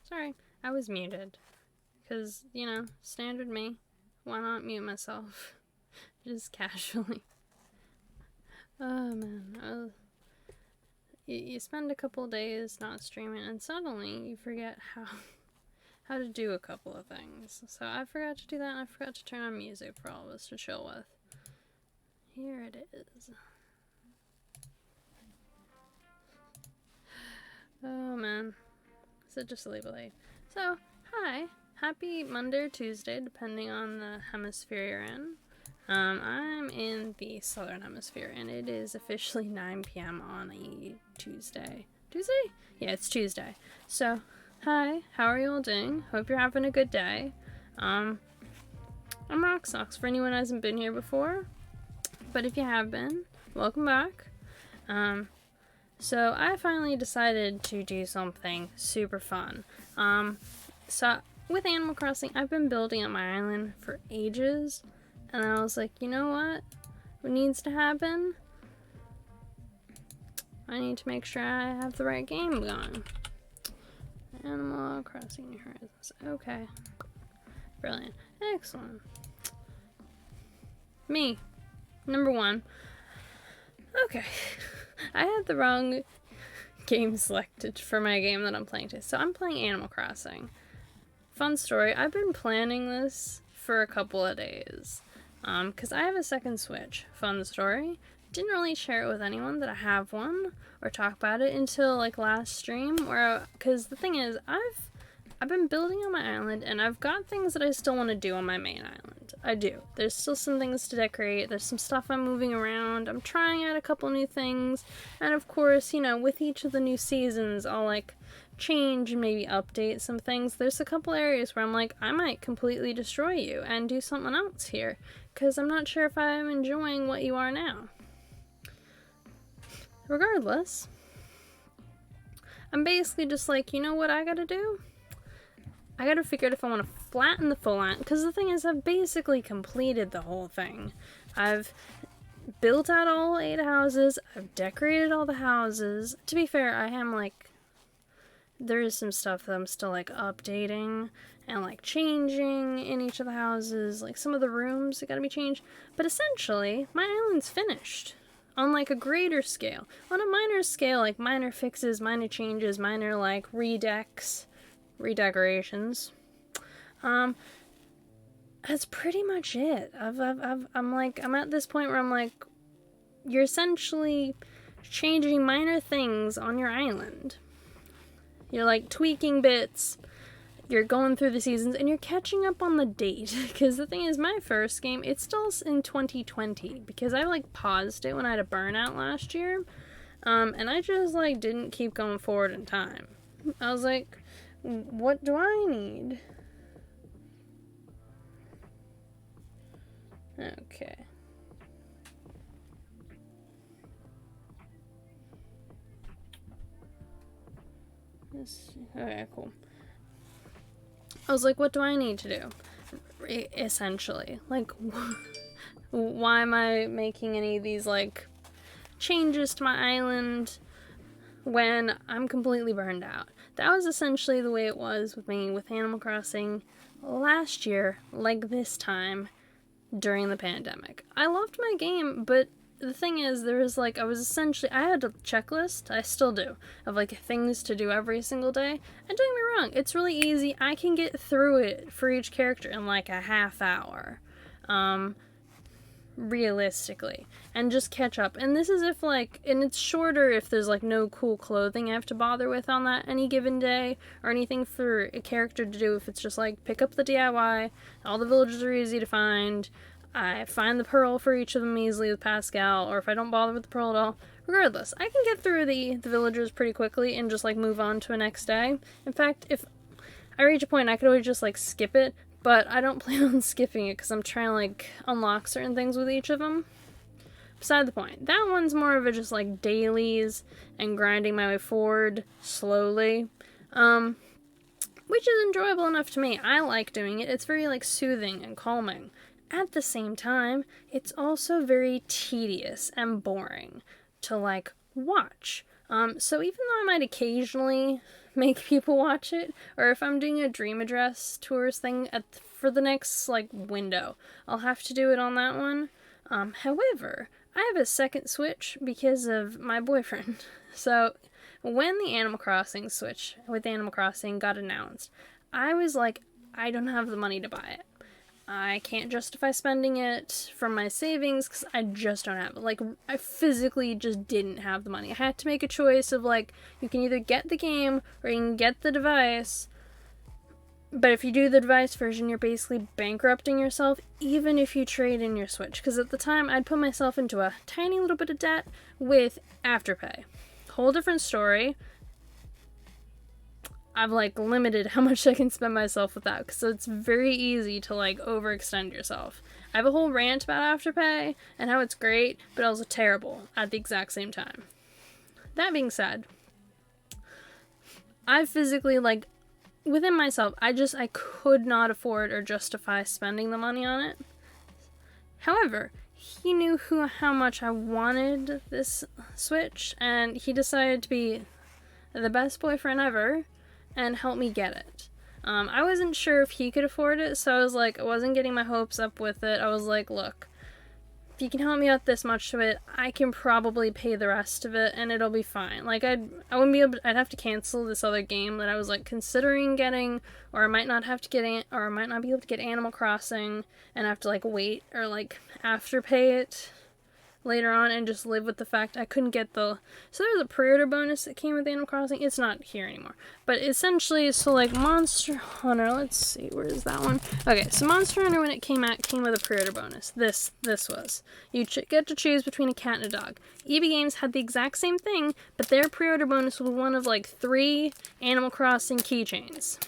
Sorry, I was muted. Because, you know, standard me. Why not mute myself? Just casually. Oh, man. You spend a couple days not streaming, and suddenly you forget how to do a couple of things. So I forgot to do that, and I forgot to turn on music for all of us to chill with. Here it is. Oh, man. So just a little late. So, hi. Happy Monday or Tuesday, depending on the hemisphere you're in. I'm in the southern hemisphere, and it is officially 9 p.m. on a Tuesday. Tuesday? Yeah, it's Tuesday. So, hi, how are you all doing? Hope you're having a good day. I'm Rocksocks for anyone who hasn't been here before. But if you have been, welcome back. So I finally decided to do something super fun. So with Animal Crossing, I've been building up my island for ages, and I was like, you know what? What needs to happen? I need to make sure I have the right game going. Animal Crossing New Horizons. Okay. Brilliant. Excellent. Me. Number 1. Okay. I had the wrong game selected for my game that I'm playing today. So I'm playing Animal Crossing. Fun story. I've been planning this for a couple of days. Because I have a second Switch. Fun story. Didn't really share it with anyone that I have one or talk about it until like last stream. Because the thing is, I've been building on my island, and I've got things that I still want to do on my main island. I do. There's still some things to decorate. There's some stuff I'm moving around. I'm trying out a couple new things. And of course, you know, with each of the new seasons, I'll like change and maybe update some things. There's a couple areas where I'm like, I might completely destroy you and do something else here, because I'm not sure if I'm enjoying what you are now. Regardless, I'm basically just like, you know what I gotta do? I gotta figure out if I want to flatten the full island, because the thing is, I've basically completed the whole thing. I've built out all 8 houses, I've decorated all the houses. To be fair, I am like, there is some stuff that I'm still like updating and like changing in each of the houses, like some of the rooms that gotta be changed, but essentially, my island's finished. On like a greater scale. On a minor scale, like minor fixes, minor changes, minor like redecorations. That's pretty much it. I'm at this point where I'm like, you're essentially changing minor things on your island. You're like tweaking bits, you're going through the seasons, and you're catching up on the date. Because the thing is, my first game, it's still in 2020, because I like paused it when I had a burnout last year, and I just like didn't keep going forward in time. I was like, what do I need? Okay. Okay, cool. I was like, what do I need to do? Essentially. Like, why am I making any of these, like, changes to my island when I'm completely burned out? That was essentially the way it was with me with Animal Crossing last year, like this time, during the pandemic. I loved my game, but the thing is, there was like, I had a checklist, I still do, of like things to do every single day. And don't get me wrong, it's really easy. I can get through it for each character in like a half hour. Realistically, and just catch up. And this is if like, and it's shorter if there's like no cool clothing I have to bother with on that any given day, or anything for a character to do. If it's just like pick up the DIY, all the villages are easy to find, I find the pearl for each of them easily with Pascal, or if I don't bother with the pearl at all, regardless, I can get through the villagers pretty quickly and just like move on to a next day. In fact, if I reach a point, I could always just like skip it, but I don't plan on skipping it because I'm trying to like unlock certain things with each of them. Beside the point, that one's more of a just like dailies and grinding my way forward slowly, which is enjoyable enough to me. I like doing it. It's very like soothing and calming. At the same time, it's also very tedious and boring to like watch. So even though I might occasionally make people watch it, or if I'm doing a Dream Address tours thing for the next, like, window, I'll have to do it on that one. However, I have a second Switch because of my boyfriend. So, when the Animal Crossing Switch with Animal Crossing got announced, I was like, I don't have the money to buy it. I can't justify spending it from my savings because I just don't have it. Like, I physically just didn't have the money. I had to make a choice of, like, you can either get the game or you can get the device. But if you do the device version, you're basically bankrupting yourself, even if you trade in your Switch. Because at the time, I'd put myself into a tiny little bit of debt with Afterpay. Whole different story. I've, like, limited how much I can spend myself with that, so it's very easy to, like, overextend yourself. I have a whole rant about Afterpay and how it's great, but also terrible at the exact same time. That being said, I physically, like, within myself, I could not afford or justify spending the money on it. However, he knew how much I wanted this Switch, and he decided to be the best boyfriend ever and help me get it. I wasn't sure if he could afford it, so I was like, I wasn't getting my hopes up with it. I was like, look, if you can help me out this much of it, I can probably pay the rest of it, and it'll be fine. Like, I wouldn't be able I'd have to cancel this other game that I was, like, considering getting, or I might not have to get it, or I might not be able to get Animal Crossing, and have to, like, wait, or, like, afterpay it later on, and just live with the fact I couldn't get so there was a pre-order bonus that came with Animal Crossing. It's not here anymore, but essentially, so, like, Monster Hunter, let's see, where is that one? Okay, so Monster Hunter, when it came out, came with a pre-order bonus. This was, you get to choose between a cat and a dog. EB Games had the exact same thing, but their pre-order bonus was one of, like, 3 Animal Crossing keychains.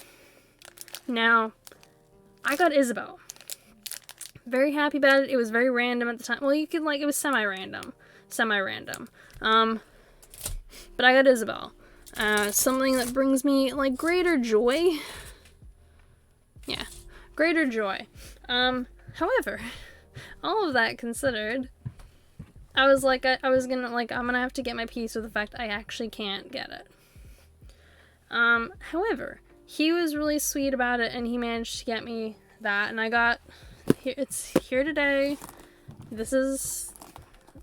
Now, I got Isabelle. Very happy about it. It was very random at the time. Well, you could, like, it was semi-random. But I got Isabelle. Something that brings me, like, greater joy. Yeah, greater joy. However, all of that considered, I was like, I was gonna, like, I'm gonna have to get my peace with the fact I actually can't get it. However, he was really sweet about it, and he managed to get me that, and I got... It's here today. This is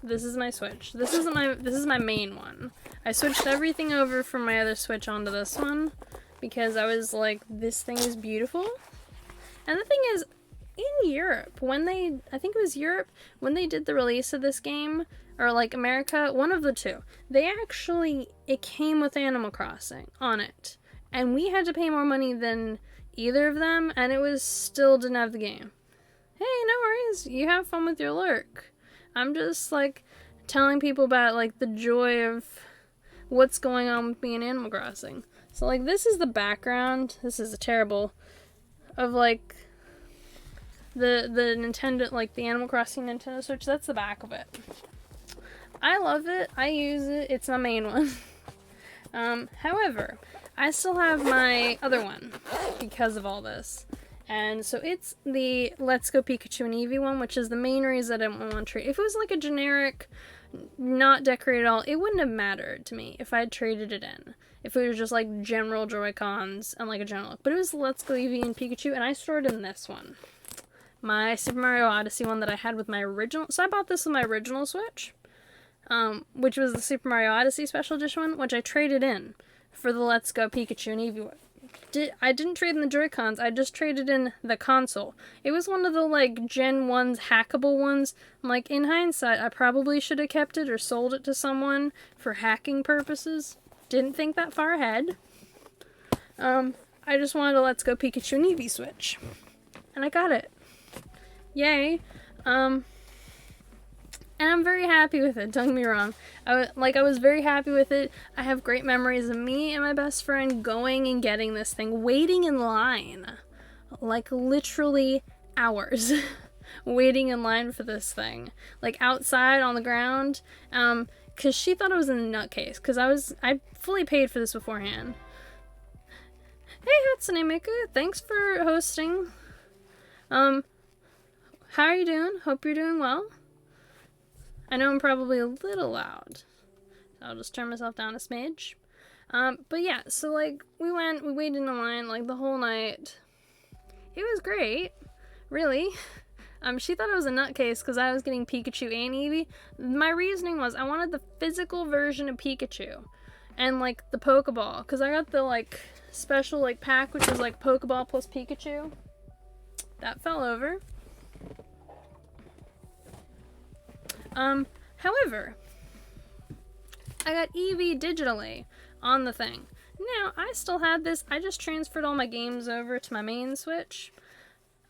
my Switch. This is my main one. I switched everything over from my other Switch onto this one because I was like, this thing is beautiful. And the thing is, in Europe, I think it was Europe, when they did the release of this game, or like America, one of the two, it came with Animal Crossing on it. And we had to pay more money than either of them, and it was still didn't have the game. Hey, no worries. You have fun with your lurk. I'm just, like, telling people about, like, the joy of what's going on with me in Animal Crossing. So, like, this is the background. This is a terrible of, like, the Nintendo, like, the Animal Crossing Nintendo Switch. That's the back of it. I love it. I use it. It's my main one. However, I still have my other one because of all this. And so it's the Let's Go Pikachu and Eevee one, which is the main reason I didn't want to trade. If it was like a generic, not decorated at all, it wouldn't have mattered to me if I'd traded it in. If it was just like general Joy-Cons and like a general look. But it was Let's Go Eevee and Pikachu, and I stored in this one. My Super Mario Odyssey one that I had with my original... So I bought this with my original Switch, which was the Super Mario Odyssey Special Edition one, which I traded in for the Let's Go Pikachu and Eevee one. I didn't trade in the Joy-Cons, I just traded in the console. It was one of the, like, Gen 1's hackable ones. I'm like, in hindsight, I probably should have kept it or sold it to someone for hacking purposes. Didn't think that far ahead. I just wanted a Let's Go Pikachu and Eevee Switch. And I got it. Yay. And I'm very happy with it, don't get me wrong. I was very happy with it. I have great memories of me and my best friend going and getting this thing, waiting in line. Like, literally hours. Waiting in line for this thing. Like, outside on the ground. Because she thought I was in a nutcase. Because I fully paid for this beforehand. Hey, Hatsune Miku, thanks for hosting. How are you doing? Hope you're doing well. I know I'm probably a little loud. So I'll just turn myself down a smidge. But yeah, so like we waited in the line like the whole night. It was great, really. She thought I was a nutcase because I was getting Pikachu and Eevee. My reasoning was I wanted the physical version of Pikachu and like the Pokeball because I got the like special like pack which was like Pokeball plus Pikachu. That fell over. However, I got Eevee digitally on the thing. Now, I still had this. I just transferred all my games over to my main Switch.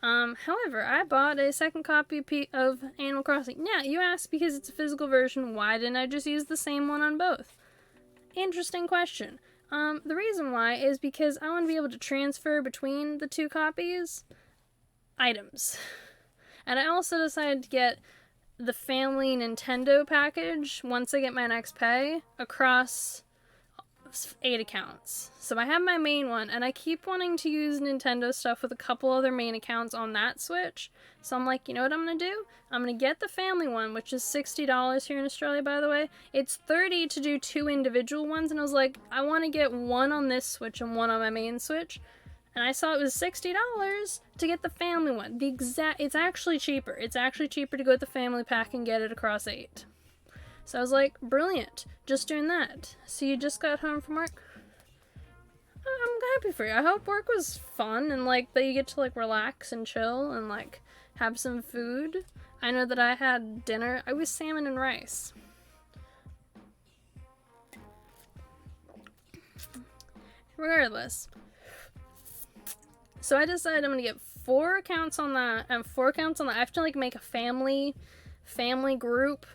However, I bought a second copy of Animal Crossing. Now, you ask because it's a physical version, why didn't I just use the same one on both? Interesting question. The reason why is because I want to be able to transfer between the two copies items. And I also decided to get the family Nintendo package once I get my next pay across 8 accounts. So I have my main one, and I keep wanting to use Nintendo stuff with a couple other main accounts on that Switch. So I'm like, you know what I'm gonna do? I'm gonna get the family one, which is $60 here in Australia, by the way. It's $30 to do 2 individual ones, and I was like, I want to get one on this Switch and one on my main Switch. And I saw it was $60 to get the family one. It's actually cheaper. It's actually cheaper to go with the family pack and get it across 8. So I was like, brilliant. Just doing that. So you just got home from work? I'm happy for you. I hope work was fun and like that you get to like relax and chill and like have some food. I know that I had dinner. I was salmon and rice. Regardless. So I decided I'm gonna get 4 accounts on that and 4 accounts on that. I have to like make a family group.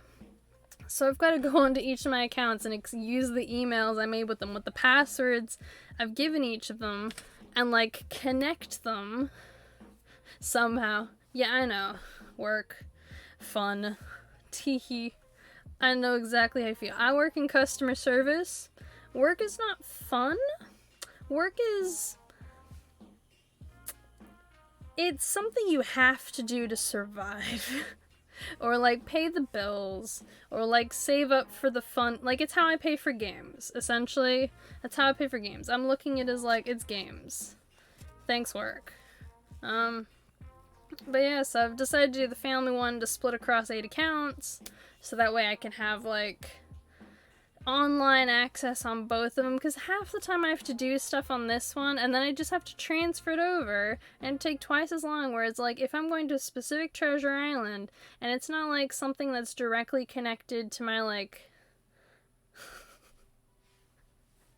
So I've got to go onto each of my accounts and use the emails I made with them, with the passwords I've given each of them, and like connect them somehow. Yeah, I know. Work. Fun. Teehee. I know exactly how I feel. I work in customer service. Work is not fun. Work is... It's something you have to do to survive. Or like pay the bills, or like save up for the fun. Like it's how I pay for games, essentially. That's how I pay for games. I'm looking at it as like, it's games. Thanks, work. But yeah, so I've decided to do the family one to split across 8 accounts, so that way I can have like online access on both of them, because half the time I have to do stuff on this one and then I just have to transfer it over and take twice as long, where it's like if I'm going to a specific treasure island and it's not like something that's directly connected to my like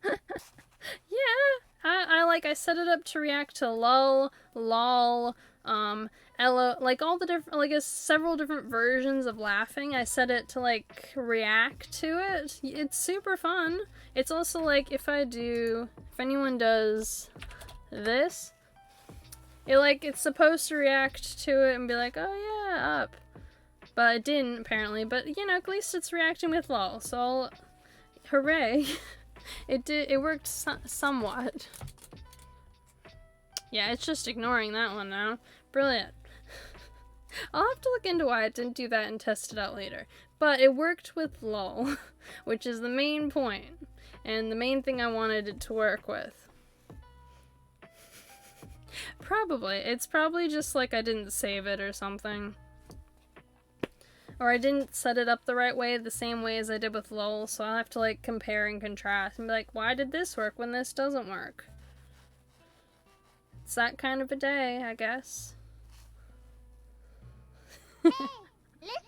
yeah, I set it up to react to lol, lol, LO, like all the different, like several different versions of laughing. I set it to like react to it. It's super fun. It's also like if anyone does this, it's supposed to react to it and be like, oh yeah, up. But it didn't apparently, but you know, at least it's reacting with lol, so hooray. It worked somewhat. Yeah, it's just ignoring that one now. Brilliant. I'll have to look into why it didn't do that and test it out later. But it worked with lol, which is the main point, and the main thing I wanted it to work with. Probably. It's probably just like I didn't save it or something. Or I didn't set it up the right way, the same way as I did with lol, so I'll have to like compare and contrast and be like, why did this work when this doesn't work? It's that kind of a day, I guess. Hey, listen.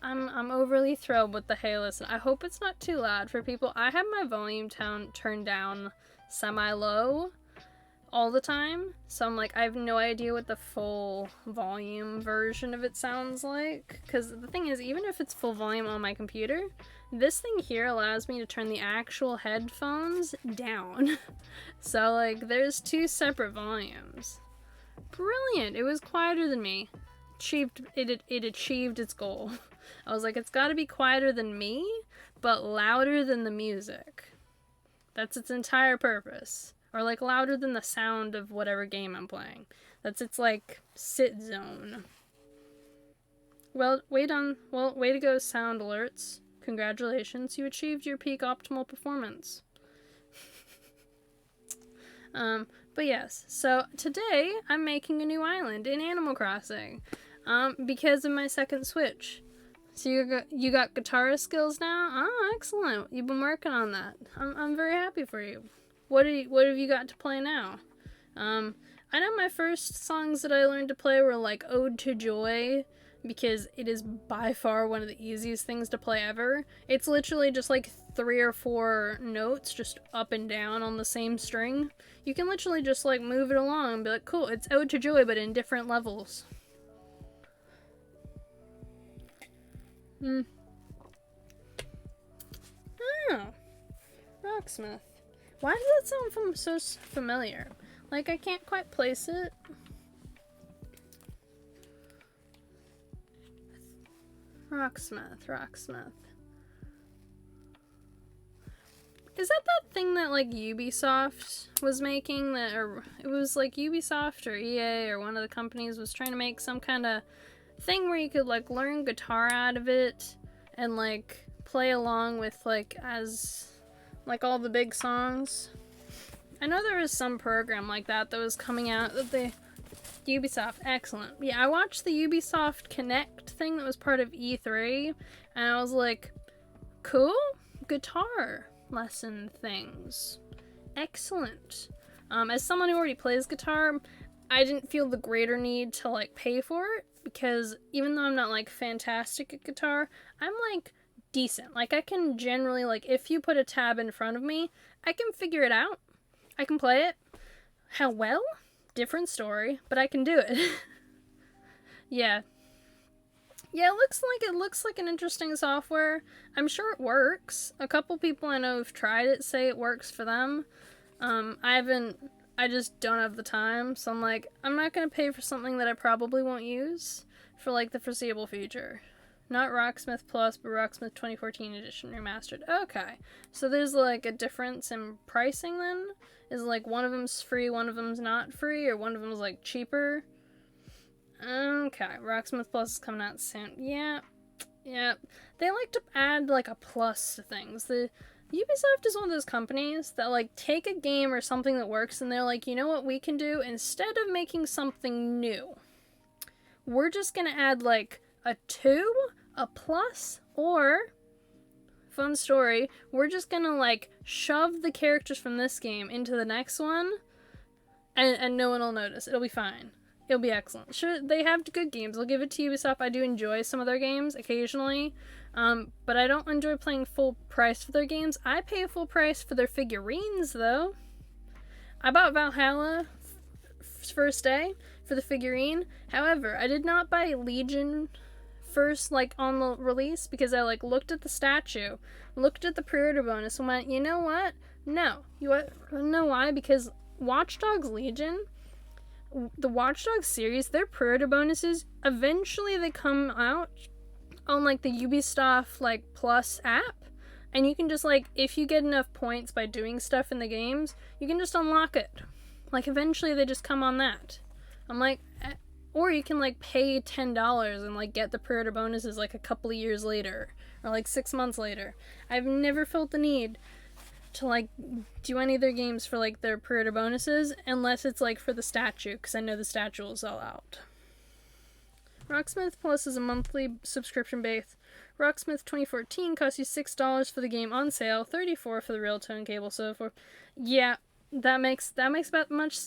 I'm overly thrilled with the hey listen. I hope it's not too loud for people. I have my volume turned down semi-low all the time, so I'm like, I have no idea what the full volume version of it sounds like, because the thing is, even if it's full volume on my computer, this thing here allows me to turn the actual headphones down. So like there's 2 separate volumes. Brilliant. It was quieter than me. It achieved its goal. I was like, it's got to be quieter than me, but louder than the music. That's its entire purpose. Or like louder than the sound of whatever game I'm playing. That's its like sit zone. Well, way to go sound alerts. Congratulations, you achieved your peak optimal performance. But yes, so today I'm making a new island in Animal Crossing, because of my second Switch. So you got guitar skills now? Oh, excellent. You've been working on that. I'm very happy for you. What have you got to play now? I know my first songs that I learned to play were like Ode to Joy, because it is by far one of the easiest things to play ever. It's literally just like 3 or 4 notes just up and down on the same string. You can literally just like move it along and be like, cool, it's Ode to Joy but in different levels. Oh, Rocksmith. Why does that sound so familiar? Like, I can't quite place it. Rocksmith. Is that thing that, like, Ubisoft was making? Or it was, like, Ubisoft or EA or one of the companies was trying to make some kind of thing where you could, like, learn guitar out of it and, like, play along with, like, as, like, all the big songs. I know there was some program like that was coming out that Ubisoft, excellent. Yeah, I watched the Ubisoft Connect thing that was part of E3, and I was like, cool, guitar lesson things. Excellent. As someone who already plays guitar, I didn't feel the greater need to, like, pay for it, because even though I'm not, like, fantastic at guitar, I'm, like, decent. Like, I can generally, like, if you put a tab in front of me, I can figure it out. I can play it. How well? Different story, but I can do it. Yeah, it looks like an interesting software. I'm sure it works. A couple people I know who've tried it say it works for them. I just don't have the time, so I'm like, I'm not gonna pay for something that I probably won't use for, like, the foreseeable future. Not Rocksmith Plus, but Rocksmith 2014 Edition Remastered. Okay, so there's, like, a difference in pricing then? Is, like, one of them's free, one of them's not free, or one of them's, like, cheaper? Okay, Rocksmith Plus is coming out soon. Yeah. They like to add, like, a plus to things. The Ubisoft is one of those companies that, like, take a game or something that works and they're like, you know what we can do? Instead of making something new, we're just gonna add, like, a 2, a plus, or, fun story, we're just gonna, like, shove the characters from this game into the next one, and no one will notice. It'll be fine. It'll be excellent. Sure, they have good games. I'll give it to Ubisoft. I do enjoy some of their games occasionally, but I don't enjoy playing full price for their games. I pay full price for their figurines, though. I bought Valhalla first day for the figurine. However, I did not buy Legion first, like, on the release, because I, like, looked at the statue, looked at the pre-order bonus, and went, you know what? No. You know why? Because Watch Dogs Legion, the Watch Dogs series, their pre-order bonuses, eventually they come out on, like, the Ubisoft, like, Plus app, and you can just, like, if you get enough points by doing stuff in the games, you can just unlock it. Like, eventually they just come on that. I'm like, or you can, like, pay $10 and, like, get the pre-order bonuses, like, a couple of years later, or, like, 6 months later. I've never felt the need to, like, do any of their games for, like, their pre-order bonuses, unless it's, like, for the statue, because I know the statue will sell out. Rocksmith Plus is a monthly subscription base. Rocksmith 2014 costs you $6 for the game on sale, $34 for the real tone cable, so forth. Yeah, that makes about much.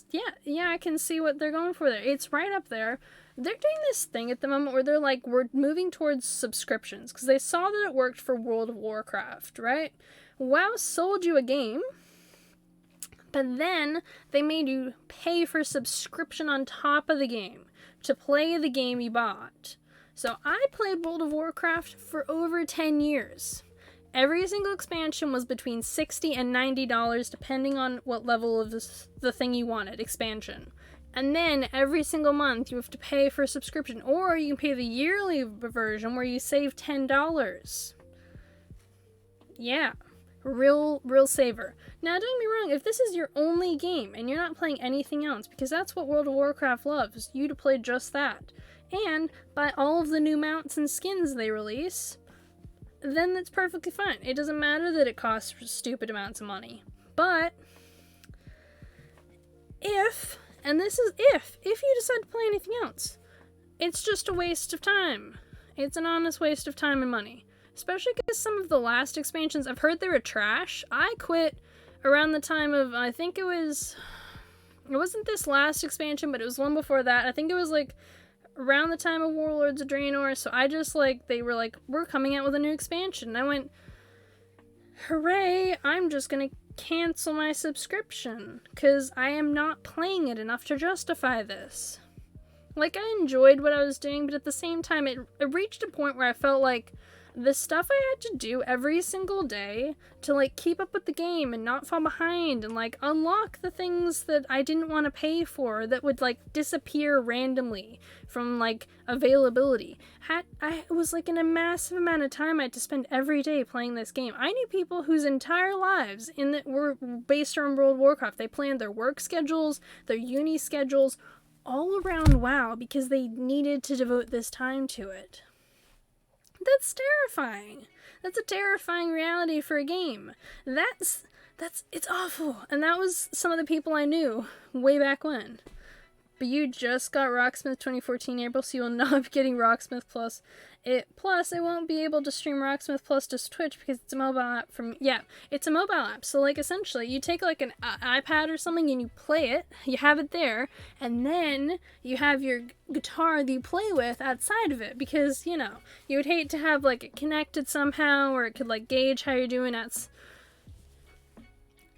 Yeah, I can see what they're going for there. It's right up there. They're doing this thing at the moment where they're like, we're moving towards subscriptions, because they saw that it worked for World of Warcraft, right? WoW sold you a game, but then they made you pay for subscription on top of the game to play the game you bought. So I played World of Warcraft for over 10 years. Every single expansion was between $60 and $90, depending on what level of the thing you wanted, expansion. And then every single month you have to pay for a subscription, or you can pay the yearly version where you save $10. Yeah, real saver. Now, don't get me wrong, if this is your only game and you're not playing anything else, because that's what World of Warcraft loves, you to play just that, and buy all of the new mounts and skins they release, then that's perfectly fine. It doesn't matter that it costs stupid amounts of money. But if you decide to play anything else, it's just a waste of time. It's an honest waste of time and money. Especially because some of the last expansions, I've heard they were trash. I quit around the time of, I think it wasn't this last expansion, but it was one before that. I think it was like around the time of Warlords of Draenor, so I just they were like, we're coming out with a new expansion. And I went, hooray, I'm just gonna cancel my subscription, because I am not playing it enough to justify this. Like, I enjoyed what I was doing, but at the same time, it reached a point where I felt like the stuff I had to do every single day to, keep up with the game and not fall behind and, unlock the things that I didn't want to pay for that would, disappear randomly from, availability. It was, in a massive amount of time I had to spend every day playing this game. I knew people whose entire lives were based on World of Warcraft. They planned their work schedules, their uni schedules, all around WoW because they needed to devote this time to it. That's terrifying. That's a terrifying reality for a game. It's awful. And that was some of the people I knew way back when. But you just got Rocksmith 2014 April, so you will not be getting Rocksmith Plus. Plus, I won't be able to stream Rocksmith Plus to Twitch because it's a mobile app it's a mobile app. So, essentially, you take, an iPad or something and you play it, you have it there, and then you have your guitar that you play with outside of it because, you would hate to have, it connected somehow or it could, gauge how you're doing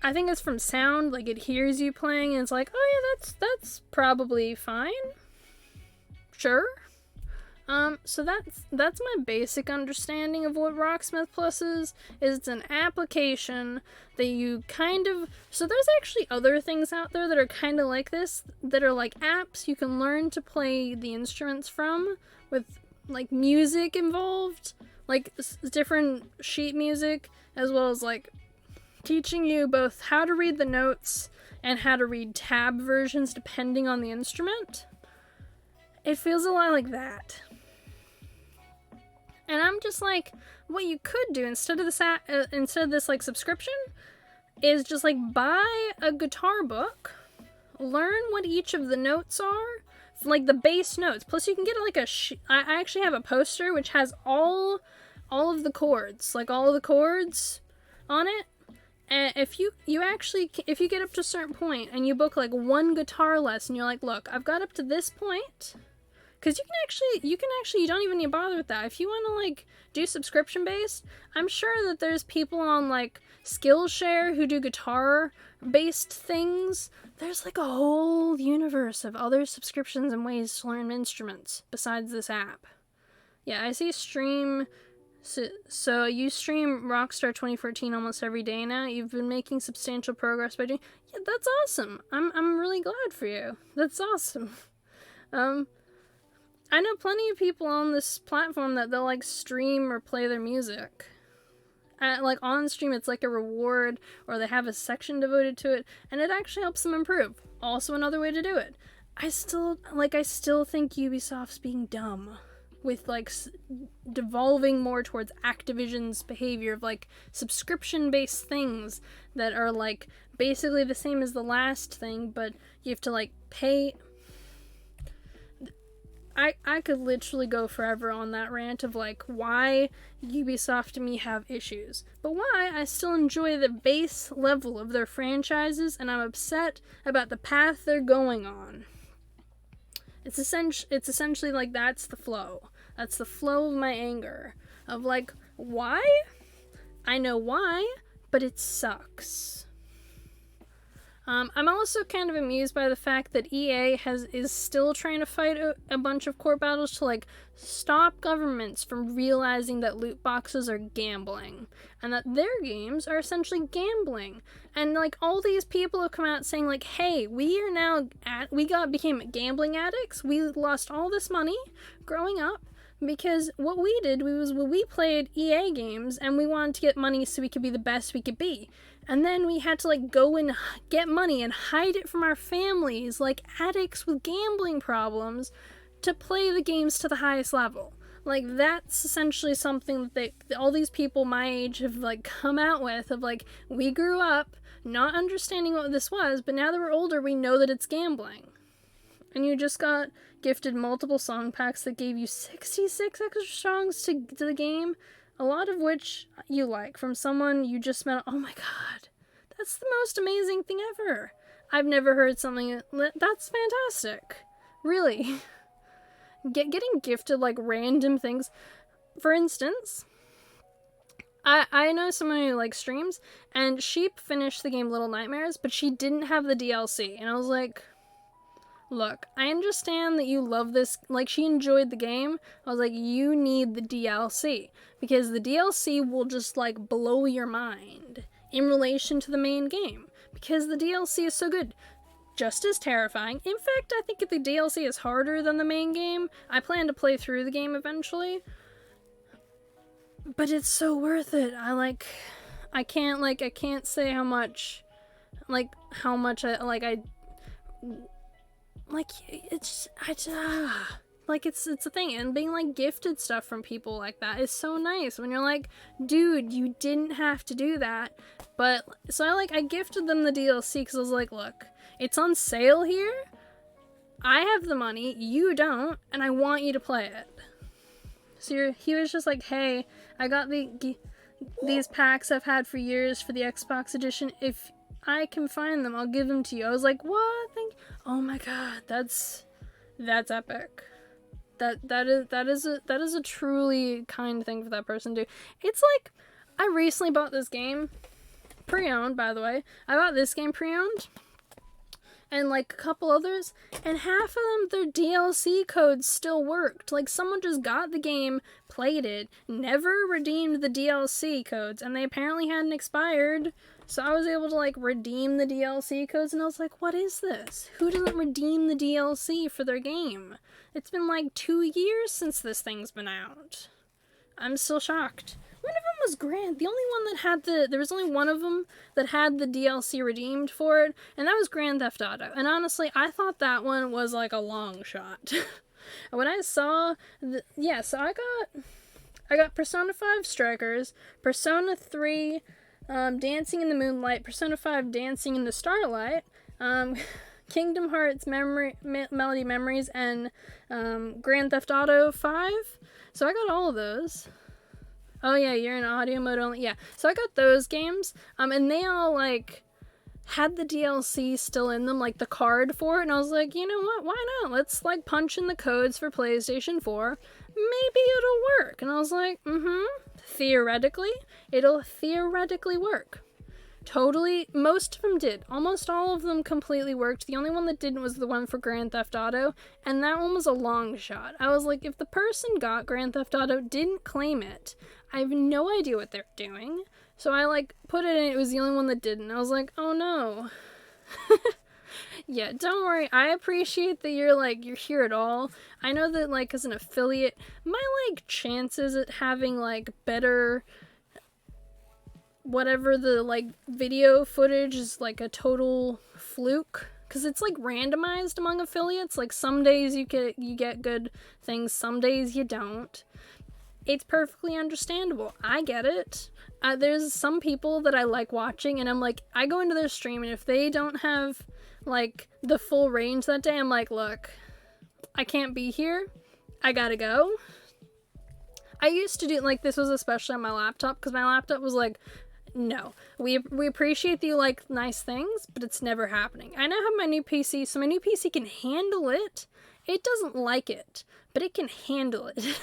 I think it's from sound, it hears you playing and it's like, oh yeah, that's probably fine. Sure. So that's my basic understanding of what Rocksmith Plus is it's an application that you so there's actually other things out there that are kind of like this, that are apps you can learn to play the instruments from with music involved, different sheet music, as well as teaching you both how to read the notes and how to read tab versions depending on the instrument. It feels a lot like that. And I'm just what you could do instead of this subscription is just buy a guitar book, learn what each of the notes are, the bass notes. Plus you can get I actually have a poster which has all of the chords, all of the chords on it. And if you get up to a certain point and you book one guitar lesson, you're look, I've got up to this point, because you don't even need to bother with that. If you want to do subscription based, I'm sure that there's people on Skillshare who do guitar based things. There's a whole universe of other subscriptions and ways to learn instruments besides this app. Yeah, I see stream. So you stream Rockstar 2014 almost every day now. You've been making substantial progress by doing. Yeah, that's awesome. I'm really glad for you. That's awesome. I know plenty of people on this platform that they'll stream or play their music. On stream, it's a reward, or they have a section devoted to it, and it actually helps them improve. Also, another way to do it. I still think Ubisoft's being dumb with devolving more towards Activision's behavior of subscription-based things that are basically the same as the last thing, but you have to pay. I could literally go forever on that rant of why Ubisoft to me have issues, but why I still enjoy the base level of their franchises, and I'm upset about the path they're going on. It's essentially that's the flow. That's the flow of my anger. Of why? I know why, but it sucks. I'm also kind of amused by the fact that EA is still trying to fight a bunch of court battles to stop governments from realizing that loot boxes are gambling and that their games are essentially gambling. And all these people have come out saying hey, we are now became gambling addicts. We lost all this money growing up because what we did was we played EA games and we wanted to get money so we could be the best we could be. And then we had to go and get money and hide it from our families like addicts with gambling problems to play the games to the highest level. Like, that's essentially something that all these people my age have, like, come out with, of, like, we grew up not understanding what this was, but now that we're older, we know that it's gambling. And you just got gifted multiple song packs that gave you 66 extra songs to the game, a lot of which you like, from someone you just met. Oh my god, that's the most amazing thing ever. I've never heard something that's fantastic. Really. Getting gifted, like, random things. For instance, I know someone who, like, streams, and she finished the game Little Nightmares, but she didn't have the DLC. And I was like, look, I understand that you love this. Like, she enjoyed the game. I was like, you need the DLC. Because the DLC will just, like, blow your mind in relation to the main game. Because the DLC is so good. Just as terrifying. In fact, I think if the DLC is harder than the main game. I plan to play through the game eventually. But it's so worth it. I can't say how much I it's a thing. And being, like, gifted stuff from people like that is so nice when you're like, dude, you didn't have to do that. But so I gifted them the DLC because I was like, look, it's on sale here. I have the money, you don't, and I want you to play it. So he was just like, hey, I got these packs I've had for years for the Xbox edition. If I can find them, I'll give them to you. I was like, what? Oh my god, that's epic. That is a truly kind thing for that person to do. It's like, I recently bought this game pre-owned, by the way. I bought this game pre-owned, and, like, a couple others, and half of them, their DLC codes still worked. Like, someone just got the game, played it, never redeemed the DLC codes, and they apparently hadn't expired. So I was able to, like, redeem the DLC codes, and I was like, what is this? Who doesn't redeem the DLC for their game? It's been, like, 2 years since this thing's been out. I'm still shocked. One of them was Grand. The only one that had there was only one of them that had the DLC redeemed for it, and that was Grand Theft Auto. And honestly, I thought that one was, like, a long shot. When I saw so I got Persona 5 Strikers, Persona 3 Dancing in the Moonlight, Persona 5 Dancing in the Starlight, Kingdom Hearts Melody Memories, and Grand Theft Auto 5. So I got all of those. Oh yeah, you're in audio mode only. Yeah, so I got those games, and they all, like, had the DLC still in them, like the card for it, and I was like, you know what, why not? Let's, like, punch in the codes for PlayStation 4. Maybe it'll work. And I was like, theoretically, it'll theoretically work. Totally, most of them did. Almost all of them completely worked. The only one that didn't was the one for Grand Theft Auto, and that one was a long shot. I was like, if the person got Grand Theft Auto, didn't claim it, I have no idea what they're doing. So I, like, put it in, it was the only one that didn't. I was like, oh no. Yeah, don't worry. I appreciate that you're here at all. I know that, like, as an affiliate, my, like, chances at having, like, better whatever the, like, video footage is, like, a total fluke, because it's, like, randomized among affiliates. Like, some days you get good things, some days you don't. It's perfectly understandable. I get it. There's some people that I like watching, and I'm like, I go into their stream, and if they don't have, like, the full range that day, I'm like, look, I can't be here. I gotta go. I used to do, like, this was especially on my laptop, because my laptop was like, no, we appreciate that you like nice things, but it's never happening. I now have my new PC, so my new PC can handle it. It doesn't like it, but it can handle it.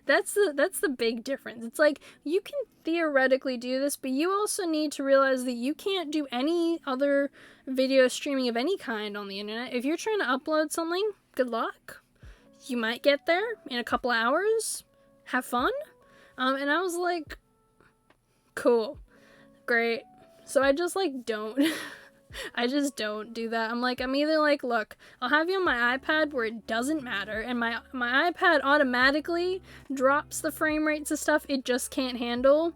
That's the big difference. It's like, you can theoretically do this, but you also need to realize that you can't do any other video streaming of any kind on the internet. If you're trying to upload something, good luck. You might get there in a couple hours. Have fun. And I was like, cool. Great. So I just, like, don't. I just don't do that. I'm either like, look, I'll have you on my iPad where it doesn't matter, and my iPad automatically drops the frame rates of stuff it just can't handle,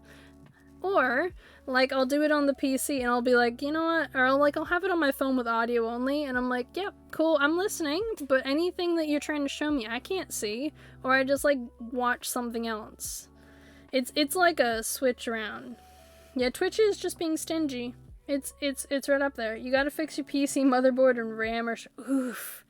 or Like, I'll do it on the PC and I'll be like, you know what? Or I'll have it on my phone with audio only, and I'm like, yep, cool, I'm listening, but anything that you're trying to show me, I can't see, or I just, like, watch something else. It's like a switch around. Yeah, Twitch is just being stingy. It's right up there. You gotta fix your PC motherboard and RAM or oof.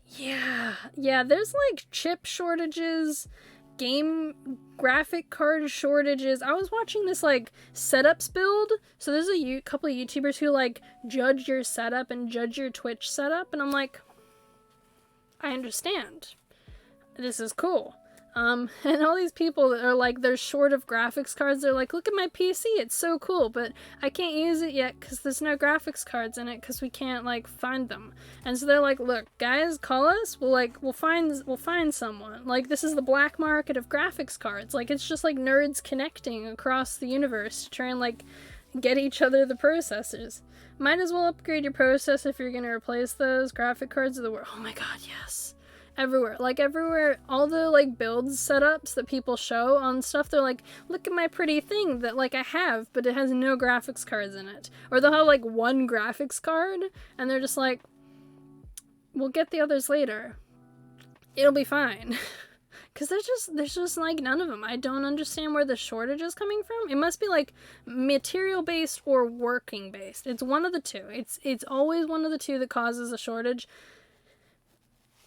Yeah. Yeah, there's like chip shortages, game graphic card shortages. I was watching this like setups build. So there's a couple of YouTubers who like judge your setup and judge your Twitch setup, and I'm like, I understand. This is cool. And all these people that are like, they're short of graphics cards, they're like, look at my PC, it's so cool, but I can't use it yet because there's no graphics cards in it because we can't, like, find them. And so they're like, look, guys, call us, we'll find someone. Like, this is the black market of graphics cards. Like, it's just, like, nerds connecting across the universe to try and, like, get each other the processors. Might as well upgrade your processor if you're gonna replace those graphic cards of the world. Oh my god, yes. Everywhere, all the like builds setups that people show on stuff, they're like, look at my pretty thing that like I have, but it has no graphics cards in it. Or they'll have like one graphics card and they're just like, we'll get the others later. It'll be fine. Because there's just like none of them. I don't understand where the shortage is coming from. It must be like material based or working based. It's one of the two. It's always one of the two that causes a shortage.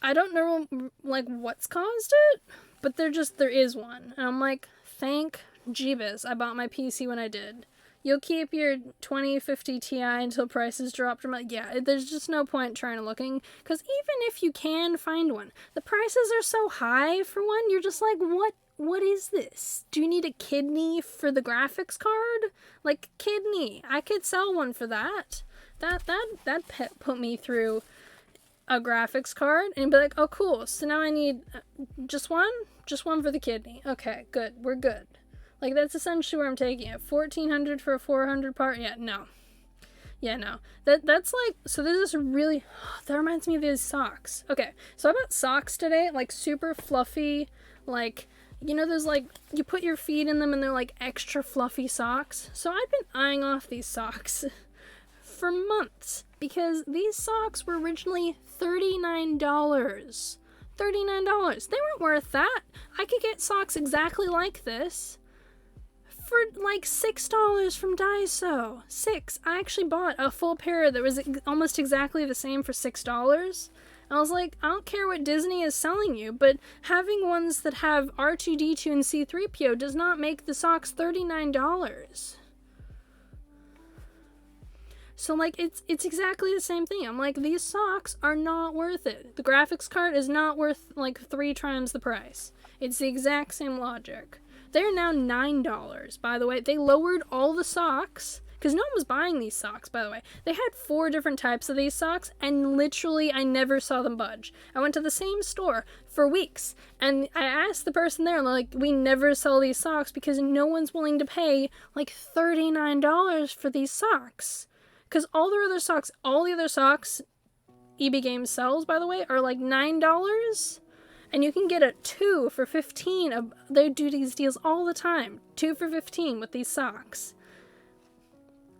I don't know, like, what's caused it, but there is one. And I'm like, thank Jeebus, I bought my PC when I did. You'll keep your 2050 Ti until prices drop dramatically. Yeah, there's just no point trying to looking, because even if you can find one, the prices are so high for one, you're just like, what is this? Do you need a kidney for the graphics card? Like, kidney, I could sell one for that. That put me through a graphics card and be like, oh cool, so now I need just one for the kidney. Okay, good, we're good. Like, that's essentially where I'm taking it. 1400 for a 400 part. Yeah, no. That's like, so there's this really, that reminds me of these socks. Okay, so I bought socks today, like super fluffy, like, you know, there's like, you put your feet in them and they're like extra fluffy socks. So I've been eyeing off these socks for months because these socks were originally $39. $39. They weren't worth that. I could get socks exactly like this for like $6 from Daiso. I actually bought a full pair that was almost exactly the same for $6. I was like, I don't care what Disney is selling you, but having ones that have R2-D2 and C-3PO does not make the socks $39. So, like, it's exactly the same thing. I'm like, these socks are not worth it. The graphics card is not worth, like, 3 times the price. It's the exact same logic. They're now $9, by the way. They lowered all the socks, because no one was buying these socks, by the way. They had 4 different types of these socks, and literally I never saw them budge. I went to the same store for weeks, and I asked the person there, like, we never sell these socks because no one's willing to pay, like, $39 for these socks. Because all the other socks EB Games sells, by the way, are like $9. And you can get a 2 for $15. They do these deals all the time. 2 for $15 with these socks.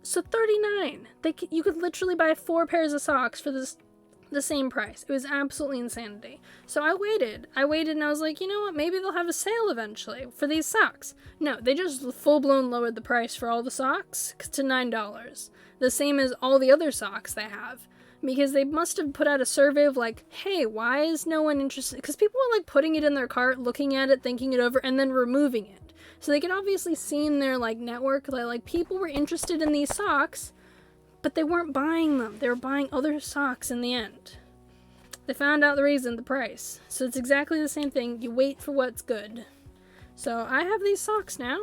So $39. You could literally buy 4 pairs of socks for the same price. It was absolutely insanity. So I waited and I was like, you know what, maybe they'll have a sale eventually for these socks. No, they just full-blown lowered the price for all the socks to $9. The same as all the other socks they have. Because they must have put out a survey of like, hey, why is no one interested? Because people were like putting it in their cart, looking at it, thinking it over, and then removing it. So they could obviously see in their like network that like people were interested in these socks, but they weren't buying them. They were buying other socks in the end. They found out the reason, the price. So it's exactly the same thing. You wait for what's good. So I have these socks now,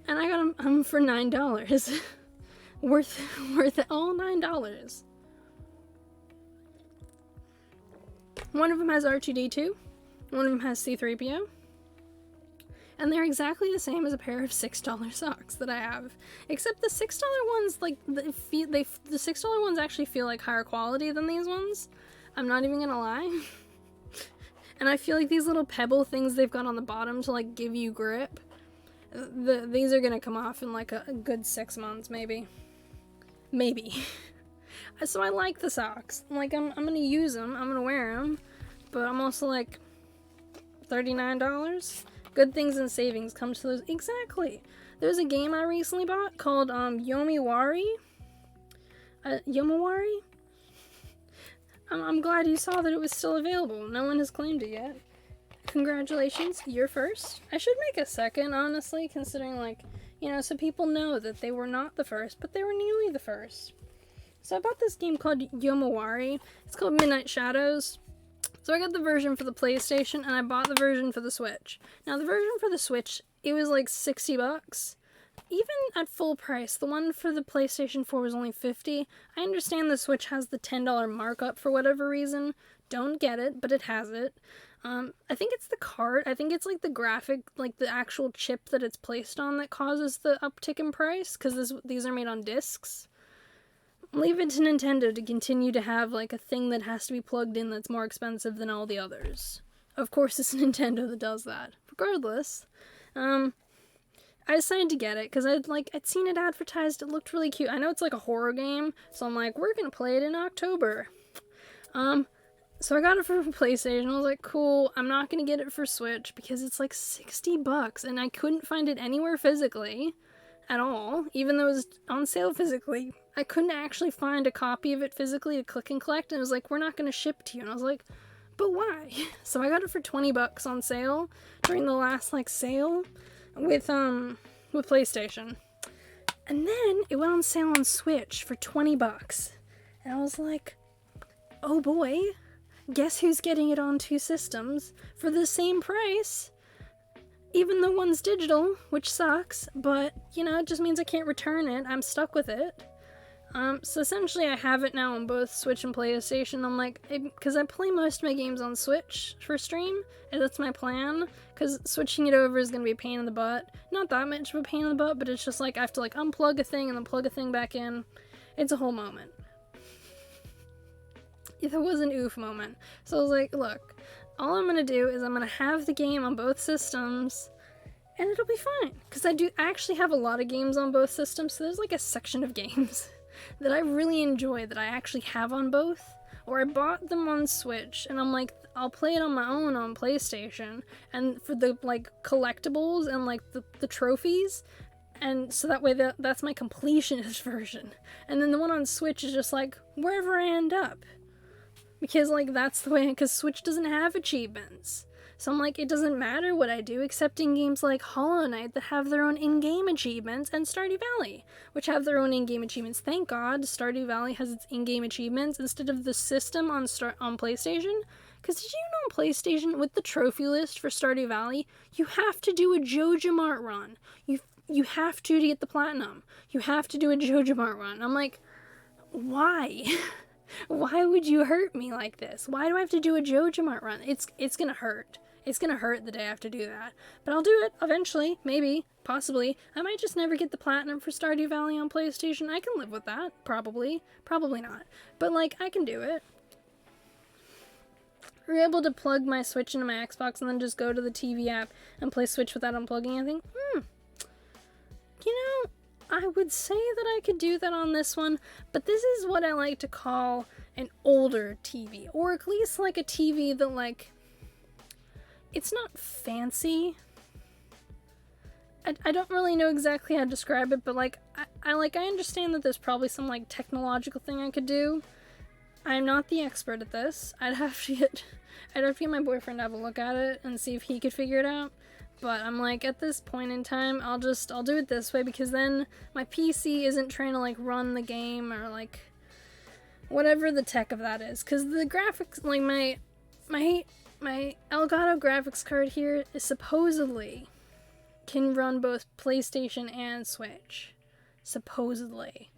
and I got them for $9. worth it all $9. One of them has R2-D2, one of them has C-3PO, and they're exactly the same as a pair of $6 socks that I have. Except the $6 ones, like, the $6 ones actually feel like higher quality than these ones. I'm not even gonna lie. And I feel like these little pebble things they've got on the bottom to, like, give you grip, These are gonna come off in like a good 6 months, maybe. So I like the socks. Like, I'm gonna use them, I'm gonna wear them, but I'm also like, $39? Good things and savings come to those. Exactly. There's a game I recently bought called Yomiwari. Yomawari? I'm glad you saw that it was still available. No one has claimed it yet. Congratulations, you're first. I should make a second, honestly, considering, like, you know, so people know that they were not the first, but they were nearly the first. So I bought this game called Yomawari. It's called Midnight Shadows. So I got the version for the PlayStation, and I bought the version for the Switch. Now, the version for the Switch, it was like $60. Even at full price, the one for the PlayStation 4 was only $50. I understand the Switch has the $10 markup for whatever reason. Don't get it, but it has it. I think it's the card. I think it's like the graphic, like the actual chip that it's placed on that causes the uptick in price, because these are made on discs. Leave it to Nintendo to continue to have like a thing that has to be plugged in that's more expensive than all the others. Of course, it's Nintendo that does that. Regardless, I decided to get it because I'd seen it advertised. It looked really cute. I know it's like a horror game, so I'm like, we're gonna play it in October. So I got it for PlayStation. I was like, cool. I'm not gonna get it for Switch because it's like $60, and I couldn't find it anywhere physically at all, even though it was on sale physically. I couldn't actually find a copy of it physically to click and collect, and it was like, we're not gonna ship it to you. And I was like, but why? So I got it for $20 on sale during the last like sale with PlayStation. And then it went on sale on Switch for $20. And I was like, oh boy, guess who's getting it on 2 systems for the same price? Even though one's digital, which sucks, but, you know, it just means I can't return it. I'm stuck with it. So essentially I have it now on both Switch and PlayStation. I'm like, because I play most of my games on Switch for stream, and that's my plan, because switching it over is going to be a pain in the butt. Not that much of a pain in the butt, but it's just like, I have to like unplug a thing and then plug a thing back in. It's a whole moment. It was an oof moment. So I was like, look, all I'm going to do is I'm going to have the game on both systems, and it'll be fine. Because I do actually have a lot of games on both systems, so there's like a section of games that I really enjoy that I actually have on both. Or I bought them on Switch, and I'm like, I'll play it on my own on PlayStation, and for the like collectibles and like the trophies, and so that way that's my completionist version. And then the one on Switch is just like wherever I end up. Because, like, that's the way, because Switch doesn't have achievements. So I'm like, it doesn't matter what I do, except in games like Hollow Knight that have their own in-game achievements, and Stardew Valley, which have their own in-game achievements. Thank God Stardew Valley has its in-game achievements instead of the system on PlayStation. Because did you know on PlayStation, with the trophy list for Stardew Valley, you have to do a Joja Mart run. You have to get the platinum. You have to do a Joja Mart run. I'm like, why? Why would you hurt me like this? Why do I have to do a Joja Mart run? It's gonna hurt. It's gonna hurt the day I have to do that. But I'll do it eventually, maybe, possibly. I might just never get the platinum for Stardew Valley on PlayStation. I can live with that, probably. Probably not. But, like, I can do it. We're able to plug my Switch into my Xbox and then just go to the TV app and play Switch without unplugging anything. You know, I would say that I could do that on this one, but this is what I like to call an older TV, or at least like a TV that, like, it's not fancy. I don't really know exactly how to describe it, but like I understand that there's probably some like technological thing I could do. I'm not the expert at this. I'd have to get my boyfriend to have a look at it and see if he could figure it out. But I'm like, at this point in time, I'll do it this way, because then my PC isn't trying to like run the game or like whatever the tech of that is. Because the graphics, like my Elgato graphics card here is supposedly can run both PlayStation and Switch. Supposedly.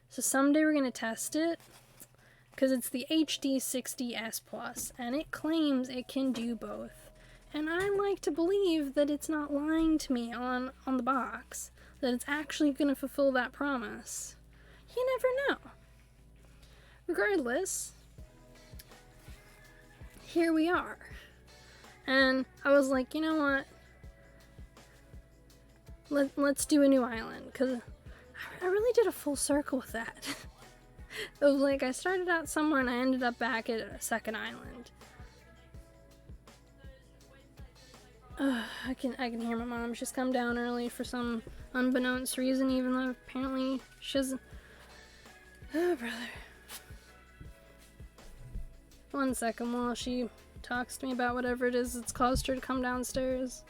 So someday we're going to test it, because it's the HD60 S Plus, and it claims it can do both. And I like to believe that it's not lying to me on the box, that it's actually going to fulfill that promise. You never know. Regardless, here we are. And I was like, you know what? let's do a new island, because I really did a full circle with that. It was like I started out somewhere and I ended up back at a second island. I can hear my mom. She's come down early for some unbeknownst reason, even though apparently she's... Oh, brother. One second while she talks to me about whatever it is that's caused her to come downstairs.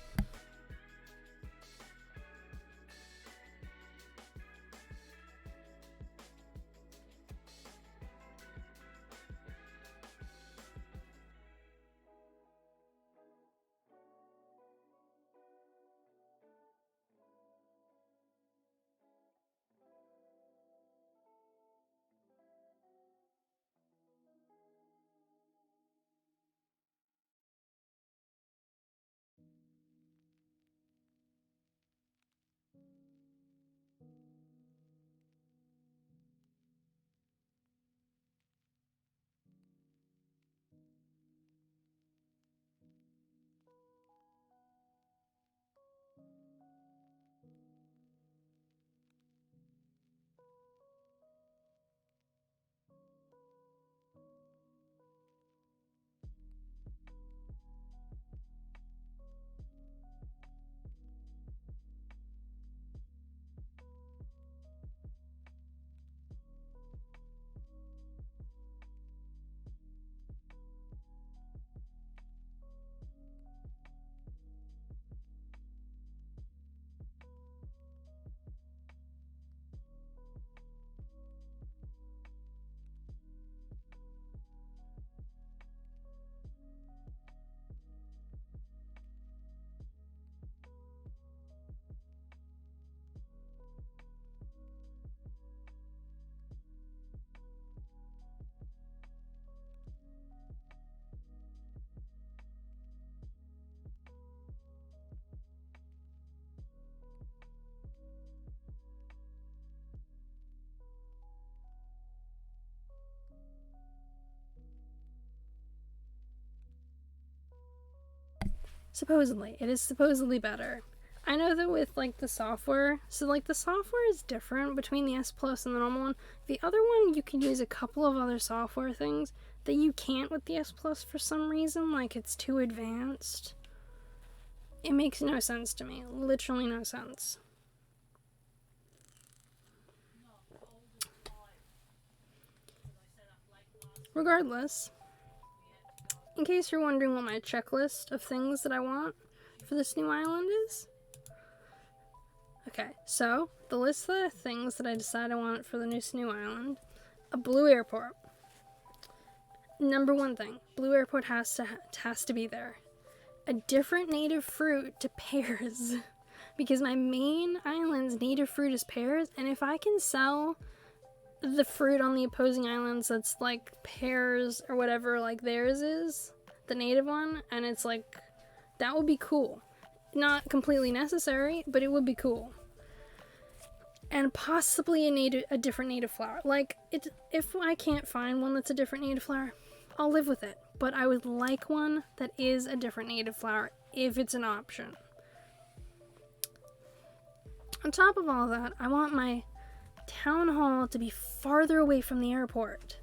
Supposedly. It is supposedly better. I know that with, like, the software, so, like, the software is different between the S Plus and the normal one. The other one, you can use a couple of other software things that you can't with the S Plus for some reason, like, it's too advanced. It makes no sense to me. Literally no sense. Regardless, in case you're wondering what my checklist of things that I want for this new island is. Okay, so the list of things that I decide I want for this new island: a blue airport. Number one thing, blue airport has to be there. A different native fruit to pears, because my main island's native fruit is pears, and if I can sell the fruit on the opposing islands that's like pears or whatever like theirs is, the native one, and it's like, that would be cool. Not completely necessary, but it would be cool. And possibly a different native flower. Like, if I can't find one that's a different native flower, I'll live with it. But I would like one that is a different native flower if it's an option. On top of all that, I want my town hall to be farther away from the airport,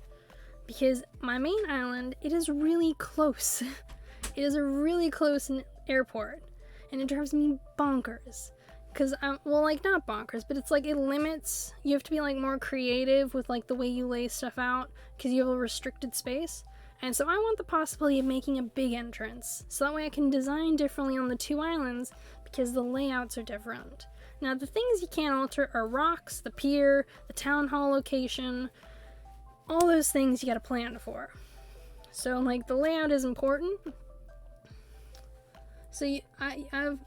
because my main island, it is really close. It is a really close airport, and it drives me bonkers. Because well, like, not bonkers, but it's like it limits. You have to be like more creative with like the way you lay stuff out, because you have a restricted space. And so I want the possibility of making a big entrance, so that way I can design differently on the two islands, because the layouts are different. Now, the things you can't alter are rocks, the pier, the town hall location, all those things you gotta plan for. So, like, the layout is important. So, I have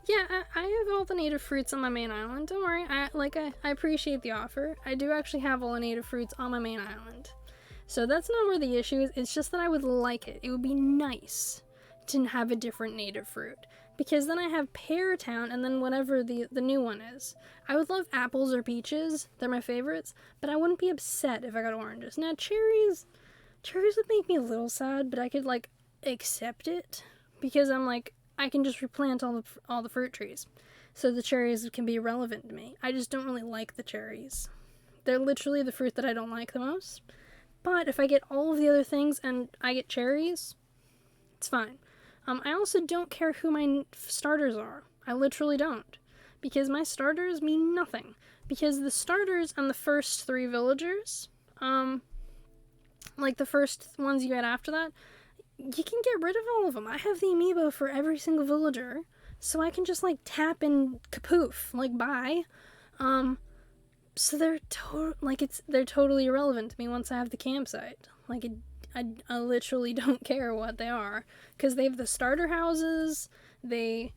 all the native fruits on my main island. Don't worry, I appreciate the offer. I do actually have all the native fruits on my main island. So that's not where the issue is. It's just that I would like it. It would be nice to have a different native fruit, because then I have Pear Town and then whatever the new one is. I would love apples or peaches. They're my favorites, but I wouldn't be upset if I got oranges. Now, cherries would make me a little sad, but I could, like, accept it, because I'm like, I can just replant all the fruit trees. so the cherries can be irrelevant to me. I just don't really like the cherries. They're literally the fruit that I don't like the most. But if I get all of the other things and I get cherries, it's fine. I also don't care who my starters are. I literally don't. Because my starters mean nothing. Because the starters and the first 3 villagers, like the first ones you get after that, you can get rid of all of them. I have the amiibo for every single villager, so I can just like tap and kapoof, like bye. So they're they're totally irrelevant to me once I have the campsite. Like I literally don't care what they are because they have the starter houses. They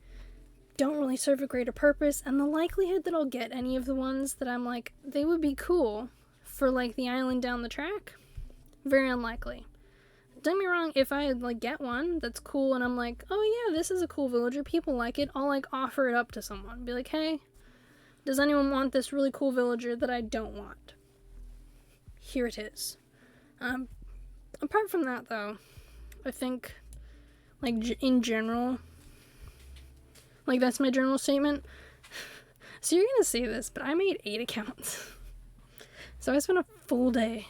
don't really serve a greater purpose, and the likelihood that I'll get any of the ones that I'm like they would be cool for like the island down the track, very unlikely. Don't get me wrong, if I like get one that's cool and I'm like, oh yeah, this is a cool villager, people like it, I'll like offer it up to someone. Be like, hey, does anyone want this really cool villager that I don't want? Here it is. Apart from that though, I think like in general, like that's my general statement. So you're gonna see this, but I made 8 accounts. So I spent a full day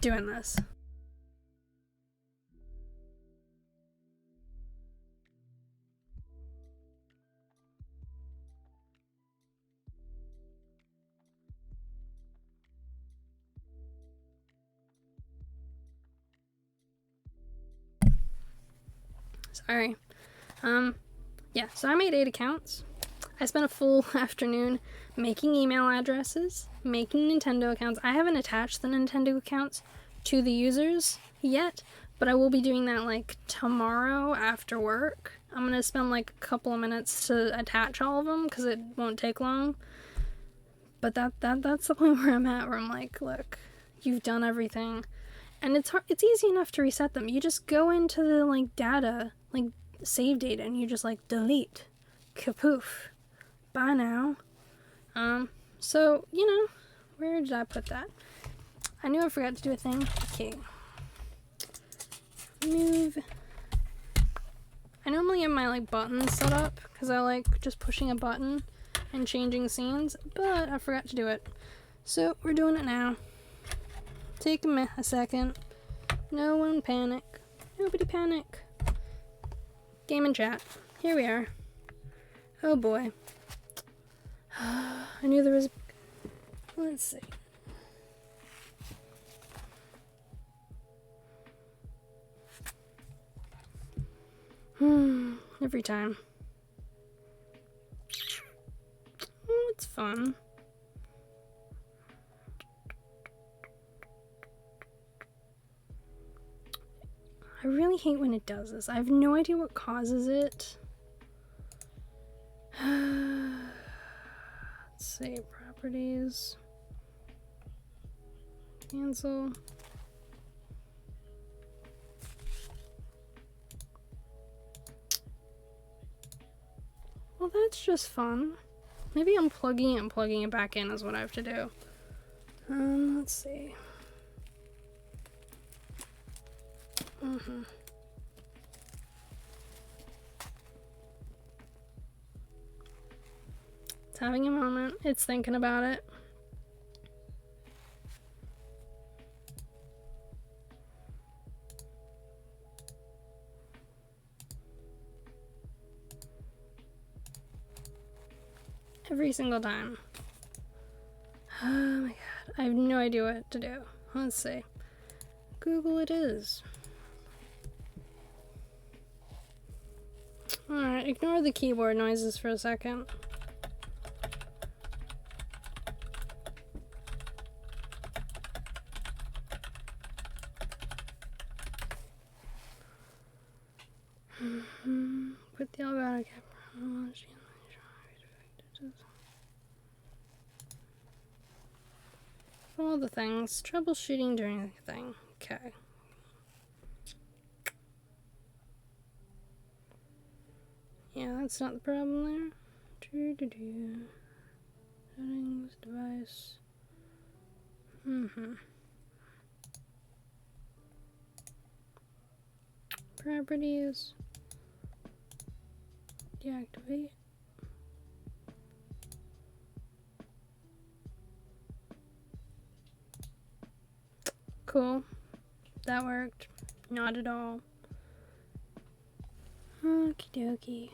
doing this. Sorry. Yeah, so I made 8 accounts. I spent a full afternoon making email addresses, making Nintendo accounts. I haven't attached the Nintendo accounts to the users yet, but I will be doing that like tomorrow after work. I'm gonna spend like a couple of minutes to attach all of them because it won't take long. But that's the point where I'm at, where I'm like, look, you've done everything. And it's easy enough to reset them. You just go into the like data, like save data, and you just like delete. Kapoof. Bye now. So, you know, where did I put that? I knew I forgot to do a thing. Okay. Move. I normally have my like buttons set up because I like just pushing a button and changing scenes, but I forgot to do it. So we're doing it now. Take a second. No one panic. Nobody panic. Game and chat. Here we are. Oh boy. I knew there was... Let's see. Every time. Oh, it's fun. I really hate when it does this. I have no idea what causes it. Let's see, properties. Cancel. Well, that's just fun. Maybe unplugging it and plugging it back in is what I have to do. Let's see. It's having a moment. It's thinking about it. Every single time. Oh my god. I have no idea what to do. Let's see. Google it is. Alright, ignore the keyboard noises for a second. Put the Elgato camera. All the things. Troubleshooting during the thing. Okay. Yeah, that's not the problem there. Settings, device. Properties. Deactivate. Cool. That worked. Not at all. Okie dokie.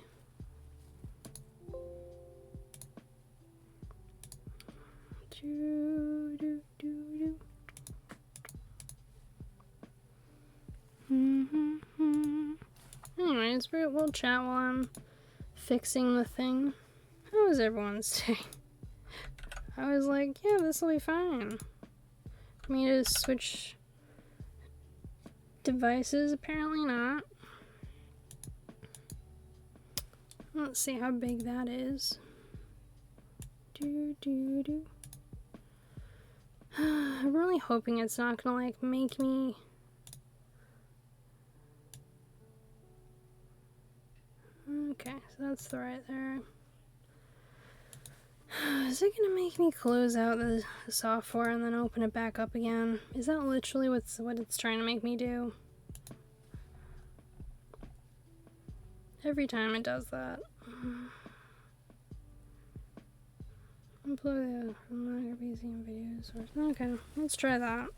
Anyways, we'll chat while I'm fixing the thing. How was everyone's day? I was like, yeah, this will be fine. For me to switch devices, apparently not. Let's see how big that is. I'm really hoping it's not gonna like make me. Okay, so that's the right there. Is it gonna make me close out the software and then open it back up again? Is that literally what it's trying to make me do? Every time it does that. Upload the PC and video source. Okay, let's try that.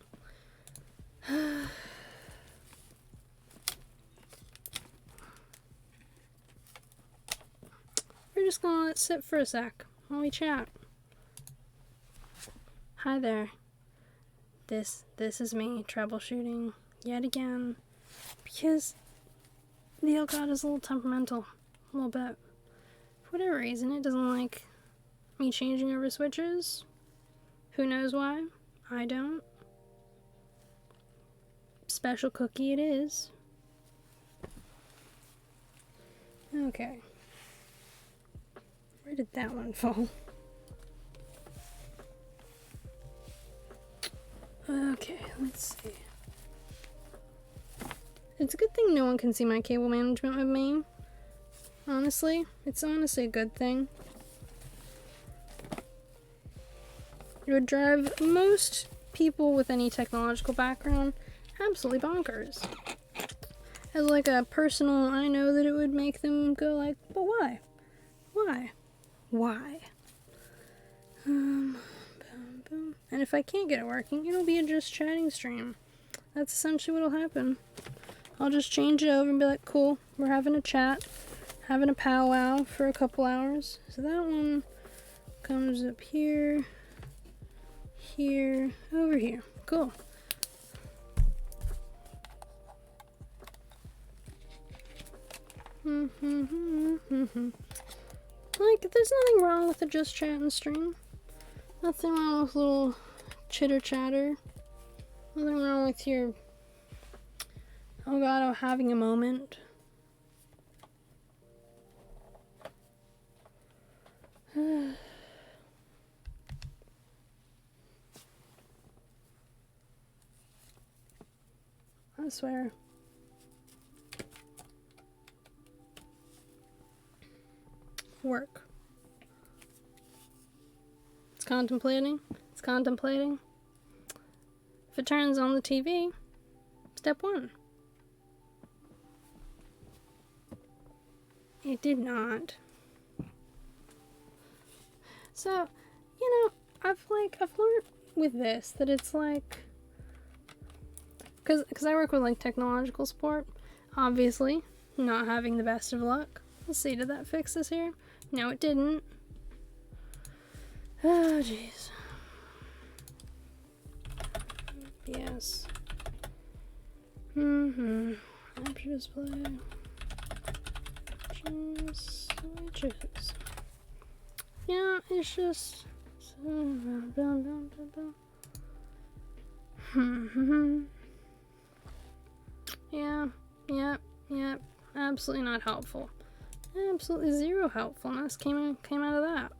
We're just gonna let it sit for a sec while we chat. Hi there. This is me troubleshooting yet again because the Elgato is a little temperamental, a little bit. For whatever reason, it doesn't like me changing over switches. Who knows why? I don't. Special cookie it is. Okay. Where did that one fall? Okay, let's see. It's a good thing no one can see my cable management with me. Honestly, it's honestly a good thing. It would drive most people with any technological background absolutely bonkers. As like a personal, I know that it would make them go like, but why? Why? Why? Boom, boom. And if I can't get it working, it'll be a just chatting stream. That's essentially what'll happen. I'll just change it over and be like, cool, we're having a chat, having a powwow for a couple hours. So that one comes up here, here, over here. Cool. Like, there's nothing wrong with a just chatting stream. Nothing wrong with a little chitter chatter. Nothing wrong with your Elgato having a moment. I swear. Work. It's contemplating. It's contemplating. If it turns on the TV, step one. It did not. So, you know, I've learned with this that it's like, because I work with like technological support, obviously not having the best of luck. Let's see, did that fix this here? No, it didn't. Oh, jeez. Yes. Capture display. Choose switches. Yeah, it's just. Yeah, yep. Absolutely not helpful. Absolutely zero helpfulness came out of that.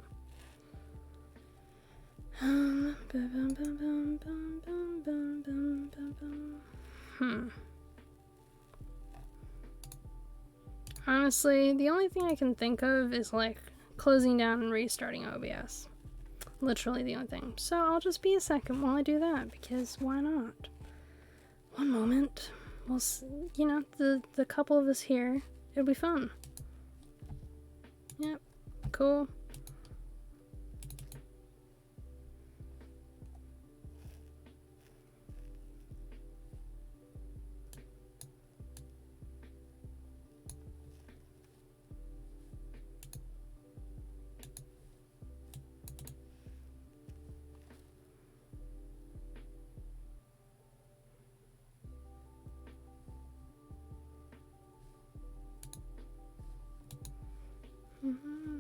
Honestly, the only thing I can think of is like closing down and restarting OBS. Literally the only thing. So I'll just be a second while I do that, because why not? One moment. We'll, you know, the couple of us here, it'll be fun. Yep, cool.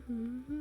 Jeez.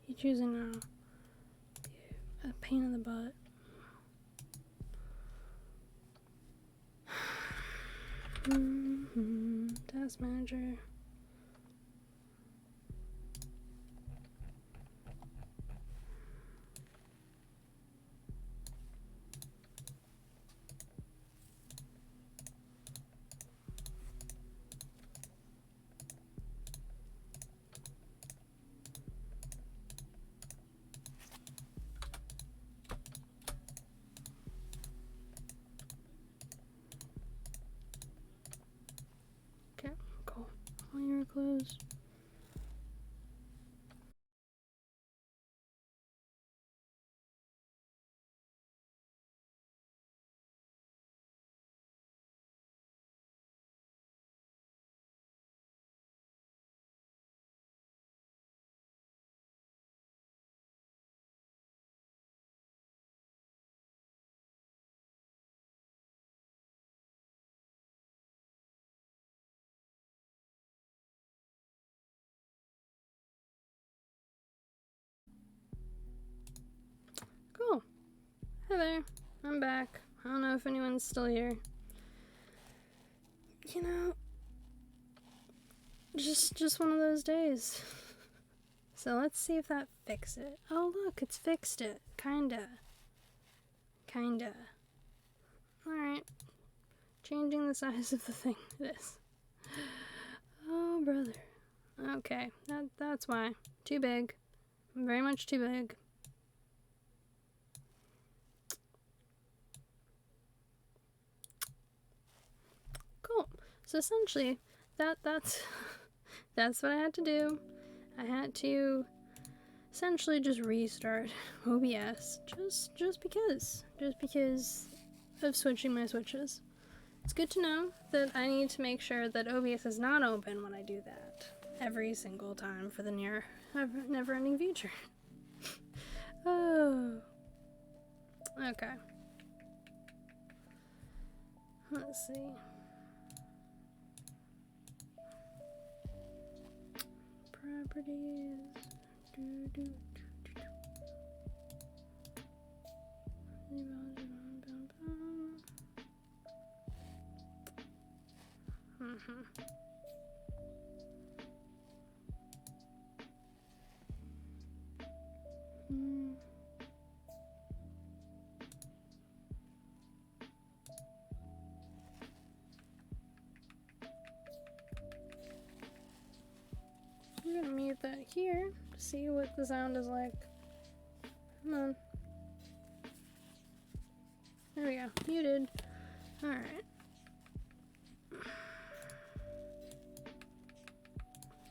You choosing now? A pain in the butt. Task manager. Okay, cool. All your clothes. Cool. Hi there. I'm back. I don't know if anyone's still here. You know, just one of those days. So let's see if that fixed it. Oh look, it's fixed it. Kinda. Alright. Changing the size of the thing. It is. Oh brother. Okay, that's why. Too big. Very much too big. Cool. So essentially, that's that's what I had to do. I had to essentially just restart OBS just because of switching my switches. It's good to know that I need to make sure that OBS is not open when I do that every single time for the never-ending future. Oh. Okay. Let's see. Properties. I'm gonna mute that here to see what the sound is like. Come on. There we go. Muted. Alright. I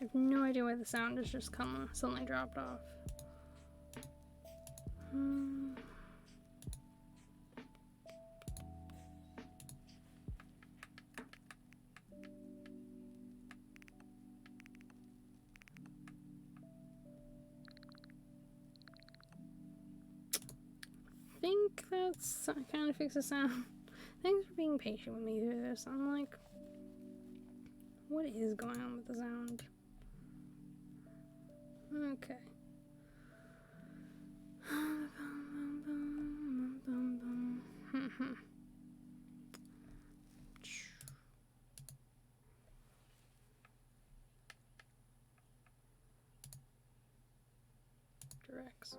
have no idea why the sound has just suddenly dropped off. I think that's kind of fixes the sound. Thanks for being patient with me through this. I'm like, what is going on with the sound? Okay. Directs.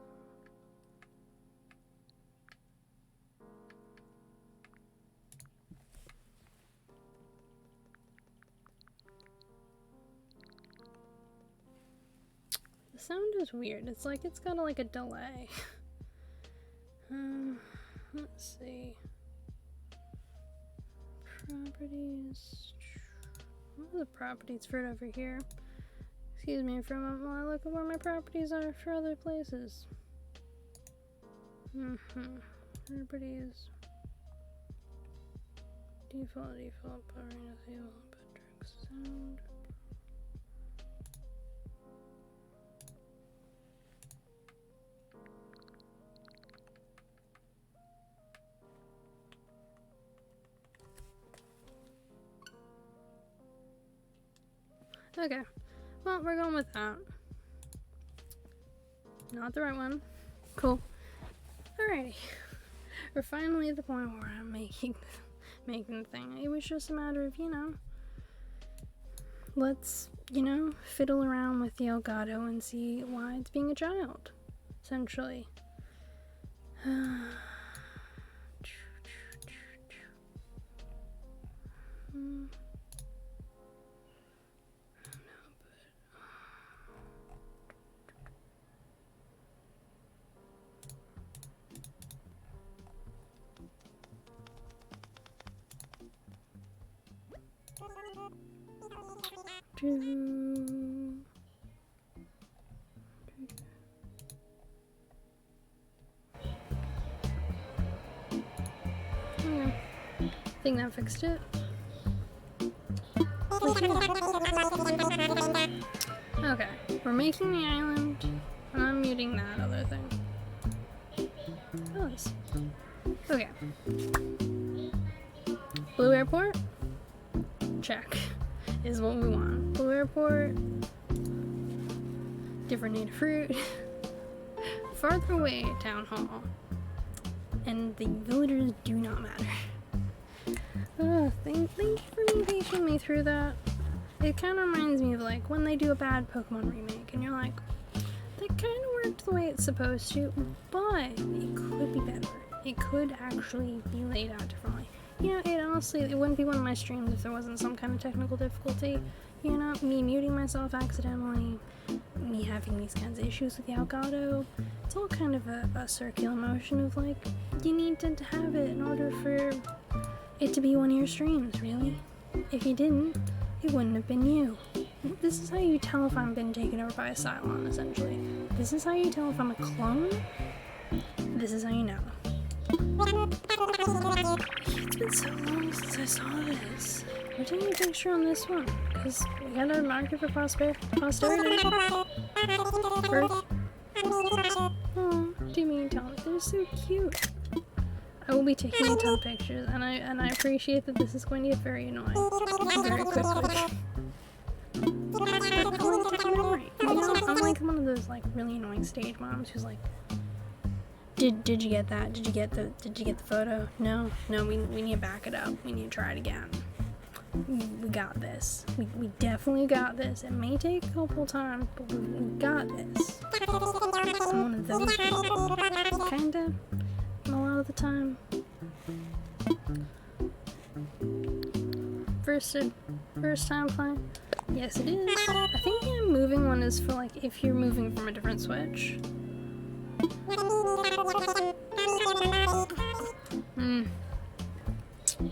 sound is weird. It's like it's got like a delay. Let's see. Properties. What are the properties for it over here? Excuse me for a moment while I look at where my properties are for other places. Properties. Default, arena, Patrick, sound. Okay, well, we're going with that. Not the right one. Cool. Alrighty. We're finally at the point where I'm making the thing. It was just a matter of, let's, fiddle around with the Elgato and see why it's being a child, essentially. Okay. I think that fixed it. Okay, we're making the island, and I'm muting that other thing. Oh, this. Okay. Blue Airport? Check. Is what we want. Blue Airport. Different native fruit. Farther away, Town Hall. And the villagers do not matter. Thank you for being patient with me through that. It kind of reminds me of like when they do a bad Pokemon remake and you're like, that kind of worked the way it's supposed to, but it could be better. It could actually be laid out differently. It wouldn't be one of my streams if there wasn't some kind of technical difficulty. Me muting myself accidentally, me having these kinds of issues with the Elgato. It's all kind of a circular motion of like, you need to have it in order for it to be one of your streams, really. If you didn't, it wouldn't have been you. This is how you tell if I'm been taken over by a Cylon, essentially. This is how you tell if I'm a clone. This is how you know. It's been so long since I saw this. We're taking a picture on this one, because we gotta mark it for posterity. First. Oh, do mean tell it? They're so cute. I will be taking a ton of pictures, and I appreciate that this is going to get very annoying very quickly. I'm like one of those like really annoying stage moms who's like, Did you get that? Did you get the photo? No, we need to back it up. We need to try it again. We got this. We definitely got this. It may take a couple times, but we got this. I'm one of those people. Kinda. A lot of the time. First time playing? Yes, it is. I think the moving one is for like if you're moving from a different switch.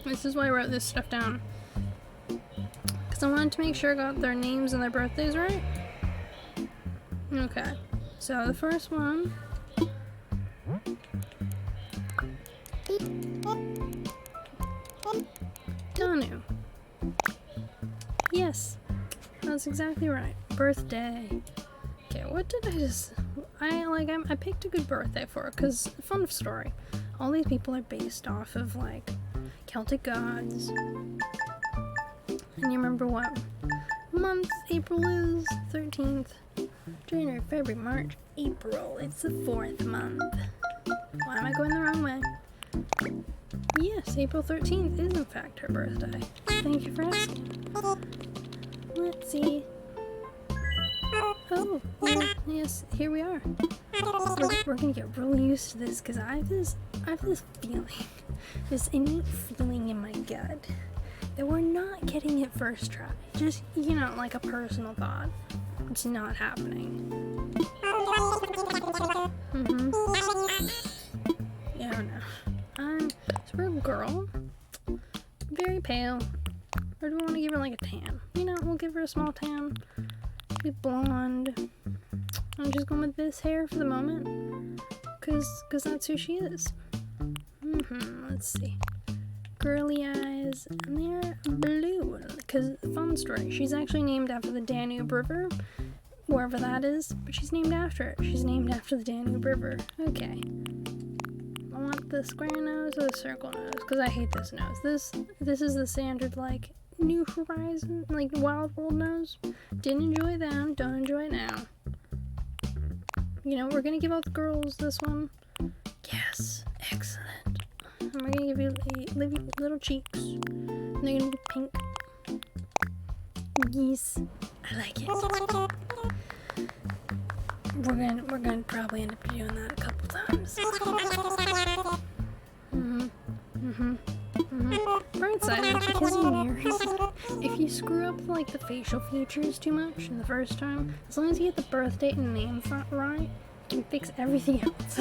This is why I wrote this stuff down. Because I wanted to make sure I got their names and their birthdays right. Okay. So the first one. Nano. Yes. That's exactly right. Birthday. Okay, what did I just... I picked a good birthday for it, because, fun story, all these people are based off of, like, Celtic gods. And you remember what month April is? 13th. January, February, March, April. It's the 4th month. Why am I going the wrong way? Yes, April 13th is in fact her birthday. Thank you for asking. Let's see. Oh, well, yes, here we are. We're gonna get really used to this because I have this feeling, this innate feeling in my gut that we're not getting it first try. Just, you know, like a personal thought. It's not happening. Yeah, no. So we're a girl. Very pale. Or do we want to give her like a tan? You know, we'll give her a small tan. Be blonde. I'm just going with this hair for the moment. Cause that's who she is. Let's see. Girly eyes, and they're blue. Because, fun story, she's actually named after the Danube River, wherever that is, but she's named after it. She's named after the Danube River. Okay. I want the square nose or the circle nose, because I hate this nose. This is the standard, like, New Horizon, like, Wild World nose. Didn't enjoy them, don't enjoy it now. You know, we're gonna give out the girls this one. Yes, excellent. And we're gonna give you little cheeks. And they're gonna be pink. Yes, I like it. We're gonna probably end up doing that a couple times. Bright side, because you mirrors, if you screw up like the facial features too much in the first time, as long as you get the birth date and name right, you can fix everything else.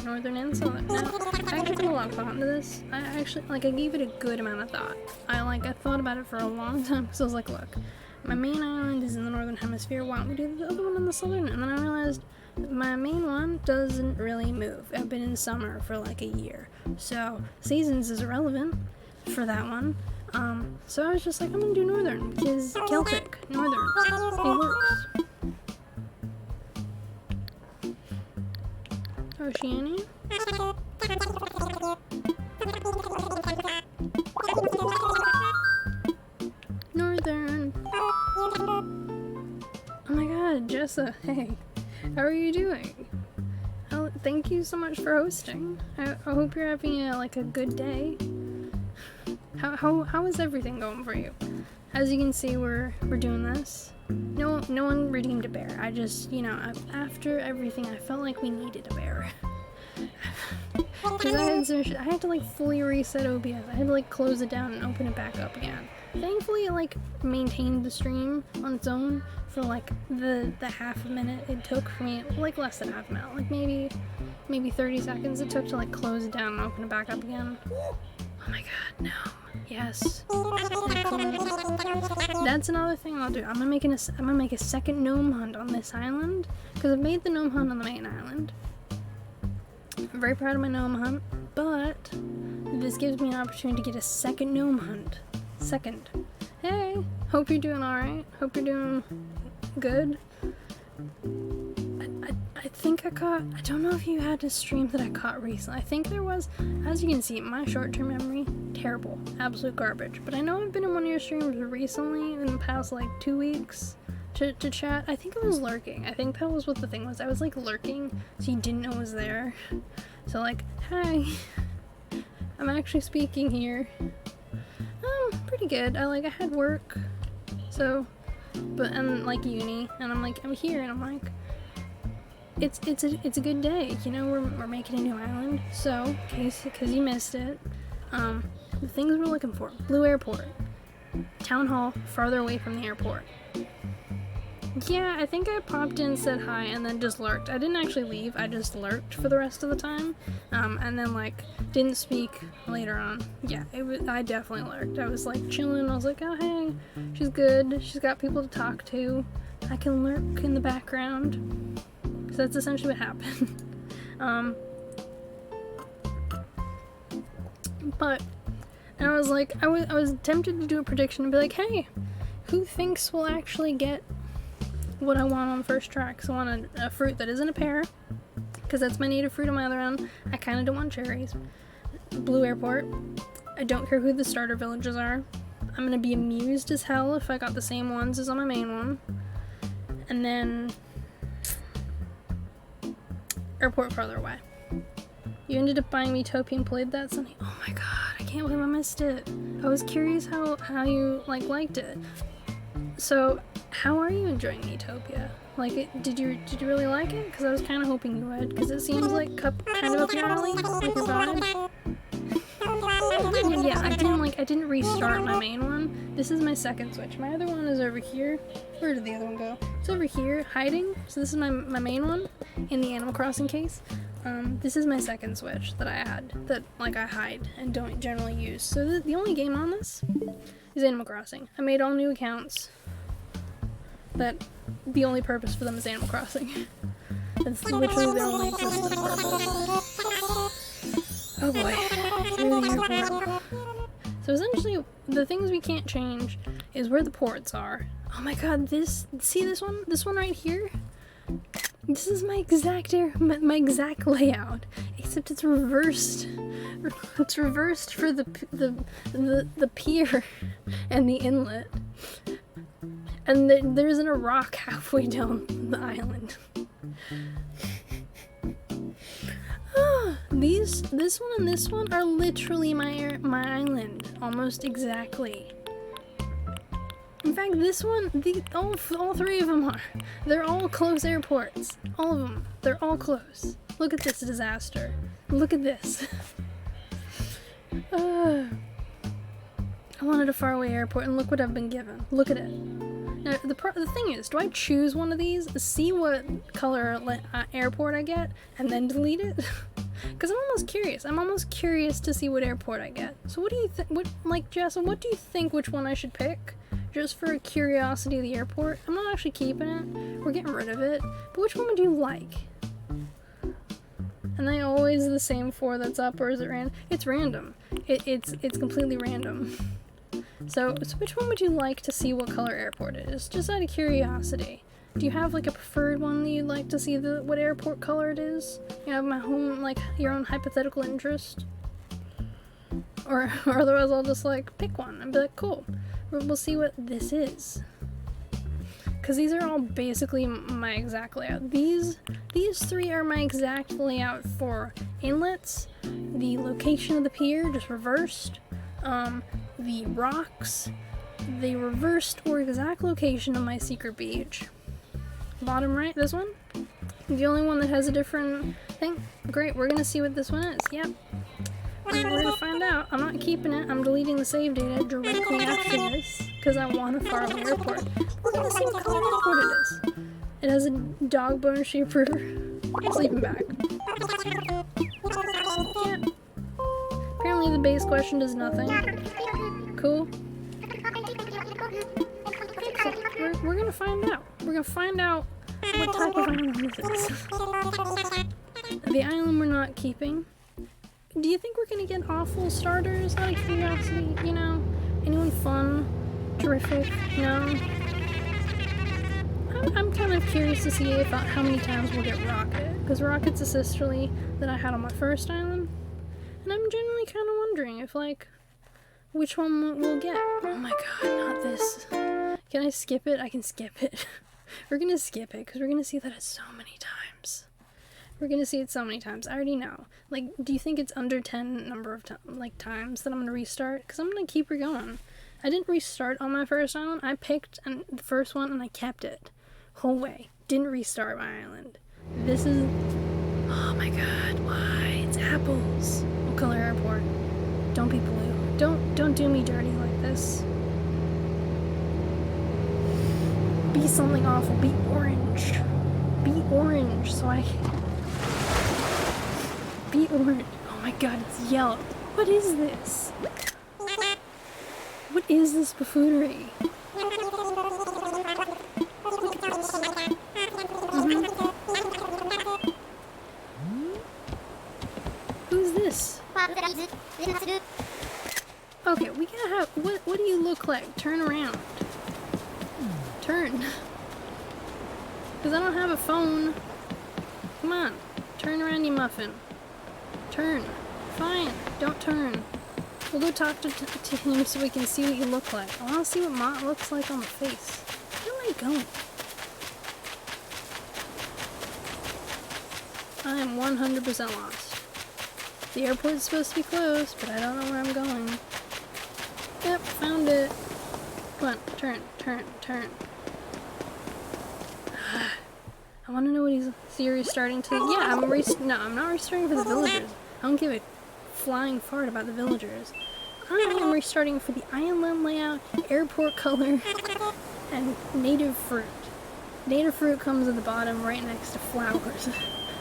Northern and southern. Now, I actually put a lot of thought into this. I gave it a good amount of thought. I thought about it for a long time, because I was like, look, my main island is in the northern hemisphere, why don't we do the other one in the southern? And then I realized my main one doesn't really move. I've been in summer for like a year, so seasons is irrelevant for that one. So I was just like, I'm gonna do northern, because Celtic, northern, it works. Oceania? Northern. Oh my god, Jessa, hey. How are you doing? Oh, thank you so much for hosting. I hope you're having a good day. How is everything going for you? As you can see, we're doing this. No one redeemed a bear. I just, you know, after everything, I felt like we needed a bear. Because I had to like fully reset OBS. I had to like close it down and open it back up again. Thankfully, it like maintained the stream on its own for like the half a minute it took for me, like less than half a minute, like maybe 30 seconds it took to like close it down and open it back up again. Oh my god, no. Yes. That's another thing I'll do. I'm gonna make a second gnome hunt on this island, because I've made the gnome hunt on the main island. I'm very proud of my gnome hunt, but this gives me an opportunity to get a second gnome hunt. Second. Hey, hope you're doing alright. Hope you're doing good. I think I don't know if you had a stream that I caught recently. I think there was. As you can see, my short-term memory, terrible. Absolute garbage. But I know I've been in one of your streams recently, in the past, like, 2 weeks, to chat. I think I was lurking. I think that was what the thing was. I was, like, lurking, so you didn't know I was there. So, like, hi. I'm actually speaking here. Pretty good. I had work. So, and, like, uni. And I'm here, and I'm like, it's a good day, you know. We're making a new island, so because you missed it, the things we're looking for: Blue Airport, Town Hall, farther away from the airport. Yeah, I think I popped in, said hi, and then just lurked. I didn't actually leave. I just lurked for the rest of the time, and then like didn't speak later on. Yeah, I definitely lurked. I was like chilling. I was like, oh hey, she's good. She's got people to talk to. I can lurk in the background. So that's essentially what happened. But, and I was like, I was tempted to do a prediction and be like, hey, who thinks we'll actually get what I want on the first try? Because I want a fruit that isn't a pear, because that's my native fruit on my other end. I kind of don't want cherries. Blue Airport. I don't care who the starter villages are. I'm gonna be amused as hell if I got the same ones as on my main one. And then airport farther away. You ended up buying me Topi and played that Sunday. Oh my god, I can't believe I missed it. I was curious how you liked it. So, how are you enjoying Utopia? Like, did you really like it? Because I was kind of hoping you would, because it seems like kind of up your alley, like your vibe. And yeah, I didn't restart my main one. This is my second Switch. My other one is over here. Where did the other one go? It's over here, hiding. So this is my main one in the Animal Crossing case. This is my second Switch that I had, that like I hide and don't generally use. So the only game on this is Animal Crossing. I made all new accounts that the only purpose for them is Animal Crossing. That's literally their only existent purpose. Oh boy, through the airport. So essentially, the things we can't change is where the ports are. Oh my god, see this one? This one right here? This is my exact my exact layout, except it's reversed. It's reversed for the pier and the inlet. And there isn't a rock halfway down the island. This one and this one are literally my island, almost exactly. In fact, this one, all three of them are. They're all close airports. All of them. They're all close. Look at this disaster. Look at this. I wanted a faraway airport, and look what I've been given. Look at it. Now, the thing is, do I choose one of these, see what color airport I get, and then delete it? Because I'm almost curious. I'm almost curious to see what airport I get. So what do you think, Jess, what do you think which one I should pick? Just for curiosity of the airport? I'm not actually keeping it. We're getting rid of it. But which one would you like? And they always the same 4 that's up, or is it random? It's random. It's completely random. So which one would you like to see what color airport it is? Just out of curiosity. Do you have like a preferred one that you'd like to see what airport color it is? You have my home, like your own hypothetical interest? Or otherwise I'll just like pick one and be like, cool. We'll see what this is. Because these are all basically my exact layout. These 3 are my exact layout for inlets, the location of the pier, just reversed, the rocks, the reversed or exact location of my secret beach. Bottom right, this one? The only one that has a different thing? Great, we're gonna see what this one is. Yep. We're gonna find out. I'm not keeping it. I'm deleting the save data directly after this because I want a faraway airport. We're gonna see what color airport it is. It has a dog bone shaped sleeping bag. Yeah. Apparently the base question does nothing. Cool. So we're gonna find out. We're gonna find out what type of island this is. The island we're not keeping. Do you think we're gonna get awful starters out of curiosity? You know? Anyone fun? Terrific? No? I'm kind of curious to see how many times we'll get Rocket. Because Rocket's a sisterly that I had on my first island. And I'm generally kind of wondering if, like, which one we'll get. Oh my god, not this. Can I skip it? I can skip it. We're gonna skip it because we're gonna see that it's so many times. We're gonna see it so many times. I already know. Like, do you think it's under 10 number of times that I'm gonna restart? Because I'm gonna keep her going. I didn't restart on my first island. I picked the first one and I kept it. Whole way. Didn't restart my island. This is... Oh my god, why? It's apples. What color airport? Don't be blue. Don't do me dirty like this. Be something awful. Be orange. Be orange so I... Be orange. Oh my god, it's yellow. What is this? What is this buffoonery? Look at this. Who's this? Okay, we gotta have... What do you look like? Turn around. Turn. Because I don't have a phone. Come on. Turn around, you muffin. Turn. Fine. Don't turn. We'll go talk to him so we can see what you look like. I want to see what Mott looks like on the face. Where am I going? I am 100% lost. The airport's supposed to be closed, but I don't know where I'm going. Yep, found it. Come on. Turn. I want to know what he's Siri's starting to. Yeah, no, I'm not restarting for the villagers. I don't give a flying fart about the villagers. I am restarting for the island layout, airport color, and native fruit. Native fruit comes at the bottom right next to flowers.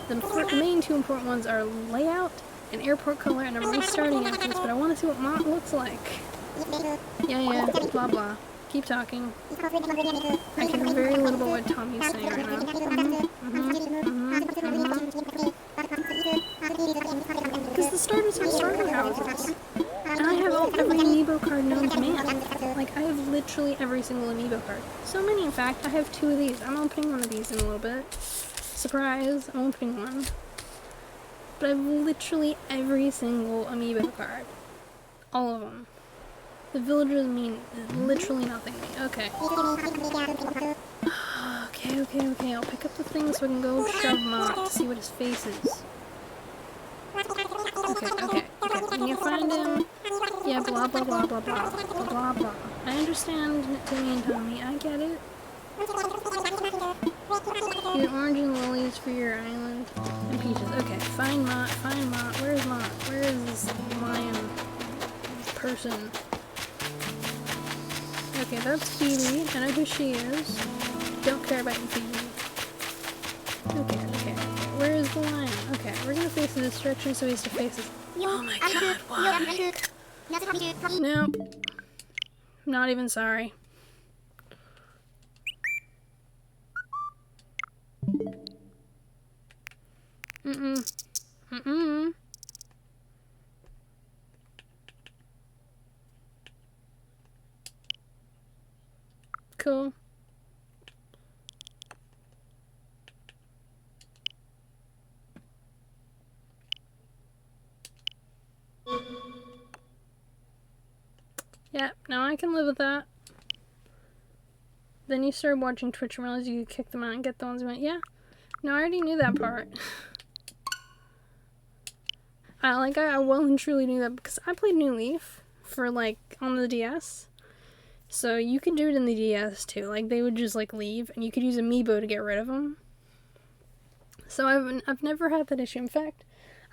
The main two important ones are layout and airport color, and I'm restarting after this, but I want to see what Mont looks like. Yeah, blah blah. Keep talking. I can hear very little about what Tommy's saying right now. Because the starters are starter houses. And I have every amiibo card known to man. Like, I have literally every single amiibo card. So many, in fact. I have 2 of these. I'm opening one of these in a little bit. Surprise, I'm opening one. But I have literally every single amiibo card. All of them. The villagers mean literally nothing to me. Okay. Okay. I'll pick up the thing so I can go shove Mott to see what his face is. Okay. When you find him, yeah, blah blah blah blah blah blah blah blah. I understand, Timmy and Tommy. I get it. Get orange and lilies for your island and peaches. Okay, find Mott. Where's Mott? Where is this lion person? Okay, that's Phoebe. I know who she is. Don't care about you, Phoebe. Okay. Where is the lion? Okay, we're gonna face in this direction so he has to face us. Oh my god, why? Nope. Not even sorry. Cool. Yeah, now I can live with that. Then you started watching Twitch and realized you could kick them out and get the ones you went, yeah. No, I already knew that part. I well and truly knew that because I played New Leaf for, like, on the DS. So you could do it in the DS too. Like, they would just, like, leave and you could use Amiibo to get rid of them. So I've never had that issue. In fact,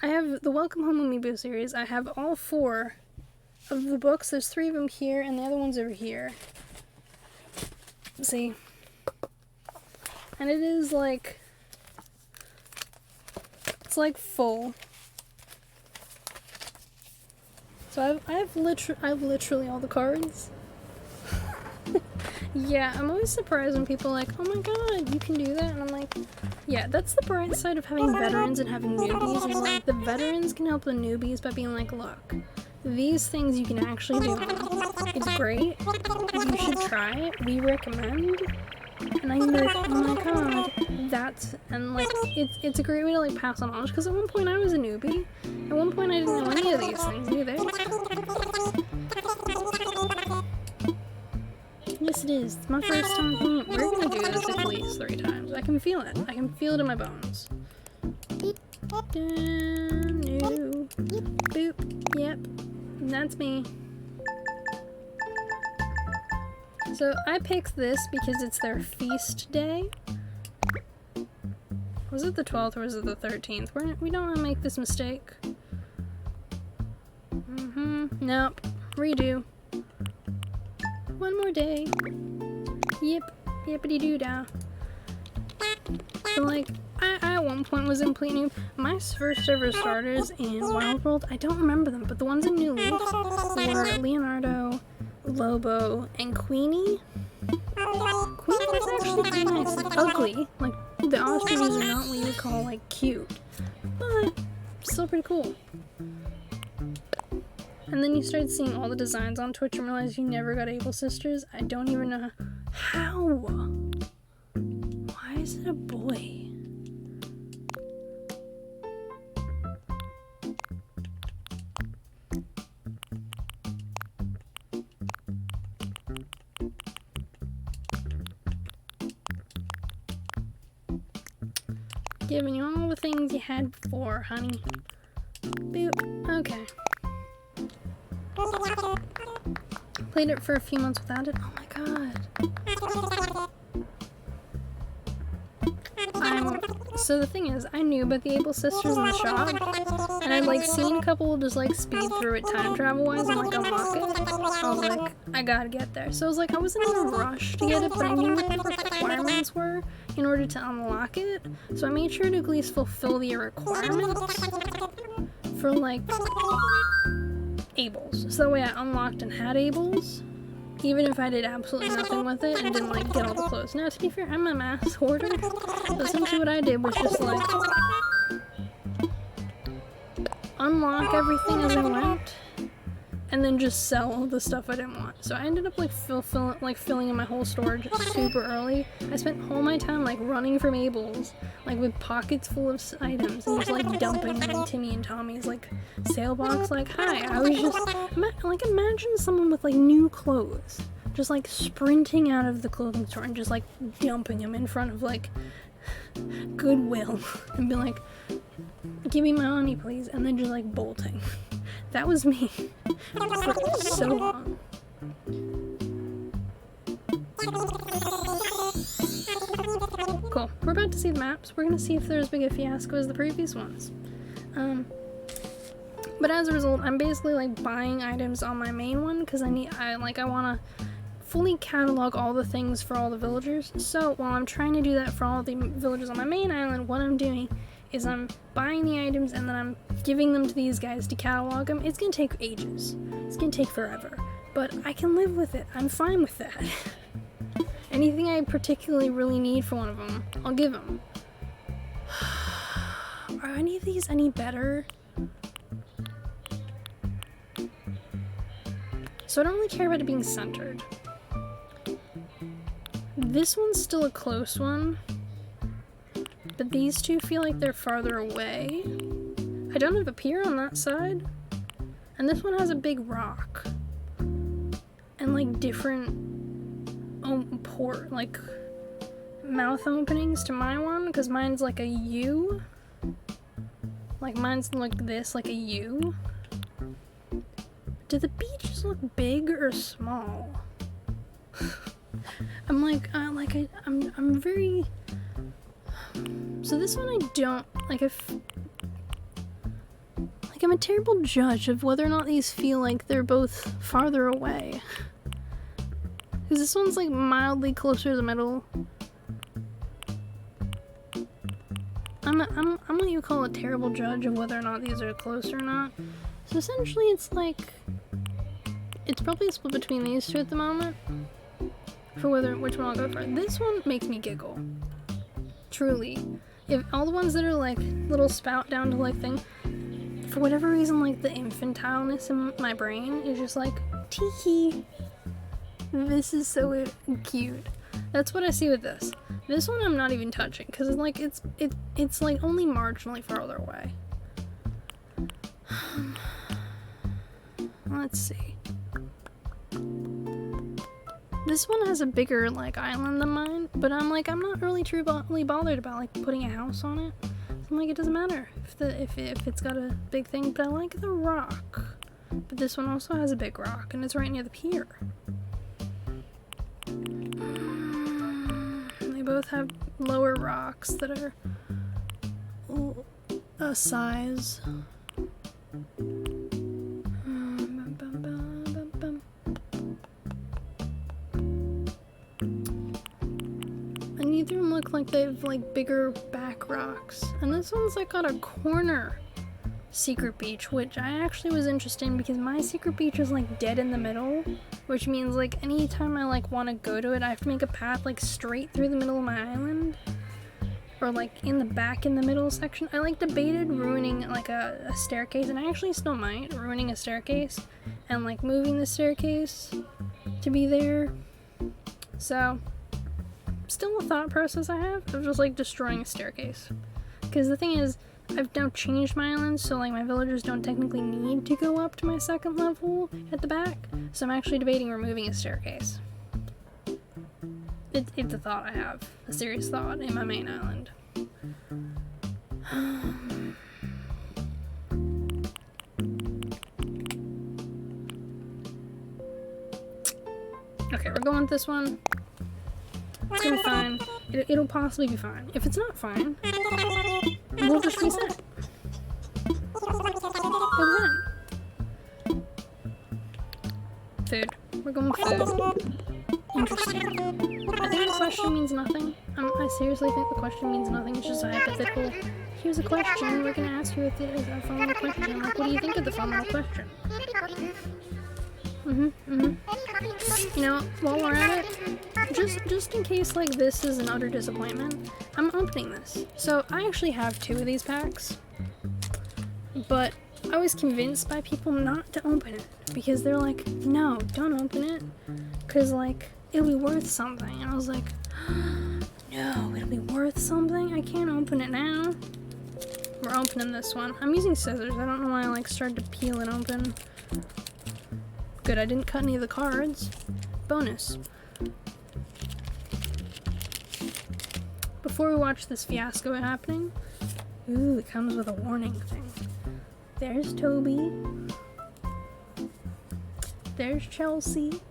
I have the Welcome Home Amiibo series. I have all 4 of the books. There's 3 of them here and the other one's over here. See? And it is like, it's like full. So I've literally all the cards. Yeah, I'm always surprised when people are like, oh my god, you can do that, and I'm like, yeah, that's the bright side of having veterans and having newbies, is like, the veterans can help the newbies by being like, look, these things you can actually do. It's great. You should try it. We recommend. And I can be like, oh my god, that's, and like, it's a great way to like pass on knowledge, because at one point I was a newbie. At one point I didn't know any of these things either. Yes it is. It's my first time playing it. We're gonna do this at least 3 times. I can feel it. I can feel it in my bones. No. Boop. Yep. That's me. So I picked this because it's their feast day. Was it the 12th or was it the 13th? We don't want to make this mistake. Nope. Redo. One more day. Yep. Yippity-doo-dah. So like, I at one point was in complete noob. My first ever starters in Wild World, I don't remember them, but the ones in New Leaf were Leonardo, Lobo, and Queenie. Queenie was actually pretty nice. Ugly. Like, the ostriches are not what you would call, like, cute. But, still pretty cool. And then you started seeing all the designs on Twitch and realized you never got Able Sisters. I don't even know how. Why is it a boy? Giving you all the things you had before, honey. Boop. Okay. played it for a few months without it. Oh my god. So the thing is, I knew about the Able Sisters in the shop, and I'd like seen a couple just like speed through it time travel wise and like unlock it. I was like, I gotta get there. So I was like, I wasn't in a rush to get it, but I knew what the requirements were in order to unlock it. So I made sure to at least fulfill the requirements for like Ables. So that way I unlocked and had Ables, even if I did absolutely nothing with it and didn't like get all the clothes. Now, to be fair, I'm a mass hoarder. So essentially what I did was just like unlock everything as I went and then just sell the stuff I didn't want. So I ended up like filling in my whole storage super early. I spent all my time like running from Abel's, like with pockets full of items and just like dumping them in Timmy and Tommy's like sale box. Like, hi, I was just like, imagine someone with like new clothes just like sprinting out of the clothing store and just like dumping them in front of like Goodwill and be like, give me my money please, and then just like bolting. That was me for so long. Cool. We're about to see the maps. We're gonna see if they're as big a fiasco as the previous ones. But as a result, I'm basically like buying items on my main one because I wanna fully catalog all the things for all the villagers. So while I'm trying to do that for all the villagers on my main island, what I'm doing is I'm buying the items and then I'm giving them to these guys to catalog them. It's gonna take ages. It's gonna take forever. But I can live with it. I'm fine with that. Anything I particularly really need for one of them, I'll give them. Are any of these any better? So I don't really care about it being centered. This one's still a close one. But these two feel like they're farther away. I don't have a pier on that side. And this one has a big rock. And like different mouth openings to my one, because mine's like a U. Like mine's like this, like a U. Do the beaches look big or small? I'm very. So this one I don't like. I'm a terrible judge of whether or not these feel like they're both farther away. Because this one's like mildly closer to the middle. I'm what you call a terrible judge of whether or not these are close or not. So essentially it's like, it's probably a split between these two at the moment. For which one I'll go for. This one makes me giggle. Truly. If all the ones that are like little spout down to like thing, for whatever reason, like the infantileness in my brain is just like, tee. This is so cute. That's what I see with this. This one I'm not even touching because it's like it's like only marginally farther away. Let's see. This one has a bigger like island than mine, but I'm not really truly bothered about like putting a house on it. So I'm like, it doesn't matter if it's got a big thing, but I like the rock. But this one also has a big rock and it's right near the pier. They both have lower rocks that are a size. And neither of them look like they've like bigger back rocks. And this one's like got a corner secret beach, which I actually was interested in because my secret beach is like dead in the middle, which means like anytime I like want to go to it, I have to make a path like straight through the middle of my island, or like in the back in the middle section. I like debated ruining like a staircase, and I actually still might, ruining a staircase and like moving the staircase to be there. So still a thought process I have of just like destroying a staircase, because the thing is, I've now changed my island, so like my villagers don't technically need to go up to my second level at the back. So I'm actually debating removing a staircase. It's a thought I have, a serious thought in my main island. Okay, we're going with this one. It's gonna be fine. It'll possibly be fine. If it's not fine, we'll just reset. But then, food. We're going with food. Interesting. I think the question means nothing. I seriously think the question means nothing. It's just a hypothetical. Here's a question. We're gonna ask you if it is a formal question. Like, what do you think of the formal question? You know, while we're at it, just in case like this is an utter disappointment, I'm opening this. So I actually have 2 of these packs, but I was convinced by people not to open it because they're like, no, don't open it, because like it'll be worth something. And I was like, no, it'll be worth something? I can't open it now. We're opening this one. I'm using scissors. I don't know why I like started to peel it open. Good, I didn't cut any of the cards. Bonus. Before we watch this fiasco happening, ooh, it comes with a warning thing. There's Toby. There's Chelsea.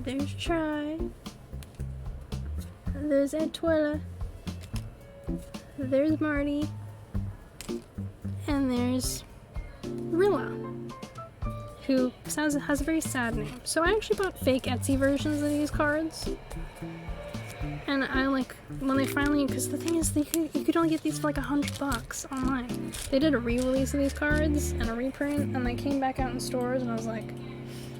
There's Try. There's Edwilla. There's Marty. And there's Rilla, who has a very sad name. So I actually bought fake Etsy versions of these cards. And I like, when they finally, because the thing is, you could only get these for like $100 online. They did a re-release of these cards and a reprint, and they came back out in stores, and I was like,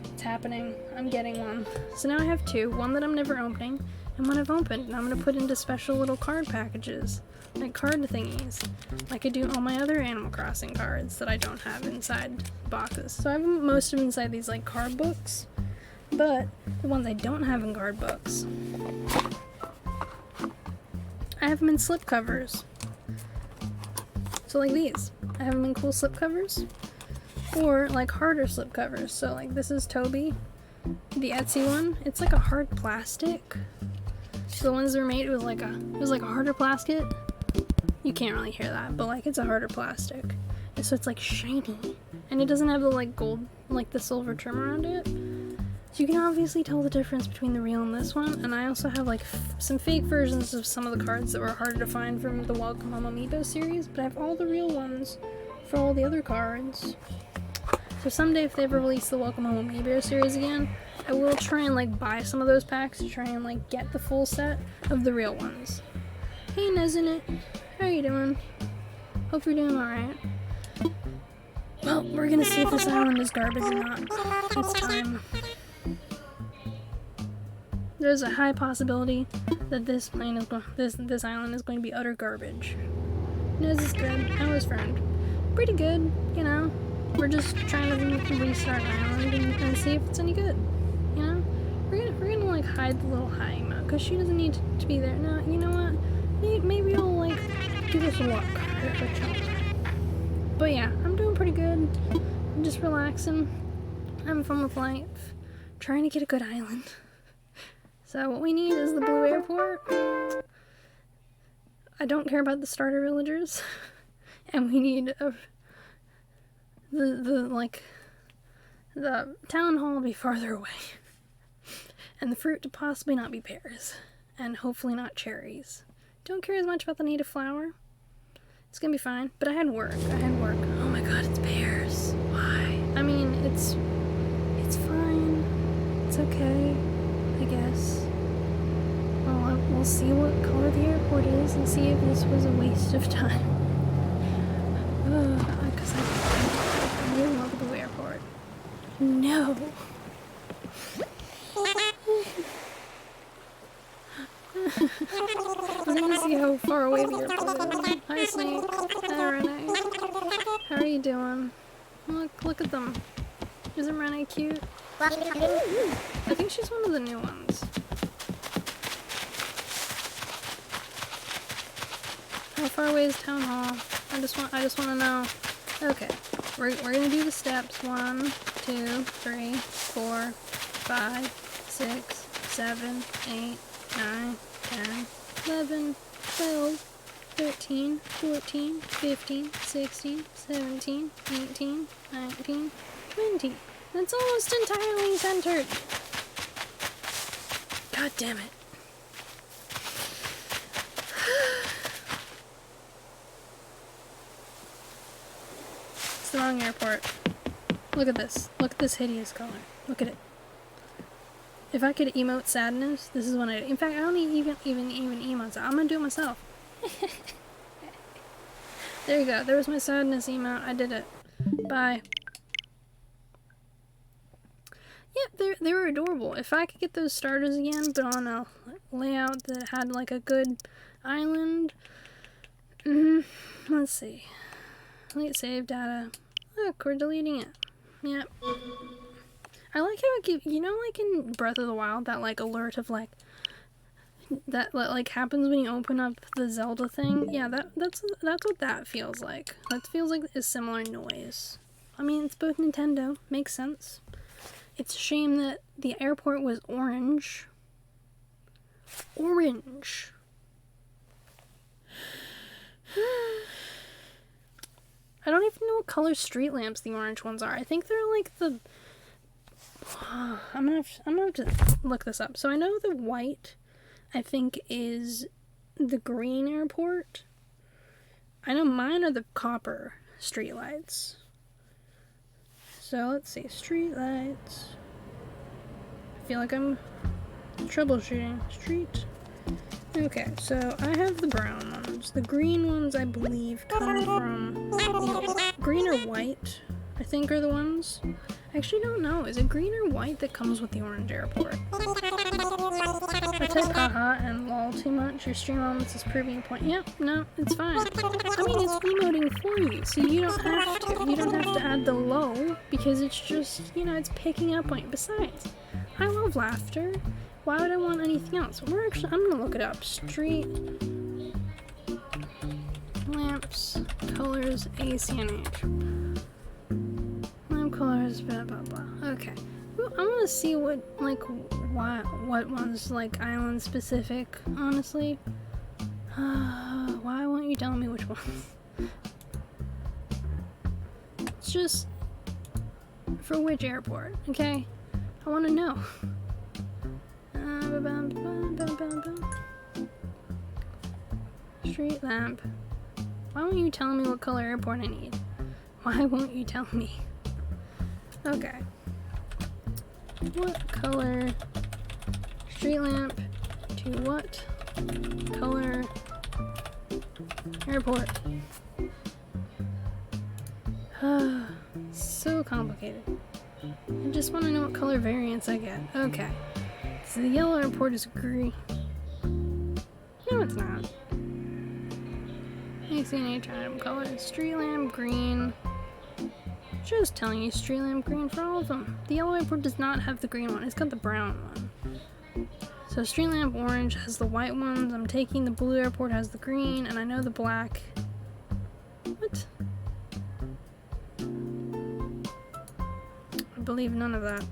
it's happening, I'm getting one. So now I have 2, one that I'm never opening, and one I've opened, and I'm going to put into special little card packages, like card thingies, like I do all my other Animal Crossing cards that I don't have inside boxes. So I have most of them inside these like card books, but the ones I don't have in card books, I have them in slip covers. So like these, I have them in cool slip covers, or like harder slip covers. So like this is Toby, the Etsy one. It's like a hard plastic. So the ones that were made, it was like a harder plastic. You can't really hear that, but like it's a harder plastic. And so it's like shiny, and it doesn't have the like gold, like the silver trim around it. So you can obviously tell the difference between the real and this one. And I also have like some fake versions of some of the cards that were harder to find from the Welcome Home Amiibo series, but I have all the real ones for all the other cards. So someday if they ever release the Welcome Home Amiibo series again, I will try and like buy some of those packs to try and like get the full set of the real ones. Hey Nezinit, how you doing? Hope you're doing alright. Well, we're gonna see if this island is garbage or not. It's time. There's a high possibility that this island is going to be utter garbage. Nez is good. How is friend? Pretty good, you know. We're just trying to restart an island and see if it's any good. You know, we're gonna like hide the little high emote because she doesn't need to be there. No, you know what? Maybe I'll like give us a luck or something. But yeah, I'm doing pretty good. I'm just relaxing, having fun with life, trying to get a good island. So what we need is the blue airport. I don't care about the starter villagers, and we need the town hall to be farther away, and the fruit to possibly not be pears, and hopefully not cherries. Don't care as much about the native flower. It's gonna be fine. But I had work. Oh my god, it's pears. Why? I mean, it's fine. It's okay, I guess. Well, we'll see what color the airport is and see if this was a waste of time. Because I really want the blue airport. No! I'm gonna see how far away the airport is. Hi, Snake. Hi, Renee. How are you doing? Look at them. Isn't Renee cute? I think she's one of the new ones. How far away is Town Hall? I just want to know. Okay, we're gonna do the steps. 1, 2, 3, 4, 5, 6, 7, 8, 9, 10, 11, 12, 13, 14, 15, 16, 17, 18, 19, 20. That's almost entirely centered. God damn it. It's the wrong airport. Look at this. Look at this hideous color. Look at it. If I could emote sadness, this is when I... In fact, I don't even emote. I'm gonna do it myself. There you go. There was my sadness emote. I did it. Bye. Yeah, they were adorable. If I could get those starters again, but on a layout that had like a good island. Let's see. Delete save data. Look, we're deleting it. Yep. I like how it gives, you know, like in Breath of the Wild, that like alert of like that like happens when you open up the Zelda thing. Yeah, that's what that feels like. That feels like a similar noise. I mean, it's both Nintendo. Makes sense. It's a shame that the airport was orange. Orange. I don't even know what color street lamps the orange ones are. I think they're like the... I'm gonna have to look this up. So I know the white, I think, is the green airport. I know mine are the copper street lights. So let's see, street lights. I feel like I'm troubleshooting. Street. Okay, so I have the brown ones. The green ones, I believe, come from green or white, I think, are the ones. I actually don't know. Is it green or white that comes with the orange airport? I type haha and lol too much. Your stream moments is proving a point. Yep, no, it's fine. I mean, it's emoting for you, so you don't have to. You don't have to add the lol because it's just, you know, it's picking up on you. Besides, I love laughter. Why would I want anything else? I'm gonna look it up. Street lamps, colors, ACNH. Lamp colors, blah blah blah. Okay. Well, I want to see what ones like island specific. Honestly, why won't you tell me which ones? It's just for which airport, okay? I want to know. Street lamp. Why won't you tell me what color airport I need? Why won't you tell me? Okay. What color street lamp to what color airport? So complicated. I just want to know what color variants I get. Okay. So the yellow airport is green. No, it's not. ACNH item color. Street lamp green. Just telling you, street lamp green for all of them. The yellow airport does not have the green one. It's got the brown one. So street lamp orange has the white ones. I'm taking the blue airport has the green, and I know the black. What? I believe none of that.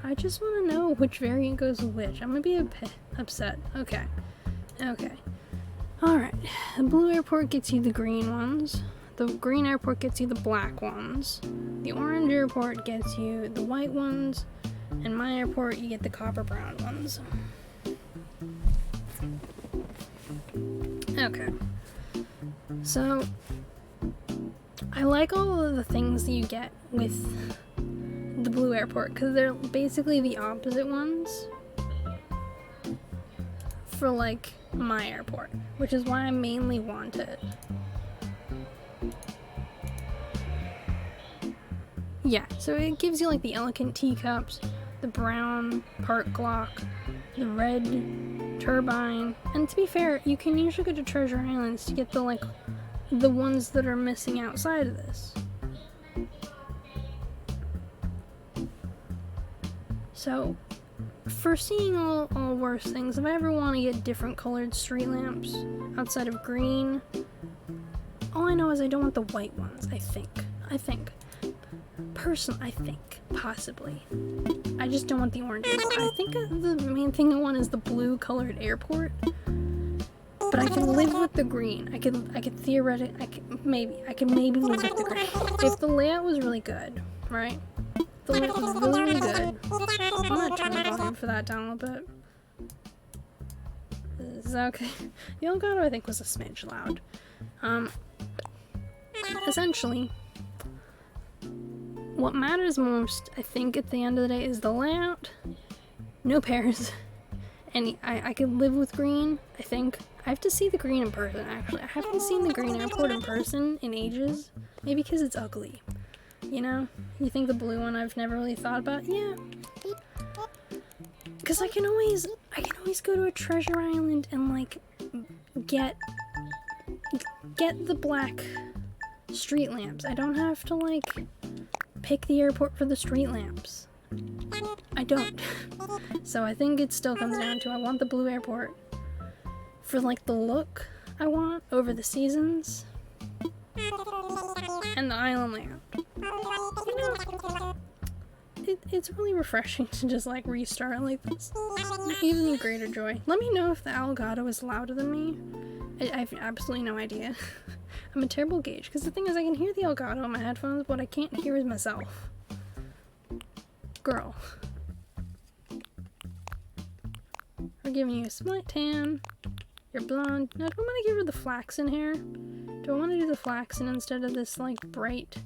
I just want to know which variant goes with which. I'm gonna be a bit upset. Okay. Okay. Alright. The blue airport gets you the green ones. The green airport gets you the black ones. The orange airport gets you the white ones. And my airport, you get the copper brown ones. Okay. So, I like all of the things that you get with the blue airport because they're basically the opposite ones for like my airport, which is why I mainly want it. Yeah, so it gives you like the elegant teacups, the brown park clock, the red turbine, and to be fair, you can usually go to Treasure Islands to get the like the ones that are missing outside of this. So, for seeing all worse things, if I ever want to get different colored street lamps outside of green, all I know is I don't want the white ones, I think. Personally, I think. Possibly. I just don't want the orange airport. I think the main thing I want is the blue colored airport. But I can live with the green. I could theoretically, I can maybe live with the green. If the layout was really good, right? The layout was really, really good. I'm gonna turn the volume for that down a little bit. Is that okay? The Elgato, I think, was a smidge loud. Essentially, what matters most, I think, at the end of the day, is the layout. No pairs. And I could live with green, I think. I have to see the green in person, actually. I haven't seen the green airport in person in ages. Maybe because it's ugly. You know? You think the blue one I've never really thought about? Yeah. Because I can always go to a treasure island and, like, get the black street lamps. I don't have to, like, pick the airport for the street lamps. I don't. So I think it still comes down to I want the blue airport for, like, the look I want over the seasons and the island layout. You know, it's really refreshing to just, like, restart like this. Even me greater joy. Let me know if the Elgato is louder than me. I have absolutely no idea. I'm a terrible gauge, because the thing is I can hear the Elgato in my headphones, but what I can't hear is myself. Girl. We're giving you a slight tan. You're blonde. Now, do I want to give her the flaxen hair? Do I want to do the flaxen instead of this, like, bright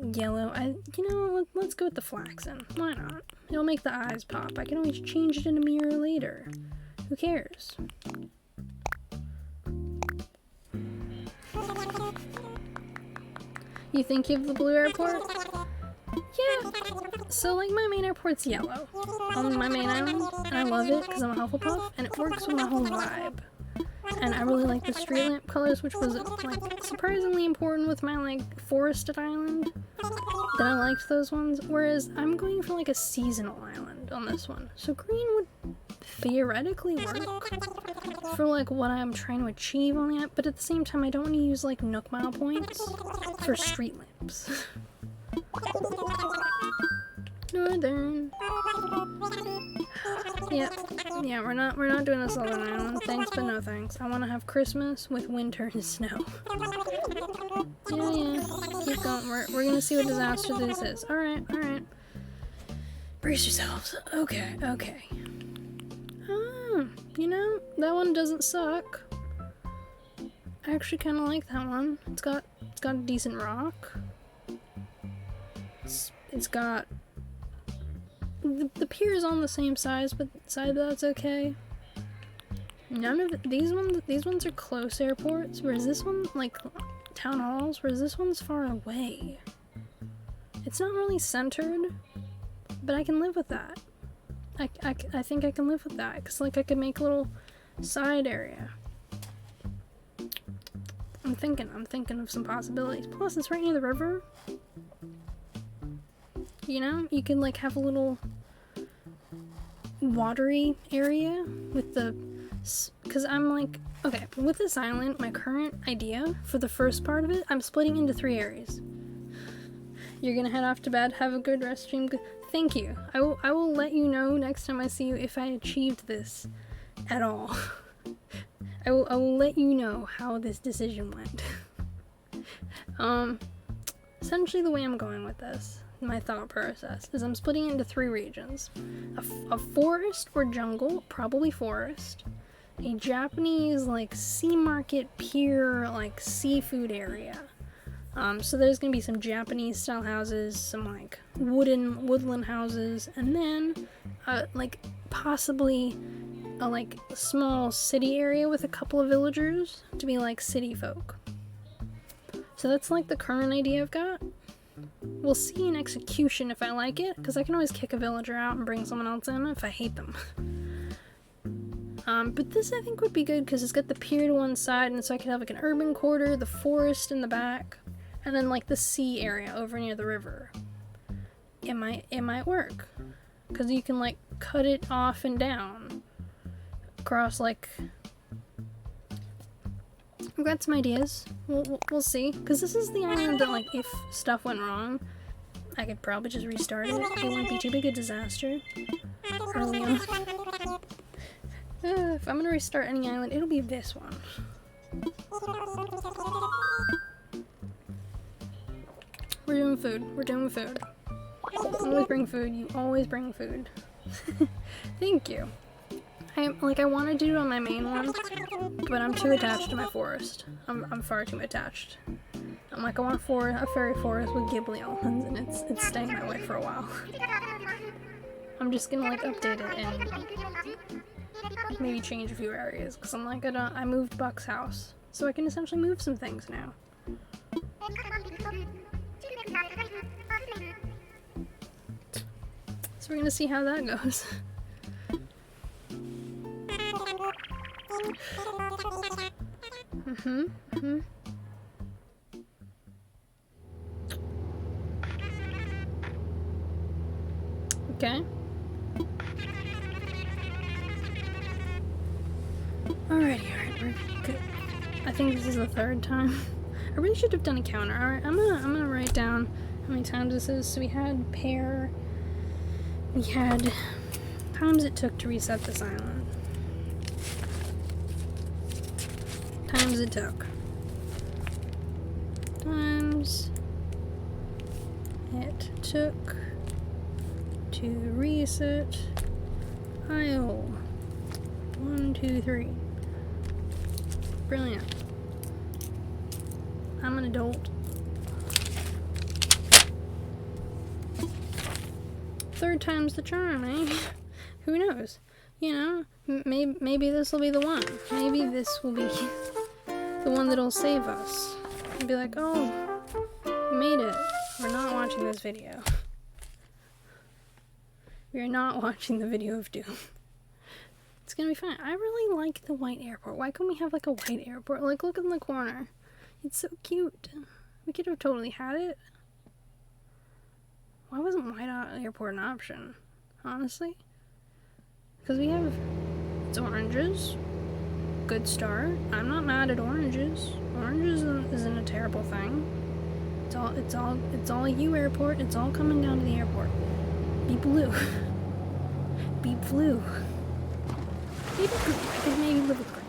yellow? You know, let's go with the flaxen. Why not? It'll make the eyes pop. I can always change it in a mirror later. Who cares? You think you have the blue airport? Yeah. So, like, my main airport's yellow on my main island, and I love it because I'm a Hufflepuff, and it works with my whole vibe. And I really like the street lamp colors, which was, like, surprisingly important with my, like, forested island. That I liked those ones, whereas I'm going for, like, a seasonal island on this one. So green would theoretically work for, like, what I'm trying to achieve on the app, but at the same time I don't want to use, like, Nook Mile points for street lamps. Northern. Yeah, we're not doing a southern island. Thanks, but no thanks. I want to have Christmas with winter and snow. Yeah. Keep going. We're gonna see what disaster this is. Alright. Brace yourselves. Okay. You know, that one doesn't suck. I actually kind of like that one. It's got a decent rock. It's got the pier is on the same size, but that's okay. None of these ones are close airports, whereas this one, like, town halls, whereas this one's far away. It's not really centered, but I can live with that. I think I can live with that, because, like, I could make a little side area. I'm thinking of some possibilities. Plus, it's right near the river. You know, you can, like, have a little watery area with the, because I'm like, okay, with this island, my current idea for the first part of it, I'm splitting into 3 areas. You're gonna head off to bed, have a good rest stream. Thank you. I will let you know next time I see you if I achieved this at all. I will let you know how this decision went. Essentially the way I'm going with this, my thought process, is I'm splitting it into 3 regions. A forest or jungle, probably forest. A Japanese, like, sea market, pier, like, seafood area. So there's gonna be some Japanese style houses, some, like, woodland houses, and then, like, possibly a, like, small city area with a couple of villagers to be, like, city folk. So that's, like, the current idea I've got. We'll see in execution if I like it, because I can always kick a villager out and bring someone else in if I hate them. But this I think would be good because it's got the pier to one side, and so I could have, like, an urban quarter, the forest in the back, and then, like, the sea area over near the river. It might work, because you can, like, cut it off and down across, like, I've got some ideas. We'll see. Because this is the island that, like, if stuff went wrong, I could probably just restart it. It wouldn't be too big a disaster early on. If I'm gonna restart any island, it'll be this one. We're doing food. We're doing food. Always bring food. You always bring food. Thank you. I want to do it on my main one, but I'm too attached to my forest. I'm far too attached. I'm like, I want a fairy forest with Ghibli islands, and it's staying that way for a while. I'm just gonna like update it and maybe change a few areas, because I'm like, I moved Buck's house, so I can essentially move some things now. So we're gonna see how that goes. Okay. Alright, we're good. I think this is the third time. I really should have done a counter. Alright, I'm gonna write down how many times this is. So we had pair. We had times it took to reset this island. Times it took. Times it took to reset Isle 1, 2, 3. Brilliant. I'm an adult. Third time's the charm, eh? Who knows? You know, maybe this will be the one. Maybe this will be the one that'll save us. And be like, oh, we made it. We're not watching this video. We are not watching the video of doom. It's gonna be fine. I really like the white airport. Why can't we have like a white airport? Like, look in the corner. It's so cute. We could have totally had it. Why wasn't white airport an option? Honestly? Because we have... It's oranges. Good start. I'm not mad at oranges. Oranges isn't a terrible thing. It's all you airport. It's all coming down to the airport. Be blue. Be blue. Maybe green. I could maybe live with green.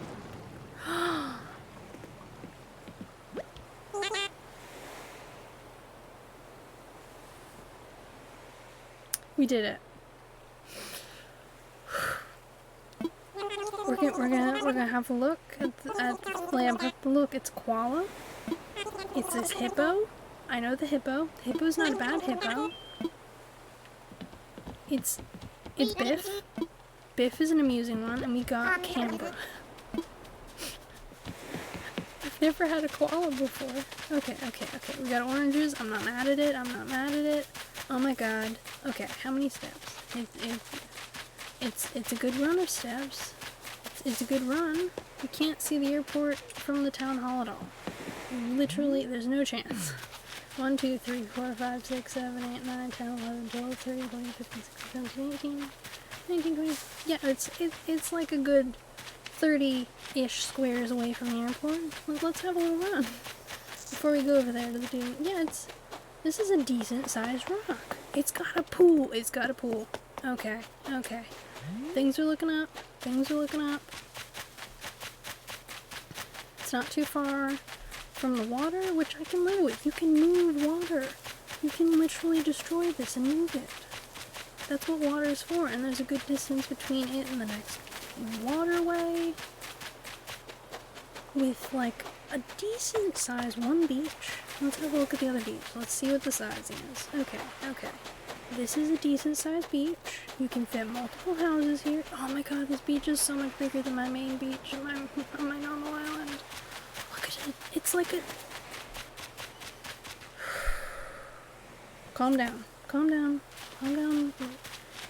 We did it. We're gonna have a look at the lamp. Have a look. It's koala. It's this hippo. I know the hippo. The hippo's not a bad hippo. It's Biff. Biff is an amusing one, and we got Canberra. I've never had a koala before. Okay. We got oranges. I'm not mad at it. Oh my god. Okay, how many steps? It's a good run of steps. It's a good run. You can't see the airport from the town hall at all. Literally, there's no chance. 1, 2, 3, 4, 5, 6, 7, 8, 9, 10, 11, 12, 13, 14, 15, 16, 17, 18, 19, 20. Yeah, it's like a good 30-ish squares away from the airport. Let's have a little run before we go over there to the dude. Yeah, this is a decent sized rock. It's got a pool. Okay. Things are looking up. It's not too far from the water, which I can live with. You can move water. You can literally destroy this and move it. That's what water is for, and there's a good distance between it and the next waterway. With like a decent size one beach. Let's have a look at the other beach. Let's see what the size is. Okay. This is a decent sized beach. You can fit multiple houses here. Oh my god, this beach is so much bigger than my main beach on my normal island. Look at it. It's like a... Calm down,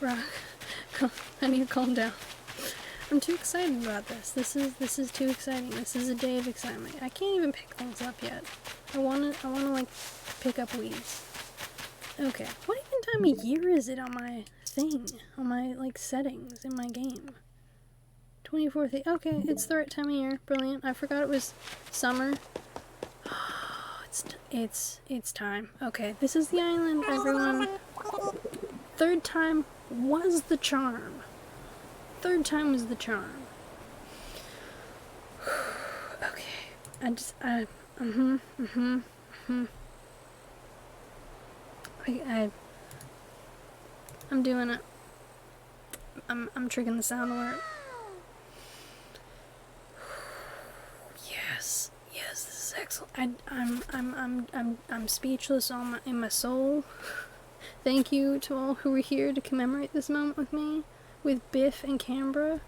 Rock. I need to calm down. I'm too excited about this. This is too exciting. This is a day of excitement. I can't even pick things up yet. I wanna like pick up weeds. Okay. What even time of year is it on my thing? On my like settings in my game? 24th. Okay, it's the right time of year. Brilliant. I forgot it was summer. It's time. Okay, this is the island, everyone. Third time was the charm. Third time was the charm. I just, mm-hmm, mm-hmm, mm-hmm. I'm doing it. I'm triggering the sound alert. Yes, yes, this is excellent. I'm speechless in my soul. Thank you to all who were here to commemorate this moment with me, with Biff and Canberra.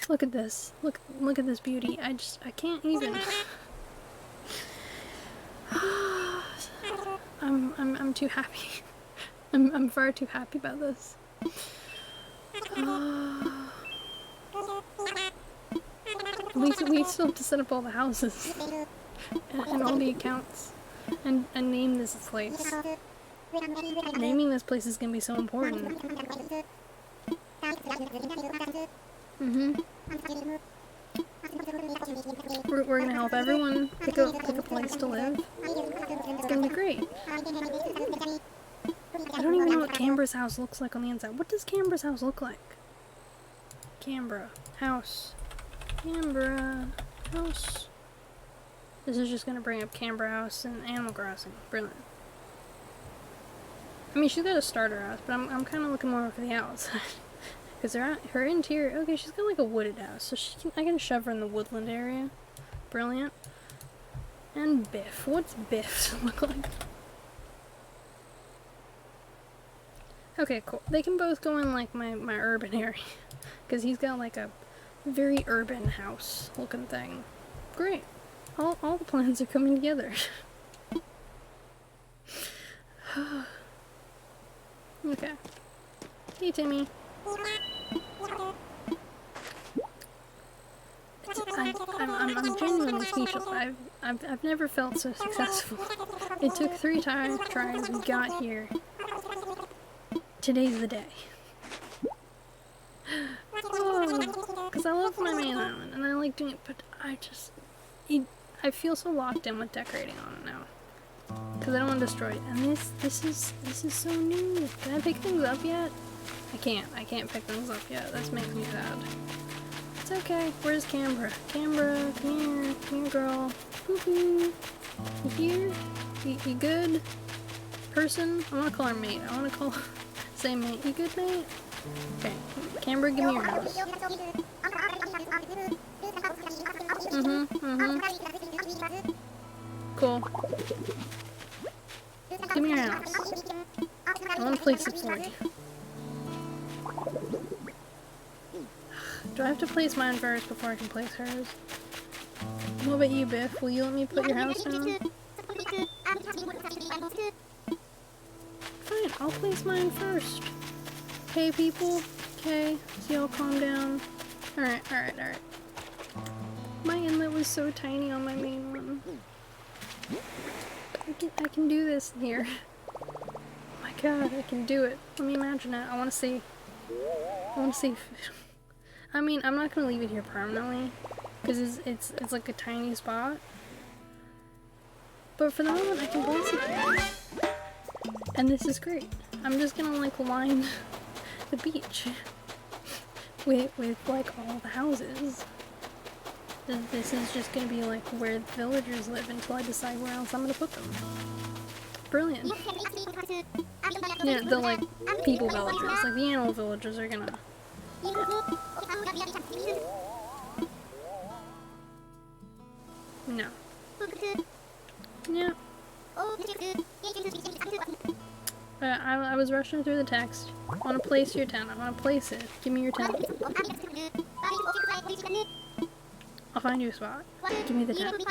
Look at this. Look at this beauty. I can't even. I'm too happy. I'm far too happy about this. We still have to set up all the houses and all the accounts and name this place. Naming this place is gonna be so important. We're gonna help everyone pick a place to live. It's gonna be great. I don't even know what Canberra's house looks like on the inside. What does Canberra's house look like? Canberra house. Canberra house. This is just gonna bring up Canberra house and Animal Crossing. Brilliant. I mean, she's got a starter house, but I'm kind of looking more for the outside. Because her interior, okay, she's got like a wooded house, so I can shove her in the woodland area. Brilliant. And Biff. What's Biff look like? Okay, cool. They can both go in like my urban area. Because he's got like a very urban house looking thing. Great. All the plans are coming together. Okay. Hey, Timmy. I'm genuinely speechless. I've never felt so successful. It took 3 tries. We got here. Today's the day. Because I love my main island and I like doing it, but I feel so locked in with decorating on it now. Because I don't want to destroy it. And this is so new. Can I pick things up yet? I can't pick things up yet. This makes me sad. It's okay. Where's Canberra? Canberra, come here, girl. Woohoo! You here? You good? Person? I want to call her mate. I want to call say mate. You good, mate? Okay. Canberra, give me your house. Cool. Give me your house. I want to place it for you. Do I have to place mine first before I can place hers? What about you, Biff? Will you let me put your house down? Fine, I'll place mine first. Okay, people? Okay, so y'all calm down. Alright. My inlet was so tiny on my main one. I can do this here. Oh my god, I can do it. Let me imagine it. I want to see. I mean, I'm not gonna leave it here permanently because it's like a tiny spot. But for the moment, I can place it here, and this is great. I'm just gonna like line the beach with like all the houses. This is just gonna be like where the villagers live until I decide where else I'm gonna put them. Brilliant. Yeah, the like people villagers, like the animal villagers are gonna. No. Yeah. I was rushing through the text. I want to place your tent. I want to place it. Give me your tent. I'll find you a spot. Give me the tent.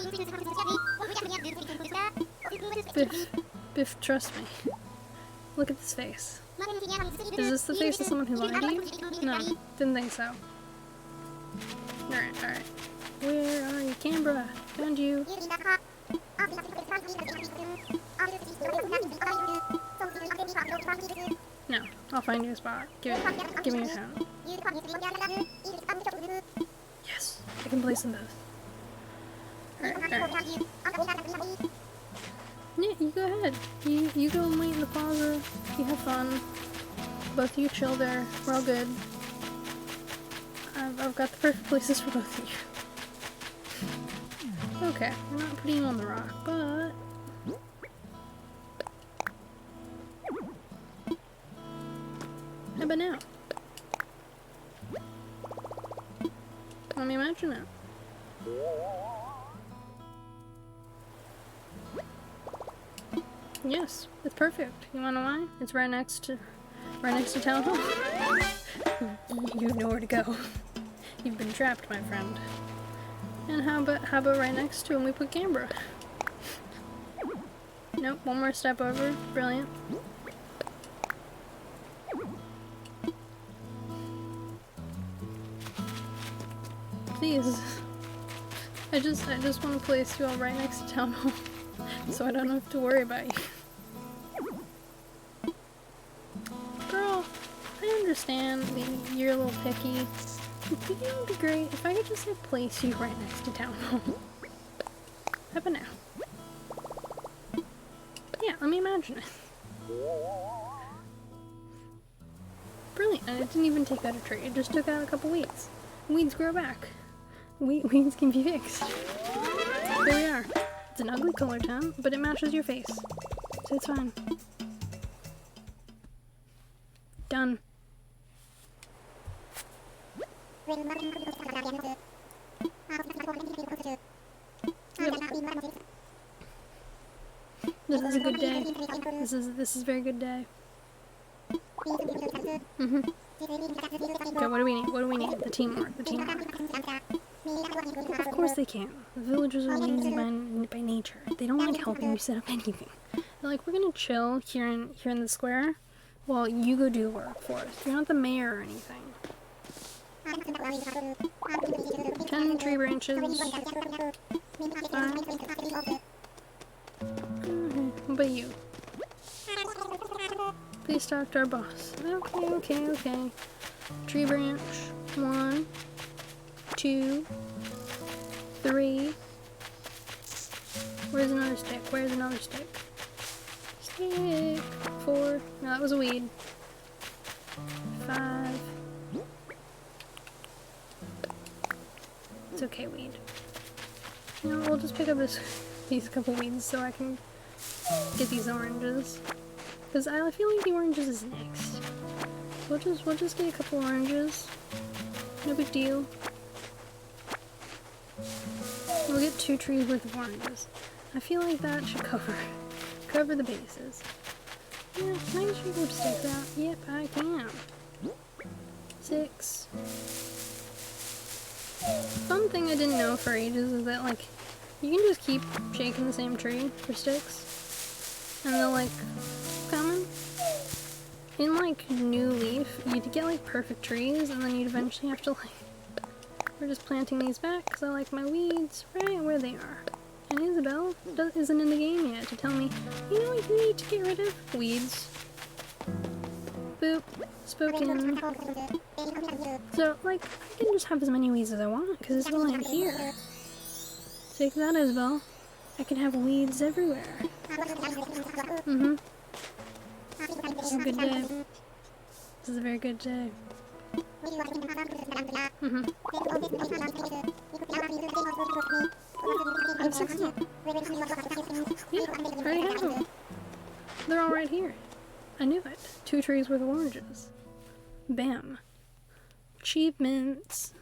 Biff, trust me. Look at this face. Is this the face of someone who lied to you? No, didn't think so. Alright. Where are you? Canberra! Found you! No, I'll find you a spot. Give me your tent. Yes, I can place them both. Alright. Yeah, you go ahead. You go and wait in the plaza. You have fun. Both of you chill there. We're all good. I've got the perfect places for both of you. Okay, we're not putting you on the rock, but... How about now? Let me imagine it. Yes, it's perfect. You wanna know why? It's right next to town hall. You have nowhere to go. You've been trapped, my friend. And how about right next to him we put Canberra? Nope, one more step over. Brilliant. Please. I just want to place you all right next to town hall, so I don't have to worry about you. Girl, I understand you're a little picky. But you know, it would be great if I could just like place you right next to town hall. How about now? Yeah, let me imagine it. Brilliant, and it didn't even take out a tree, it just took out a couple weeds. Weeds grow back. Weeds can be fixed. There we are. It's an ugly color tone, but it matches your face. So it's fine. Done. Yep. This is a good day. This is a very good day. Okay, what do we need? What do we need? The teamwork. The teamwork. Of course they can. The villagers are lazy by nature. They don't like helping you set up anything. They're like, we're gonna chill here in the square while you go do the work for us. You're not the mayor or anything. 10 tree branches. 5. What about you? Please talk to our boss. Okay. Tree branch. 1, 2, 3. Where's another stick? Stick. 4. No, that was a weed. 5. It's okay, weed. No, we'll just pick up these couple weeds so I can get these oranges. Because I feel like the oranges is next. We'll just get a couple oranges. No big deal. We'll get 2 trees worth of oranges. I feel like that should cover the bases. Yeah, can I just reload sticks out? Yep, I can. 6. Fun thing I didn't know for ages is that like you can just keep shaking the same tree for sticks, and they'll like coming. In like New Leaf, you'd get like perfect trees, and then you'd eventually have to like. We're just planting these back because I like my weeds right where they are. And Isabel isn't in the game yet to tell me, you know what you need to get rid of? Weeds. Boop. Spoken. So, like, I can just have as many weeds as I want because Isabel ain't here. Take that, Isabel. I can have weeds everywhere. This is a good day. This is a very good day. I'm 16. Yeah, I already have them. They're all right here. I knew it. 2 trees worth of oranges. Bam. Achievements.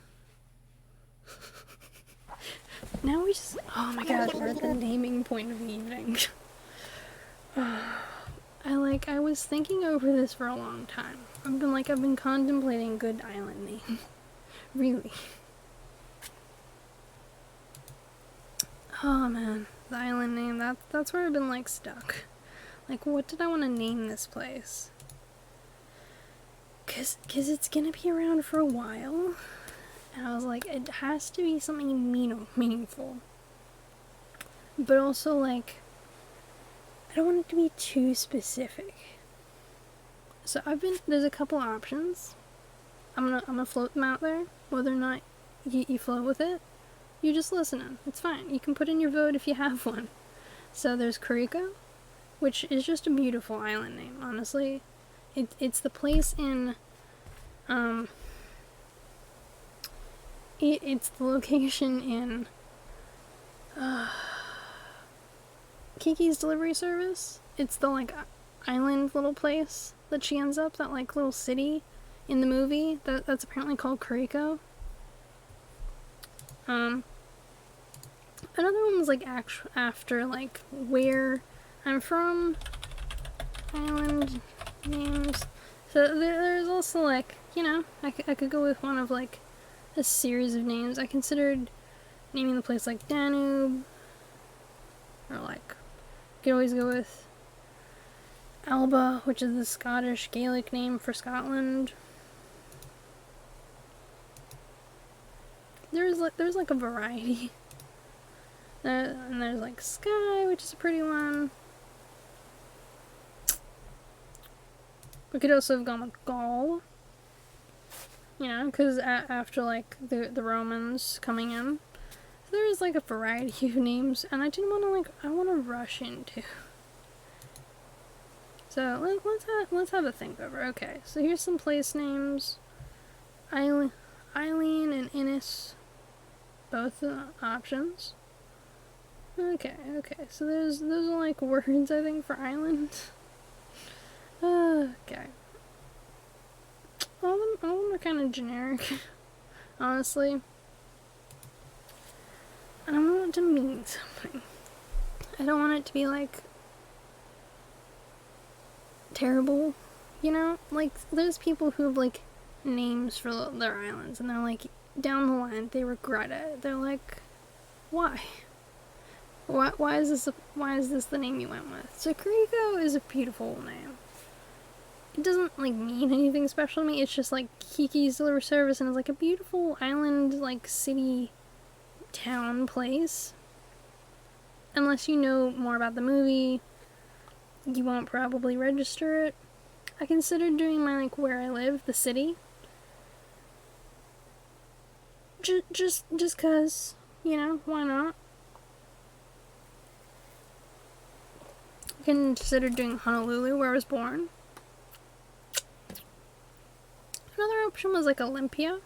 Now we just... Oh my god, we're at the naming point of the evening. I was thinking over this for a long time. I've been contemplating good island name. Really. Oh man, the island name, that's where I've been like stuck. Like, what did I want to name this place? Cause it's gonna be around for a while. And I was like, it has to be something meaningful. But also, like, I don't want it to be too specific. So there's a couple options. I'm gonna float them out there. Whether or not you flow with it, you just listen. It's fine. You can put in your vote if you have one. So there's Carico, which is just a beautiful island name, honestly. It's the place in, it's the location in, Kiki's Delivery Service. It's the like island little place that she ends up, that like little city in the movie that's apparently called Kuriko. Another one was like after like where I'm from, island names. So there's also like, you know, I could go with one of like a series of names. I considered naming the place like Danube, or like you could always go with Alba, which is the Scottish Gaelic name for Scotland. There's like a variety. And there's like Skye, which is a pretty one. We could also have gone with Gaul. You know, because after like the Romans coming in, so there was like a variety of names, and I didn't want to I want to rush into. So let's have a think over. Okay, so here's some place names. Eileen and Innis, both options. Okay, so those are like words I think for island. Okay. All of them are kind of generic, honestly. And I want it to mean something. I don't want it to be like terrible, you know? Like those people who have like names for their islands and they're like down the line they regret it. They're like, why? Why is this the name you went with? So Kuriko is a beautiful name. It doesn't like mean anything special to me. It's just like Kiki's Delivery Service, and it's like a beautiful island, like city, town place. Unless you know more about the movie, you won't probably register it. I considered doing my like where I live, the city. Just cause, you know, why not? I considered doing Honolulu, where I was born. Another option was like Olympia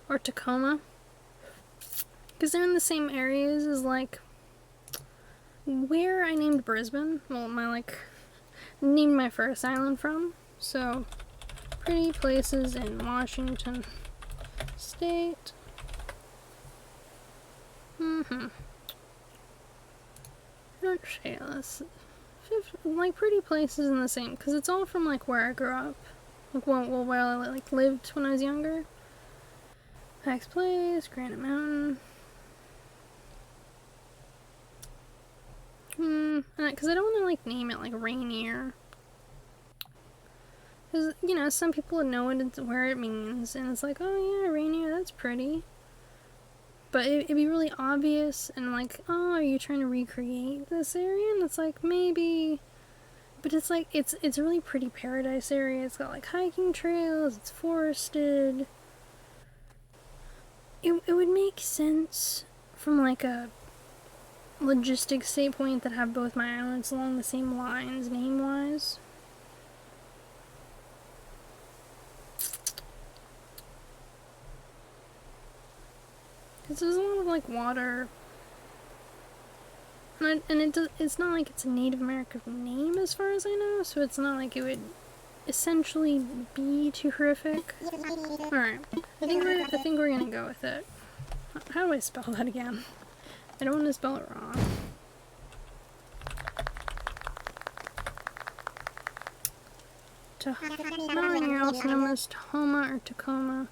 or Tacoma, because they're in the same areas as like where I named Brisbane. Well, named my first island from. So pretty places in Washington State. Like pretty places in the same, because it's all from like where I grew up. Like where I like lived when I was younger. Pax Place, Granite Mountain. Because I don't want to like name it like Rainier. Because, you know, some people know where it means, and it's like, oh yeah, Rainier, that's pretty. But it'd be really obvious, and like, oh, are you trying to recreate this area? And it's like, maybe. But it's like, it's a really pretty paradise area. It's got like hiking trails, it's forested. It would make sense from like a logistics standpoint that have both my islands along the same lines, name-wise. Because there's a lot of like water. And it's not like it's a Native American name as far as I know, so it's not like it would essentially be too horrific. Alright, I think we're gonna go with it. How do I spell that again? I don't want to spell it wrong. Rainier, also known as Tahoma or Tacoma,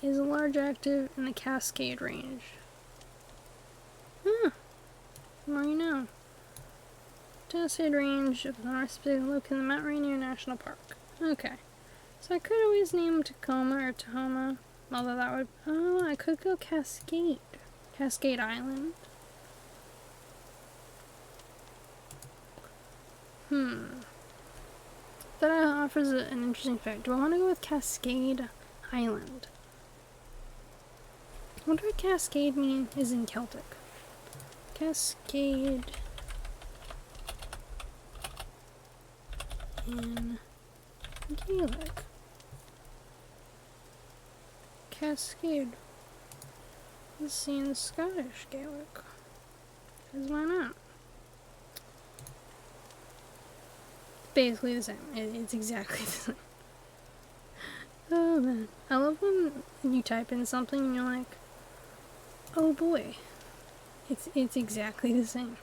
is a large active in the Cascade Range. The more you know. Cascade Range of the North Pacific located in the Mount Rainier National Park. Okay. So I could always name Tacoma or Tahoma. Although that would... Oh, I could go Cascade. Cascade Island. That offers an interesting fact. Do I want to go with Cascade Island? I wonder what Cascade is in Celtic. Cascade in Gaelic. Cascade. Let's see in Scottish Gaelic. Because why not? Basically the same. It's exactly the same. Oh man. I love when you type in something and you're like, oh boy. It's exactly the same.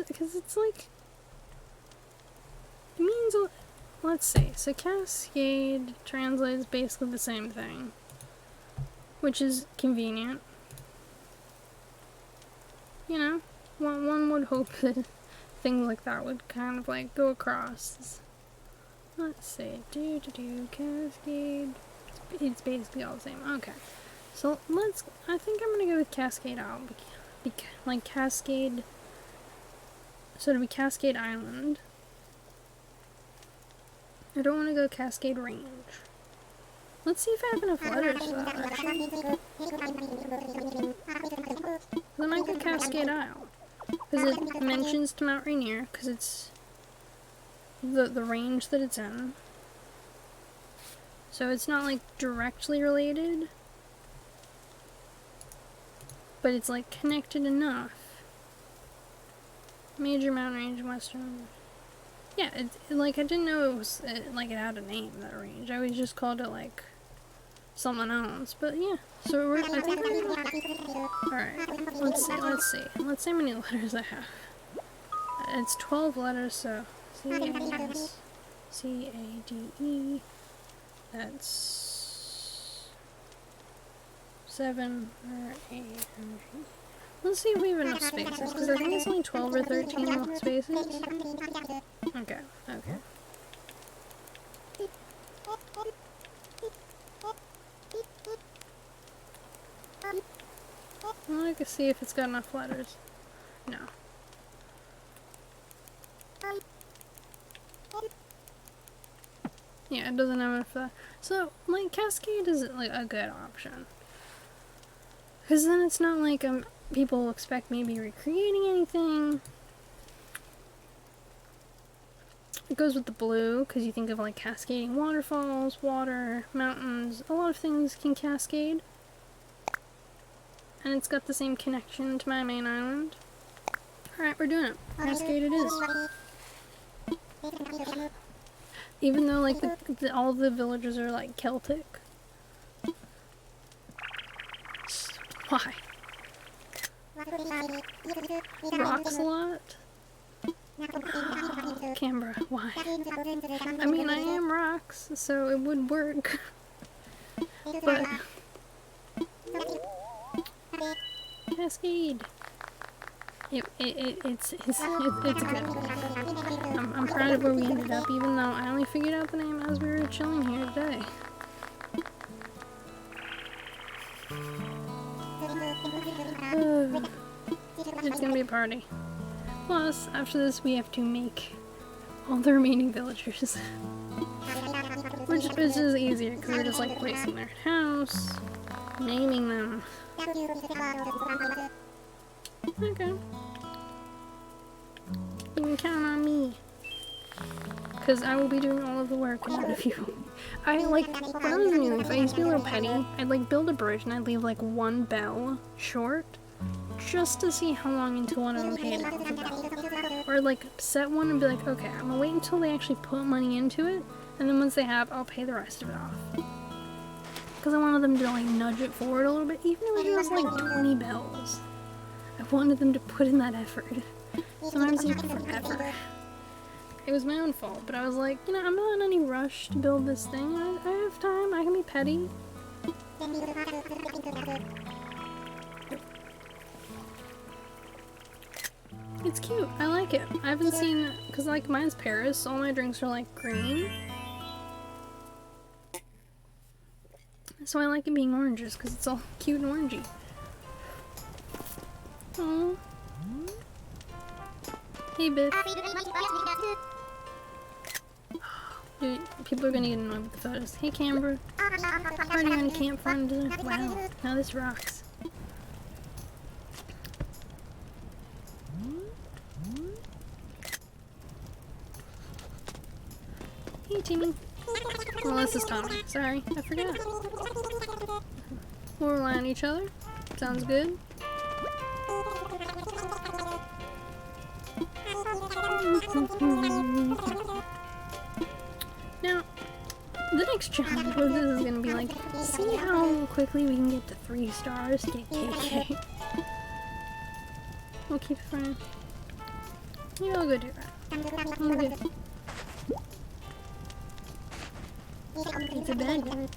Because it's like, it means, let's see, so cascade translates basically the same thing, which is convenient. You know, one would hope that things like that would kind of like go across. Let's see, cascade, it's basically all the same. Okay, so I think I'm gonna go with cascade out, like cascade. So it'll be Cascade Island. I don't want to go Cascade Range. Let's see if I have enough letters for that, actually. I might go Cascade Isle. Because it mentions to Mount Rainier, because it's the range that it's in. So it's not like directly related. But it's like connected enough. Major mountain range in western. Yeah, like I didn't know it was like it had a name, that range. I always just called it like something else. But yeah, so I think alright, let's see how many letters I have. It's 12 letters, so C-A-S C-A-D-E, that's 7 or 8. Let's see if we have enough spaces, because I think it's only 12 or 13 spaces. Okay, okay. I want to see if it's got enough letters. No. Yeah, it doesn't have enough of that. So, like, Cascade is, like, a good option. Because then it's not like people expect me to be recreating anything. It goes with the blue, because you think of, like, cascading waterfalls, water, mountains. A lot of things can cascade. And it's got the same connection to my main island. Alright, we're doing it. Cascade it is. Even though, like, all the villages are, like, Celtic. Why? Rocks a lot? Oh, Canberra, why? I mean, I am rocks, so it would work. But... Cascade! It's good. I'm proud of where we ended up, even though I only figured out the name as we were chilling here today. It's gonna be a party. Plus, after this, we have to make all the remaining villagers. which is easier, because we're just like placing their house, naming them. Okay. You can count on me. Because I will be doing all of the work, and none of you. I, like, when I was in New Life, I used to be a little petty. I'd, like, build a bridge, and I'd leave, like, one bell short, just to see how long until one of them paid off. Or, like, set one and be like, okay, I'm gonna wait until they actually put money into it, and then once they have, I'll pay the rest of it off. Because I wanted them to, like, nudge it forward a little bit, even if it was, like, 20 bells. I wanted them to put in that effort. Sometimes it takes forever. It was my own fault, but I was like, you know, I'm not in any rush to build this thing. I have time, I can be petty. It's cute, I like it. I haven't seen, because like mine's Paris, all my drinks are like green. So I like it being oranges, because it's all cute and orangey. Aww. Hey, Biff. Dude, people are gonna get annoyed with the photos. Hey, Canberra. Party on a campfire. Wow, now this rocks. Timmy. Well, this is Tommy. Sorry, I forgot. We'll rely on each other. Sounds good. Now, the next challenge with this is gonna be like, see how quickly we can get to 3 stars to get KK. We'll keep it running. You know, I'll go do that. I'm good. It's a bad one.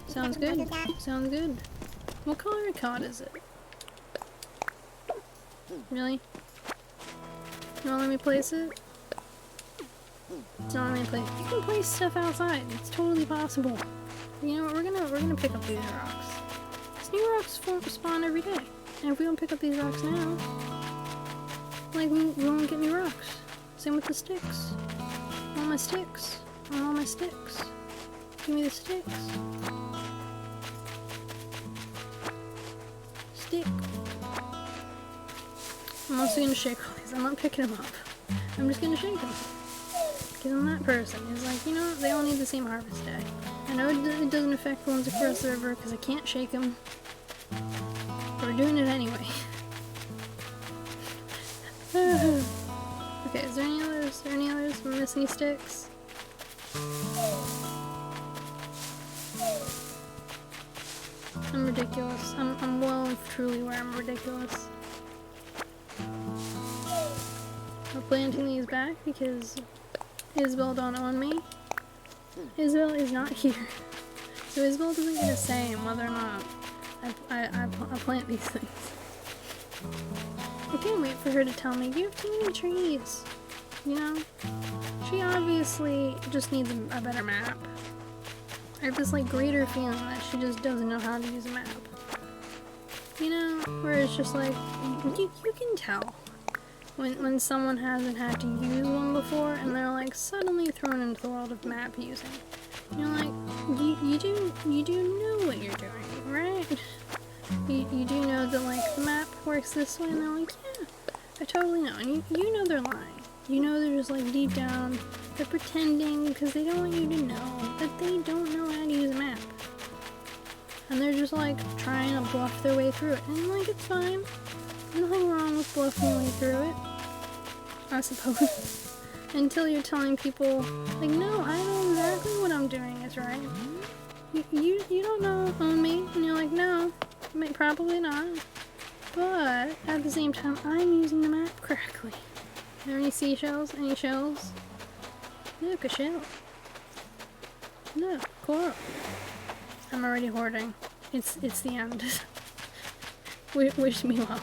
Sounds good. Sounds good. What color card is it? Really? You wanna let me place it? It's not letting me place it. You can place stuff outside. It's totally possible. You know what? We're gonna pick up these rocks. These new rocks spawn every day. And if we don't pick up these rocks now, like we won't get any rocks. Same with the sticks. All my sticks. All my sticks. Give me the sticks. Stick. I'm also gonna shake all these. I'm not picking them up. I'm just gonna shake them. Because I'm that person who's like, you know what? They all need the same harvest day. I know it doesn't affect the ones across the river because I can't shake them. But we're doing it anyway. Okay, is there any others? Is there any others? Am I missing any sticks? I'm ridiculous. I'm well and truly where I'm ridiculous. We're planting these back because Isabel don't own me. Isabel is not here. So Isabel doesn't get a say in whether or not I plant these things. I can't wait for her to tell me, you have too many trees. You know? She obviously just needs a better map. I have this like greater feeling that she just doesn't know how to use a map. You know? Where it's just like, you can tell when someone hasn't had to use one before and they're like suddenly thrown into the world of map using. You're like, you do know what you're doing, right? You do know that like the map works this way, and they're like, yeah, I totally know. And you know they're lying. You know they're just like deep down, they're pretending because they don't want you to know that they don't know how to use a map. And they're just like trying to bluff their way through it. And like, it's fine. There's nothing wrong with bluffing your way through it, I suppose. Until you're telling people, like, no, I know exactly what I'm doing is right. You don't know on me. And you're like, no, probably not. But at the same time, I'm using the map correctly. Are there any seashells? Any shells? Look, a shell. Look, coral. I'm already hoarding. It's the end. Wish me well.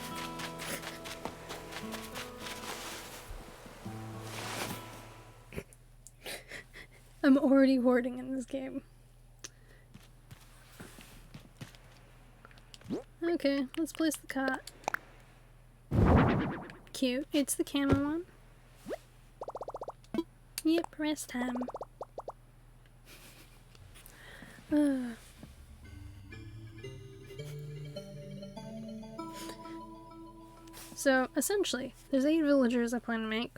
I'm already hoarding in this game. Okay, let's place the cot. Cute. It's the camel one. Yep, rest time. So, essentially, there's 8 villagers I plan to make.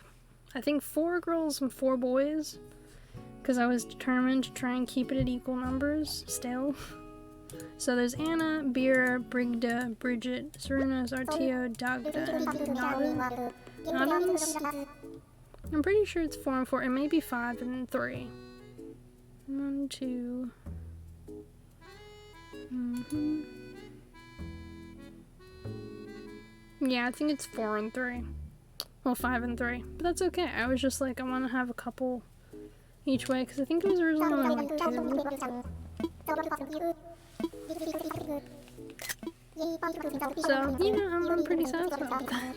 I think 4 girls and 4 boys. Because I was determined to try and keep it at equal numbers, still. So there's Anna, Bira, Brigda, Bridget, Serena, Zartio, Dagda, and Noddins? I'm pretty sure it's 4 and 4. It may be 5 and 3. 1, 2... Yeah, I think it's 4 and 3. Well, 5 and 3. But that's okay. I was just like, I want to have a couple each way, because I think it was originally only like 2. So, you know, I'm pretty satisfied with that.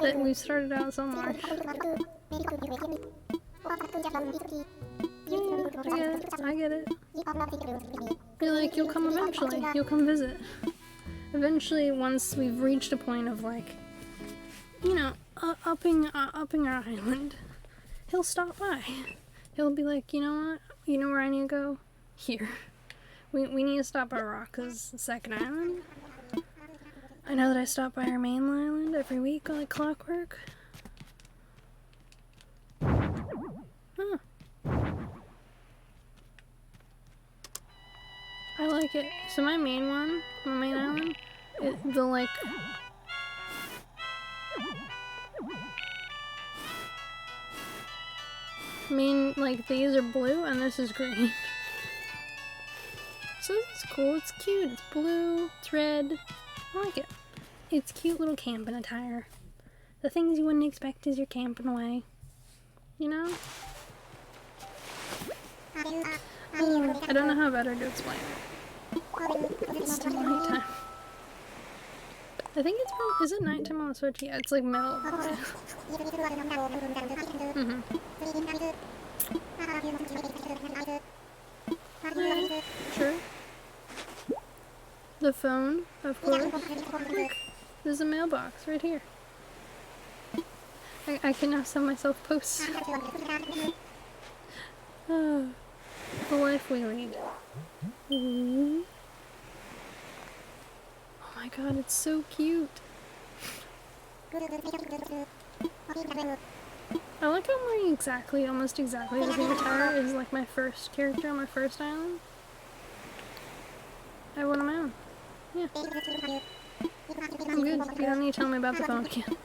That we started out so much. Yeah, I get it. You're like, you'll come eventually. You'll come visit. Eventually, once we've reached a point of like, you know, upping our island, he'll stop by. He'll be like, you know what? You know where I need to go? Here. We need to stop at Rocca's second island. I know that I stop by our main island every week like clockwork. Huh. I like it. So my main one, my main island, the like... main, like, these are blue and this is green. So this is cool, it's cute, it's blue, it's red. I like it. It's cute little camping attire. The things you wouldn't expect as you're camping away. You know? I don't know how better to explain it. It's still nighttime. I think it's from, is it nighttime on the Switch? Yeah, it's like middle. Alright, sure. The phone, of course. Look, there's a mailbox right here. I can now send myself posts. Oh, the life we lead. Ooh. Oh my god, it's so cute. I like how I'm wearing exactly, almost exactly the same attire as like my first character on my first island. I have one of my own. Yeah. I'm good. You don't need to tell me about the phone again.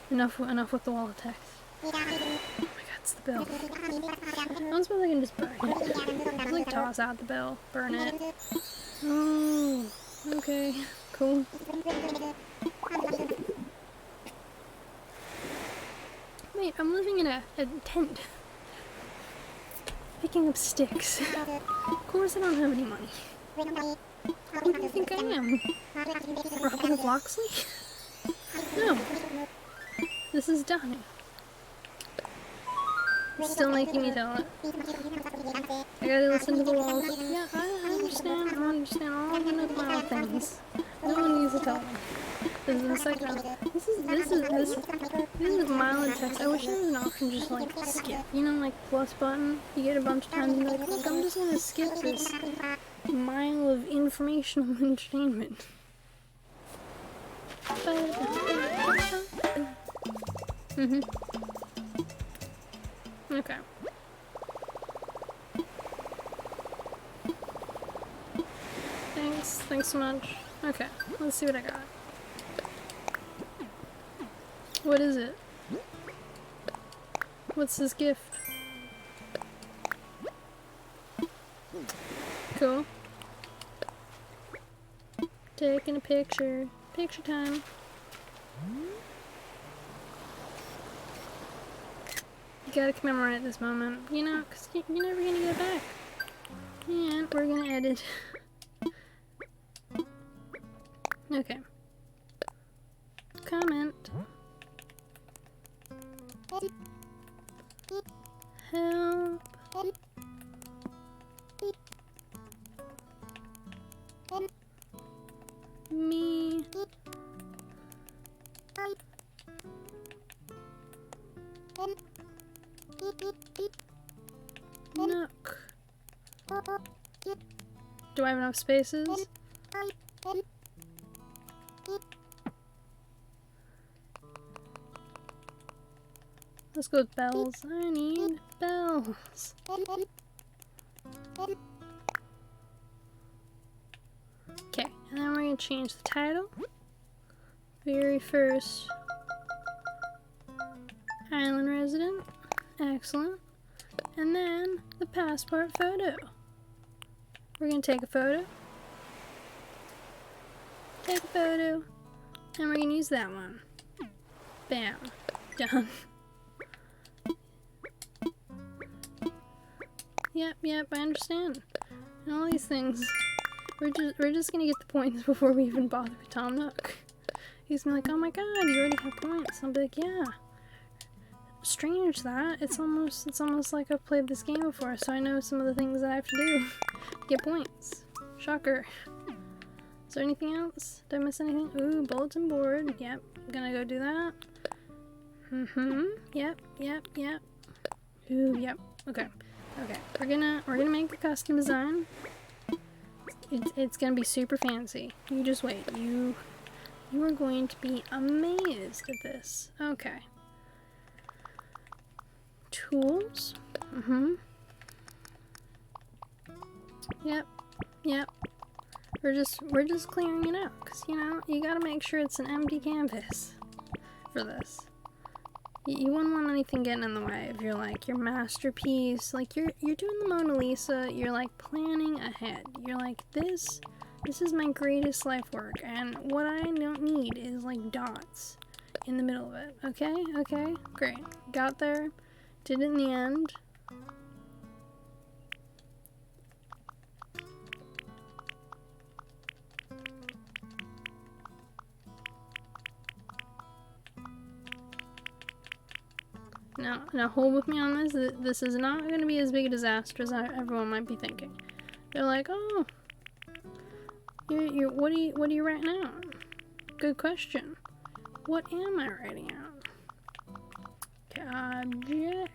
Enough with the wall of text. Oh my god, it's the bell. I don't suppose I can just burn it. Just like toss out the bell, burn it. Oh, okay, cool. Wait, I'm living in a tent. Picking up sticks. Of course I don't have any money. Who do you think I am? Robin of Locksley? No. This is Donnie. Still making me tell it. I gotta listen to the walls. Yeah, I understand. I understand all the little things. No one needs to tell them. This is in the second round. This is mild text. I wish there was an option just like skip. You know, like plus button. You get a bunch of times and you're like, look, I'm just gonna skip this mile of informational entertainment. Okay. Thanks so much. Okay, let's see what I got. What is it? What's this gift? Cool. Taking a picture. Picture time. You gotta commemorate this moment, you know, because you're never gonna get it back. And we're gonna edit. Okay. Comment. Help. Me. Nook. Do I have enough spaces? Let's go with bells. I need bells. Okay, and then we're going to change the title. Very first island resident. Excellent. And then the passport photo. We're going to take a photo. Take a photo. And we're going to use that one. Bam. Done. Yep, I understand. And all these things. We're just gonna get the points before we even bother with Tom Nook. He's gonna be like, oh my god, you already have points. I'll be like, yeah. Strange that. It's almost like I've played this game before, so I know some of the things that I have to do to get points. Shocker. Is there anything else? Did I miss anything? Ooh, bulletin board. Yep, I'm gonna go do that. Yep. Ooh, yep. Okay. We're gonna make a custom design. It's gonna be super fancy. You just wait. You are going to be amazed at this. Okay. Tools. Yep. We're just clearing it out, because you know, you gotta make sure it's an empty canvas for this. You wouldn't want anything getting in the way of your masterpiece. Like you're doing the Mona Lisa, you're like planning ahead. You're like, this is my greatest life work, and what I don't need is like dots in the middle of it. Okay, great. Got there, did it in the end. Now hold with me on this. This is not going to be as big a disaster as everyone might be thinking. They're like, oh, what are you writing out? Good question. What am I writing out? Okay, object.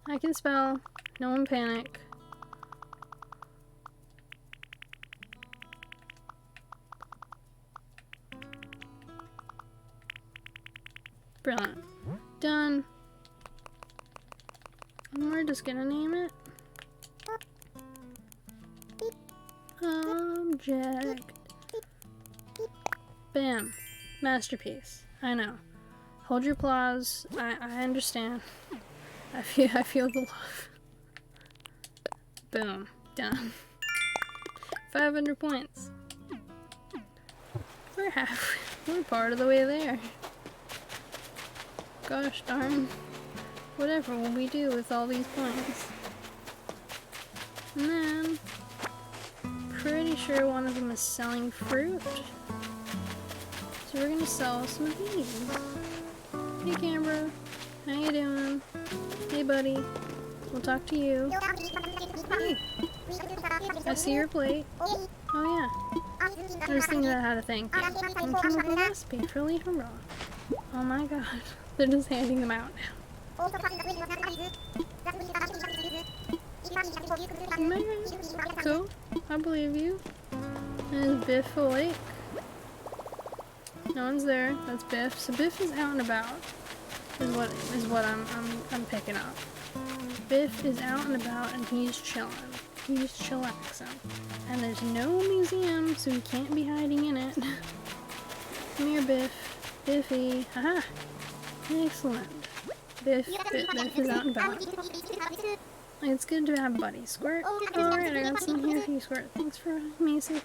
I can spell. No one panic. Brilliant. Done. And we're just gonna name it Object. Bam. Masterpiece. I know. Hold your applause. I understand. I feel the love. Boom. Done. 500 points. We're part of the way there. Gosh darn. Whatever will we do with all these points? And then, pretty sure one of them is selling fruit. So we're gonna sell some of these. Hey Canberra, how you doing? Hey buddy, we'll talk to you. Hey, I see your plate. Oh yeah, I was thinking about how to thank you. And came up with a recipe for leaf and raw. Oh my god, they're just handing them out now. Cool, I believe you. There's Biff awake. No one's there. That's Biff. So Biff is out and about. Is what I'm picking up. Biff is out and about and he's chilling. He's chillaxing. And there's no museum, so he can't be hiding in it. Come here, Biff. Biffy. Haha. Excellent. Biff is out and about. It's good to have buddies. Squirt. Alright, I got some here for you, Squirt. Thanks for Macy.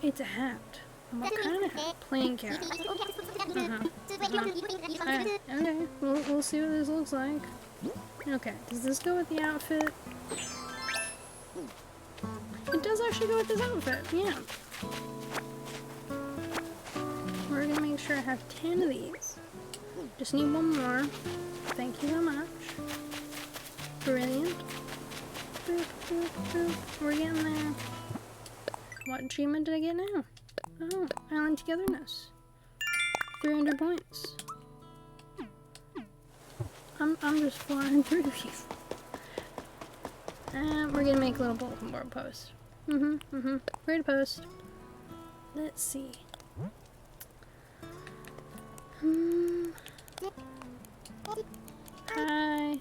It's a hat. What kind of hat? Plain cat. Okay, we'll see what this looks like. Okay, does this go with the outfit? It does actually go with this outfit, yeah. We're gonna make sure I have 10 of these. Just need one more. Thank you so much. Brilliant. Boop, boop, boop. We're getting there. What achievement did I get now? Oh, Island Togetherness. 300 points. I'm just flying through these. And we're gonna make a little bulletin board post. Where to post? Let's see. Hi.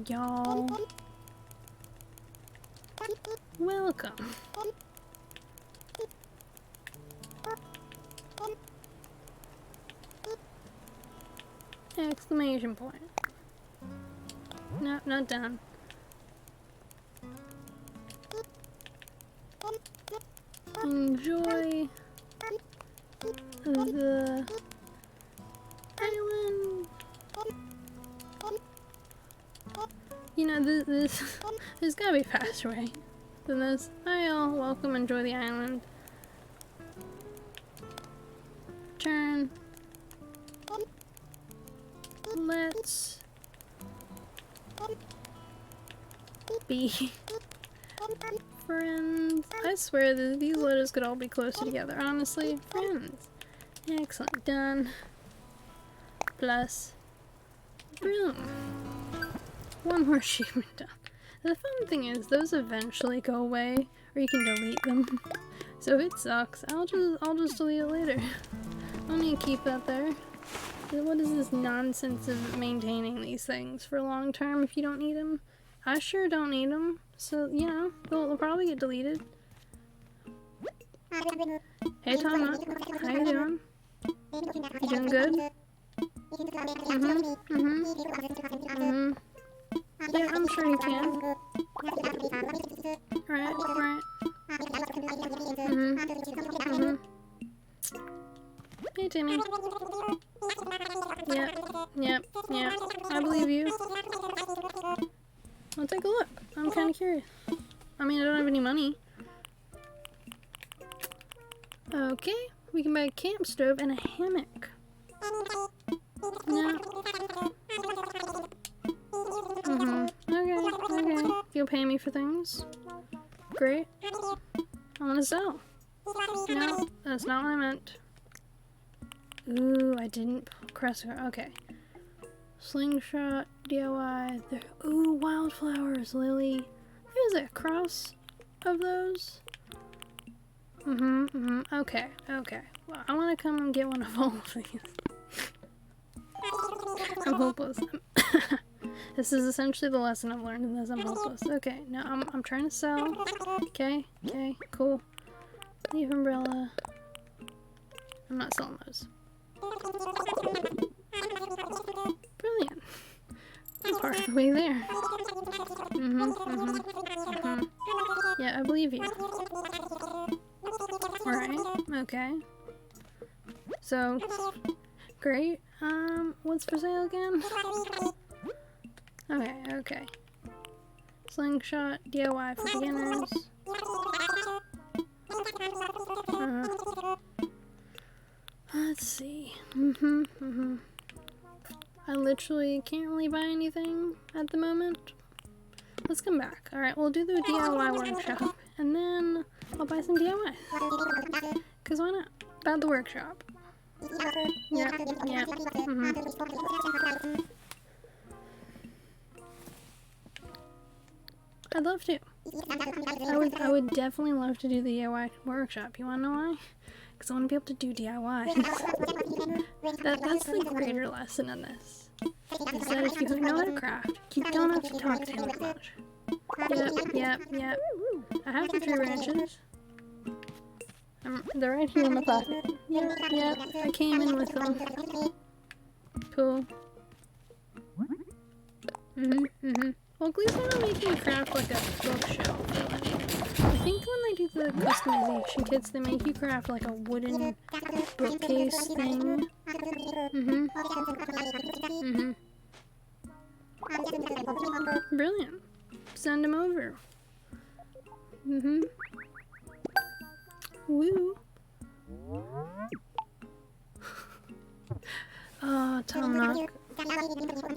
Y'all. Welcome. Exclamation point. No, not done. Enjoy the island. You know, there's gotta be a faster way than this. Hi all, welcome, enjoy the island. Turn. Let's be friends. I swear that these letters could all be closer together, honestly. Friends. Excellent. Done. Plus. Boom. One more achievement done. The fun thing is, those eventually go away, or you can delete them. So if it sucks, I'll just delete it later. I don't need to keep that there. What is this nonsense of maintaining these things for long term if you don't need them? I sure don't need them, so you know they'll probably get deleted. Hey Tom, how you doing? You doing good? Yeah, I'm sure you can. Right. Hey Timmy. Yep. I believe you. I'll take a look. I'm kind of curious. I mean, I don't have any money. Okay, we can buy a camp stove and a hammock. No. Okay. You'll pay me for things. Great. I want to sell. No, that's not what I meant. Ooh, I didn't press her. Okay. Slingshot, DIY. There. Ooh, wildflowers, Lily. There's a cross of those. Okay. Well, I want to come and get one of all of these. I'm hopeless. This is essentially the lesson I've learned in this. I'm hopeless. Okay, now I'm trying to sell. Okay, cool. Leaf umbrella. I'm not selling those. Brilliant. I'm part of the way there. Yeah, I believe you. Alright, okay. So, great. What's for sale again? Okay. Slingshot, DIY for beginners. Let's see. I literally can't really buy anything at the moment. Let's come back. Alright, we'll do the DIY workshop, and then I'll buy some DIY. Cause why not? About the workshop. Yeah. I'd love to. I would definitely love to do the DIY workshop. You wanna know why? Because I want to be able to do DIY. That's the greater lesson in this. Is that if you know how to craft, you don't have to talk to him as much. Yep. I have the tree branches. They're right here in my pocket. Yep. I came in with them. Cool. Well, at least I'm not making a craft like a bookshelf. I think when they do the customization kits, they make you craft like a wooden bookcase thing. Brilliant. Send them over. Woo. Oh, Tom Knock.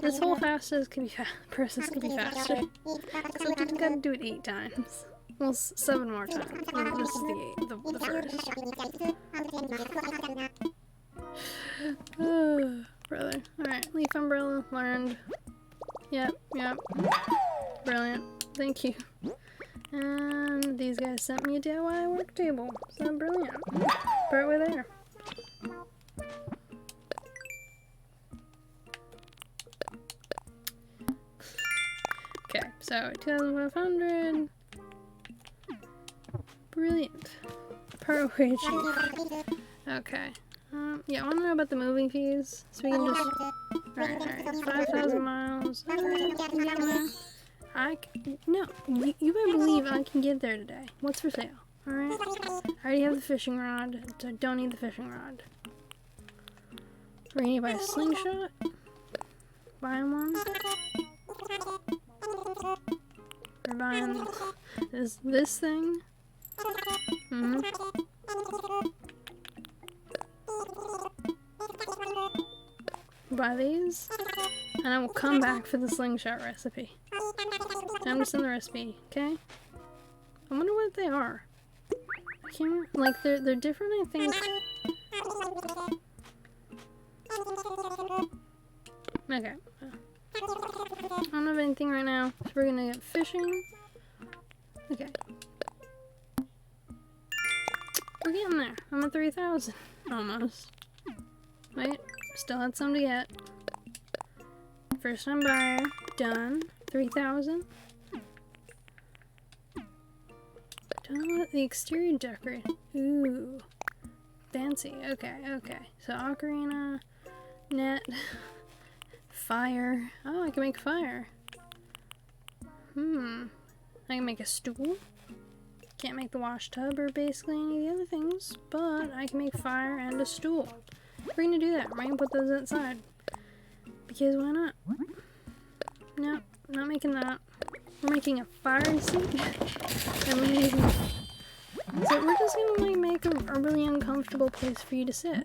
This whole process could be faster. Except you gotta do it 8 times. Well, 7 more times. Well, this is the first. Brother. Alright, leaf umbrella, learned. Yep. Brilliant. Thank you. And these guys sent me a DIY work table. So brilliant. Partway there. Okay, so 2,500. Brilliant. Partway achieved. Okay. Yeah, I want to know about the moving fees, so we can just... Alright, 5,000 miles. No, you better believe I can get there today. What's for sale? Alright? I already have the fishing rod, so I don't need the fishing rod. We're gonna buy a slingshot. Buying one. We're buying this thing. Buy these, and I will come back for the slingshot recipe. Time to send the recipe, okay? I wonder what they are. I can't, like, they're different, I think. Okay. I don't have any anything right now. So we're gonna get fishing. Okay. We're getting there. I'm at 3,000. Almost. Wait, still had some to get. First time buyer. Done. 3,000. Done with the exterior decoration. Ooh. Fancy. Okay, okay. So ocarina, net, fire. Oh, I can make fire. I can make a stool. Can't make the wash tub or basically any of the other things, but I can make fire and a stool. We're gonna do that. We're gonna put those outside. Because why not? No, not making that. We're making a fire seat. And we're using... So we're just gonna like make a really uncomfortable place for you to sit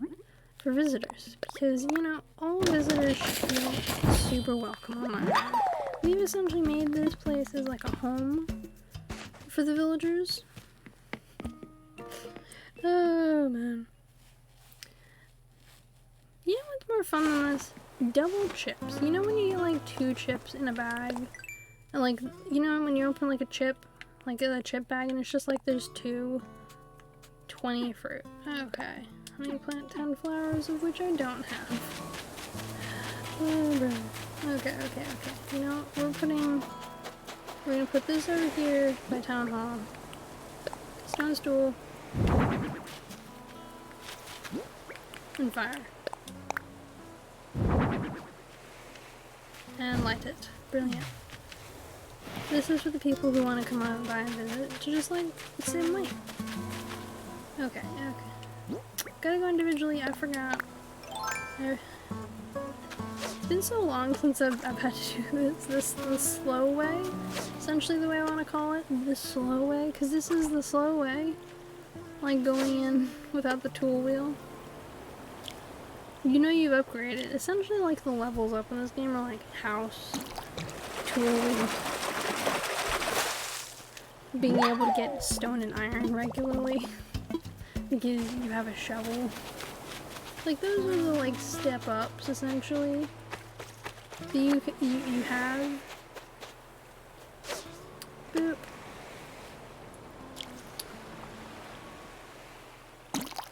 for visitors, because you know all visitors should feel super welcome on my island. We've essentially made this place as like a home for the villagers. Oh man! You know what's more fun than this? Double chips. You know when you get like 2 chips in a bag, and like you know when you open like a chip. Like a chip bag, and it's just like there's 20 fruit. Okay. Let me plant 10 flowers, of which I don't have. Oh, bro. Okay. You know, we're gonna put this over here by town hall. Stone stool. And fire. And light it. Brilliant. This is for the people who want to come out by and visit, to just like sit and wait. Okay. Gotta go individually, I forgot. It's been so long since I've had to do this slow way. Essentially the way I want to call it, the slow way, because this is the slow way. Like going in without the tool wheel. You know you've upgraded. Essentially like the levels up in this game are like house, tool wheel. Being able to get stone and iron regularly because you have a shovel. Like those are the like step ups essentially that you have. Boop.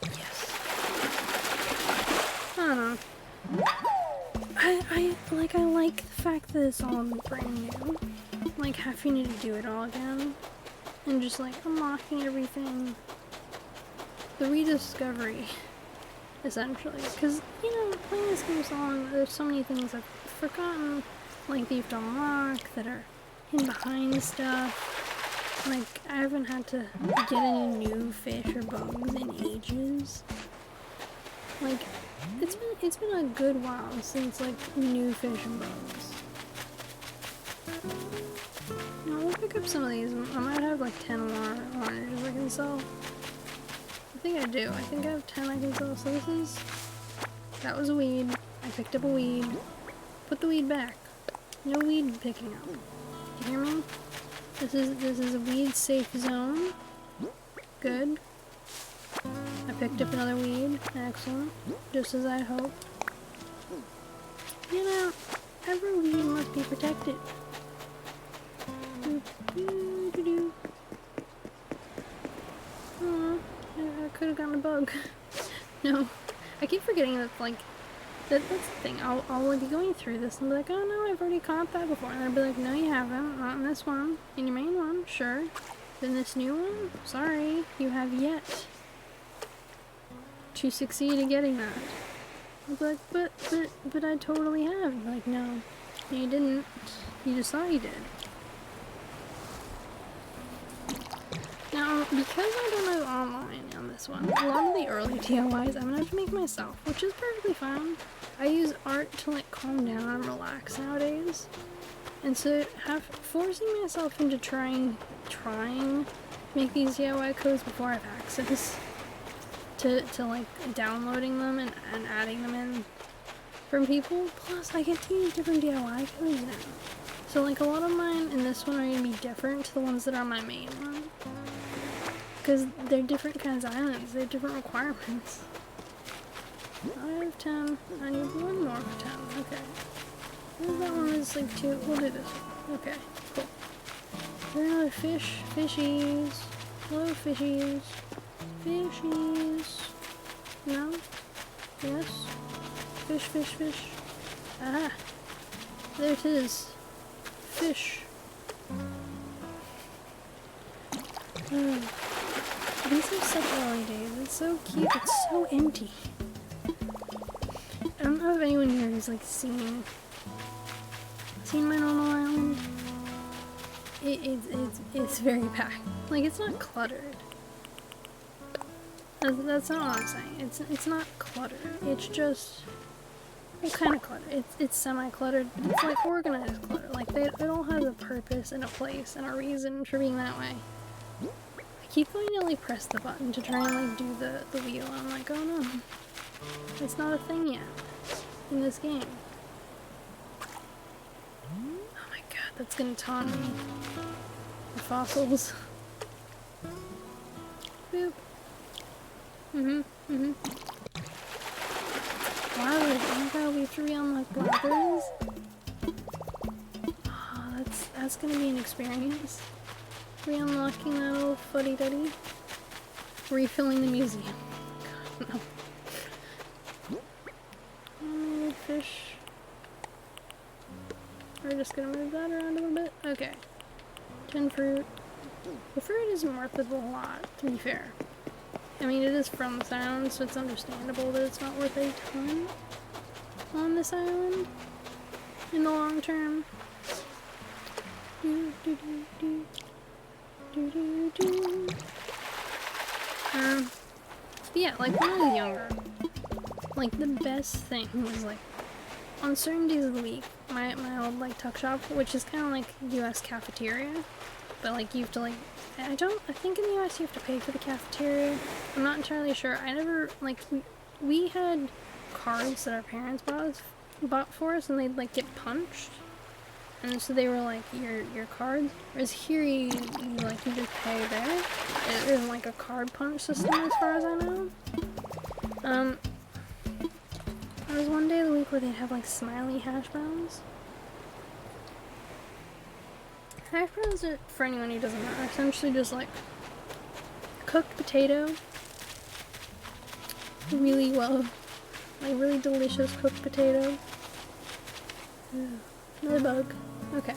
Yes. I don't know. I like the fact that it's all brand new. Like having to do it all again. And just like unlocking everything. The rediscovery, essentially. Because, you know, playing this game so long, there's so many things I've forgotten, like that you have to unlock, that are hidden behind stuff. Like, I haven't had to get any new fish or bugs in ages. Like, it's been a good while since, like, new fish and bugs. No, we'll pick up some of these. I might have like 10 more oranges I can sell. I think I do. I think I have 10 I can sell. So that was a weed. I picked up a weed. Put the weed back. No weed picking up. You hear me? This is a weed safe zone. Good. I picked up another weed. Excellent. Just as I hoped. You know, every weed must be protected. Oh, I could have gotten a bug. No, I keep forgetting that, like, that's the thing. I'll be going through this and be like, oh no, I've already caught that before. And I'll be like, no, you haven't. Not in this one. In your main one, sure. In this new one, sorry, you have yet to succeed in getting that. I'll be like, but I totally have. Like, no, you didn't. You just thought you did. Now, because I don't have online on this one, a lot of the early DIYs I'm gonna have to make myself, which is perfectly fine. I use art to like calm down and relax nowadays, and so forcing myself into trying to make these DIY codes before I have access to like downloading them and adding them in from people. Plus, I get to use different DIY codes now, so like a lot of mine in this one are gonna be different to the ones that are on my main one. Because they're different kinds of islands, they have different requirements. I have 10, I need one more for 10, okay. That one is like 2, we'll do this one. Okay, cool. There are another fish. Fishies. Hello, fishies. Fishies. No? Yes? Fish, fish, fish. Ah! There it is. Fish. These are such early days. It's so cute. It's so empty. I don't know if anyone here has like seen my normal island. It's very packed. Like it's not cluttered. That's not what I'm saying. It's not cluttered. It's just kind of cluttered. It's semi-cluttered. It's like organized clutter. Like it all has a purpose and a place and a reason for being that way. I keep going to like press the button to try and like do the wheel. And I'm like, oh no, it's not a thing yet in this game. Oh my god, that's gonna taunt me. The fossils. Boop. Wow, I gotta wait to re-unlock blockers. Oh, that's gonna be an experience. Re-unlocking that little fuddy-duddy. Refilling the museum. God, no. Oh, fish. We're just gonna move that around a little bit. Okay. 10 fruit. The fruit isn't worth it a lot, to be fair. I mean, it is from this island, so it's understandable that it's not worth a ton on this island in the long term. But yeah, like when I was younger, like the best thing was like on certain days of the week, my old like tuck shop, which is kind of like US cafeteria, but like you have to like I think in the US you have to pay for the cafeteria. I'm not entirely sure. I never, like, we had cards that our parents bought for us and they'd, like, get punched. And so they were, like, your cards. Whereas here you just pay there. It isn't, like, a card punch system as far as I know. There was one day of the week where they'd have, like, smiley hash browns. Hash browns are, for anyone who doesn't know, are essentially just like cooked potato. Really really delicious cooked potato. Another bug. Okay.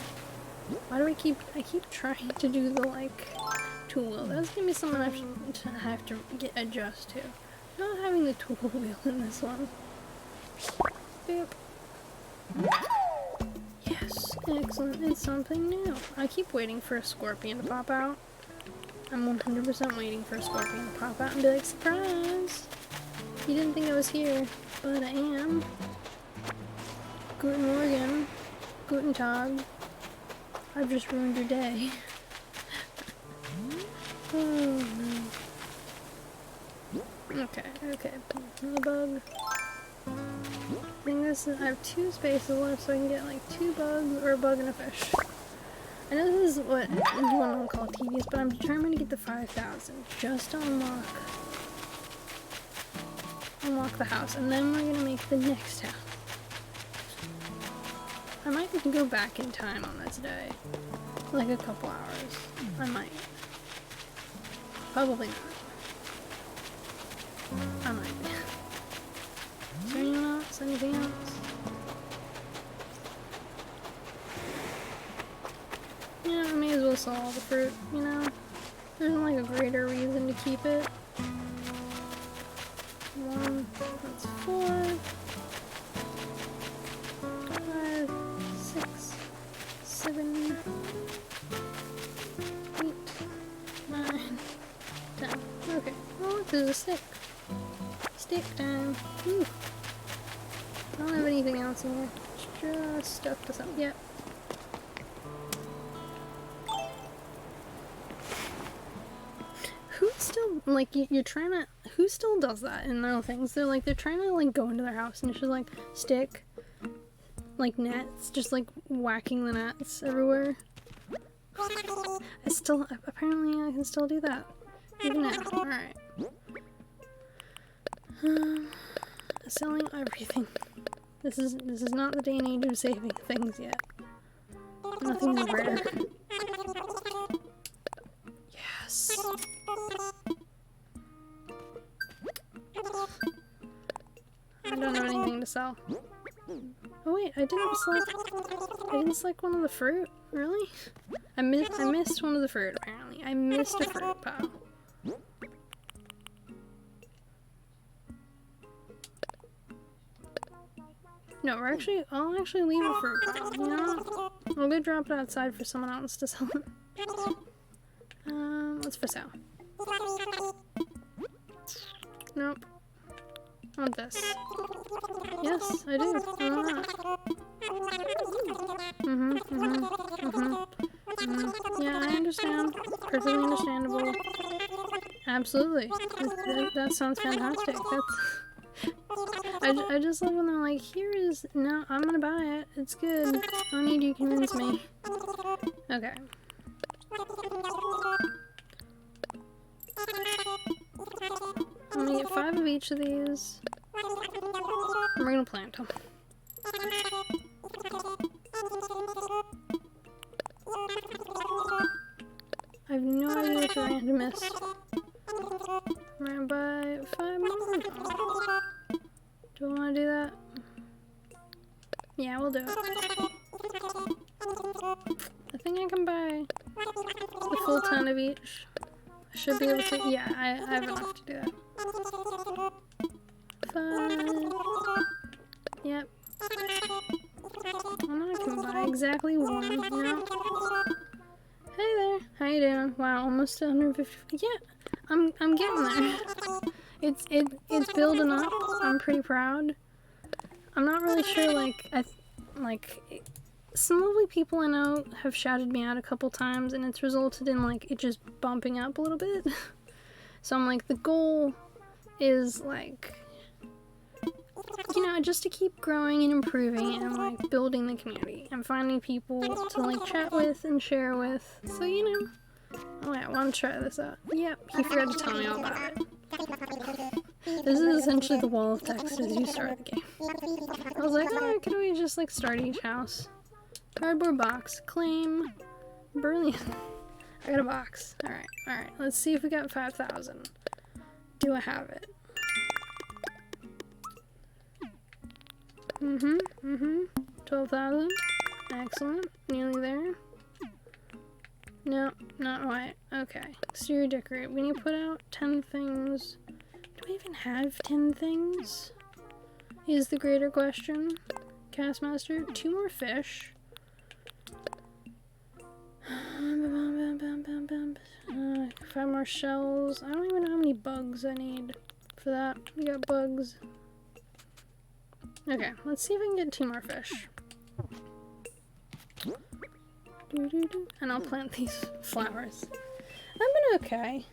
Why do I keep trying to do the like tool wheel? That's gonna be something I have to get adjust to. Not having the tool wheel in this one. Boop. Yes, excellent. It's something new. I keep waiting for a scorpion to pop out. I'm 100% waiting for a scorpion to pop out and be like, surprise! You didn't think I was here, but I am. Guten Morgen. Guten Tag. I've just ruined your day. Oh no. Okay. Another bug. I have 2 spaces left so I can get like 2 bugs or a bug and a fish. I know this is what you want to call tedious, but I'm determined to get the 5,000 just to unlock the house, and then we're gonna make the next house. I might even go back in time on this day, like a couple hours. I might. Probably not. I might. Is there anyone else? Anything else? Yeah, I may as well sell all the fruit, you know? There's like a greater reason to keep it. 1, that's 4, 5, 6, 7, 8, 9, 10. Okay, well, look, there's a stick. Stick time. Ooh. I don't have anything else in here. Just stuff this up. Yep. Who still, like, you're trying to, who still does that in their things? They're trying to, like, go into their house and it's just, like, stick, like, nets, just, like, whacking the nets everywhere. Apparently I can still do that. Even now. Alright. Selling everything. This is not the day and age of saving things yet. Nothing rare. Yes. I don't have anything to sell. Oh wait, I didn't select one of the fruit. Really? I missed one of the fruit apparently. I missed a fruit pile. No, I'll actually leave a fruit pile, you know? I'll go drop it outside for someone else to sell it. What's for sale? Nope. I want this. Yes, I do. I want that. Yeah, I understand. Perfectly understandable. Absolutely. That sounds fantastic. I just love when they're like, no, I'm gonna buy it. It's good. I don't need you to convince me. Okay. I'm gonna get 5 of each of these. And we're gonna plant them. I have no idea what the random is. I'm gonna buy 5 more. Do I want to do that? Yeah, we'll do it. I think I can buy the full 10 of each. I should be able to. Yeah, I have enough to do that. 5. Yep. Well, now I can buy exactly 1. No. Hey there. How you doing? Wow, almost 150. Yeah, I'm getting there. It's building up. I'm pretty proud. I'm not really sure, some lovely people I know have shouted me out a couple times, and it's resulted in, it just bumping up a little bit. So I'm like, the goal is, just to keep growing and improving and, building the community and finding people to, chat with and share with. So, oh, yeah, I want to try this out. Yep, he forgot to tell me all about it. This is essentially the wall of text as you start the game. I was like, oh, could we just start each house? Cardboard box, claim, brilliant. I got a box. Alright, let's see if we got 5,000. Do I have it? 12,000. Excellent. Nearly there. No, not right. Okay. Exterior decorate. We need to put out 10 things. Do we even have 10 things? Is the greater question. Castmaster. 2 more fish. 5 more shells. I don't even know how many bugs I need for that. We got bugs. Okay, let's see if I can get 2 more fish. And I'll plant these flowers. I've been okay.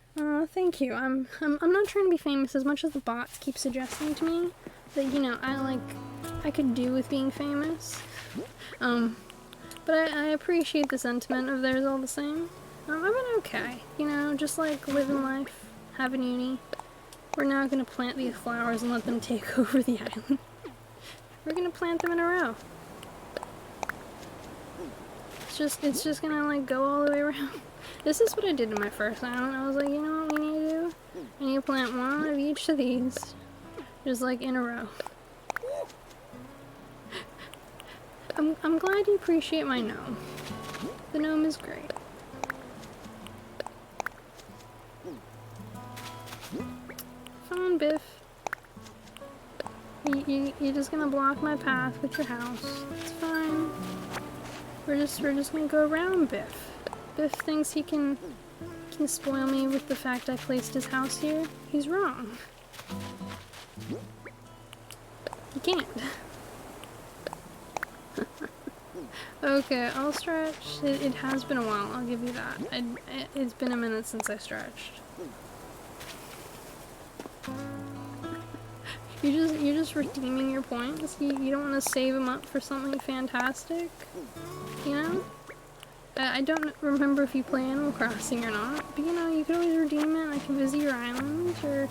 Thank you. I'm not trying to be famous as much as the bots keep suggesting to me that, I could do with being famous. But I appreciate the sentiment of theirs all the same. I've been okay. Just living life, having uni. We're now gonna plant these flowers and let them take over the island. We're gonna plant them in a row. It's just gonna go all the way around. This is what I did in my first island. I was like, you know what we need to do? We need to plant 1 of each of these. Just in a row. I'm glad you appreciate my gnome. The gnome is great. Come on, Biff. You're just gonna block my path with your house. It's fine. We're just gonna go around Biff. Biff thinks he can spoil me with the fact I placed his house here. He's wrong. He can't. Okay, I'll stretch. It has been a while, I'll give you that. It's been a minute since I stretched. You're just redeeming your points. You don't want to save them up for something fantastic, I don't remember if you play Animal Crossing or not, but you could always redeem it. I can visit your island, or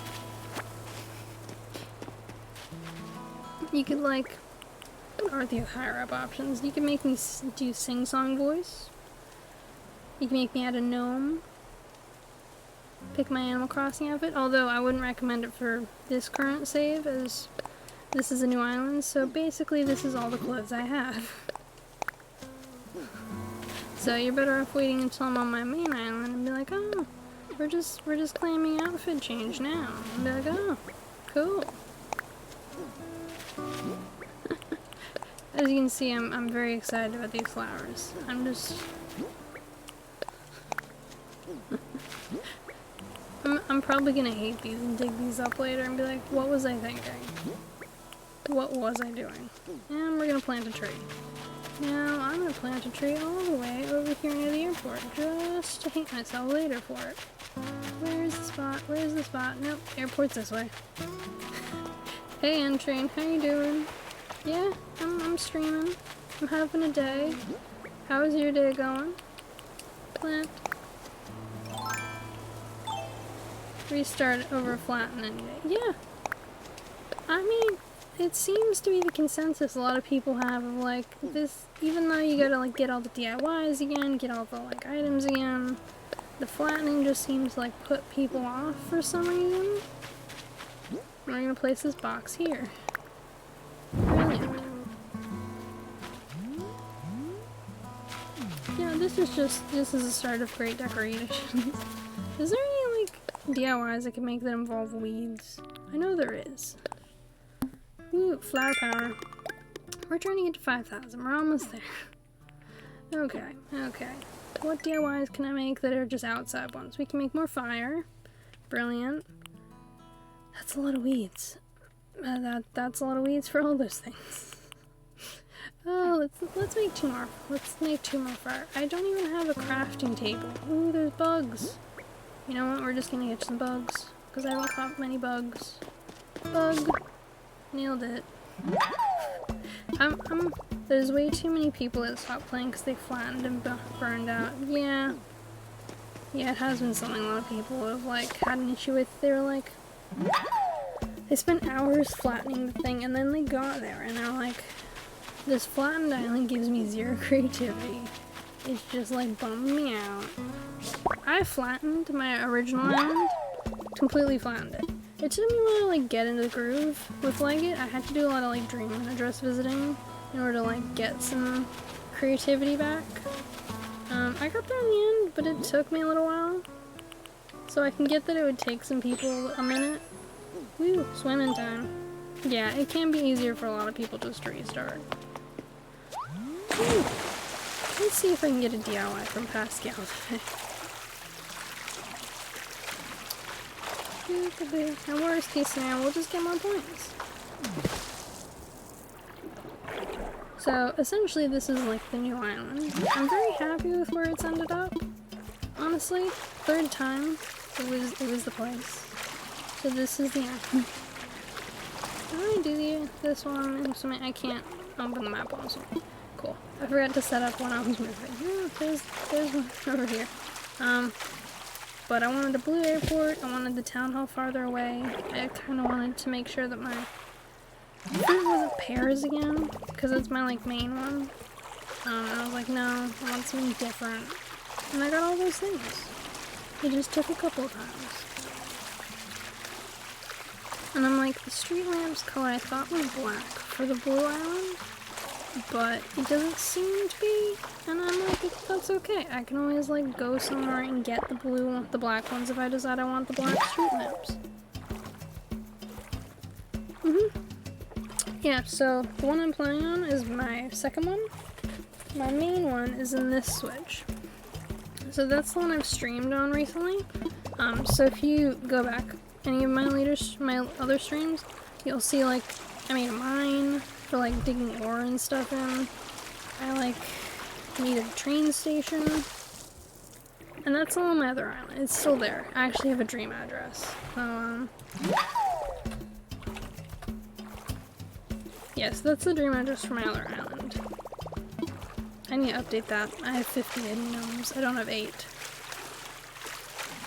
you could What are the higher up options? You can make me do sing-song voice. You can make me add a gnome. Pick my Animal Crossing outfit, although I wouldn't recommend it for this current save, as this is a new island, so basically this is all the clothes I have. So you're better off waiting until I'm on my main island and be like, oh, we're just claiming outfit change now. And be like, oh, cool. As you can see, I'm very excited about these flowers. I'm probably gonna hate these and dig these up later and be like, what was I thinking? What was I doing? And we're gonna plant a tree. Now, I'm gonna plant a tree all the way over here near the airport, just to hate myself later for it. Where's the spot? Where's the spot? Nope, airport's this way. Hey, N-Train, how you doing? Yeah, I'm streaming. I'm having a day. How's your day going? Plant. Restart over flattening. Yeah. I mean, it seems to be the consensus a lot of people have of like this, even though you gotta like get all the DIYs again, get all the like items again, the flattening just seems to like put people off for some reason. We're gonna place this box here. Brilliant. Yeah, this is the start of great decorations. Is there any like DIYs I can make that involve weeds? I know there is. Ooh, flower power. We're trying to get to 5,000. We're almost there. Okay, okay. What DIYs can I make that are just outside ones? We can make more fire. Brilliant. That's a lot of weeds. That's a lot of weeds for all those things. Oh, let's make two more. Let's make two more fire. I don't even have a crafting table. Ooh, there's bugs. You know what? We're just gonna get some bugs because I don't caught many bugs. Bug. Nailed it. There's way too many people that stopped playing because they flattened and burned out. Yeah. Yeah, it has been something a lot of people have like had an issue with. They were like, they spent hours flattening the thing and then they got there and they're like, this flattened island gives me zero creativity. It's just like bumming me out. I flattened my original island, completely flattened it. It took me a while to like get into the groove with like it. I had to do a lot of like dream address visiting in order to like get some creativity back. I got there in the end, but it took me a little while. So I can get that it would take some people a minute. Woo, swimming time. Yeah, it can be easier for a lot of people just to restart. Woo. Let's see if I can get a DIY from Pascal today. And worst case scenario, we'll just get more points. So essentially this is like the new island. I'm very happy with where it's ended up. Honestly, third time it was the place. So this is the island. How do I do this one? I can't open the map on this one. Cool. I forgot to set up when I was moving. Oh, there's one over here. But I wanted a blue airport. I wanted the town hall farther away. I kind of wanted to make sure that my fruit wasn't pears again, because it's my like main one. And I was like, no, I want something different. And I got all those things. It just took a couple of times. And I'm like, the street lamp's color I thought was black for the blue island, but it doesn't seem to be. And I'm like, that's okay. I can always like go somewhere and get the black ones if I decide I want the black street lamps. Yeah, so the one I'm playing on is my second one. My main one is in this switch. So that's the one I've streamed on recently. So if you go back any of my other streams, you'll see like I made a mine for like digging ore and stuff in. I like made a train station. And that's all on my other island. It's still there. I actually have a dream address. So, yes, that's the dream address for my other island. I need to update that. I have 50 hidden gnomes. I don't have 8.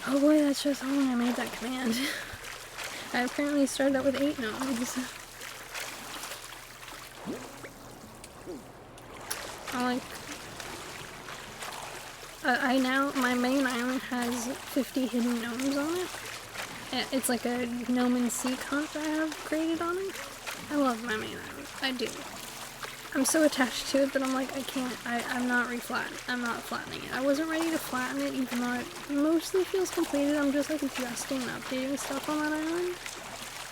Oh boy, that shows how long I made that command. I apparently started out with 8 gnomes. I now, my main island has 50 hidden gnomes on it. It's like a gnome and seek hunt I have created on it. I love my main island. I do. I'm so attached to it that I'm like, I'm not flattening it. I wasn't ready to flatten it even though it mostly feels completed. I'm just like adjusting and updating stuff on that island.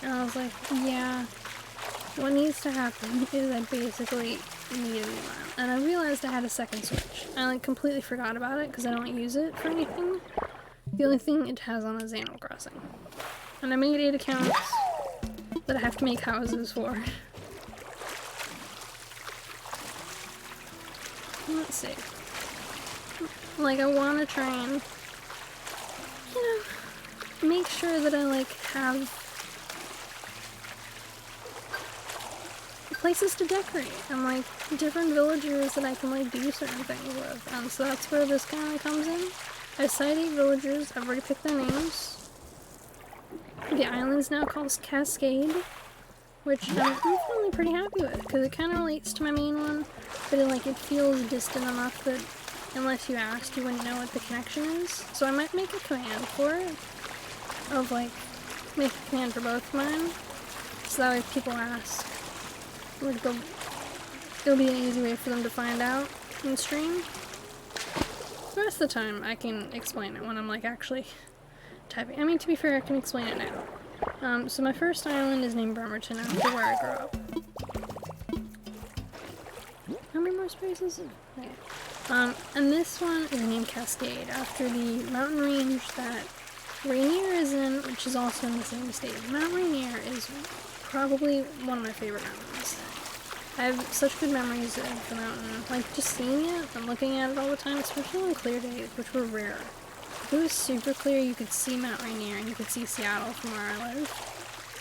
And I was like, yeah, what needs to happen is I basically need a new island. And I realized I had a second Switch. I like completely forgot about it because I don't use it for anything. The only thing it has on is Animal Crossing. And I made 8 accounts that I have to make houses for. Let's see. Like, I want to try and, you know, make sure that I, like, have places to decorate and, like, different villagers that I can, like, do certain things with. And so that's where this kind of comes in. I decided 8 villagers. I've already picked their names. The island's now called Cascade, which I'm feeling pretty happy with, because it kind of relates to my main one, but it feels distant enough that unless you asked, you wouldn't know what the connection is. So I might make a command for it, of like, make a command for both of mine, so that way if people ask, it'll be an easy way for them to find out in stream. The rest of the time, I can explain it when I'm like actually typing. I mean, to be fair, I can explain it now. So my first island is named Bremerton after where I grew up. How many more spaces? Okay. And this one is named Cascade after the mountain range that Rainier is in, which is also in the same state. Mount Rainier is probably one of my favorite mountains. I have such good memories of the mountain, like just seeing it and looking at it all the time, especially on clear days, which were rare. If it was super clear, you could see Mount Rainier and you could see Seattle from where I live.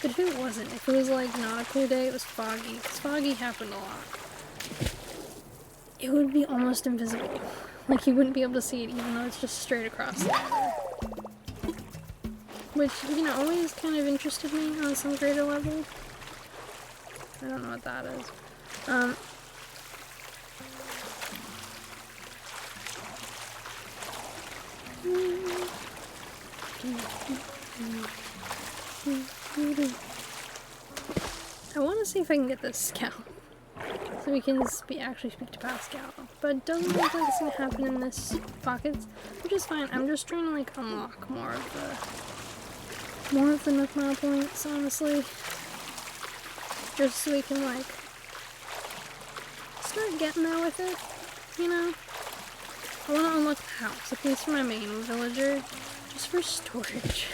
But if it wasn't, if it was like not a clear day, it was foggy, because foggy happened a lot, it would be almost invisible. Like you wouldn't be able to see it even though it's just straight across the water. Which, you know, always kind of interested me on some greater level. I don't know what that is. I want to see if I can get this scalp, so we can actually speak to Pascal. But it doesn't look like it's gonna happen in this pocket, which is fine. I'm just trying to like unlock more of the Nook Mile points, honestly, just so we can like start getting there with it, you know? I want to unlock the house, at least for my main villager, just for storage.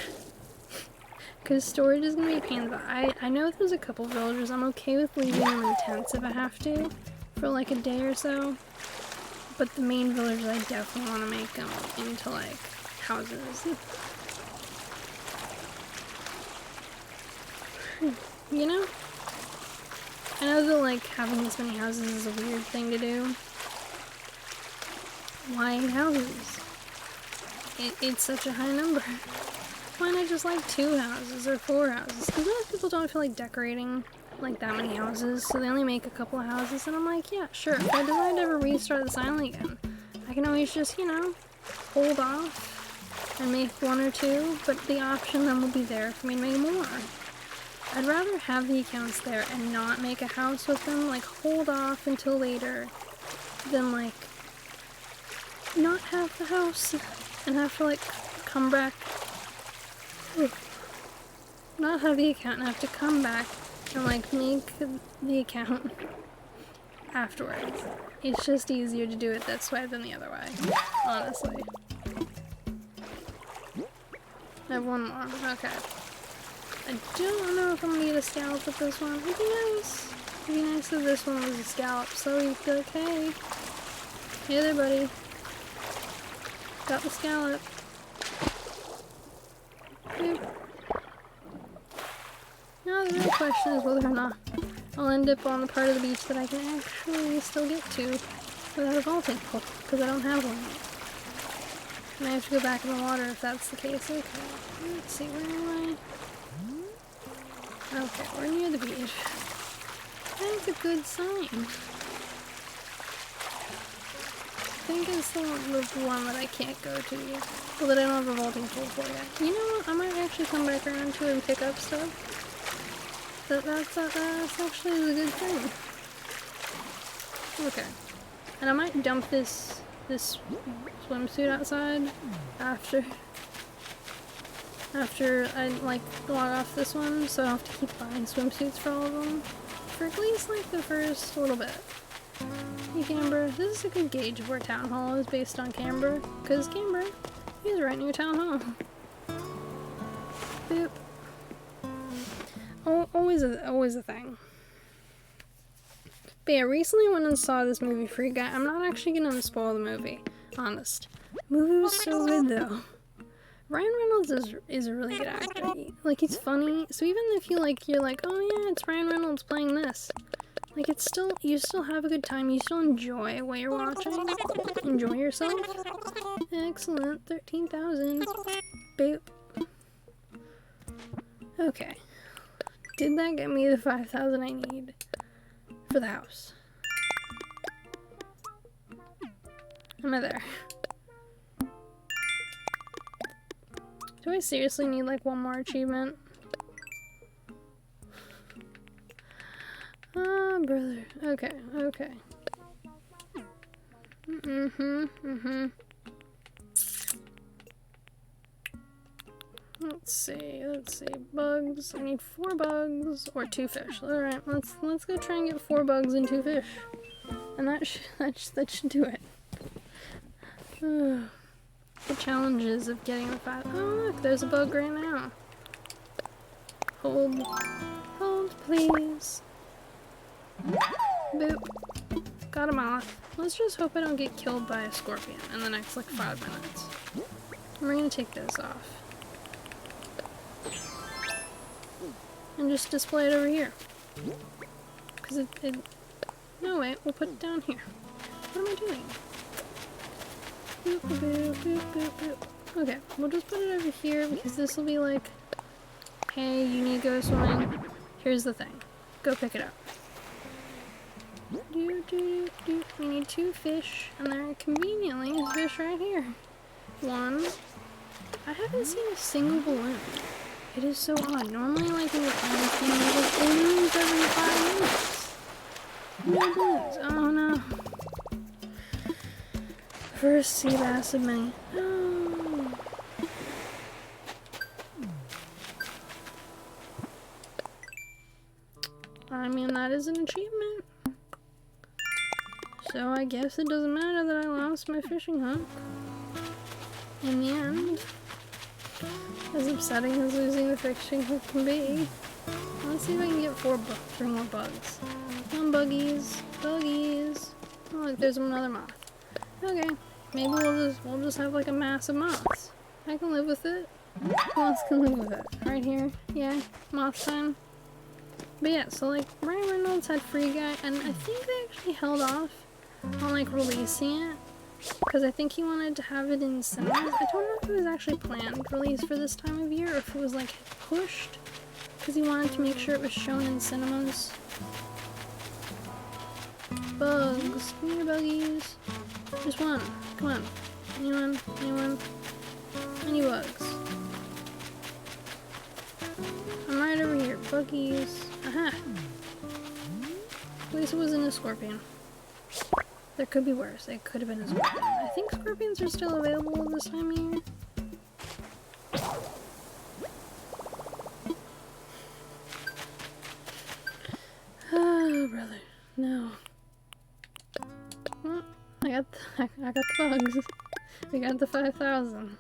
Because storage is going to be a pain in the butt. I know there's a couple villagers, I'm okay with leaving them in tents if I have to, for like a day or so. But the main villagers, I definitely want to make them into like houses. You know? I know that like having this many houses is a weird thing to do. Why 8 houses? It's such a high number. Why not just like 2 houses or 4 houses? Because most people don't feel like decorating like that many houses, so they only make a couple of houses, and I'm like, yeah, sure, if I decide to ever restart this island again, I can always just, you know, hold off and make 1 or 2, but the option then will be there for me to make more. I'd rather have the accounts there and not make a house with them, like hold off until later, than like not have the house and have to like come back. Not have the account and have to come back and like make the account afterwards. It's just easier to do it this way than the other way, honestly. I have 1 more, okay. I don't know if I'm gonna get a scallop with this one. It'd be nice. It'd be nice if this one was a scallop, so you'd be like, hey there buddy. Got the scallop. Boop. Now the real question is whether or not I'll end up on the part of the beach that I can actually still get to without a vaulting pole, because I don't have one yet. And I have to go back in the water if that's the case. Okay, let's see, where am I? Okay, we're near the beach. That's a good sign. think it's the one that I can't go to yet. Well, that I don't have a vaulting tool for yet. You know what? I might actually come back around to and pick up stuff. That's actually a good thing. Okay. And I might dump this swimsuit outside after I like log off this one, so I don't have to keep buying swimsuits for all of them. For at least like the first little bit. Hey Canberra, this is a good gauge of where Town Hall is based on Canberra, because Canberra is right near Town Hall. Boop. Oh, always a thing. But yeah, recently went and saw this movie Free Guy. I'm not actually gonna spoil the movie, honest. The movie was so good though. Ryan Reynolds is a really good actor. Like, he's funny, so even if you're like, oh yeah, it's Ryan Reynolds playing this, like, it's still, you still have a good time, you still enjoy what you're watching, enjoy yourself. Excellent, 13,000. Boop. Okay. Did that get me the 5,000 I need for the house? Am I there? Do I seriously need like one more achievement? Ah, brother. Okay, okay. Let's see. Bugs. I need 4 bugs or 2 fish. Alright, let's go try and get 4 bugs and 2 fish. And that should do it. The challenges of getting the 5. Oh look, there's a bug right now. Hold, please. Boop. Got a moth. Let's just hope I don't get killed by a scorpion in the next like 5 minutes. And we're gonna take this off. And just display it over here. Cause it no wait, we'll put it down here. What am I doing? Boop, boop, boop, boop, boop. Okay, we'll just put it over here because this will be like, hey, you need to go swimming. Here's the thing. Go pick it up. We need 2 fish, and there conveniently is fish right here. 1. I haven't seen a single balloon. It is so odd. Normally, like in the past, you get balloons every 5 minutes. No balloons. Oh no. First sea bass of many. Oh. I mean, that is an achievement. So I guess it doesn't matter that I lost my fishing hook. In the end, as upsetting as losing the fishing hook can be, let's see if I can get 3 more bugs. Come on, buggies. Oh, look, there's another moth. Okay. Maybe we'll just have like a mass of moths. I can live with it. Who else can live with it? Right here. Yeah, moth time. But yeah, so like Ryan Reynolds had Free Guy, and I think they actually held off on like releasing it because I think he wanted to have it in cinemas. I don't know if it was actually planned release for this time of year or if it was like pushed because he wanted to make sure it was shown in cinemas. Bugs. Come here, buggies. Just one. Come on. Anyone? Any bugs? I'm right over here. Buggies. Aha! At least it wasn't a scorpion. There could be worse. It could have been a scorpion. I think scorpions are still available this time of year. Oh, brother. No. Well, I got the bugs. We got the 5,000.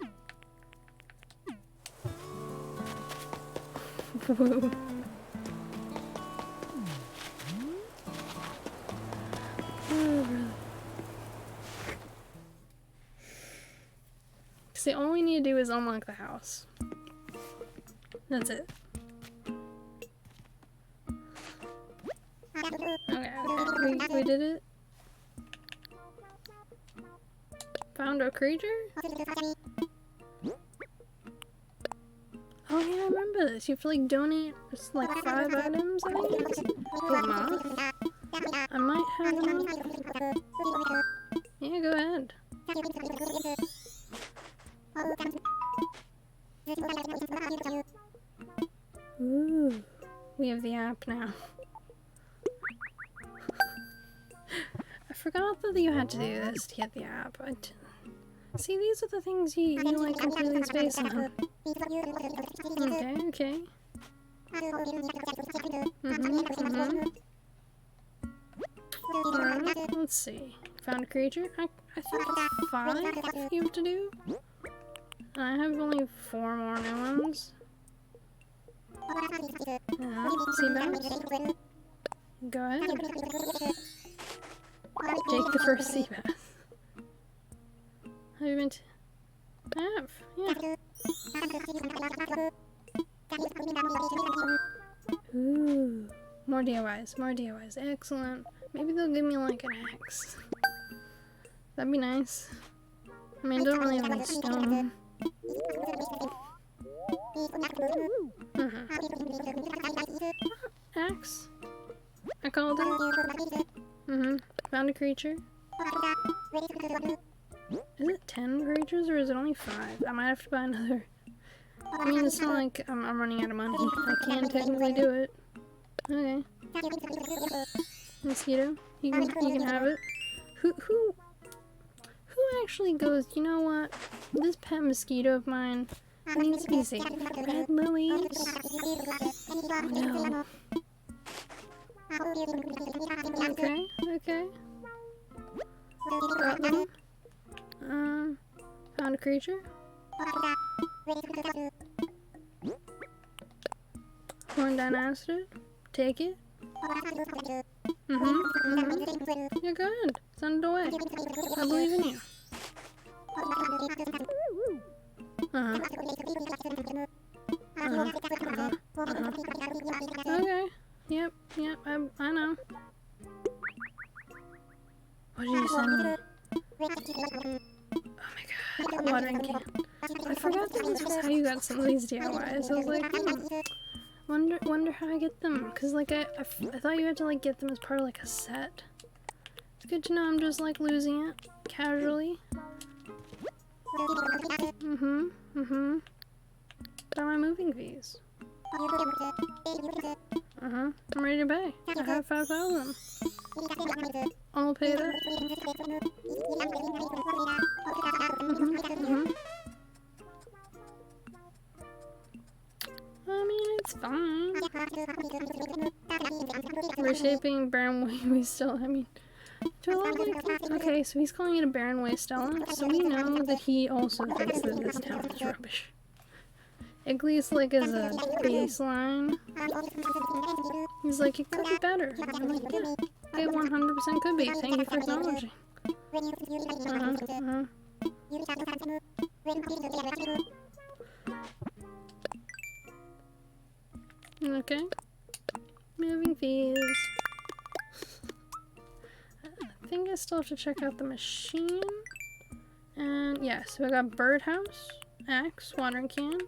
Whoa. Oh, brother. See, all we need to do is unlock the house. That's it. Okay. We did it. Found a creature? Oh yeah, I remember this. You have to like donate just like 5 items, I think. Get moth. I might have one. Yeah, go ahead. forgot that you had to do this to get the app. See, these are the things you like completely space on. Okay, okay. Alright, let's see. Found a creature? I think 5 you have to do. I have only 4 more new ones. Sea bass. Go ahead. Take the first sea bass. Have you been have, yeah. Ooh. More DIYs, more DIYs. Excellent. Maybe they'll give me like an axe. That'd be nice. I mean, I don't really have any stone. Axe? I called it. Found a creature. Is it 10 creatures or is it only 5? I might have to buy another. I mean, it's not like I'm running out of money. I can technically do it. Okay. Mosquito, you can have it. Who actually goes, you know what? This pet mosquito of mine needs to be safe. Red lilies. Oh no. Okay, okay. Got them. Found a creature. Horn dynastid. Take it. You're good. Send it away. I believe in you. Okay. Yep, I know. What did you send me? Oh my god, watering can. I forgot that this was how you got some of these DIYs. I was like, wonder how I get them. Cause like I thought you had to like get them as part of like a set. It's good to know I'm just like losing it casually. Got my moving fees. I'm ready to pay. I have 5,000. I'll pay that. I mean, it's fine. Reshaping barren waste stella. I mean, okay, so he's calling it a barren waste stella, so we know that he also thinks that this town is rubbish. At least, like, as a baseline. He's like, it could be better. I'm like, yeah, it 100% could be. Thank you for acknowledging. Okay. Moving fees. I think I still have to check out the machine. And yeah, so I got birdhouse, axe, watering can.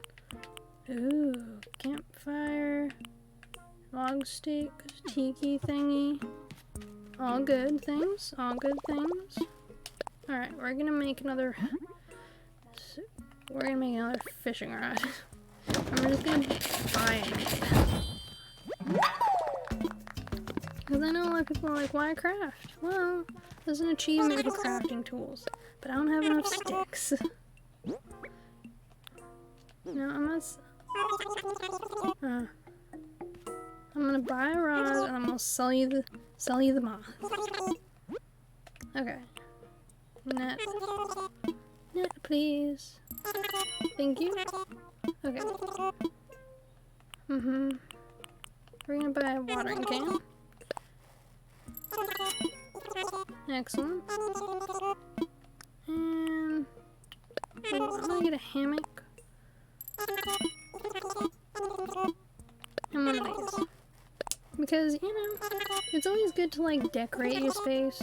Ooh, campfire, log stick, tiki thingy. All good things, all good things. Alright, we're gonna make another fishing rod. I'm just gonna buy it. Because I know a lot of people are like, why craft? Well, there's an achievement with crafting tools, but I don't have enough sticks. No, I'm not. I'm gonna buy a rod and I'm gonna sell you the moth. Okay. Net, please. Thank you. Okay. We're gonna buy a watering can. Excellent. And I'm gonna get a hammock. And one of these. Because, you know, it's always good to, like, decorate your space.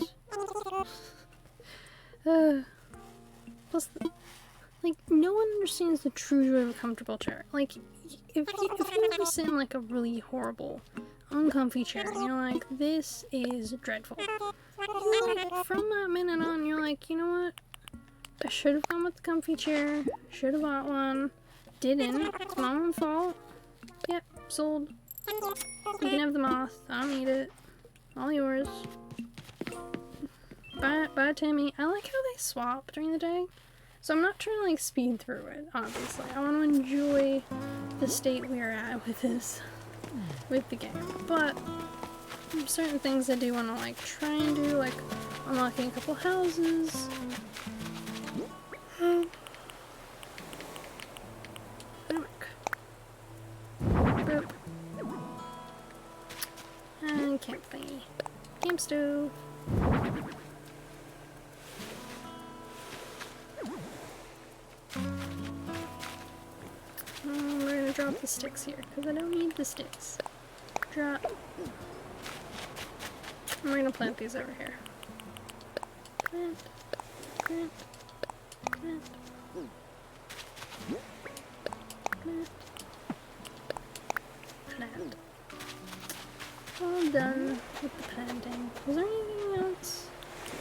Plus, like, no one understands the true joy of a comfortable chair. Like, if you ever sit in, like, a really horrible, uncomfy chair, and you're like, this is dreadful. Like, from that minute on, you're like, you know what? I should have gone with the comfy chair. Should have bought one. Didn't. It's my own fault. Yep, sold. You can have the moth. I don't need it. All yours. Bye, Timmy. I like how they swap during the day. So I'm not trying to like speed through it, obviously. I want to enjoy the state we're at with the game. But there's certain things I do want to like try and do, like unlocking a couple houses. Boop. And camp thingy. Camp stove. We're gonna drop the sticks here, because I don't need the sticks. Drop. And we're gonna plant these over here. Plant. Plant. Plant. Plant. Plant. All done with the planting. Was there anything else?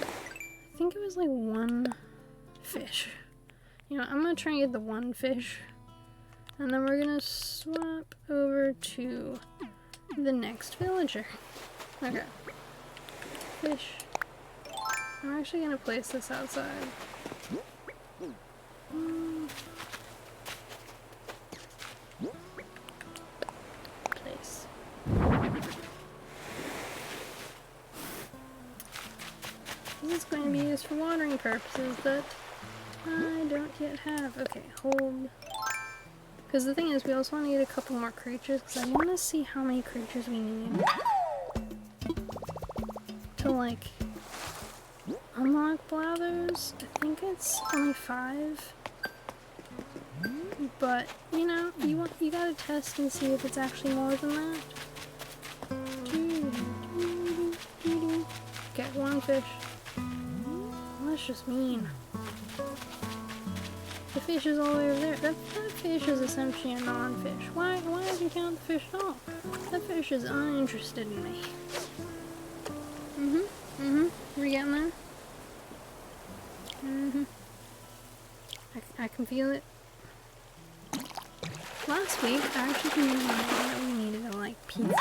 I think it was like one fish. You know, I'm gonna try and get the one fish. And then we're gonna swap over to the next villager. Okay. Fish. I'm actually gonna place this outside. Place. This is going to be used for watering purposes that I don't yet have. Okay, hold. Because the thing is, we also want to get a couple more creatures, because I want to see how many creatures we need to, like, unlock Blathers. I think it's only 5. But, you know, you gotta test and see if it's actually more than that. Okay, one fish. Well, that's just mean. The fish is all the way over there. That fish is essentially a non-fish. Why did you count the fish at all? That fish is uninterested in me. We're getting there? I can feel it. Last week, I actually communicated that we needed a, like, pizza.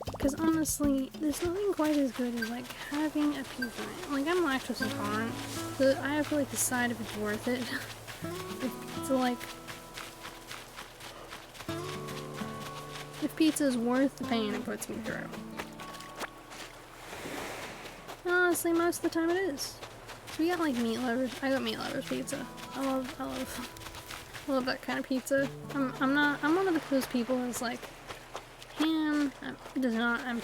Because honestly, there's nothing quite as good as, like, having a pizza. Like, I'm lactose intolerant, so I have to, like, decide if it's worth it. If pizza is worth the pain it puts me through. Honestly, most of the time it is. So we got, like, meat lovers. I got meat lovers pizza. I love that kind of pizza. I'm one of those people that's like, ham and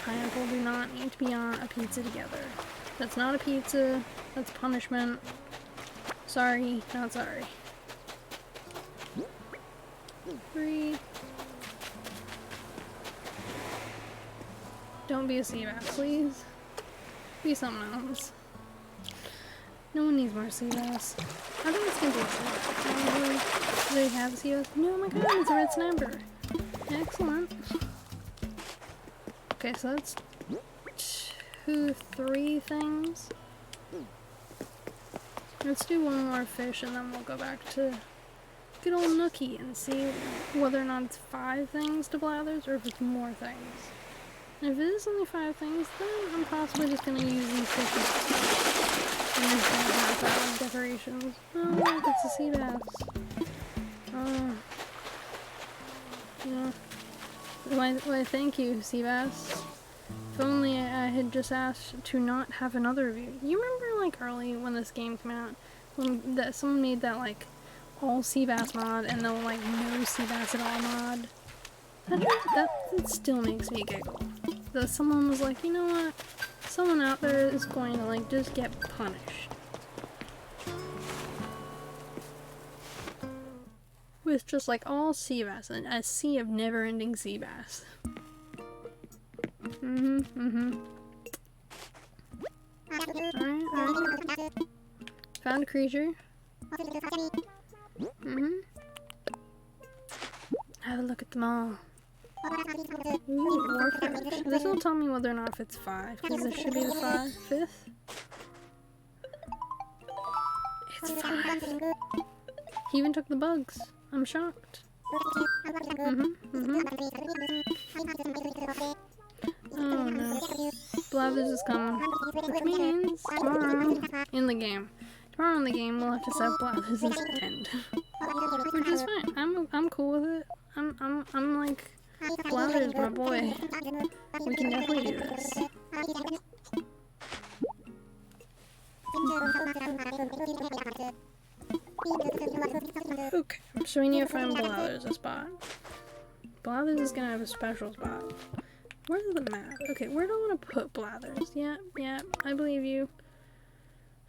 pineapple do not need to be on a pizza together. That's not a pizza. That's punishment. Sorry, not sorry. 3. Don't be a sea bass, please. Be something else. No one needs more sea bass. I think it's gonna be a sea bass. Do they have sea bass? No, my god, it's a red snapper. Excellent. Okay, so that's 3 things. Let's do one more fish and then we'll go back to good old Nookie and see whether or not it's 5 things to Blathers or if it's more things. And if it is only 5 things, then I'm possibly just gonna use these fishes. And just gonna have that decorations. Oh, look, it's a sea bass. Oh. Yeah. Why, thank you, sea bass. If only I had just asked to not have another review. You remember, like, early when this game came out? When someone made that, like, all sea bass mod and then, like, no sea bass at all mod? That still makes me giggle. That someone was like, you know what? Someone out there is going to, like, just get punished. With just, like, all sea bass and a sea of never-ending sea bass. Alright. Found a creature. Have a look at them all. Ooh, warfish. This will tell me whether or not if it's 5, because this should be the 5th. It's 5. He even took the bugs. I'm shocked. Oh no. Blathers is coming. Which means tomorrow in the game. Tomorrow in the game we'll have to set Blathers as end. Which is fine. I'm cool with it. I'm like, Blathers, my boy. We can definitely do this. Okay, so we need to find Blathers a spot. Blathers is gonna have a special spot. Where's the map? Okay, where do I want to put Blathers? Yeah, I believe you.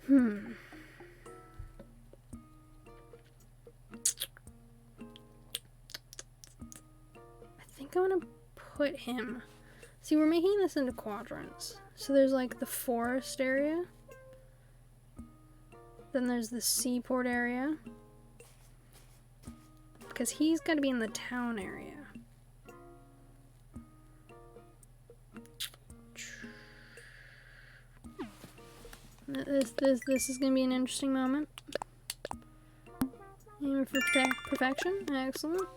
I think I want to put him. See, we're making this into quadrants. So there's like the forest area. Then there's the seaport area. Because he's got to be in the town area. This is gonna be an interesting moment. Aiming for perfection. Excellent.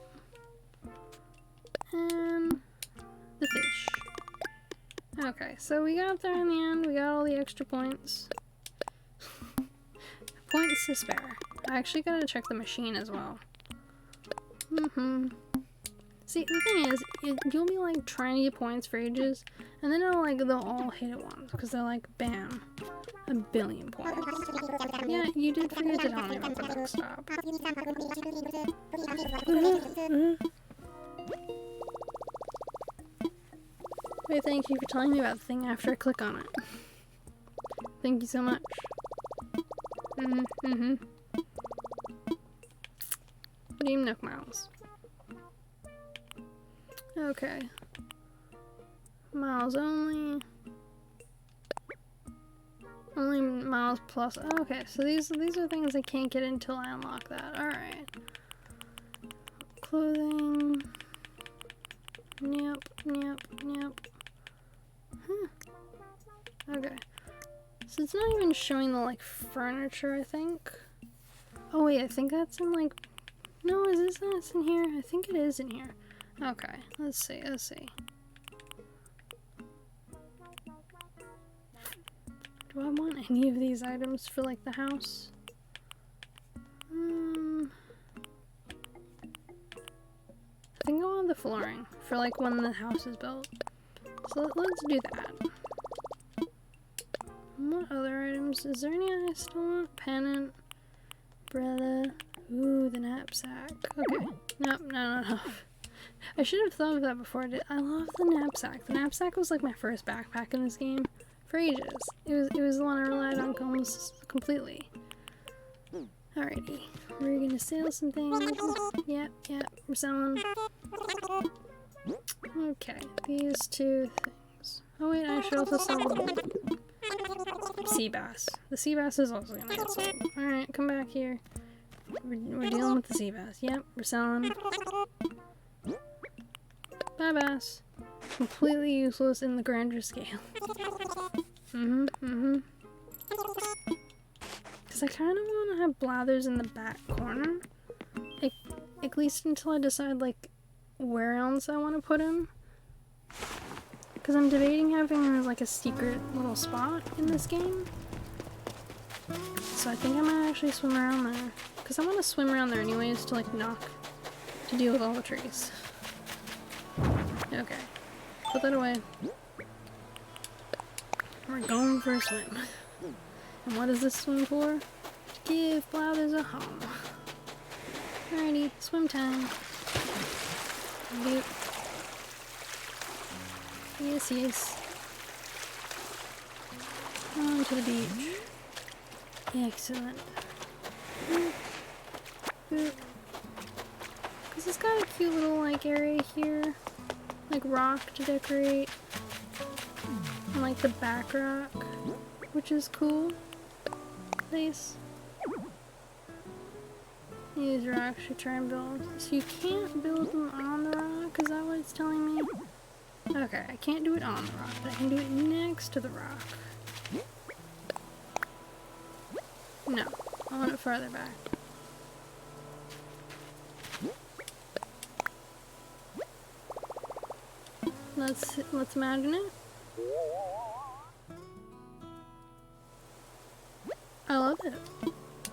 And the fish. Okay, so we got there in the end. We got all the extra points. Points to spare. I actually gotta check the machine as well. See, the thing is, you'll be like trying to get points for ages, and then they'll all hit at once because they're like, bam, 1 billion points. Yeah, you did forget to tell me about the next stop. Wait, thank you for telling me about the thing after I click on it. Thank you so much. Name Nook Miles. Okay. Miles only. Only miles plus. Oh, okay, so these are things I can't get until I unlock that. Alright. Clothing. Yep. Okay. So it's not even showing the like furniture, I think. Oh wait, I think that's in like, no, is this not in here? I think it is in here. Okay, let's see. Do I want any of these items for like the house? I think I want the flooring for like when the house is built. So let's do that. What other items? Is there any I still want? Pennant, umbrella. Ooh, the knapsack. Okay. Nope, no. I should have thought of that before I did. I love the knapsack. The knapsack was like my first backpack in this game for ages. It was the one I relied on almost completely. Alrighty. We're gonna sell some things. Yep, we're selling. Okay, these two things. Oh wait, I should also sell the sea bass. The sea bass is also gonna get sold. Alright, come back here. We're dealing with the sea bass. Yep, we're selling. Bye bass. Completely useless in the grander scale. Because I kind of want to have Blathers in the back corner. At least until I decide, like, where else I want to put him. Because I'm debating having, like, a secret little spot in this game. So I think I might actually swim around there. Because I want to swim around there anyways to, like, to deal with all the trees. Okay. Put that away. We're going for a swim. And what is this swim for? To give Blathers a home. Alrighty, swim time. Boop. Yes. On to the beach. Excellent. Boop. Because it's got a cute little like area here. Like rock to decorate. And like the back rock. Which is cool. Nice. These rocks should try and build. So you can't build them on the rock? Is that what it's telling me? Okay, I can't do it on the rock, but I can do it next to the rock. No, I want it farther back. Let's imagine it. I love it.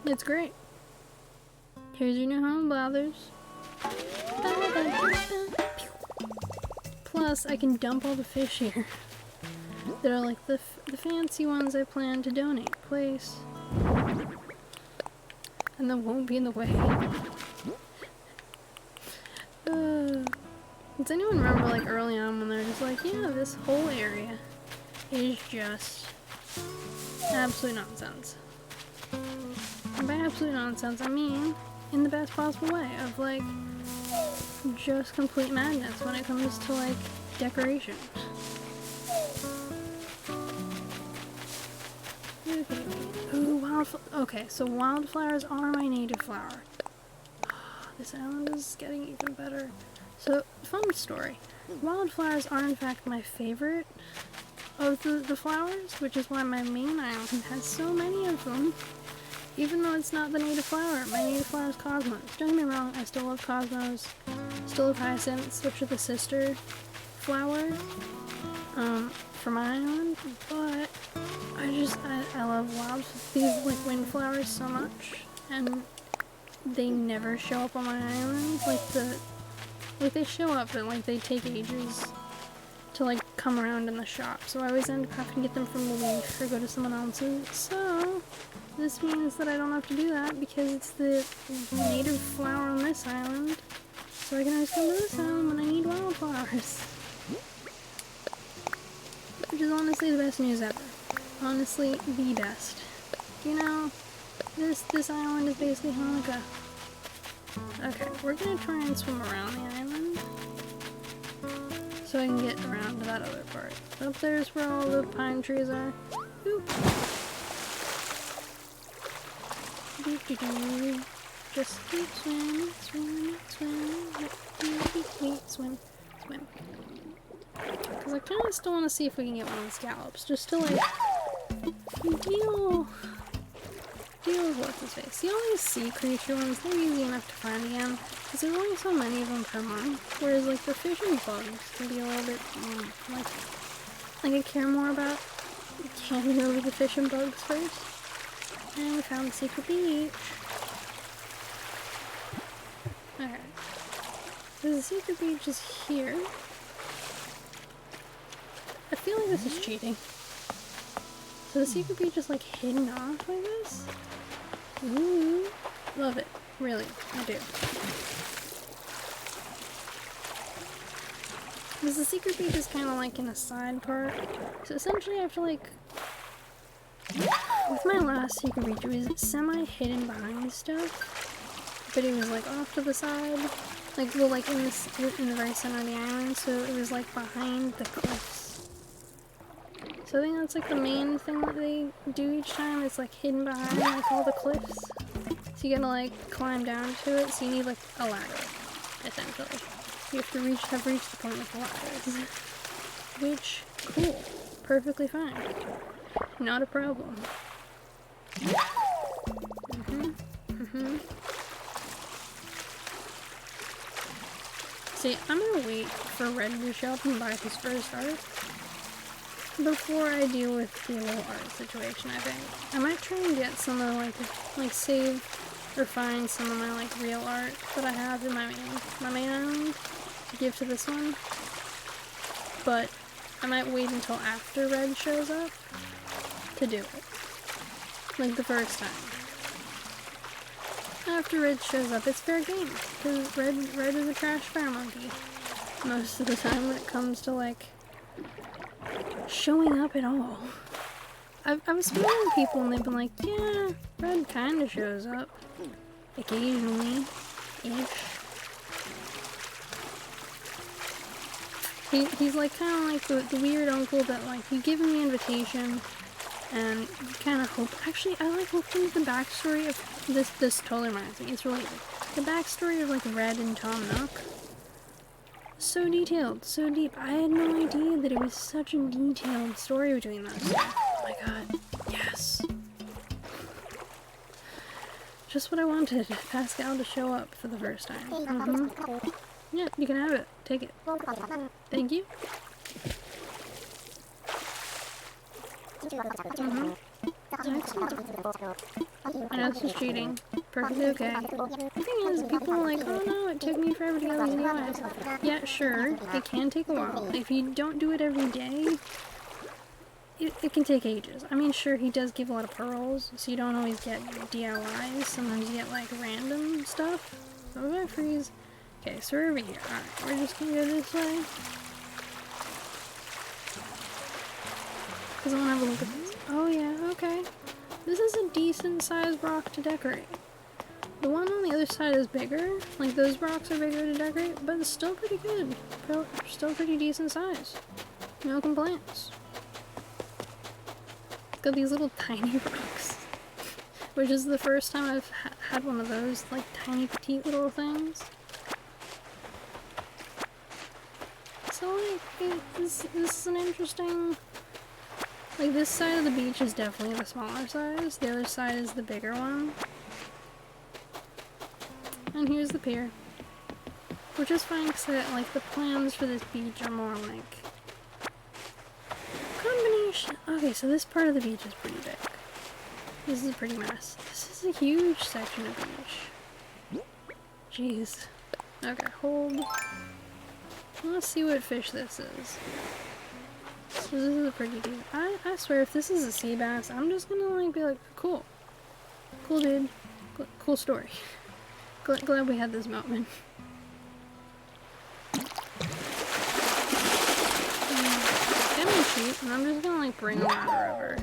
It's great. Here's your new home, Blathers. Plus, I can dump all the fish here. They're like the fancy ones I plan to donate. Place. And that won't be in the way. Does anyone remember like early on when they're just like, yeah, this whole area is just absolute nonsense. And by absolute nonsense, I mean in the best possible way of like just complete madness when it comes to like decoration. Ooh, okay, so wildflowers are my native flower. This island is getting even better. So, fun story. Wildflowers are in fact my favorite of the flowers, which is why my main island has so many of them. Even though it's not the native flower. My native flower is Cosmos. Don't get me wrong, I still love Cosmos. Still love Hyacinths, which are the sister flower for my island, but I love these like windflowers so much, and they never show up on my island. Like they show up, but like they take ages to like come around in the shop, so I always end up having to get them from the leaf or go to someone else's. So this means that I don't have to do that because it's the native flower on this island, so I can always come to this island when I need wildflowers. Which is honestly the best news ever. Honestly, the best. You know, this island is basically Hanukkah. Okay, we're gonna try and swim around the island so I can get around to that other part. Up there's where all the pine trees are. Oop. Just keep swimming, swim, swim. Because I kind of still want to see if we can get one of the scallops, just to like deal with what's his face. See all these sea creature ones, they're easy enough to find again, because there's only so many of them per month, whereas like the fish and bugs can be a little bit, like I care more about handing over the fish and bugs first. And we found the secret beach. Alright. So the secret beach is here. I feel like this is cheating. So the secret beach is like hidden off like this. Ooh, love it. Really, I do. Because the secret beach is kind of like in a side part. So essentially I have to like... With my last secret beach, it was semi-hidden behind stuff. But it was like off to the side. Like, well, like in the very center of the island. So it was like behind the cliffs. So I think that's like the main thing that they do each time. It's like hidden behind like all the cliffs. So you gotta like climb down to it. So you need like a ladder, essentially. You have to have reached the point with the ladders. Which, cool. Perfectly fine. Not a problem. See, I'm gonna wait for Red to show up and buy his first art before I deal with the little art situation, I think. I might try and get some of like save or find some of my like real art that I have in my main island to give to this one. But I might wait until after Red shows up to do it. Like the first time. After Red shows up, it's fair game. Because Red is a trash fire monkey. Most of the time when it comes to like showing up at all. I was speaking to people and they've been like, yeah, Red kinda shows up. Occasionally. Ish. He's like kinda like the weird uncle that like you give him the invitation and you kinda hope. Actually, I like looked into the backstory of this totally reminds me, it's related. The backstory of like Red and Tom Nook. So detailed, so deep. I had no idea that it was such a detailed story between those two. Oh my god, yes. Just what I wanted, Pascal to show up for the first time. Yeah, you can have it. Take it. Thank you. Mm-hmm. Excellent. I know this is cheating. Perfectly okay. The thing is, people are like, oh no, it took me forever to get these new eyes. Yeah, sure, it can take a while. If you don't do it every day, it can take ages. I mean, sure, he does give a lot of pearls, so you don't always get DIYs. Sometimes you get, like, random stuff. So if I freeze... Okay, so we're over here. Alright, we're just gonna go this way. Because I want to have a look at this. Oh yeah, okay. This is a decent sized rock to decorate. The one on the other side is bigger. Like, those rocks are bigger to decorate, but it's still pretty good. Still pretty decent size. No complaints. It's got these little tiny rocks. Which is the first time I've had one of those, like, tiny petite little things. So, like, this is an interesting... Like, this side of the beach is definitely the smaller size. The other side is the bigger one. And here's the pier. Which is fine because, like, the plans for this beach are more like... combination... Okay, so this part of the beach is pretty big. This is a pretty mess. This is a huge section of beach. Jeez. Okay, hold. Let's see what fish this is. So this is a pretty deep. I swear, if this is a sea bass, I'm just gonna, like, be like, cool. Cool, dude. Cool story. Glad we had this moment. Getting cheap, and I'm just gonna, like, bring them out of the river.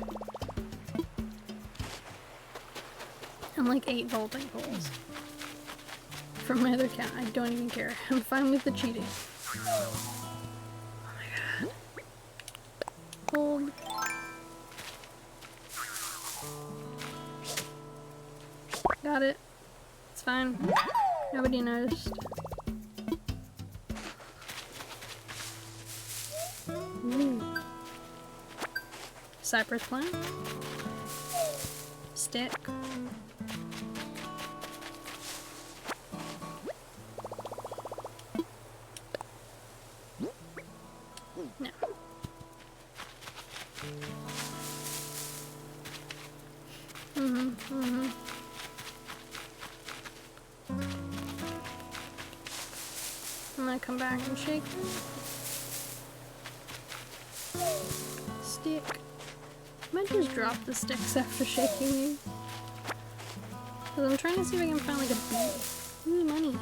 And, like, 8 vaulting poles. From my other cat, I don't even care. I'm fine with the cheating. Hold. Got it. It's fine. Nobody noticed. Ooh. Cypress plant. Stick. No. I'm gonna come back and shake them. Stick. I might just drop the sticks after shaking you. Because I'm trying to see if I can find, like, a bee. Ooh, money.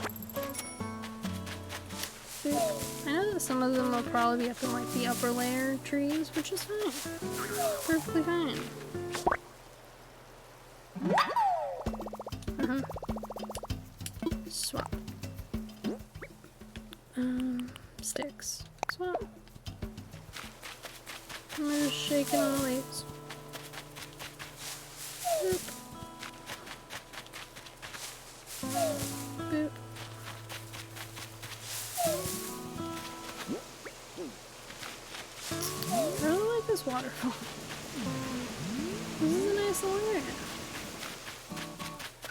I know that some of them will probably be up in, like, the upper layer trees, which is fine. Perfectly fine. Swap. Sticks. Swap. I'm just shaking all the leaves. Boop. Boop. I really like this waterfall. This is a nice little area.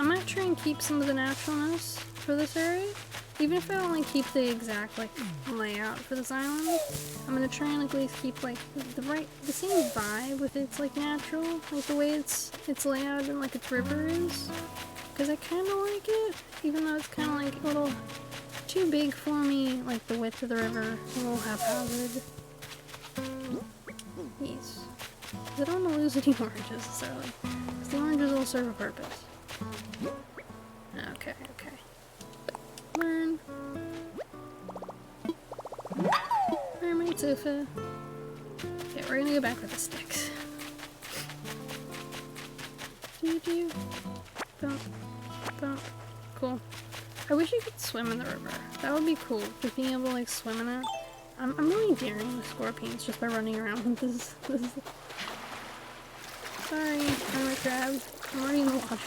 I might try and keep some of the naturalness for this area. Even if I don't, like, keep the exact, like, layout for this island, I'm gonna try and, like, at least keep, like, the same vibe with its, like, natural, like, the way its layout and, like, its river is. Because I kind of like it, even though it's kind of, like, a little too big for me, like, the width of the river, a little haphazard. Yes. Because I don't want to lose any oranges necessarily, because the oranges will serve a purpose. Okay, okay. Learn. Mermaid sofa. Okay, we're gonna go back with the sticks. Do. Bump. Bump. Cool. I wish you could swim in the river. That would be cool, just being able to, like, swim in it. I'm really daring the scorpions just by running around with this. Sorry, I'm a crab. I'm already in the water.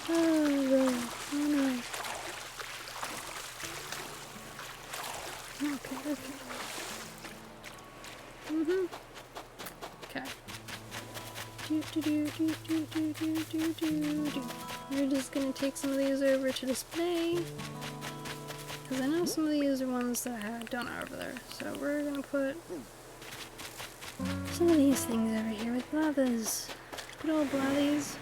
Oh no. Oh no. Okay, okay. Okay. We're just gonna take some of these over to display. Because I know some of these are ones that I don't have over there. So we're gonna put Look at these things over here with blathers. Good old blathies.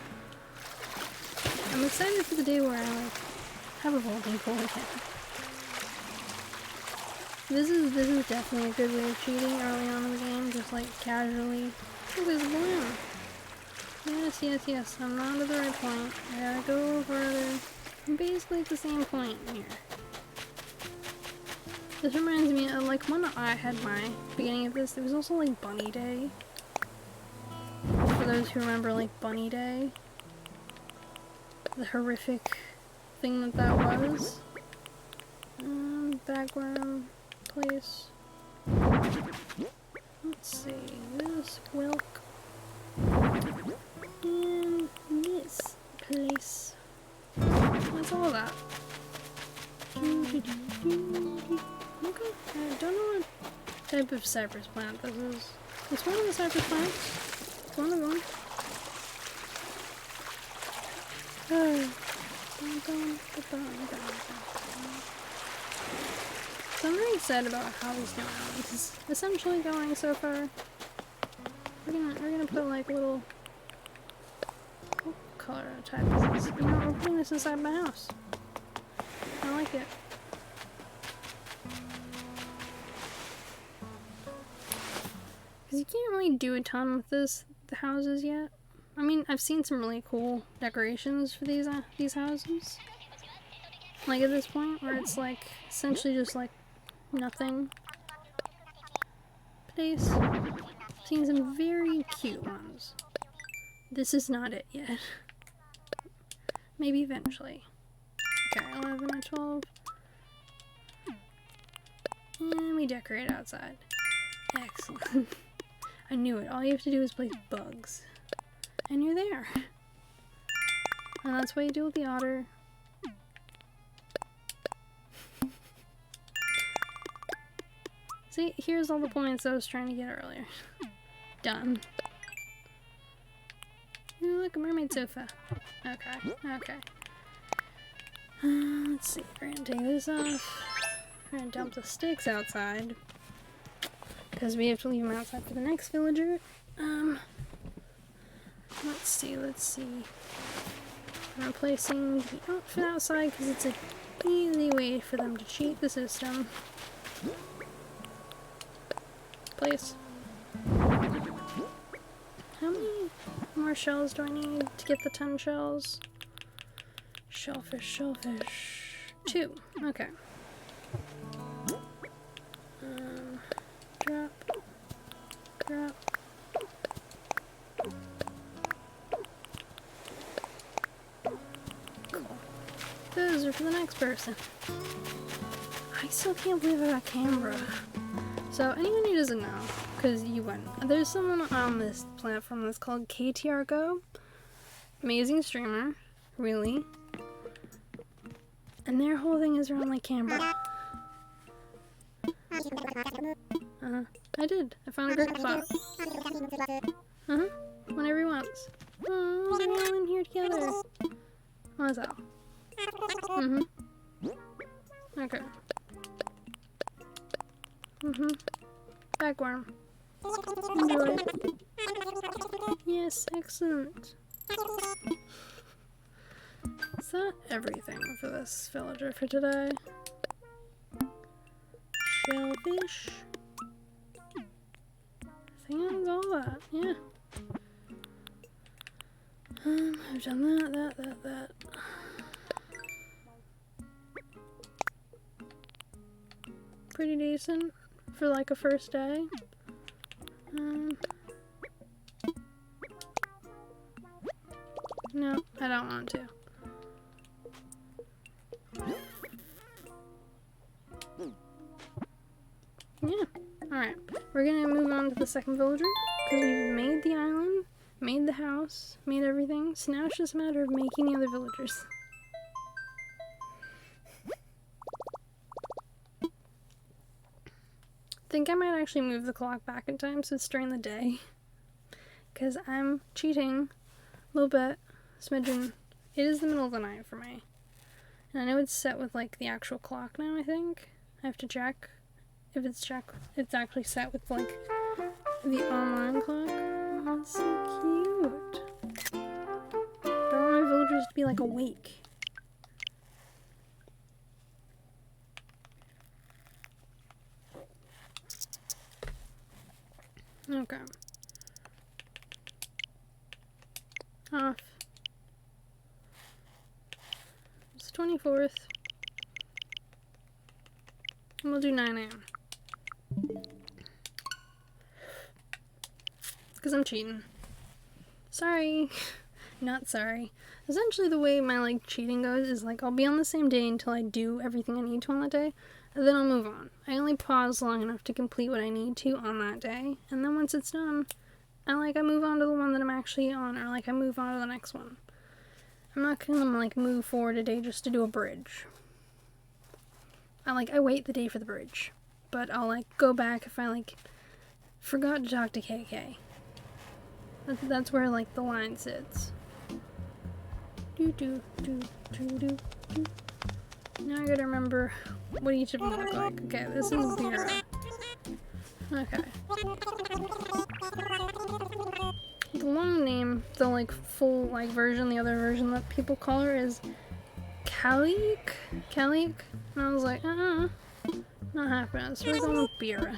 I'm excited for the day where I like have a folding pool again. This is definitely a good way of cheating early on in the game, just like casually. Look, there's a balloon. Yes, I'm not at the right point. I gotta go further. I'm basically at the same point here. This reminds me of like when I had my beginning of this, there was also like Bunny Day. For those who remember like Bunny Day. The horrific thing that was. Background place. Let's see, this Wilk. And this place. What's all that? Okay, I don't know what type of cypress plant this is. It's one of the cypress plants. It's one of them. So I'm very excited about how this new island is essentially going so far. We're gonna put like little, what color type is this? You know, we're putting this inside my house. I like it. Because you can't really do a ton with the houses yet. I mean, I've seen some really cool decorations for these houses. Like at this point, where it's like essentially just like nothing. Place. I've seen some very cute ones. This is not it yet. Maybe eventually. Okay, 11 or 12. And we decorate outside. Excellent. I knew it. All you have to do is place bugs. And you're there. And that's what you do with the otter. See, here's all the points I was trying to get earlier. Done. Ooh, look, a mermaid sofa. Okay. Let's see, we're gonna take this off. We're gonna dump the sticks outside. Because we have to leave them outside for the next villager. Let's see. I'm replacing the outfit outside because it's an easy way for them to cheat the system. Place. How many more shells do I need to get the 10 shells? Shellfish. 2. Okay. Drop. Cool. Those are for the next person. I still can't believe I got camera. So anyone who doesn't know, because you wouldn't, there's someone on this platform that's called KTR Go. Amazing streamer, really. And their whole thing is around like camera. I did. I found a great spot. Whenever he wants. Oh, we're all in here together. What's that? Okay. Bagworm. Enjoy. Yes, excellent. Is that everything for this villager for today? Shellfish. I think that's all that, yeah. I've done that. Pretty decent for like a first day. No, I don't want to. Yeah, alright. We're gonna move on to the second villager, because we've made the island, made the house, made everything, so now it's just a matter of making the other villagers. I think I might actually move the clock back in time so it's during the day. Because I'm cheating a little bit, smidgen. It is the middle of the night for me. And I know it's set with like the actual clock now, I think. I have to check if it's actually set with like the online clock. be like awake. Okay. Off. It's 24th. And we'll do 9 a.m. Because I'm cheating. Sorry. Not sorry. Essentially the way my like cheating goes is like I'll be on the same day until I do everything I need to on that day, and then I'll move on. I only pause long enough to complete what I need to on that day, and then once it's done, I move on to the one that I'm actually on, or like I move on to the next one. I'm not gonna like move forward a day just to do a bridge. I wait the day for the bridge, but I'll like go back if I like forgot to talk to KK. That's where like the line sits. Do do do do do do. Now I gotta remember what each of them look like. Okay, this is Bira. Okay. The long name, the like full like version, the other version that people call her is Kalik? And I was like, not happening. So we're going with Bira.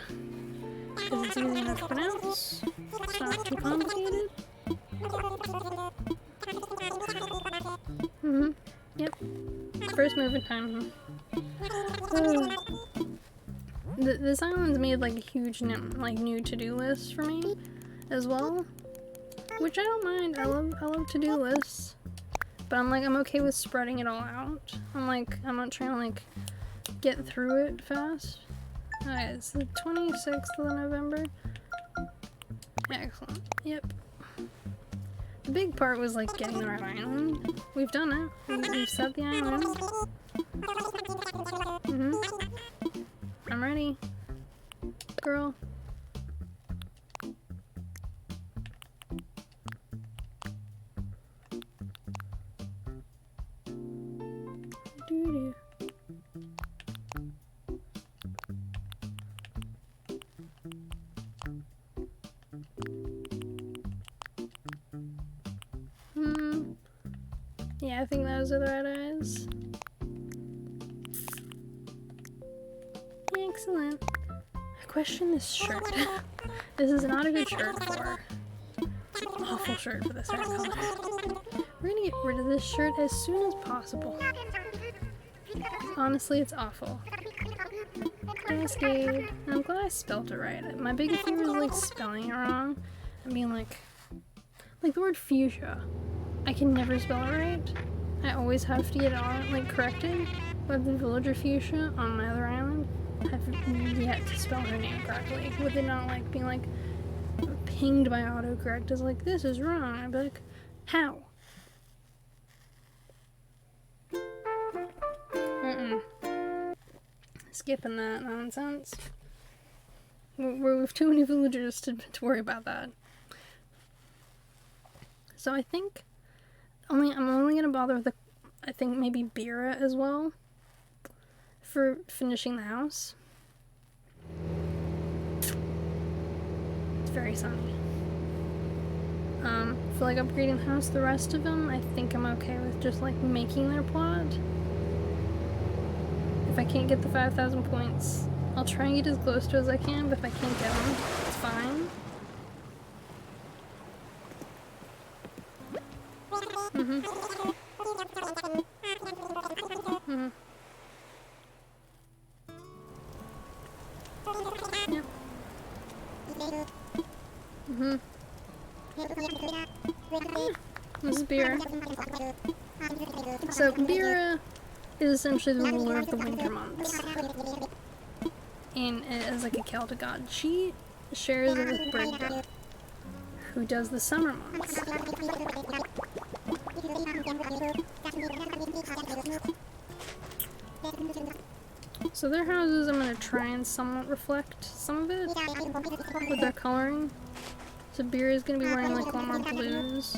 Because it's easy enough to pronounce. It's not too complicated. Yep. First move in time. This island's made like a huge new to-do list for me as well. Which I don't mind. I love to-do lists. But I'm okay with spreading it all out. I'm not trying to like get through it fast. Okay, it's the 26th of November. Excellent. Yep. The big part was like getting the right island. We've done it. We've set the island. I'm ready. Girl. Doo-doo. Yeah, I think those are the right eyes. Excellent. I question this shirt. This is not a good shirt for. It's an awful shirt for this hair color. We're gonna get rid of this shirt as soon as possible. Honestly, it's awful. Cascade. I'm glad I spelled it right. My biggest fear was like spelling it wrong. I mean like the word fuchsia. I can never spell it right. I always have to get it on like corrected. But the villager fuchsia on my other island, I've yet to spell her name correctly. With it not like being like pinged by autocorrect as like this is wrong. I'd be like, how? Skipping that nonsense. We've too many villagers to worry about that. So I think I'm only gonna bother with I think maybe Bira as well for finishing the house. It's very sunny. For like upgrading the house, the rest of them, I think I'm okay with just like making their plot. If I can't get the 5,000 points, I'll try and get as close to as I can, but if I can't get them, it's fine. Yep. This is Bira. So, Bira is essentially the ruler of the winter months. And as like a Celtic god, she shares it with Brigda, who does the summer months. So their houses, I'm going to try and somewhat reflect some of it with their coloring. So Bira is going to be wearing like a lot more blues.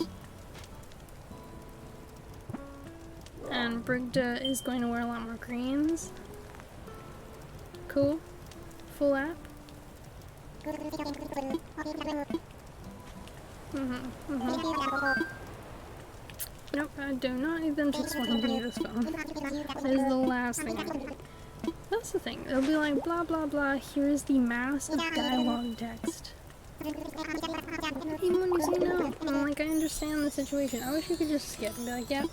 And Brigda is going to wear a lot more greens. Cool. Full app. Nope, I do not need them to explain to me this phone. That is the last thing I need. That's the thing. It'll be like, blah blah blah, here's the mass of dialogue text. Even when you say no, I'm like, I understand the situation. I wish you could just skip and be like, yep,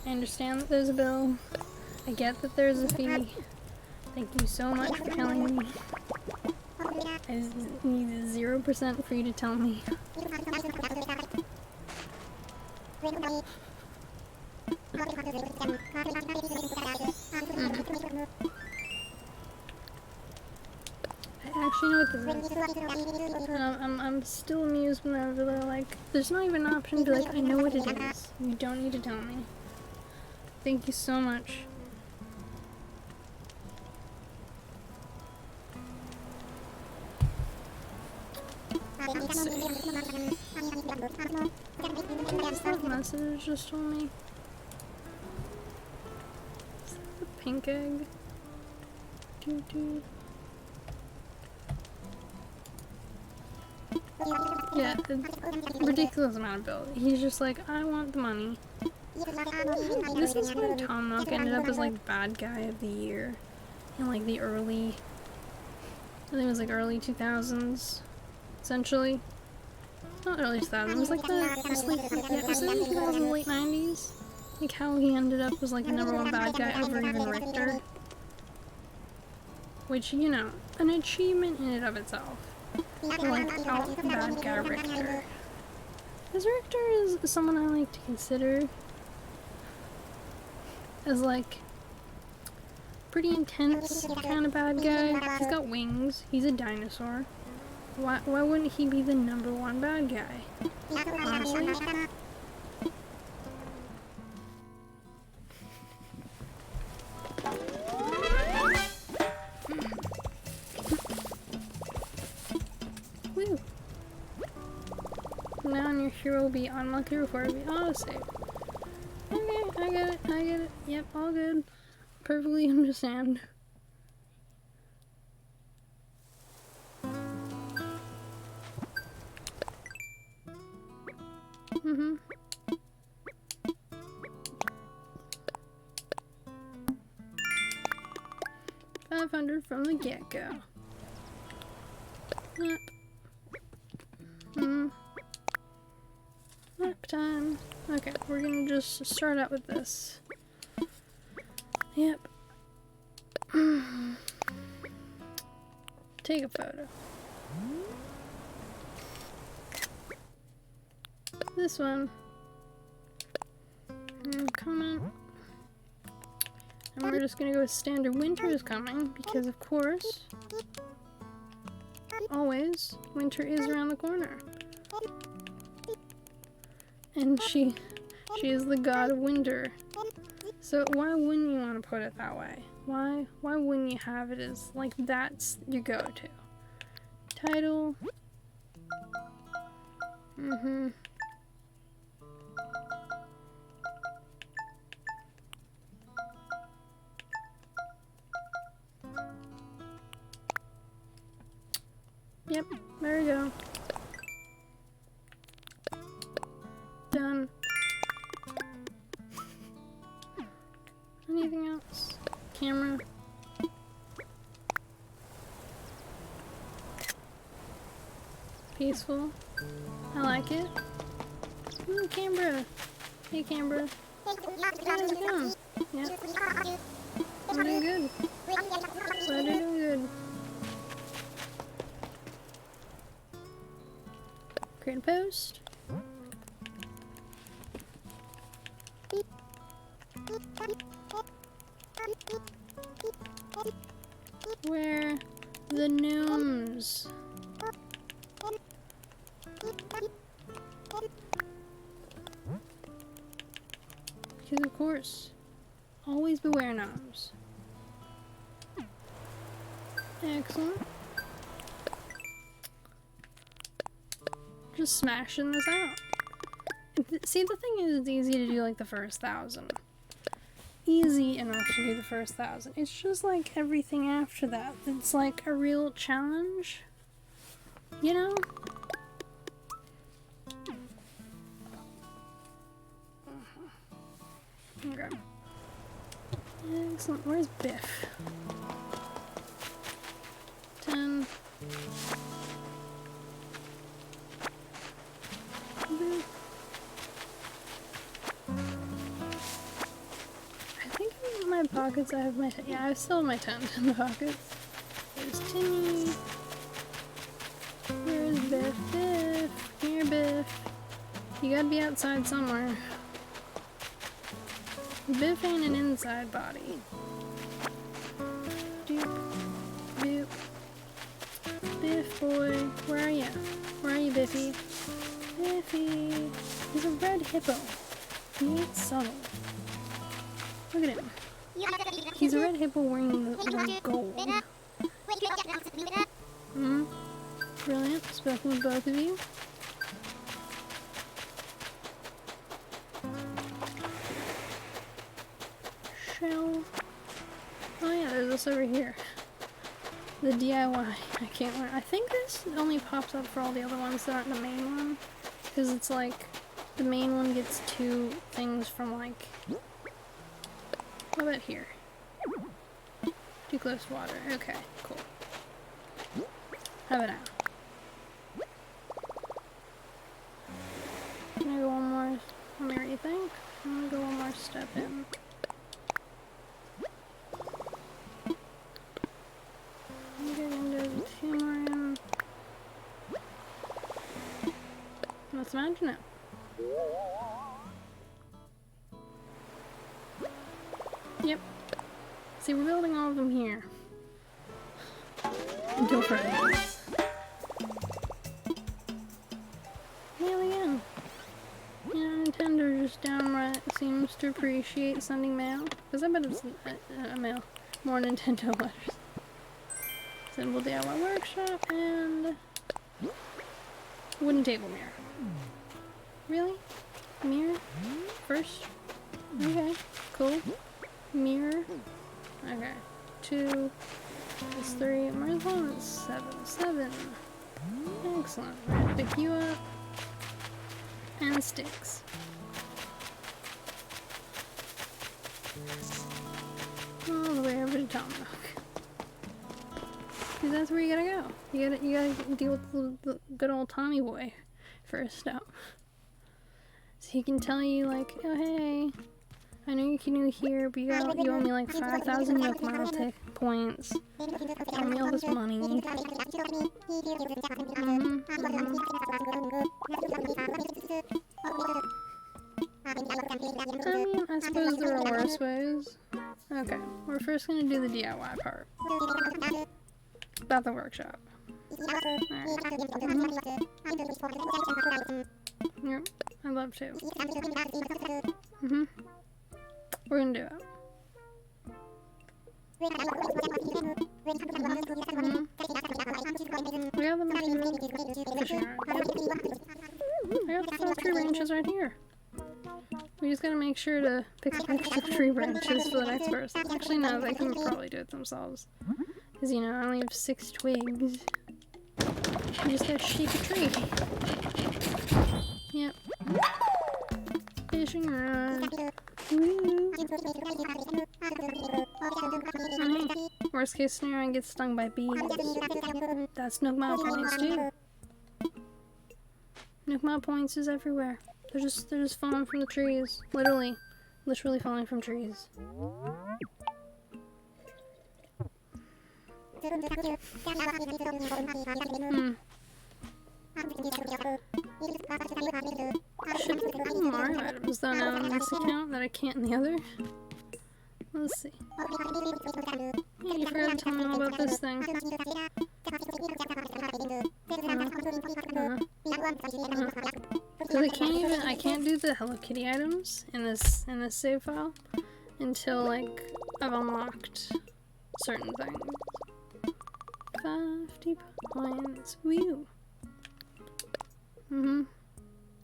I understand that there's a bill. I get that there's a fee. Thank you so much for telling me. I just need 0% for you to tell me. I actually know what this is. I'm still amused whenever they're like, there's not even an option to be like, I know what it is. You don't need to tell me. Thank you so much. Let's see. What's that message just told me? Is that the pink egg? Doo-doo. Yeah, a ridiculous amount of bill. He's just like, I want the money. This is where Tom Nook ended up as like bad guy of the year in like the early, I think it was like early 2000s, essentially. Not early 2000s, it was like it was like, yeah, it was in the 2000s, late 90s. Like how he ended up was like the #1 bad guy over even Richter. Which, you know, an achievement in and of itself. Like, out bad guy Richter. Because Richter is someone I like to consider as like pretty intense kind of bad guy. He's got wings. He's a dinosaur. Why wouldn't he be the #1 bad guy? Honestly. Woo. Now your hero will be unlucky before it will be autosave. Okay, I get it. Yep, all good. Perfectly understand. Mm-hmm. $500 from the get-go. Yep. Nap time. Okay, we're gonna just start out with this. Yep. Take a photo. This one. Comment. And we're just gonna go with standard winter is coming because of course, always, winter is around the corner. And she is the god of winter. So why wouldn't you want to put it that way? Why wouldn't you have it as like that's your go-to? Title. Yep, there we go. Done. Anything else? Camera. Peaceful. I like it. Ooh, Canberra. Hey, Canberra. How's it going? Yeah. I'm doing good. Glad you're doing good. Create a post. Where the gnomes. Because of course, always beware gnomes. Excellent. Just smashing this out. See, the thing is, it's easy to do like the first 1,000. Easy enough to do the first 1,000. It's just like everything after that. It's like a real challenge. You know? Okay. Excellent. Where's Biff? 10. Biff. I think in my pockets I have my... Yeah, I still have my tent in the pockets. There's Timmy. Where's Biff? Biff. Here, Biff. You gotta be outside somewhere. Biff ain't an inside body. Doop. Doop. Biff boy. Where are you? Where are you, Biffy? Biffy. He's a red hippo. He ain't subtle. Look at him. He's a red hippo wearing the gold. Hmm. Brilliant. Spoken with both of you. Shell. Oh yeah, there's this over here. The DIY. I can't learn. I think this only pops up for all the other ones that aren't the main one. Because it's like, the main one gets 2 things from like... What about here? Too close to water. Okay, cool. How about now? Can I go one more? Let me rethink. I'm gonna go one more step in. I'm getting to 2 more in. Let's imagine it. Yep. See, we're building all of them here. Until Friday. Mail again. You know, Nintendo just downright seems to appreciate sending mail. Because I bet it's a mail. More Nintendo letters. Simple DIY workshop and... wooden table mirror. Really? Mirror? First? Okay, cool. Mirror. Okay. 2 is 3. Where's one? It's 7. 7. Excellent. We're gonna pick you up. And sticks. All the way over to Tomahawk. Because that's where you gotta go. You gotta deal with the good old Tommy boy first up. So he can tell you like, oh hey, I know you're new here, but you owe me like 5,000 Nook Mile points. Owe me all this money. I mean, I suppose there are worse ways. Okay, we're first gonna do the DIY part. About the workshop. Yep, I love to. We're gonna do it. We got the materials. Fishing rod. Yep. I got the tree branches right here. We just gotta make sure to pick up extra tree branches for the next person. Actually, no, they can probably do it themselves. Because, you know, I only have 6 twigs. You just gotta shake a tree. Yep. Fishing rod. Woo. Okay. Worst case scenario, I get stung by bees. That's Nook Mile points too. Nook Mile points is everywhere. They're just falling from the trees. Literally falling from trees. Should be more items though now in this account that I can't in the other. Let's see. Hey, you forgot to tell me all about this thing. So I can't do the Hello Kitty items in this save file until like I've unlocked certain things. 50 points. Woo.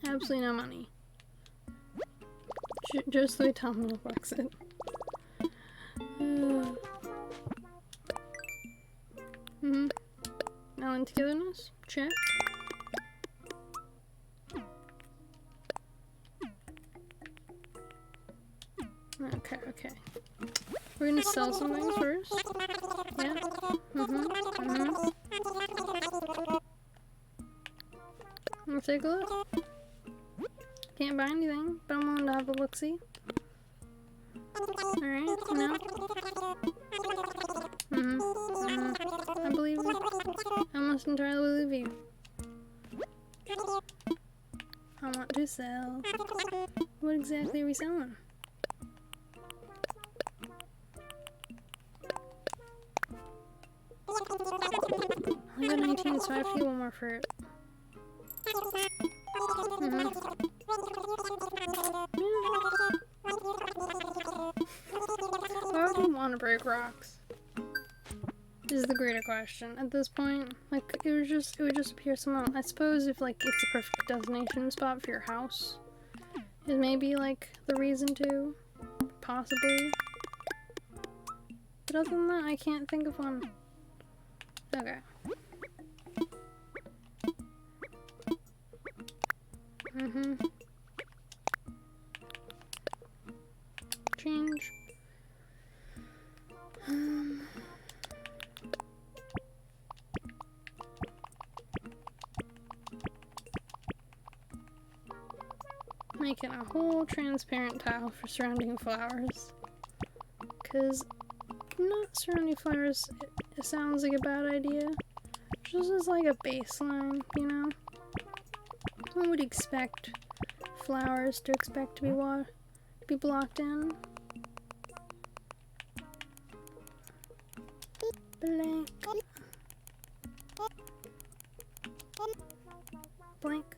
Absolutely no money. Just the way Tom will box it. Now in togetherness, check. Okay, okay. We're gonna sell some things first. Yeah. Let's take a look. Can't buy anything, but I'm willing to have a look-see. Alright, no. I believe you. I must entirely believe you. I want to sell. What exactly are we selling? I got 19, so I have to get one more fruit. Why would you want to break rocks? Is the greater question at this point. Like, it would just appear somehow. I suppose if like it's a perfect destination spot for your house, it may be like the reason to, possibly. But other than that, I can't think of one. Okay. Change. Making a whole transparent tile for surrounding flowers. Because not surrounding flowers, it sounds like a bad idea. Just as like a baseline, you know? One would expect flowers to expect to be blocked in. Blank. Blank.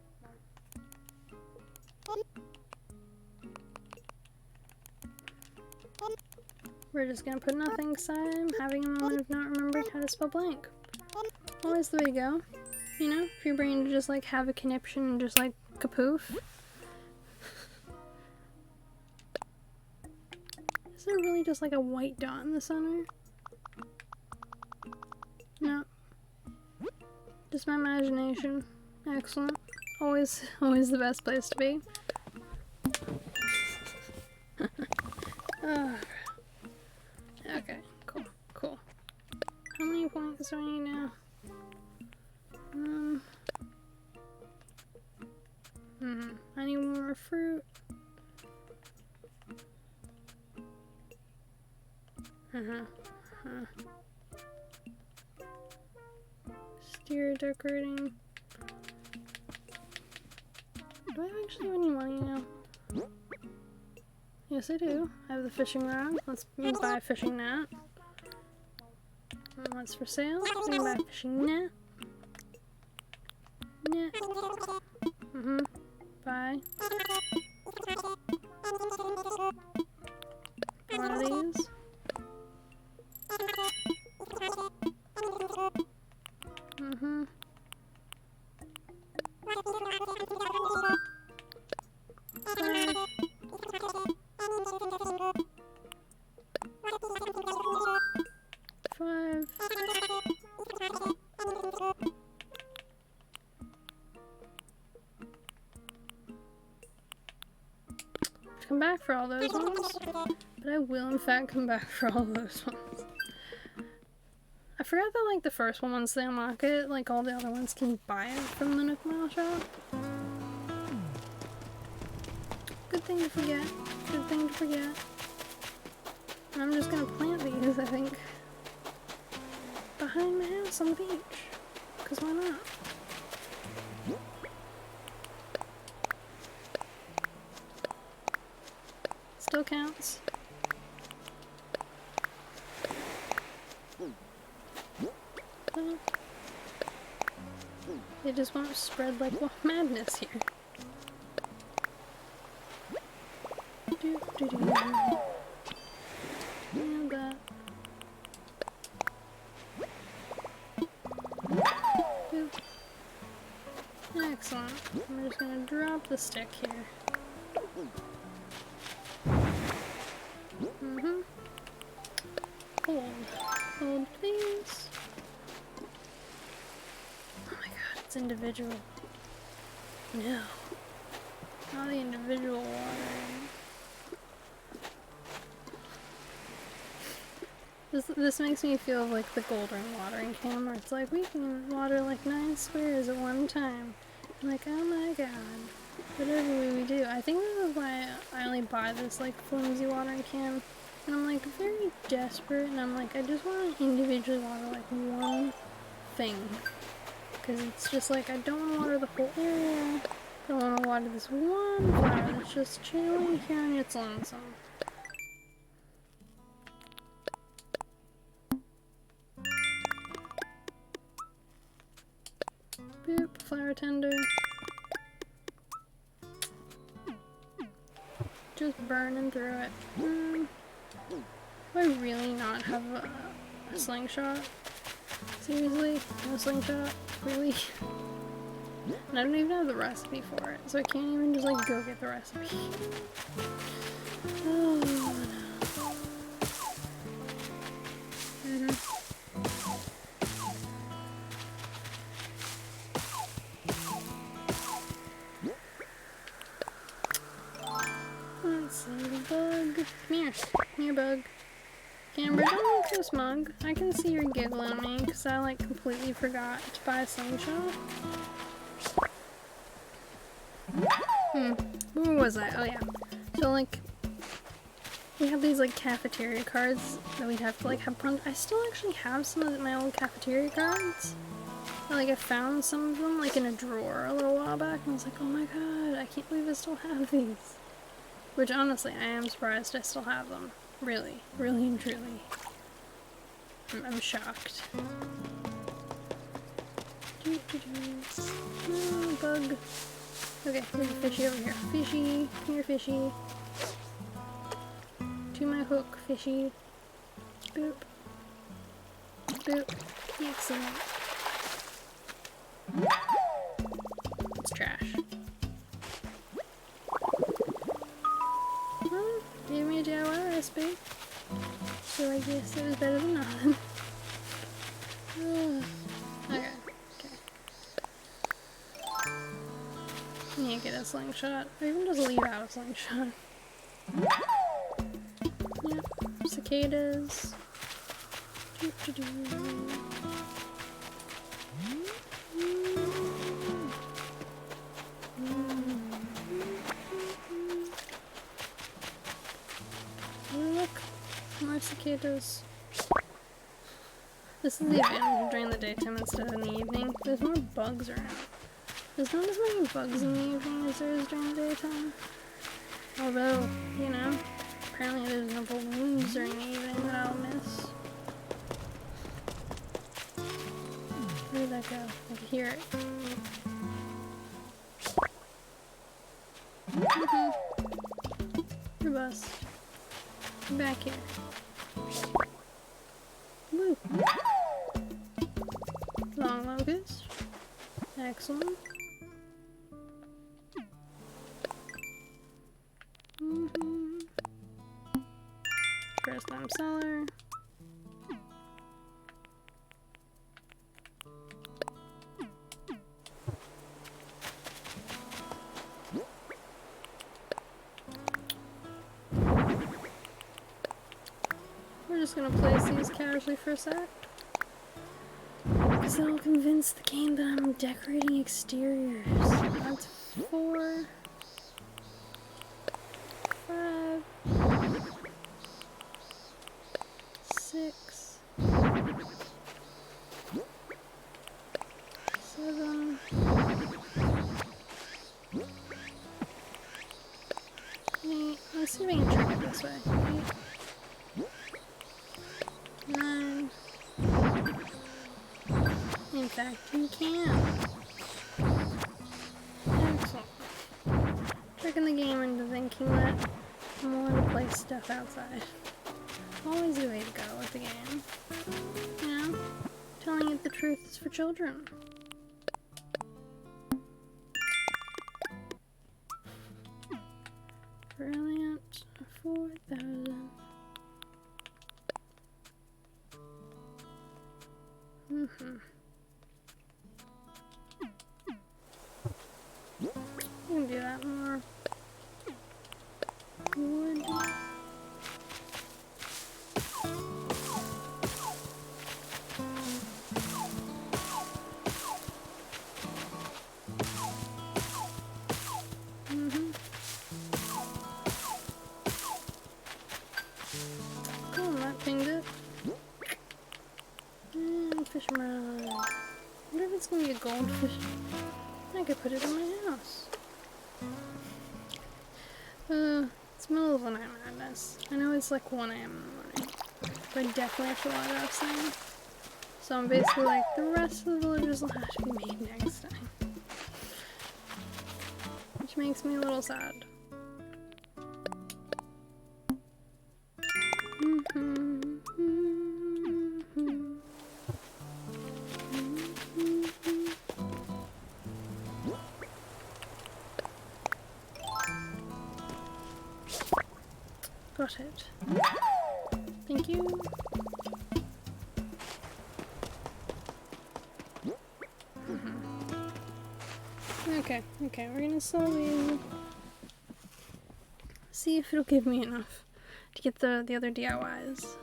We're just gonna put nothing aside. I'm having a moment of not remembering how to spell blank. Always the way to go. You know, for your brain to just like have a conniption and just like kapoof. Is there really just like a white dot in the center? No. Just my imagination. Excellent. Always the best place to be. Okay, cool. How many points do I need now? I need one more fruit. Steer decorating. Do I actually have any money now? Yes, I do. I have the fishing rod. Let's buy a fishing net. What's for sale? We can buy a fishing net. Net. Buy. One of these. Five. Come back for all those ones, but I will in fact come back for all those ones. I forgot that like the first one, once they unlock it, like all the other ones can buy it from the Nook Mile shop. Good thing to forget. Good thing to forget. And I'm just gonna plant these, I think, behind my house on the beach. Cause why not? Still counts. They just won't spread like madness here. Nailed that. Boop. Excellent. I'm just gonna drop the stick here. Hold please. Oh my god, it's individual. No. Not the individual watering. This makes me feel like the golden watering can where it's like we can water like 9 squares at one time. I'm like, oh my god. Whatever we do. I think this is why I only buy this like flimsy watering can. And I'm like very desperate and I'm like, I just want to individually water like one thing. Because it's just like, I don't want to water the whole area. I don't want to water this one flower that's just chilling here on its lonesome. Boop, flower tender. Just burning through it. Do I really not have a slingshot? Seriously? No slingshot? Really? And I don't even have the recipe for it, so I can't even just like go get the recipe. Oh no. Let's see, the bug. Come here. Come here, bug. Camber, don't look so smug. I can see you're giggling at me because I like completely forgot to buy a slingshot. Where was I? Oh yeah. So like, we have these like cafeteria cards that we'd have to like have punch. I still actually have some of my old cafeteria cards. Like I found some of them like in a drawer a little while back and I was like, oh my god, I can't believe I still have these. Which honestly, I am surprised I still have them. Really, really and truly. I'm shocked. Oh, bug. Okay, there's a fishy over here. Fishy, come here, fishy. To my hook, fishy. Boop. Boop. Excellent. It's trash. Well, gave me a DIY recipe. So I guess it was better than nothing. Okay. You get a slingshot, or even just leave out a slingshot. Yep, cicadas. Look, more cicadas. This is the advantage of during the daytime instead of in the evening. There's more bugs around. There's not as many bugs in the evening as there is during the daytime. Although, you know, apparently there's no balloons during the evening that I'll miss. Where did that go? I can hear it. Robust. Back here. Woo. Long locust. Excellent. First time seller. We're just gonna place these casually for a sec. Because that'll convince the game that I'm decorating exteriors. That's 4, 5, 6, 7, 8. Let's see if I can trick it this way. 8, 9. In fact, you can. Excellent. Tricking the game into thinking that I want to place stuff outside. Always the way to go with the game. You know? Telling it the truth is for children. Brilliant. 4,000. We can do that more. Wood. goldfish. I could put it in my house. It's middle of the night madness. I know it's like 1 AM in the morning, but I definitely have to watch that thing. So I'm basically like, the rest of the villagers will have to be made next time. Which makes me a little sad. Got it. Thank you. Okay, we're gonna slowly see if it'll give me enough to get the other DIYs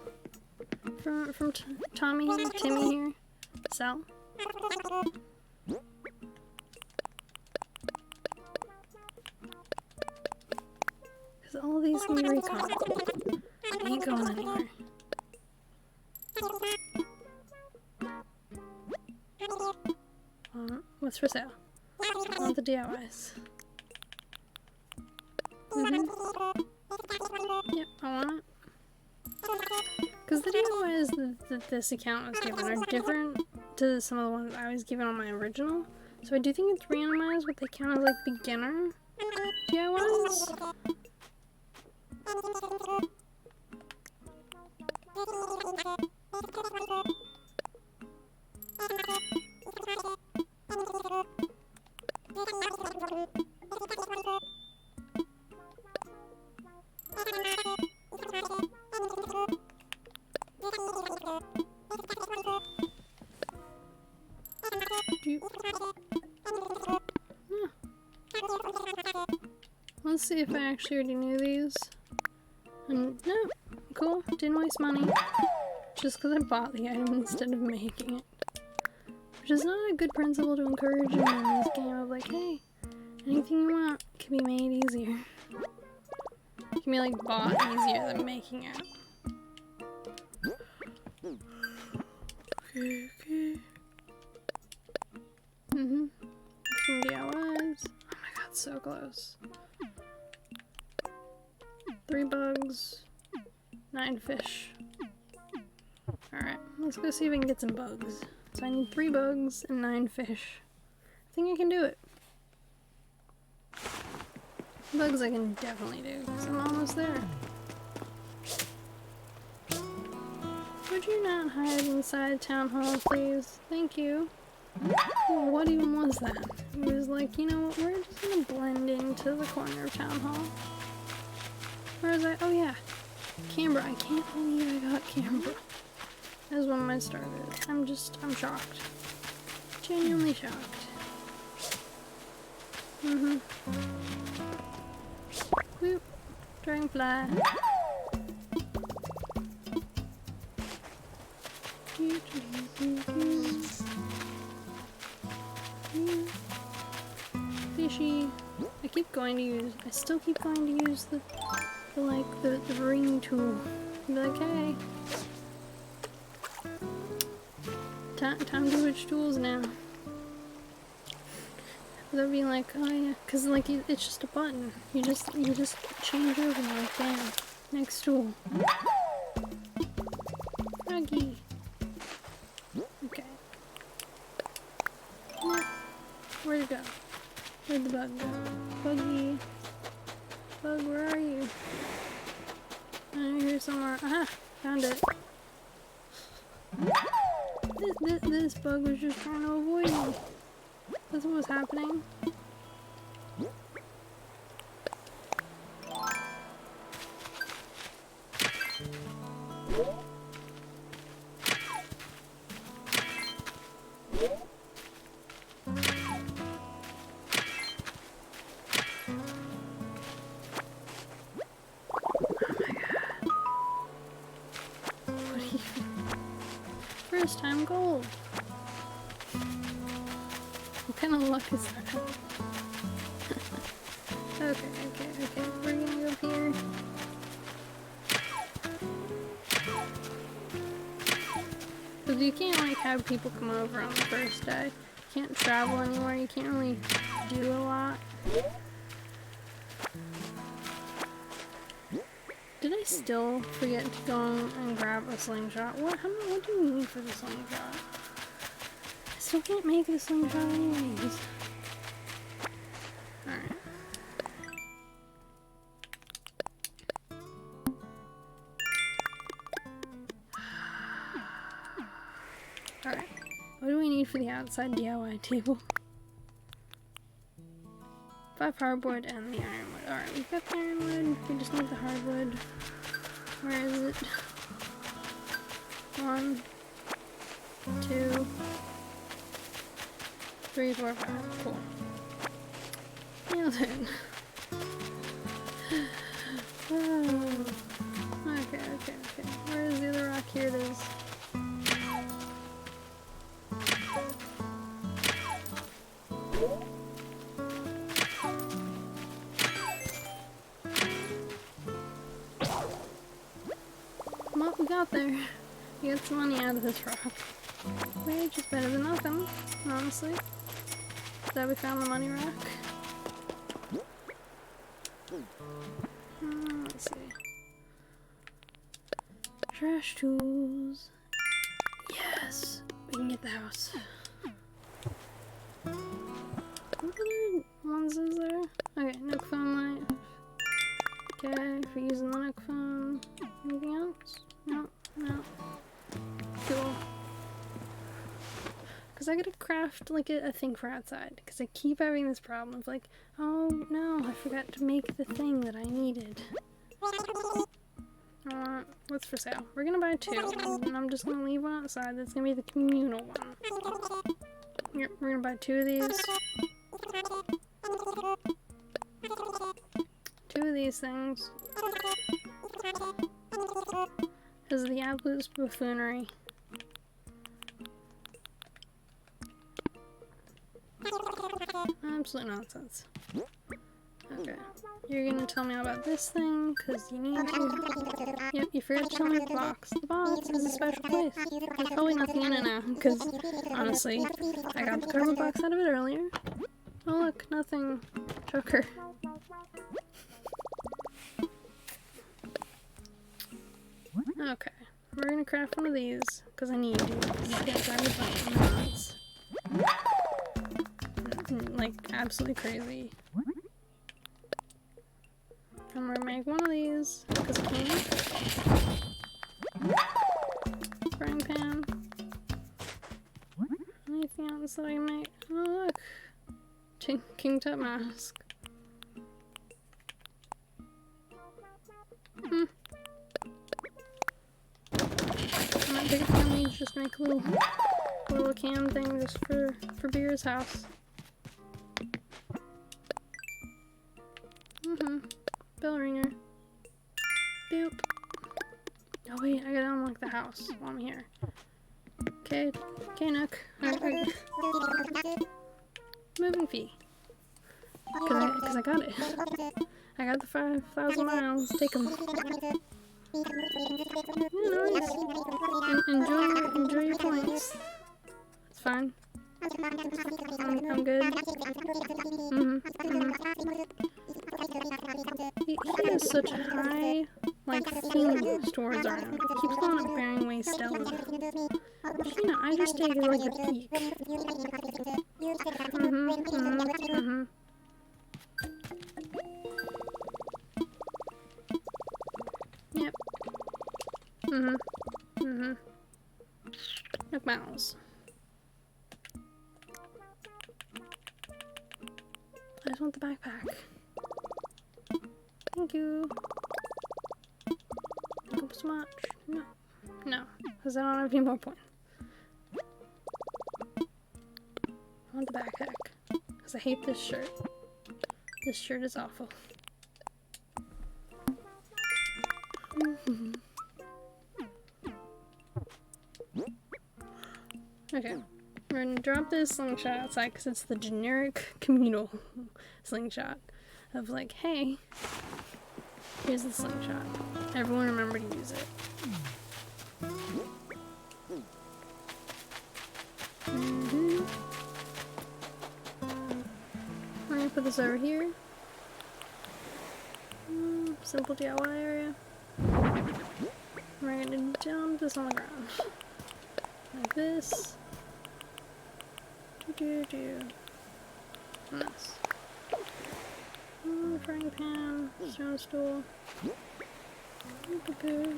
from Timmy here. Sell. Because all these can be recon. Ain't going anywhere. What's for sale? All the DIYs. Yep, I want it. Because the DIYs that this account was given are different to some of the ones I was given on my original. So I do think it's randomized what they count as like beginner DIYs. Let's see if I actually already knew these. And no, cool, didn't waste money. Just because I bought the item instead of making it. Which is not a good principle to encourage in this game of like, hey, anything you want can be made easier. It can be like bought easier than making it. Okay. Some DIYs. Oh my god, so close. 3 bugs, 9 fish. Alright, let's go see if I can get some bugs. So I need 3 bugs and 9 fish. I think I can do it. Bugs I can definitely do, because I'm almost there. Would you not hide inside town hall, please? Thank you. What even was that? It was like, you know what, we're just gonna blend into the corner of town hall. Where was I? Oh yeah, Canberra. I can't believe I got Canberra as one of my starters. I'm shocked. Genuinely shocked. Whoop. Dragonfly. Fishy. I still keep going to use the ring tool. Be like, hey. Time to switch tools now. Without being like, oh yeah, cause like it's just a button. You just change over like bam. Next tool. Froggy. Okay. Yeah. Where'd it go? Where'd the bug go? Buggy. Bug, where are you? I'm here somewhere. Aha! Found it. This bug was just trying to avoid me. That's what was happening. First time gold. What kind of luck is that? Okay. We're gonna go up here. Because you can't like have people come over on the first day. can't travel anywhere, you can't really do a lot. Did I still forget to go and grab a slingshot? What do you need for the slingshot? I still can't make the slingshot anyways. Alright. Alright. What do we need for the outside DIY table? 5 hardwood and the ironwood. Alright, we've got the ironwood. We just need the hardwood. Where is it? 1, 2, 3, 4, 5. Cool. Nailed it. Oh. Okay. Where is the other rock? Here it is. Well, we got there. We got some money out of this rock. Which is better than nothing, honestly. That we found the money rock. Let's see. Trash tools. Yes! We can get the house. What other ones is there? Okay, Nook phone light. Okay, if we're using the Nook phone. Anything else? No. Cool. Because I gotta craft like a thing for outside. Because I keep having this problem of like, oh no, I forgot to make the thing that I needed. What's for sale? We're gonna buy 2, and I'm just gonna leave one outside. That's gonna be the communal one. Yep, we're gonna buy 2 of these. 2 of these things. Because of the absolute buffoonery. Absolute nonsense. Okay. You're gonna tell me all about this thing, because you need to. Yep, you forgot to tell me the box. The box is a special place. There's probably nothing in it now, because honestly, I got the cardboard box out of it earlier. Oh look, nothing. Choker. Okay. We're gonna craft one of these, because I need to. This gets drive me nuts. Like, absolutely crazy. I'm gonna make one of these, because I can. Frying pan. Anything else that I can make? Oh look! King Tut mask. I might take it from me, just make a little can thing just for Beer's house. Bell ringer. Boop. Oh wait, I gotta unlock the house while I'm here. Okay, Nook. Moving fee. Cause I got it. I got the 5,000 miles. Take them. Enjoy your points. It's fine. I'm good. He has such high, like, feelings towards Arno. He keeps on bearing way Stella. You know, I just take it like a peek. Yep. Nook miles. I just want the backpack. Thank you. Thank you so much. No, because I don't have any more points. I want the backpack, because I hate this shirt. This shirt is awful. Okay, we're gonna drop this slingshot outside because it's the generic communal slingshot of like, hey, here's the slingshot. Everyone remember to use it. gonna put this over here. Simple DIY area. We're gonna dump this on the ground. Like this. And this. Frying pan, stone stool. Do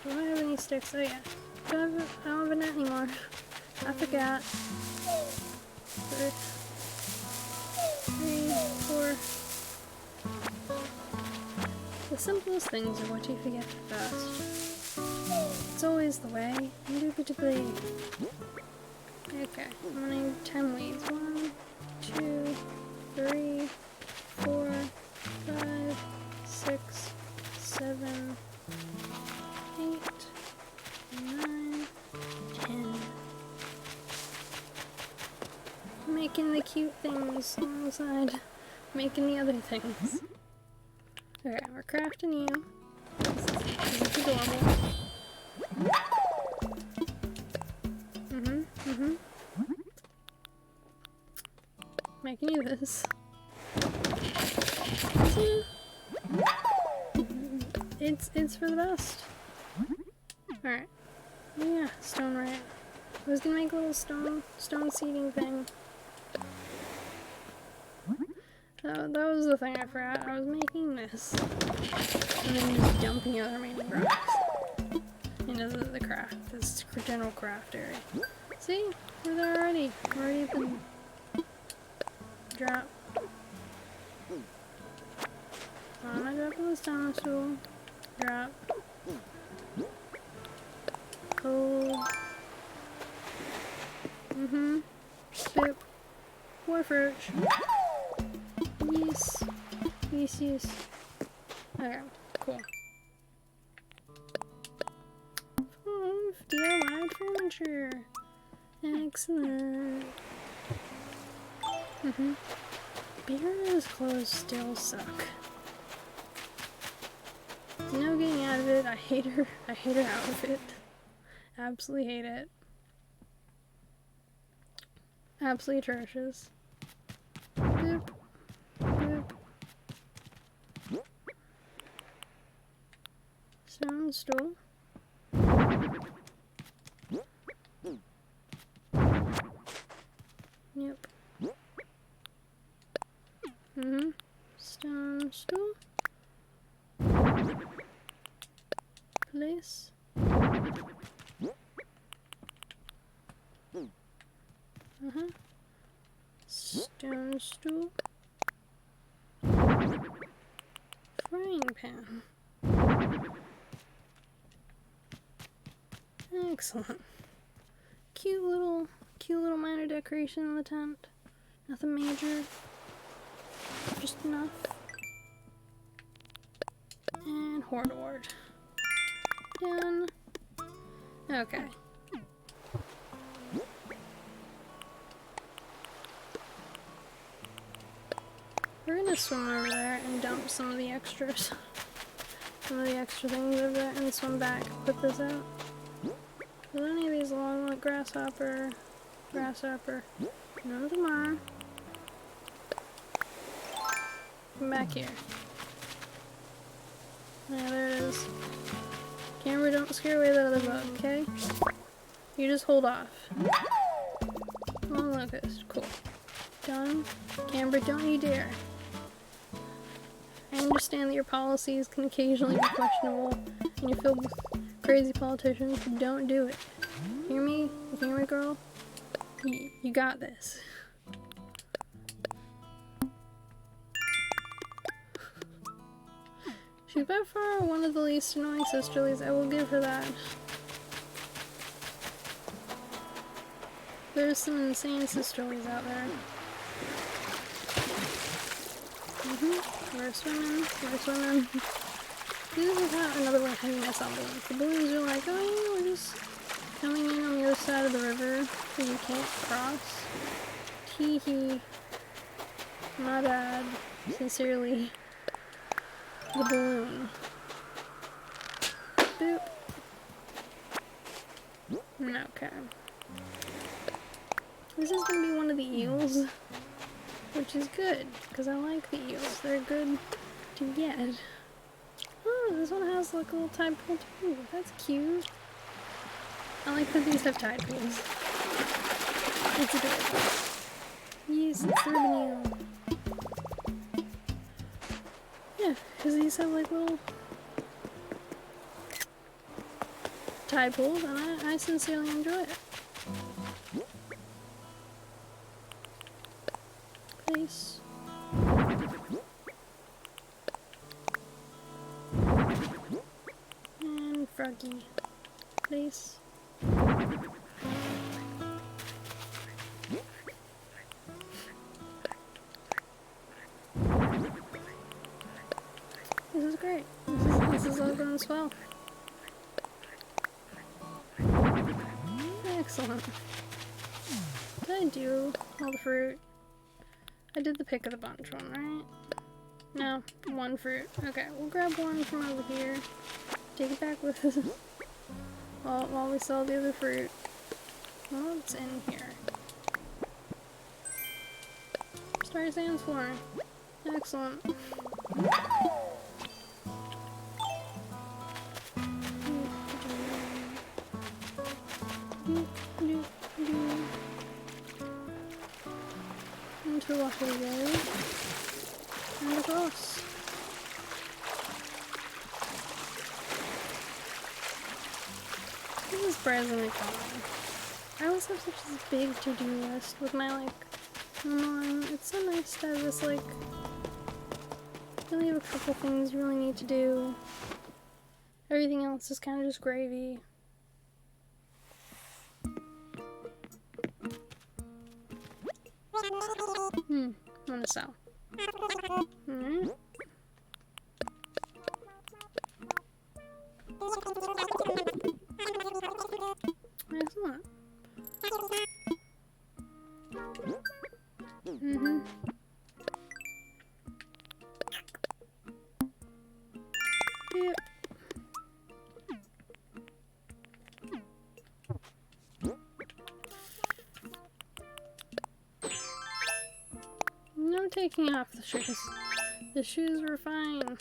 I have any sticks? Oh yeah. I don't have a net anymore. I forgot. 3, 4. The simplest things are what you forget first. It's always the way. Indubitably. Okay, I'm gonna need 10 weeds. 1, 2, 3, 4, 5, 6, 7, 8, 9, 10. Making the cute things alongside making the other things. Okay, we're crafting you. This is adorable. Making you this. It's for the best. Alright. Yeah, stone right. I was gonna make a little stone seating thing. That was the thing I forgot. I was making this. And then just dumping the other remaining rocks into the craft, this general craft area. See? We're there already. We're already at the drop. I'm dropping the stone stool. Drop. Cold. Boop. Warforge. Yes. Yes, yes. Okay, cool. Oh, DIY furniture. Excellent. Bear's clothes still suck. There's no getting out of it. I hate her outfit. Absolutely hate it. Absolutely atrocious. Boop. Boop. Stone stool. Yep. Stone stool. Place. Stone stool. Frying pan. Excellent. Cute little minor decoration in the tent. Nothing major. Just enough. And Horde Ward. Done. Okay. We're gonna swim over there and dump some of the extras. Some of the extra things over there and swim back. Put this out. Is any of these along like grasshopper? No tomorrow. Come back here. Yeah, there it is. Camera, don't scare away that other bug, okay? You just hold off. Long locust, cool. Done. Camera, don't you dare. I understand that your policies can occasionally be questionable and you're filled with crazy politicians, but don't do it. Hear me? You hear me, girl? You got this. She's by far one of the least annoying sisterlies. I will give her that. There's some insane sisterlies out there. We're swimming. This is how another one hanging us on balloons. The balloons are like, oh yeah, we're just coming in on the other side of the river so you can't cross. Tee hee. My bad. Sincerely. The balloon. Boop. Okay. This is gonna be one of the eels. which is good, because I like the eels. They're good to get. Oh, this one has like a little tide pool too. That's cute. I like that these have tide pools. It's adorable. Yes, it's the ribbon eel. Yeah, because these have like little tide pools, and I sincerely enjoy it. Place. And Froggy. Place. This is great. This is all going swell. Excellent. Did I do all the fruit? I did the pick of the bunch one, right? No, one fruit. Okay, we'll grab one from over here. Take it back with us while we sell the other fruit. What's in here? Starry Sands floor. Excellent. Into a water road. And across. This is surprisingly common. I always have such this big to-do list with my like it's so nice to have this like you only have a couple things you really need to do. Everything else is kind of just gravy. I'm gonna sell. Alright. Excellent. Yep. No taking off the shoes. The shoes were fine.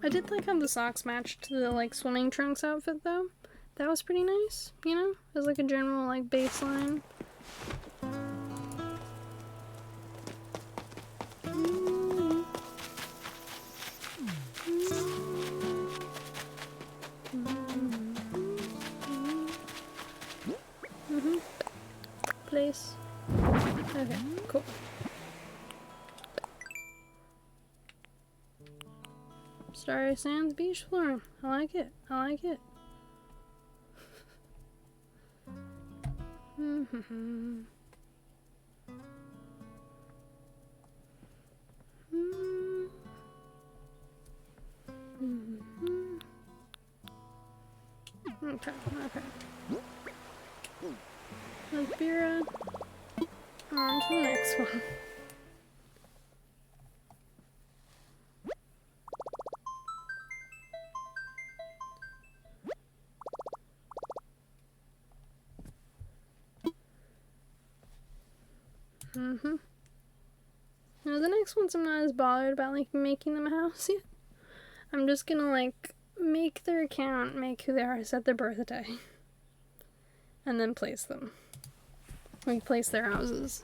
I did like how the socks matched the like swimming trunks outfit though. That was pretty nice, you know? As like a general like baseline. Place. Okay, cool. Starry Sands beach floor. I like it. I like it. Okay, okay. Let's Bira. On to the next one. Now the next ones I'm not as bothered about like making them a house yet. I'm just gonna like make their account, make who they are, set their birthday, and then place them. Like place their houses.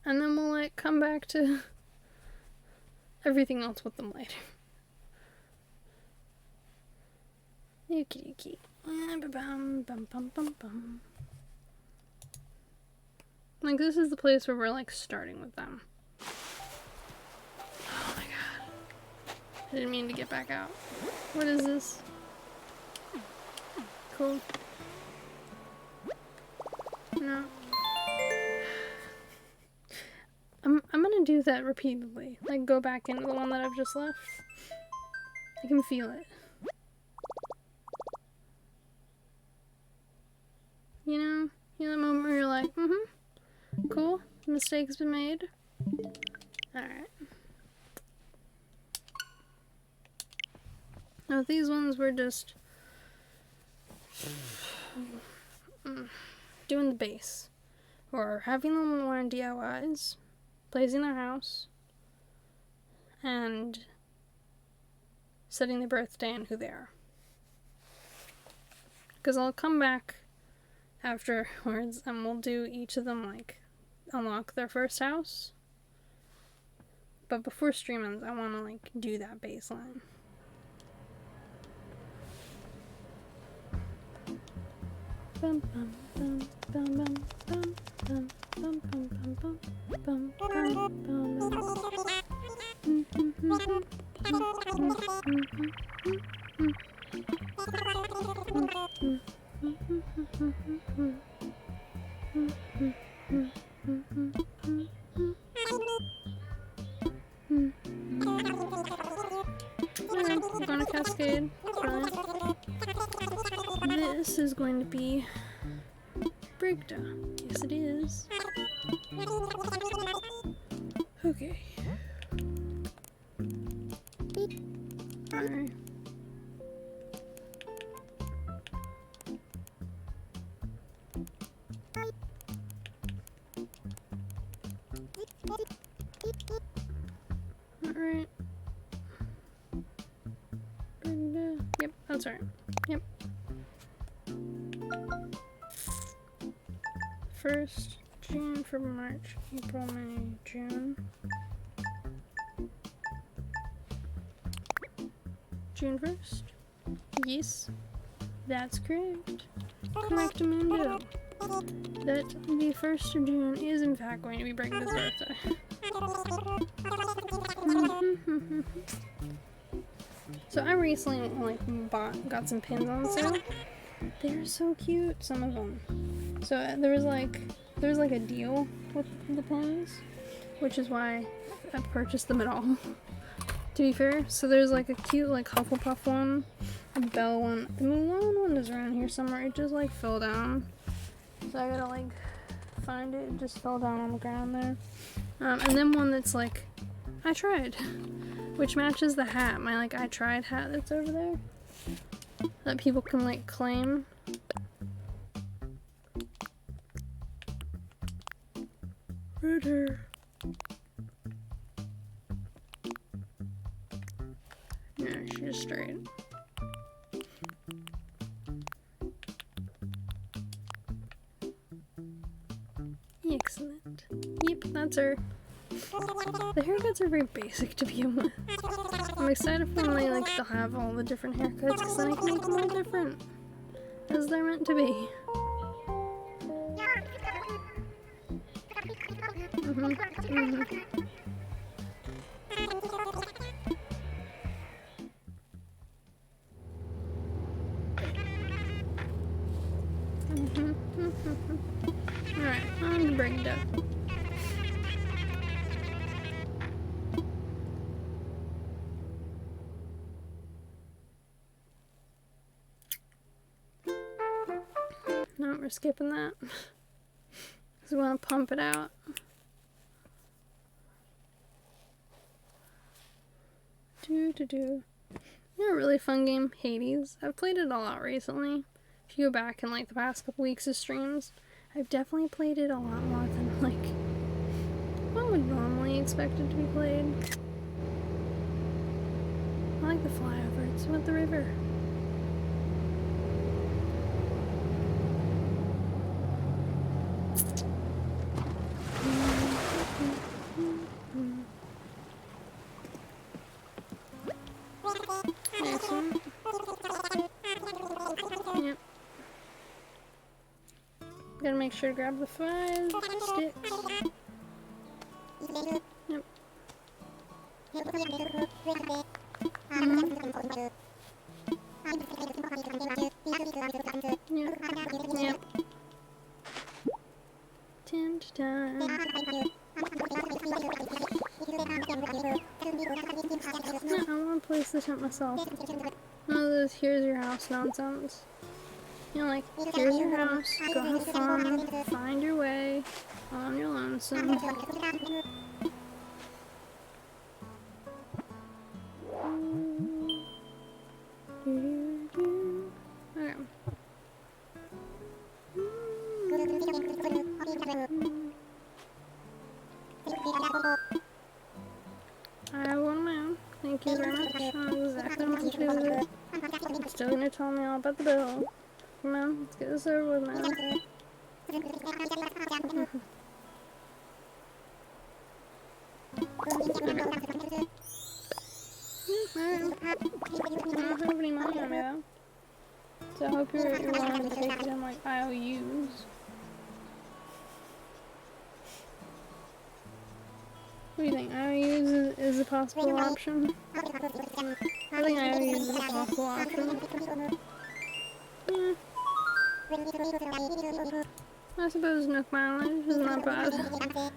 And then we'll like come back to everything else with them later. Okie dokie. Like this is the place where we're like starting with them. Oh my god. I didn't mean to get back out. What is this? Cool. No. I'm gonna do that repeatedly. Like go back into the one that I've just left. I can feel it. You know that moment where you're like, cool, mistake's been made. Alright. Now these ones were just doing the base, or having them learn DIYs, blazing their house, and setting their birthday and who they are. Because I'll come back afterwards and we'll do each of them, like, unlock their first house. But before stream ends, I want to, like, do that baseline. Bum, bum, bum, bum, bum, bum, bum, bum, bum, bum, bum, we're gonna cascade. Brilliant. This is going to be Brigda. Yes, it is. Okay. Alright. Alright. Brigda. Yep, that's right. Yep. First, June, February, March, April, May, June. June 1st? Yes, that's correct. Correct, Mundo. That the 1st of June is in fact going to be Brigda's birthday. So I recently got some pins on sale. They're so cute, some of them. So there was like a deal with the pins, which is why I purchased them at all. To be fair, so there's like a cute like Hufflepuff one, a Belle one, the Mulan one is around here somewhere. It just like fell down, so I gotta like find it. It just fell down on the ground there. And then one that's like I tried, which matches the hat, my like I tried hat that's over there, that people can like claim. Ritter. No, she's straight. Excellent. Yep, that's her. The haircuts are very basic to begin with. I'm excited for when they'll have all the different haircuts, because then I can make them all different, as they're meant to be. Alright, on to Brigda. No, we're skipping that. Because we want to pump it out. You know a really fun game? Hades. I've played it a lot recently. If you go back in the past couple weeks of streams, I've definitely played it a lot more than one would normally expect it to be played. I like the flyover. It's with the river. Excellent. Yep. Gotta make sure to grab the 5 sticks. Yep. Yep. Yep. Tent time. No, I want to place the tent myself. No, this here's your house nonsense. You know, here's your house, go have fun, find your way, on your lonesome. to do with it. You're still gonna tell me all about the bill. Come on, let's get this over with now. I don't have any money on me though. So I hope you're willing to take it in like IOUs. What do you think? IOUs is a possible option? I think IOUs is a possible option. Yeah. I suppose Nook mileage is not bad.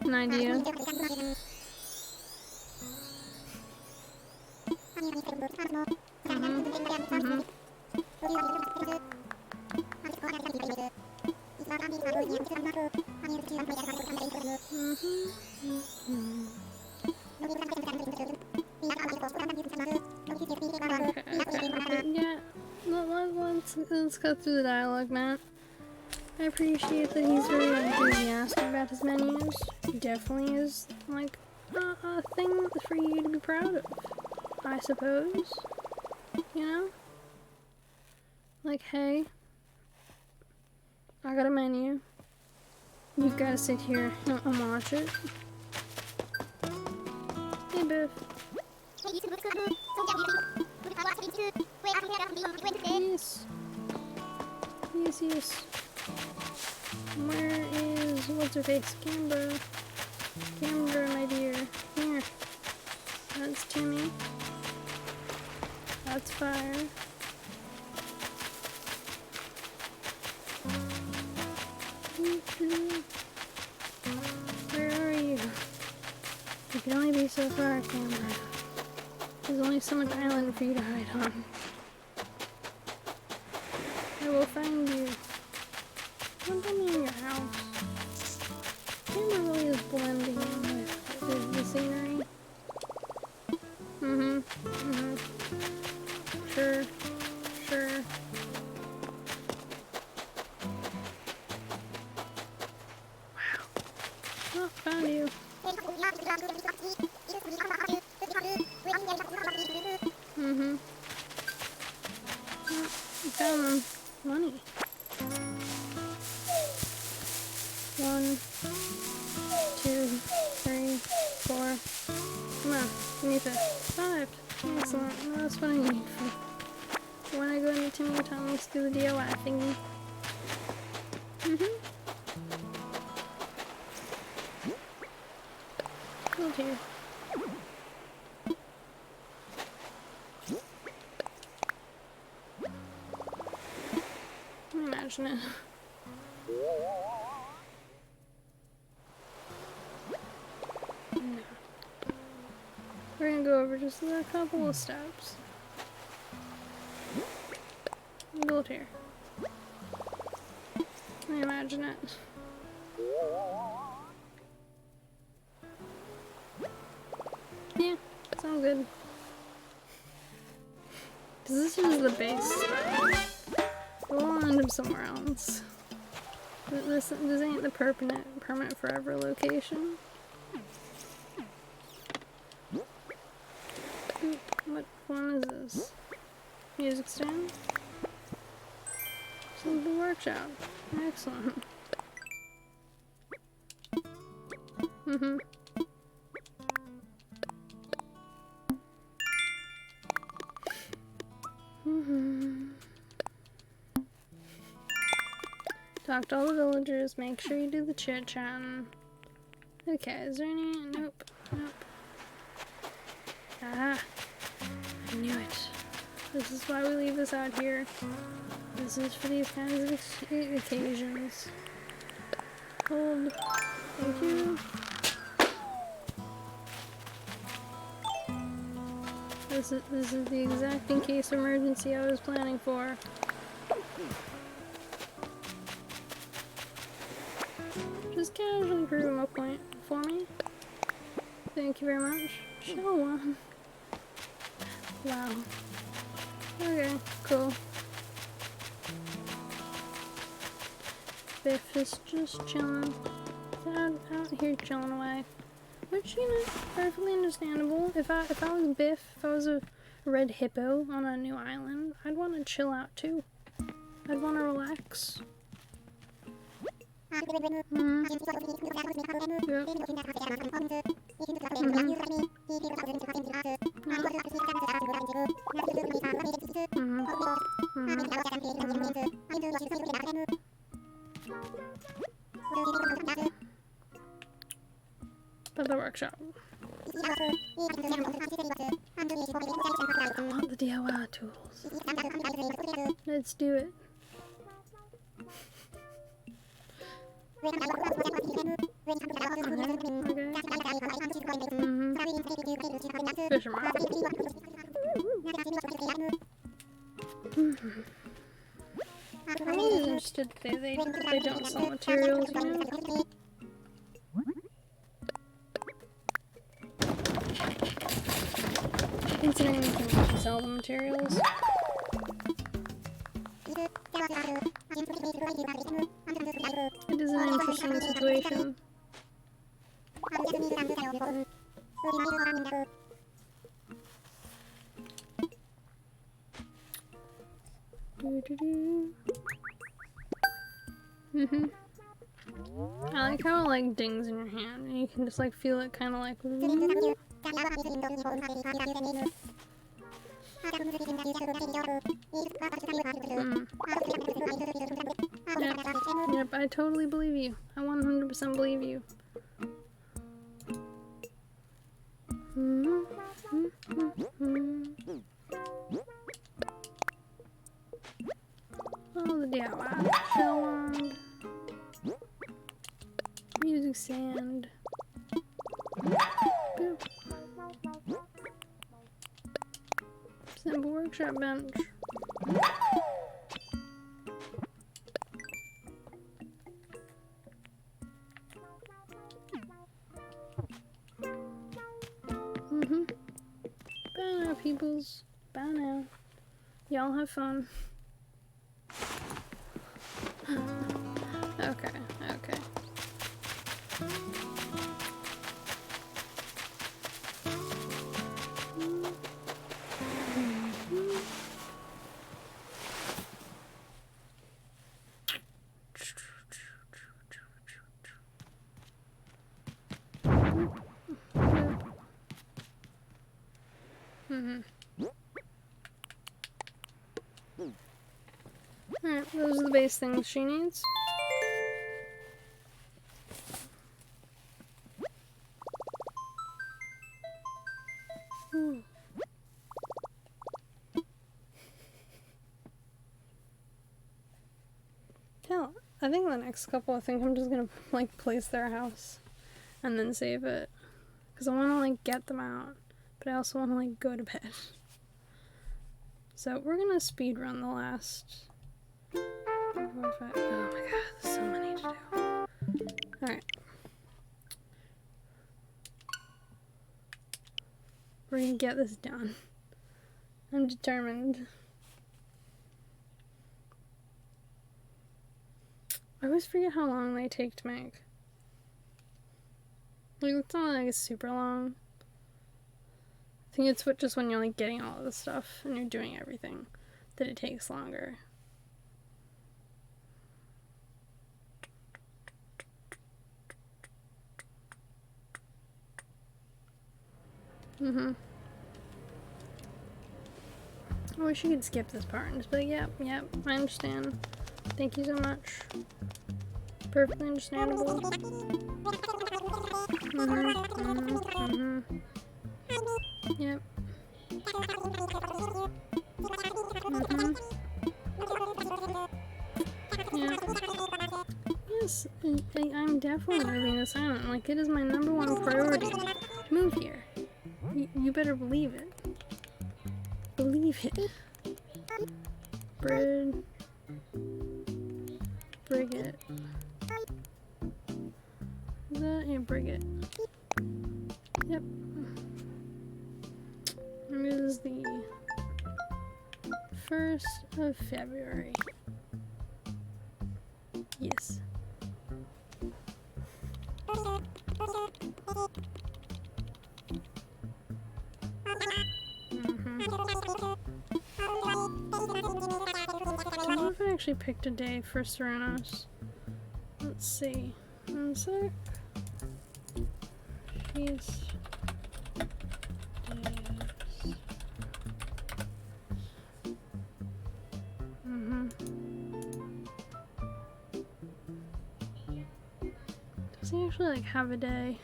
An idea. Okay. Yeah, let's go through the dialogue, Matt. I appreciate that he's very enthusiastic about his menus. He definitely is, like, a thing for you to be proud of, I suppose. You know? Like, hey, I got a menu. You've got to sit here and watch it. Hey, Biff. Yes. Yes, yes. Where is, what's her face? Camber. Camber, my dear. Here. That's Timmy. That's Fire. Where are you? You can only be so far, Camber. There's only so much island for you to hide on. I will find you. Don't tell me in your house. Camber really is blending in with the scenery. Sure. Sure. Wow. Oh, found you. I found them. Money. 1, 2, 3, 4. Come on, give me 5. Excellent. That's what I need for when I go into Timmy and Tommy's do the DIY thingy. Oh dear. Imagine it. No. We're gonna go over just a couple of steps. Build here. I imagine it. Yeah, sounds good. Cause this is the base. We'll end up somewhere else. This ain't the permanent forever location. What one is this? Music stand? Simple workshop. Excellent. Talk to all the villagers, make sure you do the chit-chatting. Okay, is there any? Nope. Nope. Ah, I knew it. This is why we leave this out here. This is for these kinds of occasions. Hold. Thank you. This is the exact in case emergency I was planning for. Just casually prove a point for me. Thank you very much. Shell one. Wow. Okay, cool. Biff is just chilling. Out here chilling away. Which, you know, perfectly understandable. If I was Biff, if I was a red hippo on a new island, I'd want to chill out too. I'd want to relax. Mm-hmm. Yep. But the workshop. I want the DIY tools. Let's do it. Okay. Fish 'em out. I'm always interested they don't sell materials, you know? Considering you can sell the materials. It is an interesting situation. I like how it like dings in your hand and you can just like feel it kind of like Yep, I totally believe you. I 100% believe you. Oh, the DIY shell wand. Music sand. Boop. Simple workshop bench. Bye now, peoples. Bye now. Y'all have fun. Okay, okay. Alright, those are the base things she needs. Hell, I think the next couple, I think I'm just gonna like place their house and then save it. Because I want to like get them out, but I also want to like go to bed. So we're gonna speed run the last 4, 5. Oh my god, there's so many to do. Alright. We're gonna get this done. I'm determined. I always forget how long they take to make. Like, it's not like it's super long. I think it's just when you're like getting all of the stuff and you're doing everything that it takes longer. I wish you could skip this part and just be like, yep, I understand. Thank you so much. Perfectly understandable. Yep. Yeah. Yes, I'm definitely moving this island. Like, it is my #1 priority to move here. You better believe it. Believe it. Bread. Brigget. Is that? Yeah, Brigget. Yep. And it is the 1st of February. Yes. actually picked a day for Serenos. Let's see. One sec. Feast days. Does he actually like have a day?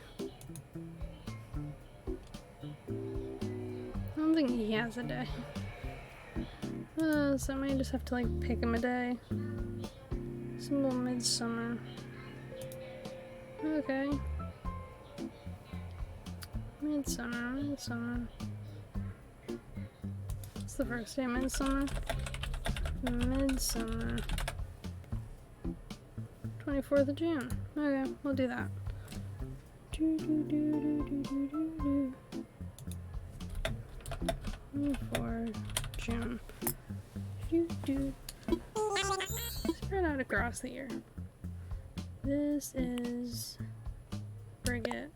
I don't think he has a day. So I might just have to like pick him a day. Symbol midsummer. Okay. Midsummer. It's the first day of midsummer. Midsummer. 24th of June. Okay, we'll do that. 24 June. Spread out across the year. This is Brigette.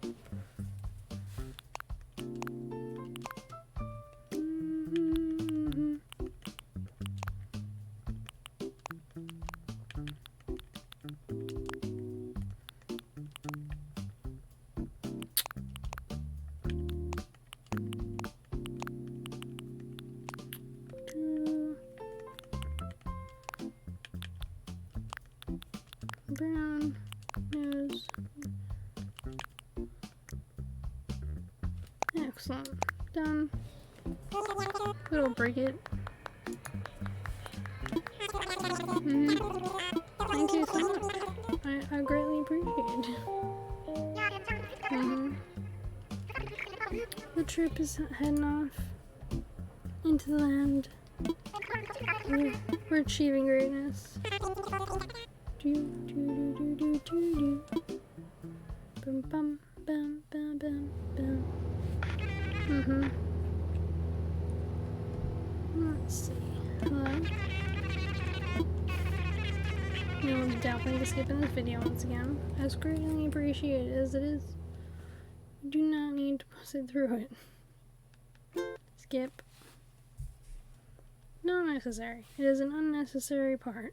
Brown nose. Excellent. Done. Little Brigette. Thank you so much. I greatly appreciate it. The trip is heading off into the land. We're achieving greatness. Bum bum bum bum bum bum. Let's see. Hello. No one's definitely skipping this video once again. As greatly appreciated as it is, you do not need to sit through it. Skip. Not necessary. It is an unnecessary part.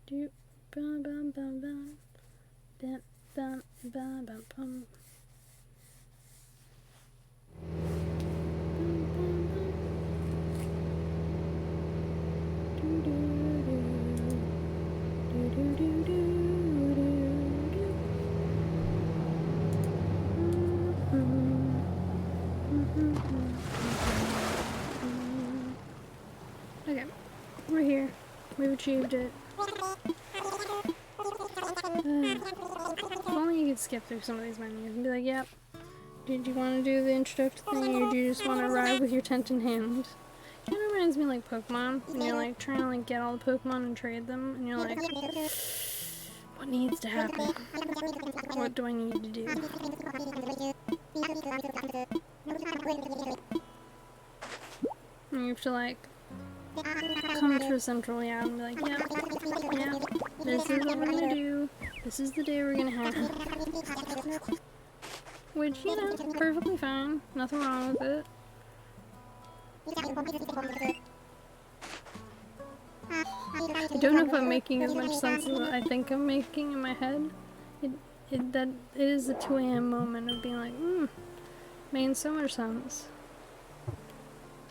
Do bum bum bum bum bum bum bum bum bum. Okay, we're here. We've achieved it. If only you could skip through some of these menus and be like, yep, did you want to do the introductory thing or do you just want to arrive with your tent in hand? Kind of reminds me like Pokemon, when you're like trying to like get all the Pokemon and trade them, and you're like, what needs to happen? What do I need to do? And you have to like come to a central and be like, yeah, this is what we're gonna do. This is the day we're gonna have. Which, you know, perfectly fine. Nothing wrong with it. I don't know if I'm making as much sense as I think I'm making in my head. It is the 2 a.m. moment of being like, making so much sense.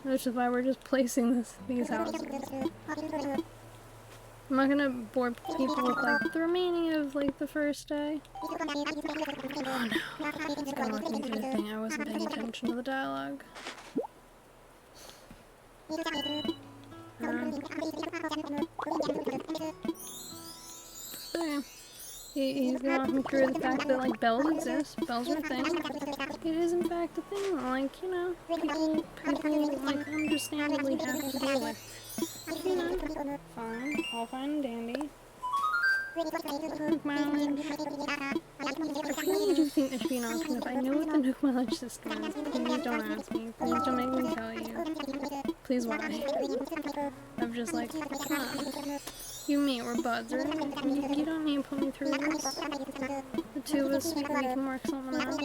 Which is why we're just placing these houses. I'm not gonna bore people with like the remaining of like the first day. Oh no, it's gonna work me through the thing. I wasn't paying attention to the dialogue. Okay. He's gonna walk me through the fact that like bells exist. Bells are a thing. It is in fact a thing. Like, you know, people like understandably have to deal with. You know, fine, all fine and dandy. Nook mileage. I really do think there should be an option if I know what the Nook mileage system is. Please don't ask me. Please don't make me tell you. Please why? I'm just like, come on. You and me, we're buds, right? You don't need to put me through this. The two of us, we can work something out.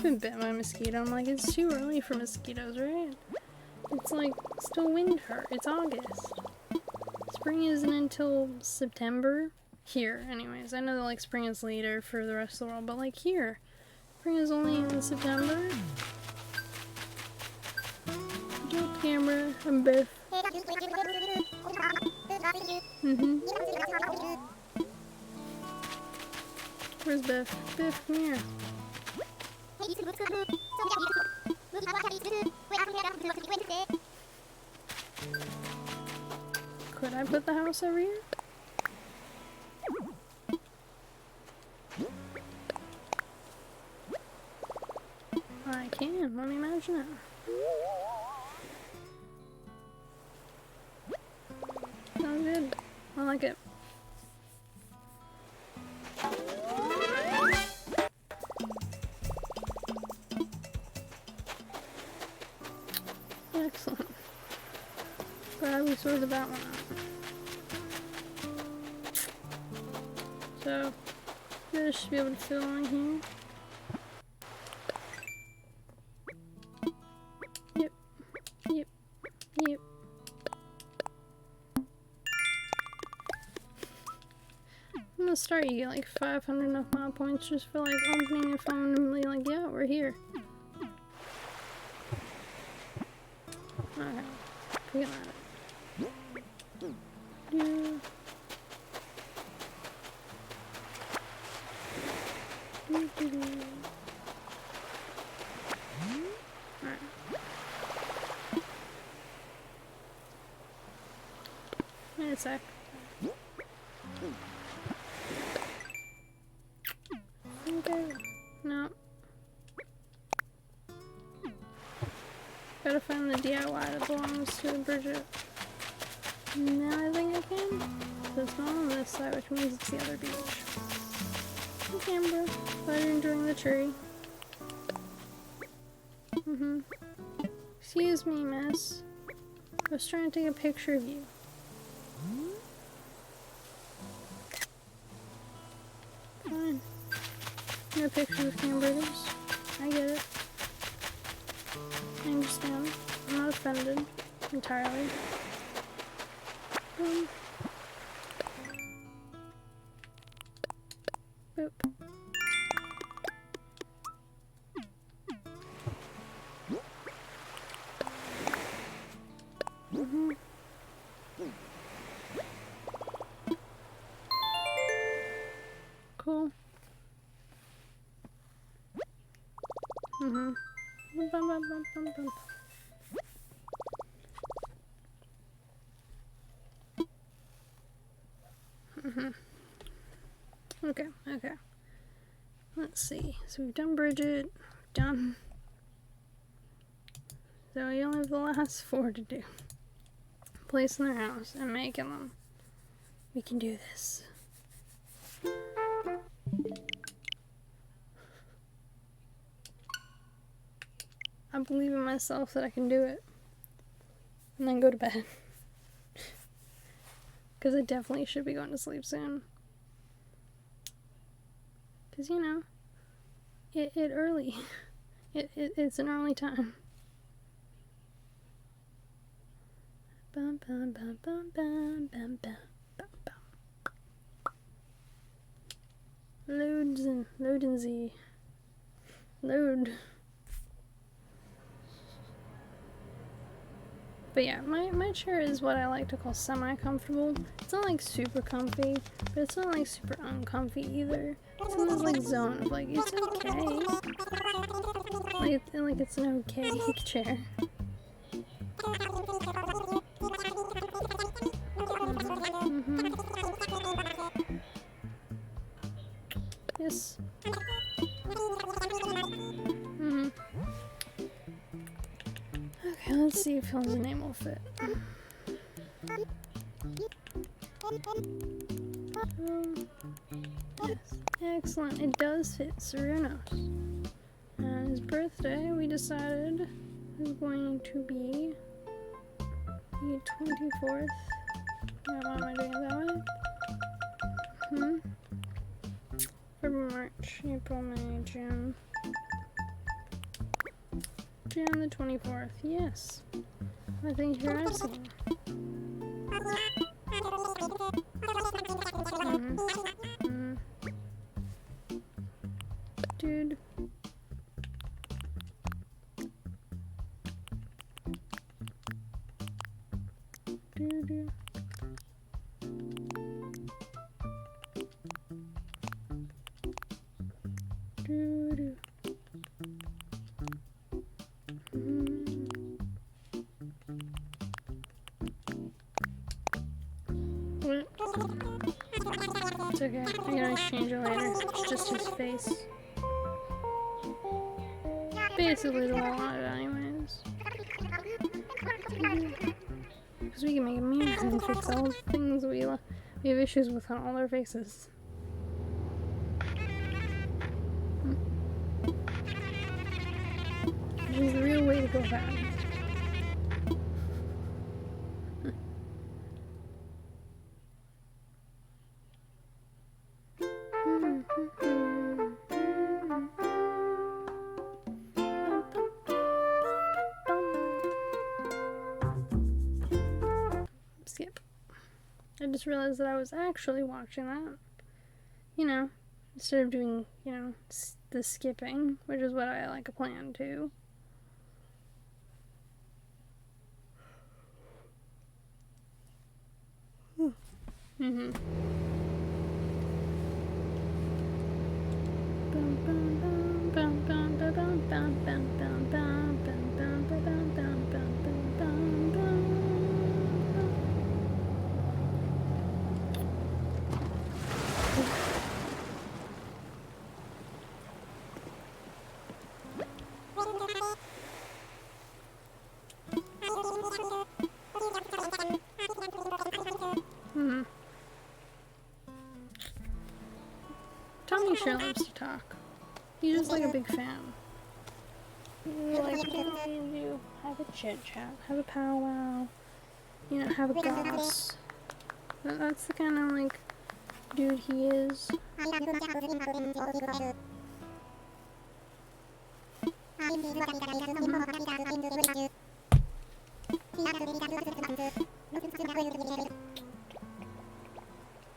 been bit by a mosquito. I'm like, it's too early for mosquitoes, right? It's like still winter. It's August. Spring isn't until September. Here, anyways. I know that like spring is later for the rest of the world, but like here, spring is only in September. Get the camera. I'm Biff. Where's Biff? Biff, come here. Could I put the house over here? I can. Let me imagine it. Sounds good. I like it. Excellent. Glad we sorted that one out. So, this should be able to fill in here. Yep. Yep. Yep. From the start, you get like 500 enough mile points just for like opening your phone and being like, yeah, we're here. Okay. Forget about it. Yeah. Alright. Wait a sec. Okay. No. Gotta find the DIY that belongs to Bridget. Now I think I can. There's not on this side, which means it's the other beach. Hey, Canberra. Glad you're enjoying the tree. Excuse me, miss. I was trying to take a picture of you. Fine. No pictures of hamburgers. I get it. I understand. I'm not offended. Entirely. Boop. Cool. Bum, bum, bum, bum, bum. Okay, okay. Let's see. So we've done Bridget, done. So we only have the last 4 to do. Placing their house and making them. We can do this. I believe in myself that I can do it. And then go to bed. Because I definitely should be going to sleep soon. Because, you know, it early. It's an early time. Bum, bum, bum, bum, bum, bum, bum, bum, bum. Load and Z. Load. But yeah, my chair is what I like to call semi-comfortable. It's not like super comfy, but it's not like super uncomfy either. It's in this like zone of like, it's okay. Like it's an okay chair. Yes. Okay, let's see if Phil's name will fit. Yes, excellent. It does fit Serenos. And his birthday, we decided, is going to be the 24th. Why am I doing it that way? February, March, April, May, June. June the 24th. Yes. I think you're asking. Dude. Dude. Dude. What? It's okay. I can always change it later. It's just his face. Basically the whole lot, anyways. Because we can make a meme and fix all the things we have issues with on all our faces. Which is the real way to go about it. Skip. I just realized that I was actually watching that. You know, instead of doing, you know, the skipping, which is what I like a plan to. Mm-hmm. Tommy sure loves to talk. He's just like a big fan. You like you have a chit chat, have a powwow, you know, have a goss. That's the kind of like dude he is.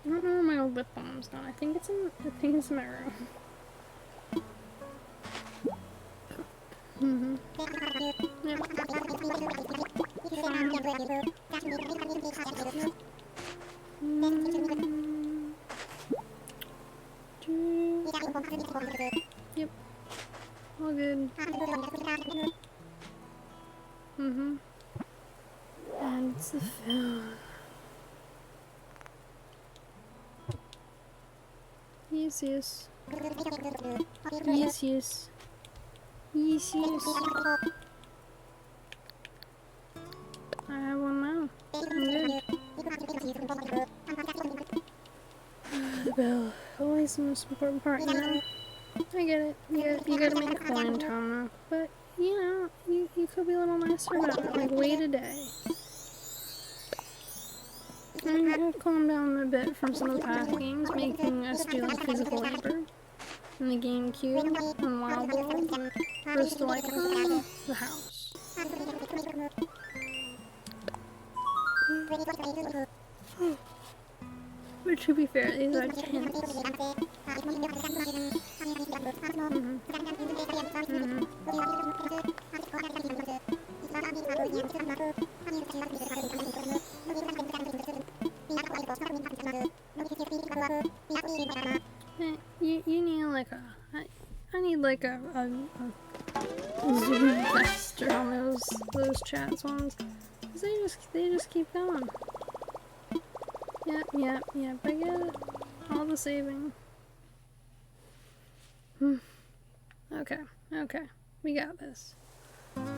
I don't know where my old lip balm's gone. I think it's in my room. Yep. Yep. All good. And it's the film. Yes, yes. Yes, yes. Yes, yes. I have one now. I'm good. The bell. Always the most important part, you know? I get it. You gotta make a coin, Tama. But, you know, you could be a little nicer about it. Like, wait a day. And I've calmed down a bit from some of the past games, making us do like physical labor in the GameCube and Wild World versus like the house. But to be fair, these are tins. You need like I need like a zoom faster on those chats ones. 'Cause they just keep going. Yep, I get it. All the saving. Okay. We got this.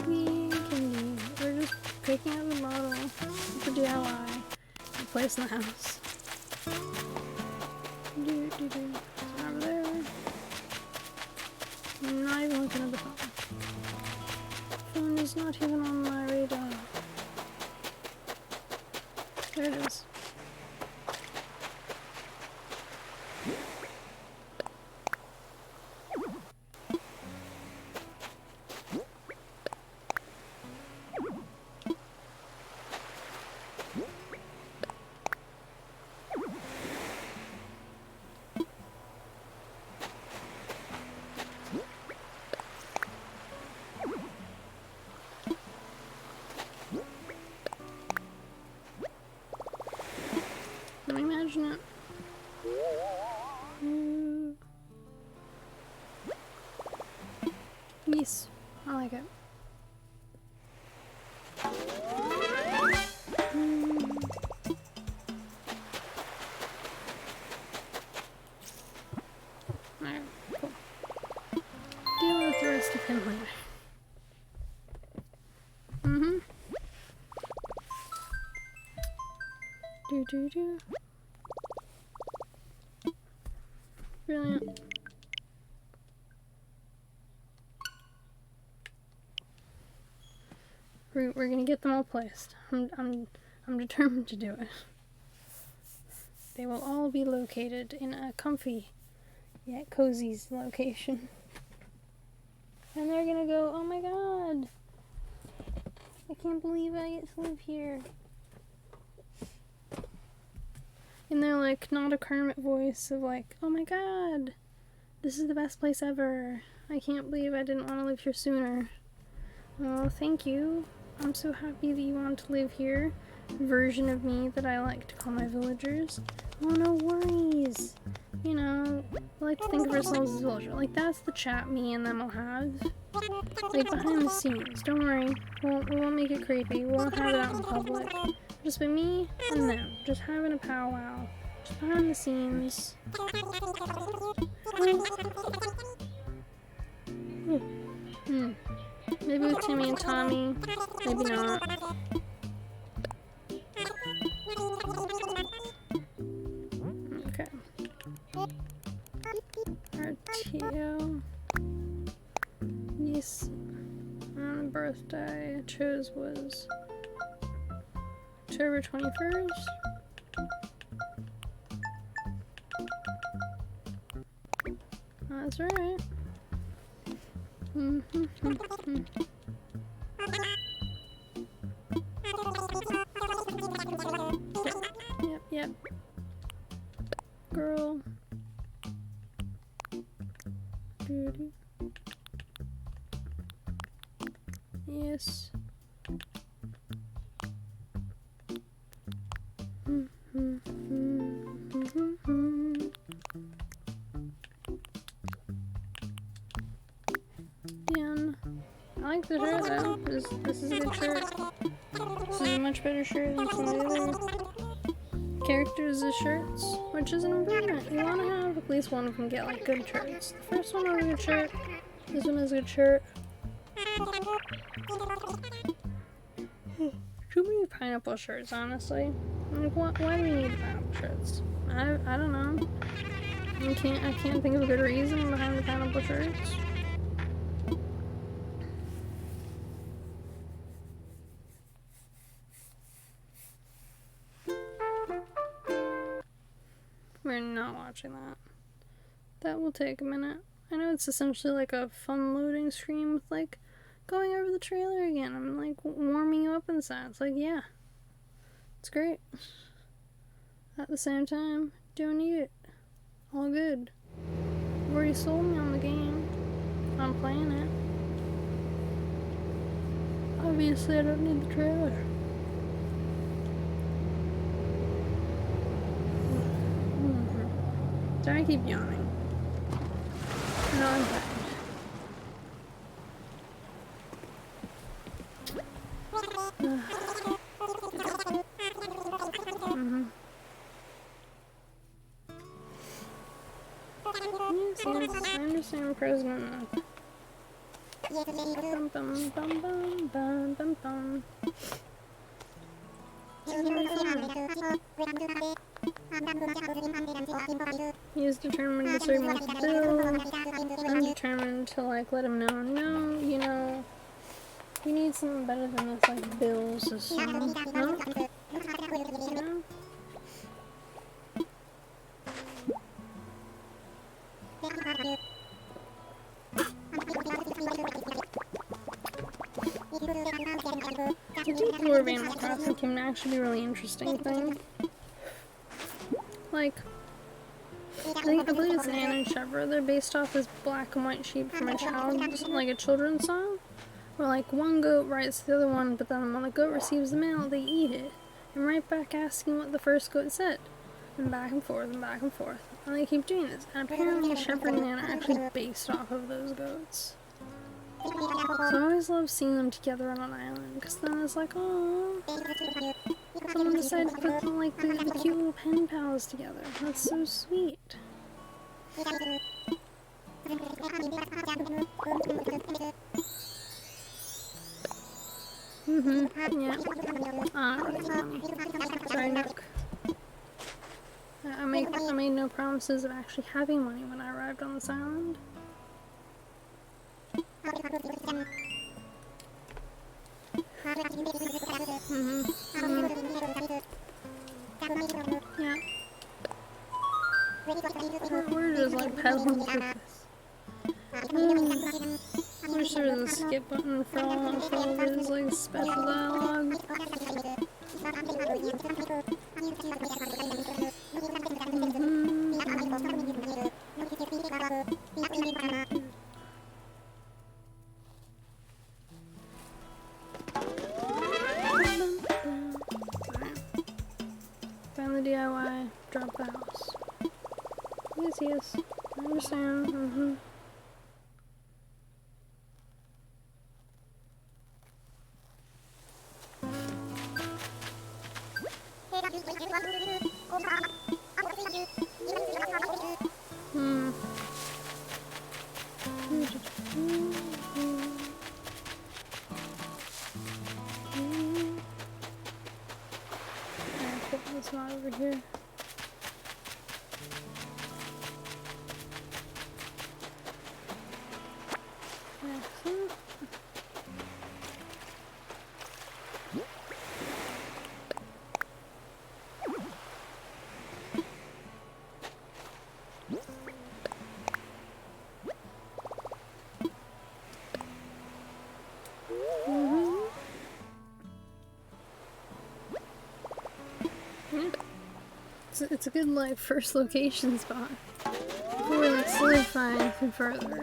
We can do. We're just picking up the bottle for DIY and placing the house. It's over there. I'm not even looking at the phone. Phone is not even on my radar. There it is. Can you imagine it? Yes, I like it. Alright, cool. Deal with the rest of him later. Do. Brilliant. We're gonna get them all placed. I'm determined to do it. They will all be located in a comfy yet cozy location. And they're gonna go, oh my god! I can't believe I get to live here. In their like not a Kermit voice of like, oh my god, this is the best place ever. I can't believe I didn't want to live here sooner. Oh, thank you. I'm so happy that you want to live here. Version of me that I like to call my villagers. Oh, no worries. You know, I like to think of ourselves as villagers. Like, that's the chat me and them will have. Like, behind the scenes. Don't worry. We won't make it creepy. We won't have it out in public. Just be me and them. Just having a powwow. Just behind the scenes. Maybe with Timmy and Tommy. Maybe not. Okay. RTO. Yes. The birthday I chose was October 21st. That's right. Yep. Girl. Duty. Yes. I like the shirt though. This is a good shirt. This is a much better shirt than some of the other characters' shirts, which is an improvement. You want to have at least one of them get like good shirts. The first one was a good shirt. This one is a good shirt. Too many pineapple shirts, honestly. Like, why do we need pineapple shirts? I don't know. I can't think of a good reason behind the pineapple shirts. We're not watching that. That will take a minute. I know it's essentially like a fun loading screen with like going over the trailer again. I'm like warming you up inside. It's like, yeah, it's great. At the same time, don't need it. All good. You've already sold me on the game. I'm playing it. Obviously, I don't need the trailer. So I keep yawning. No, I'm tired. Yes, I understand President. Bum bum bum bum bum bum bum. He is determined to serve with Bill. I'm determined to like let him know, no, you know, you need something better than this like Bill system. Huh? You know? The deep lore of Animal Crossing can actually be a really interesting thing. Like, I believe it's Nano and Shepard. They're based off this black and white sheep from like a children's song. Where like one goat writes to the other one, but then when the goat receives the mail, they eat it. And write back asking what the first goat said. and back and forth and back and forth. And they keep doing this. And apparently Shepherd and Nano are actually based off of those goats. So I always love seeing them together on an island, because then it's like, oh, someone decided to put like the cute little pen pals together. That's so sweet. Yeah. Sorry, Nook. I made no promises of actually having money when I arrived on this island. Yeah. We're just like peasants with this. I wish there was a skip button for all of this like special dialogue. Found the DIY, drop the house. Yes, I understand. It's not over here. It's a good like first location spot before we like solidify anything further.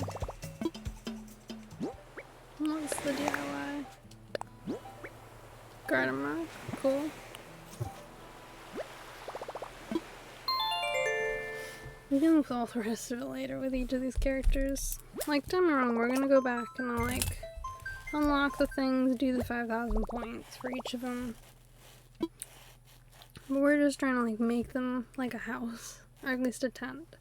What's the DIY? Garden mark, cool. We can look all the rest of it later with each of these characters. Like, don't get me wrong, we're gonna go back and like unlock the things, do the 5,000 points for each of them. But we're just trying to like make them like a house, or at least a tent.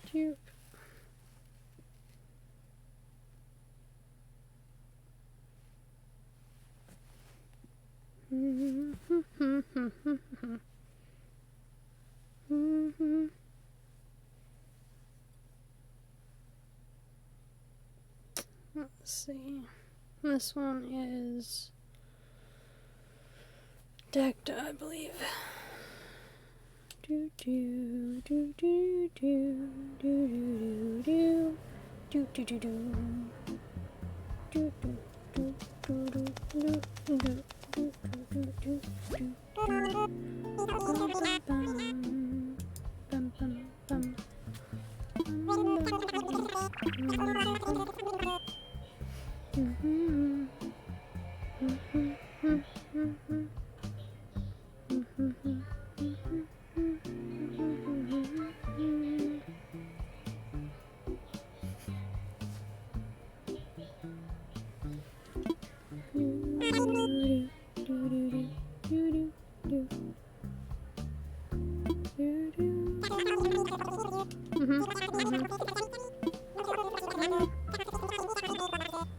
Cute. Let's see. This one is decked, I believe. Do do do do do do do do do do do do do do do do do do.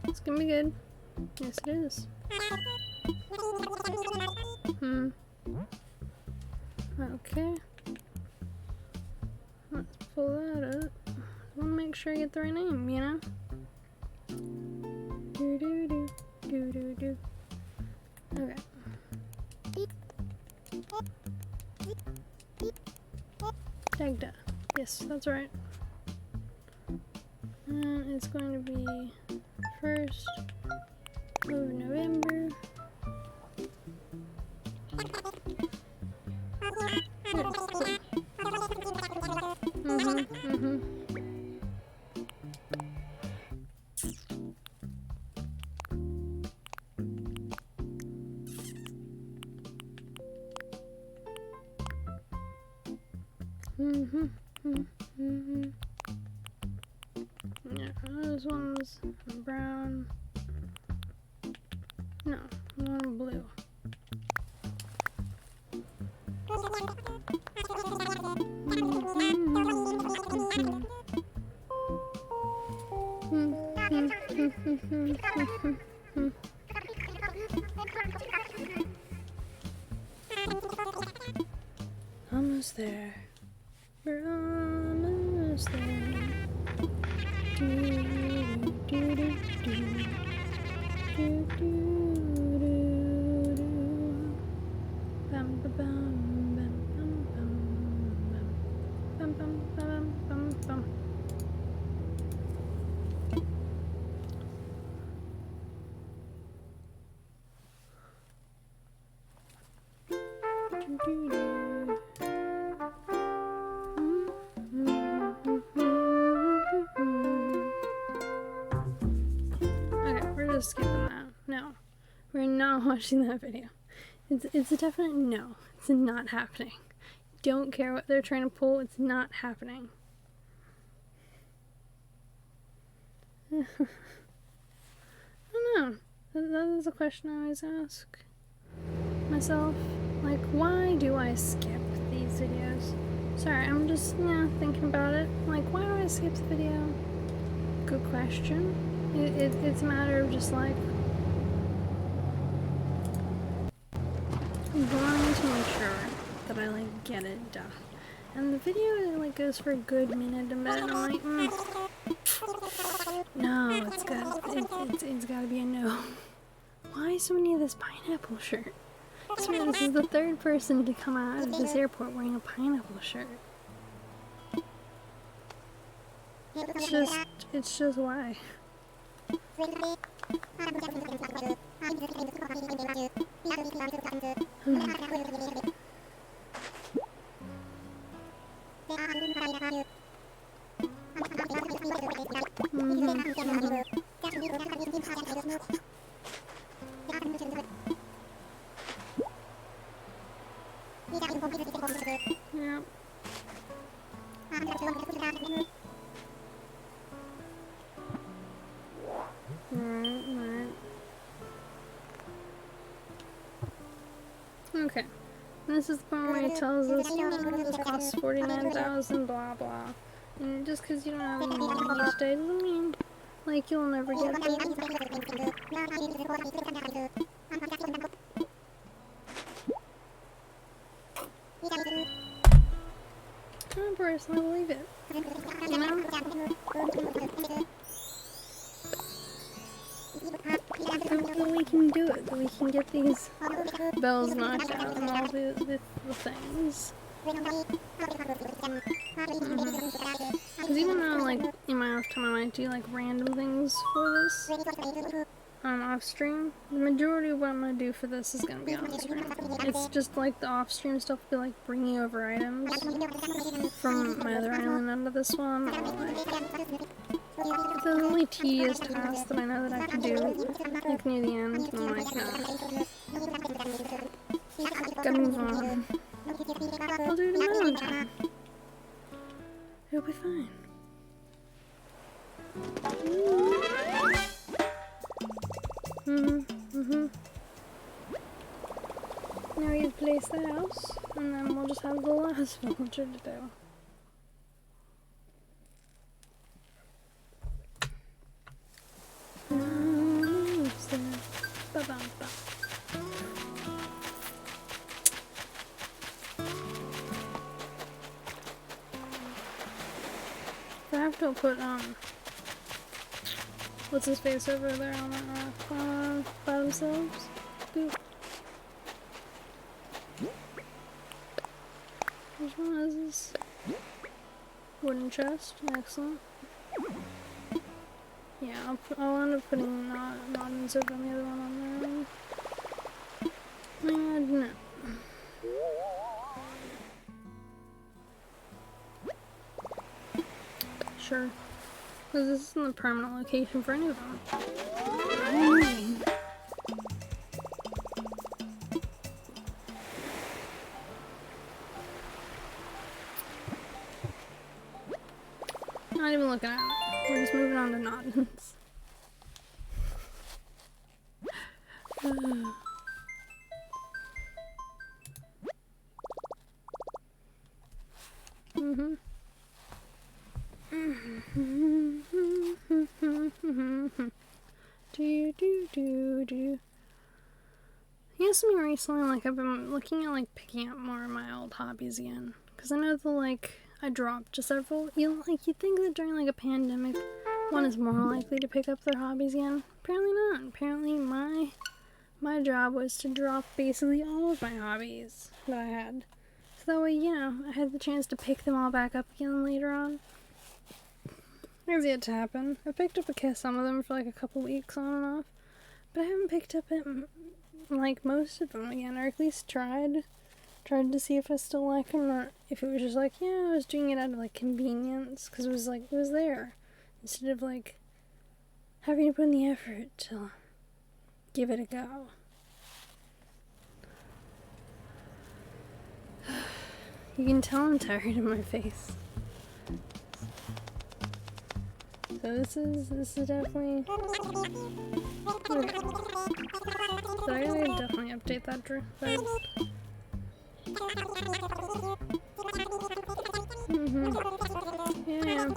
It's gonna be good. Yes, it is. Okay. Let's pull that up. I want to make sure I get the right name, you know? Do do do do do do. Okay. Dagda. Yes, that's right. And it's going to be 1st of November. Yeah, this one's brown. No, one blue. Almost there. We're almost there. Okay, we're just skipping that. No, we're not watching that video. It's a definite no. It's not happening. Don't care what they're trying to pull. It's not happening. I don't know. That is a question I always ask myself. Like, why do I skip these videos? Sorry, I'm just, thinking about it. Like, why do I skip the video? Good question. It's a matter of just, like, wanting to make sure that I, like, get it done. And the video, like, goes for a good minute and then I'm like, no, it's gotta be a no. Why so many of this pineapple shirt? I swear this is the third person to come out of this airport wearing a pineapple shirt. It's just why. Yep. Right. Okay. And this is the part where it tells us this costs 49,000, blah blah. And just because you don't have any money each day doesn't mean like you'll never get it. I personally believe it. You know? That we can do it, that we can get these bells knocked out and all the things. Because even though, like, in my off time I might do, like, random things for this, off stream, the majority of what I'm gonna do for this is gonna be on stream. It's just, like, the off stream stuff will be, like, bringing over items from my other island onto this one, or, like, the really tedious tasks that I know that I can do, like, near the end, and I'm like, gotta move on. I'll do it in my own time. It'll be fine. Now you place the house, and then we'll just have the last villager to do. I have to put what's his face over there on that rock by themselves. Boop. Which one is this? Wooden chest. Excellent. Yeah, I'll end up putting not insert on the other one on there. No. Sure. Because this isn't the permanent location for any of them. not even looking at it. We're just moving on to Noddins. Do. Yes, me recently, like, I've been looking at, like, picking up more of my old hobbies again. Because I know that, like, I dropped just several. You think that during, like, a pandemic, one is more likely to pick up their hobbies again. Apparently not. Apparently my job was to drop basically all of my hobbies that I had. So that way, you know, I had the chance to pick them all back up again later on. It's yet to happen. I picked up some of them for like a couple weeks on and off, but I haven't picked up like most of them again, or at least tried to see if I still like them, or if it was just like, yeah, I was doing it out of like convenience, because it was there, instead of like having to put in the effort to give it a go. You can tell I'm tired in my face. So this is definitely. Okay. So I gotta definitely update that Yeah.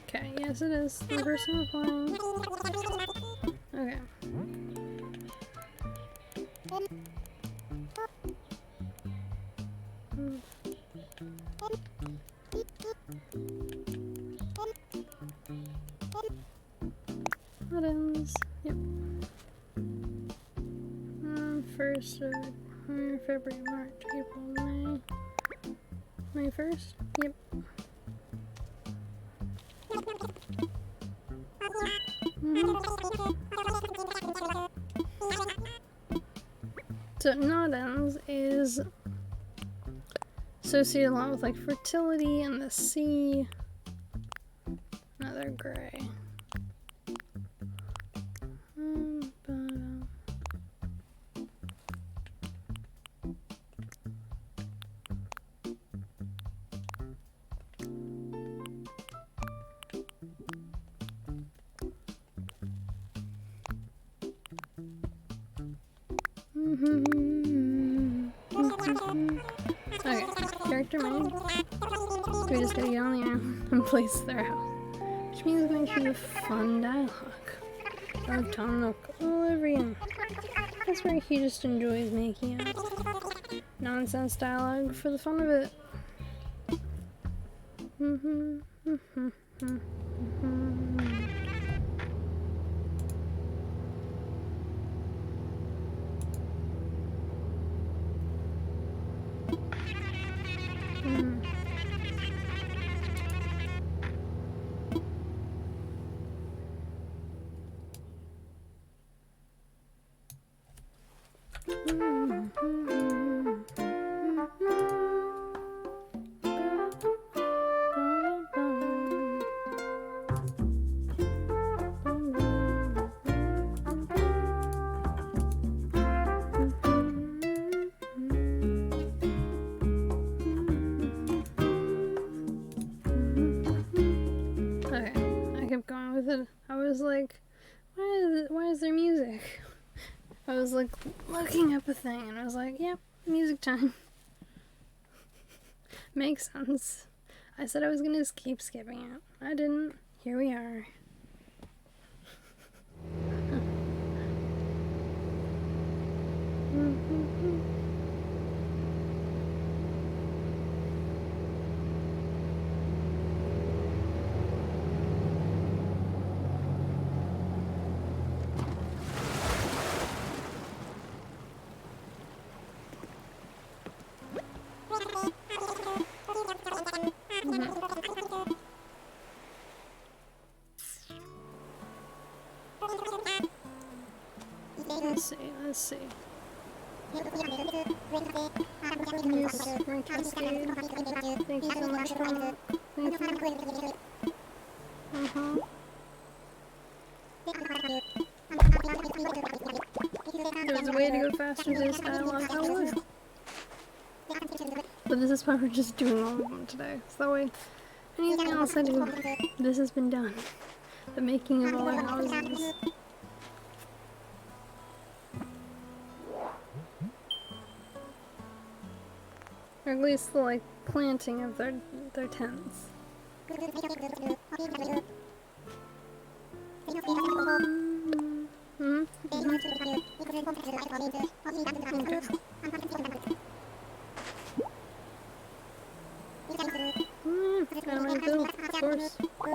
Okay, yes it is. The first one we're playing. Okay. Buttons. Yep. First of February, March, April, May. May 1st? Yep. So Noddins is associated a lot with like fertility and the sea. Another gray. Okay, character made. We just gotta get on the air and place their house. Which means going to be a fun dialogue. Of Tom Nook all over again. That's where he just enjoys making nonsense dialogue for the fun of it. I was like, why is there music? I was like looking up a thing and I was like, yep, music time. Makes sense. I said I was gonna keep skipping it. I didn't. Here we are. Let's see. Yes, Ring Cascade. Thank you so much for that. Thank you. There's a way to go faster to this dialogue. I would. But this is why we're just doing all of them today. So that way anything else I do, this has been done. The making of all the houses. Or at least the, like, planting of their tents. Mm-hmm. Got my bill, of course. I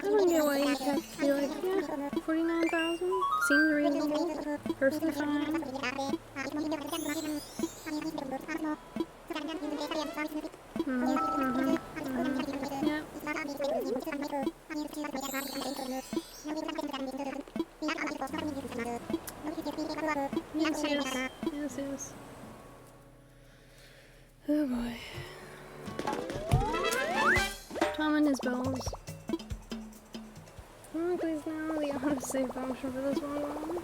don't get why you have to be like, yeah, 49,000 seems reasonable, perfectly fine. Yeah. Yes, yes. Yes, yes. Oh boy. Tom and his bills. Oh, please now the autosave function for this one.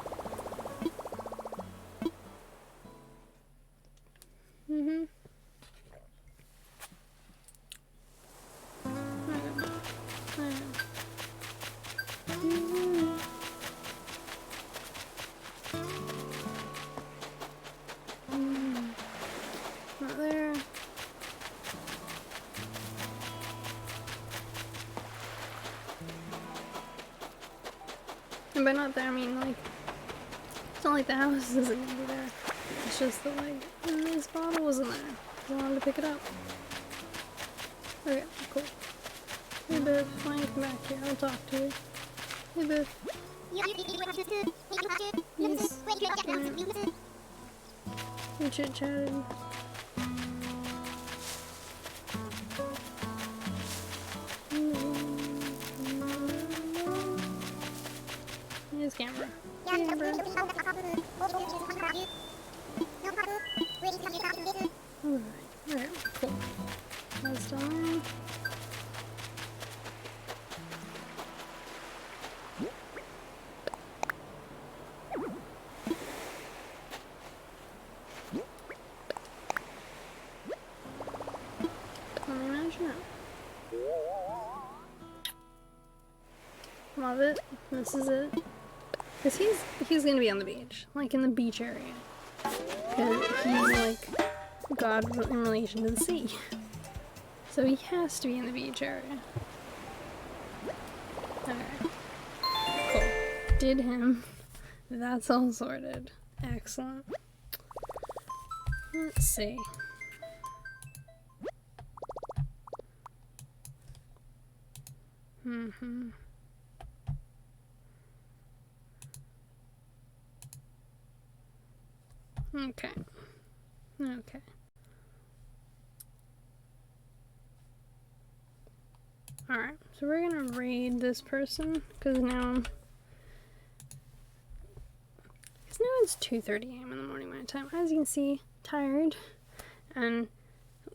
Not there. And by not there, I mean, like, it's not like the house isn't gonna be there. It's just that, like, this bottle wasn't there. I wanted to pick it up. Okay, cool. Hey, Biff, why don't you come back here? I'll talk to you. Hey, Biff. Yes. We chit-chatted. His camera. Camera. Alright, cool. That's done. Let me imagine it. Love it. This is it. Because he's gonna be on the beach. Like in the beach area. Because he's like God in relation to the sea. So he has to be in the beach area. Alright. Cool. Did him. That's all sorted. Excellent. Let's see. Okay. Okay. Alright, so we're gonna raid this person, because now it's 2:30 a.m. in the morning my time. As you can see, tired. And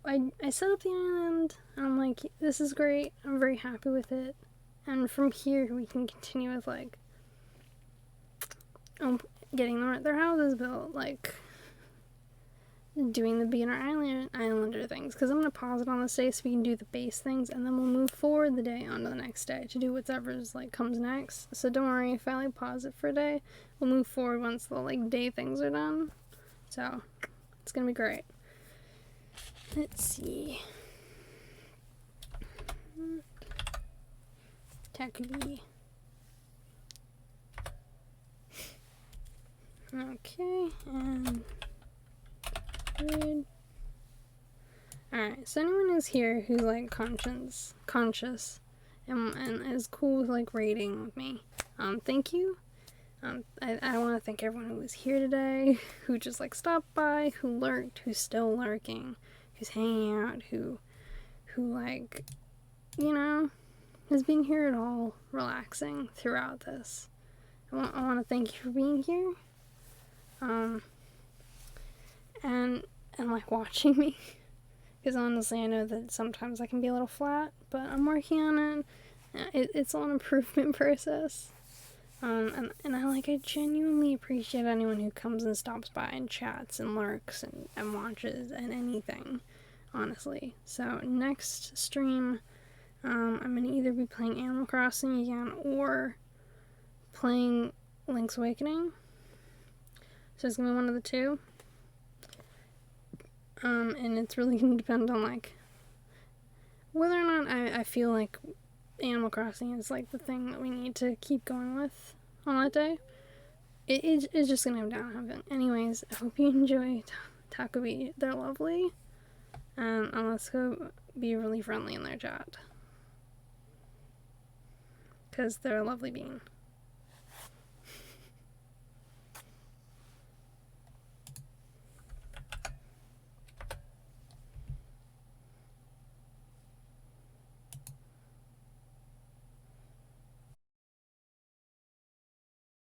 I set up the island, and I'm like, this is great. I'm very happy with it. And from here, we can continue with, like, getting their houses built, like, doing the beginner islander things, because I'm going to pause it on this day so we can do the base things, and then we'll move forward the day onto the next day to do whatever's, like, comes next. So don't worry if I, like, pause it for a day. We'll move forward once the, like, day things are done. So, it's going to be great. Let's see. Takubi. Okay, and good. Alright, so anyone who's here who's like conscious and is cool with like raiding with me, thank you. I want to thank everyone who was here today, who just like stopped by, who lurked, who's still lurking, who's hanging out, who like, you know, has been here at all, relaxing throughout this. I want to thank you for being here, and like watching me, because honestly I know that sometimes I can be a little flat, but I'm working on it. It's an improvement process. And I genuinely appreciate anyone who comes and stops by and chats and lurks and watches and anything, honestly. So next stream, I'm gonna either be playing Animal Crossing again or playing Link's Awakening. So it's gonna be one of the two. And it's really gonna depend on like whether or not I feel like Animal Crossing is like the thing that we need to keep going with on that day. It's just gonna have down. Anyways, I hope you enjoy Takobi. They're lovely. And let's go be really friendly in their chat. Because they're a lovely bean.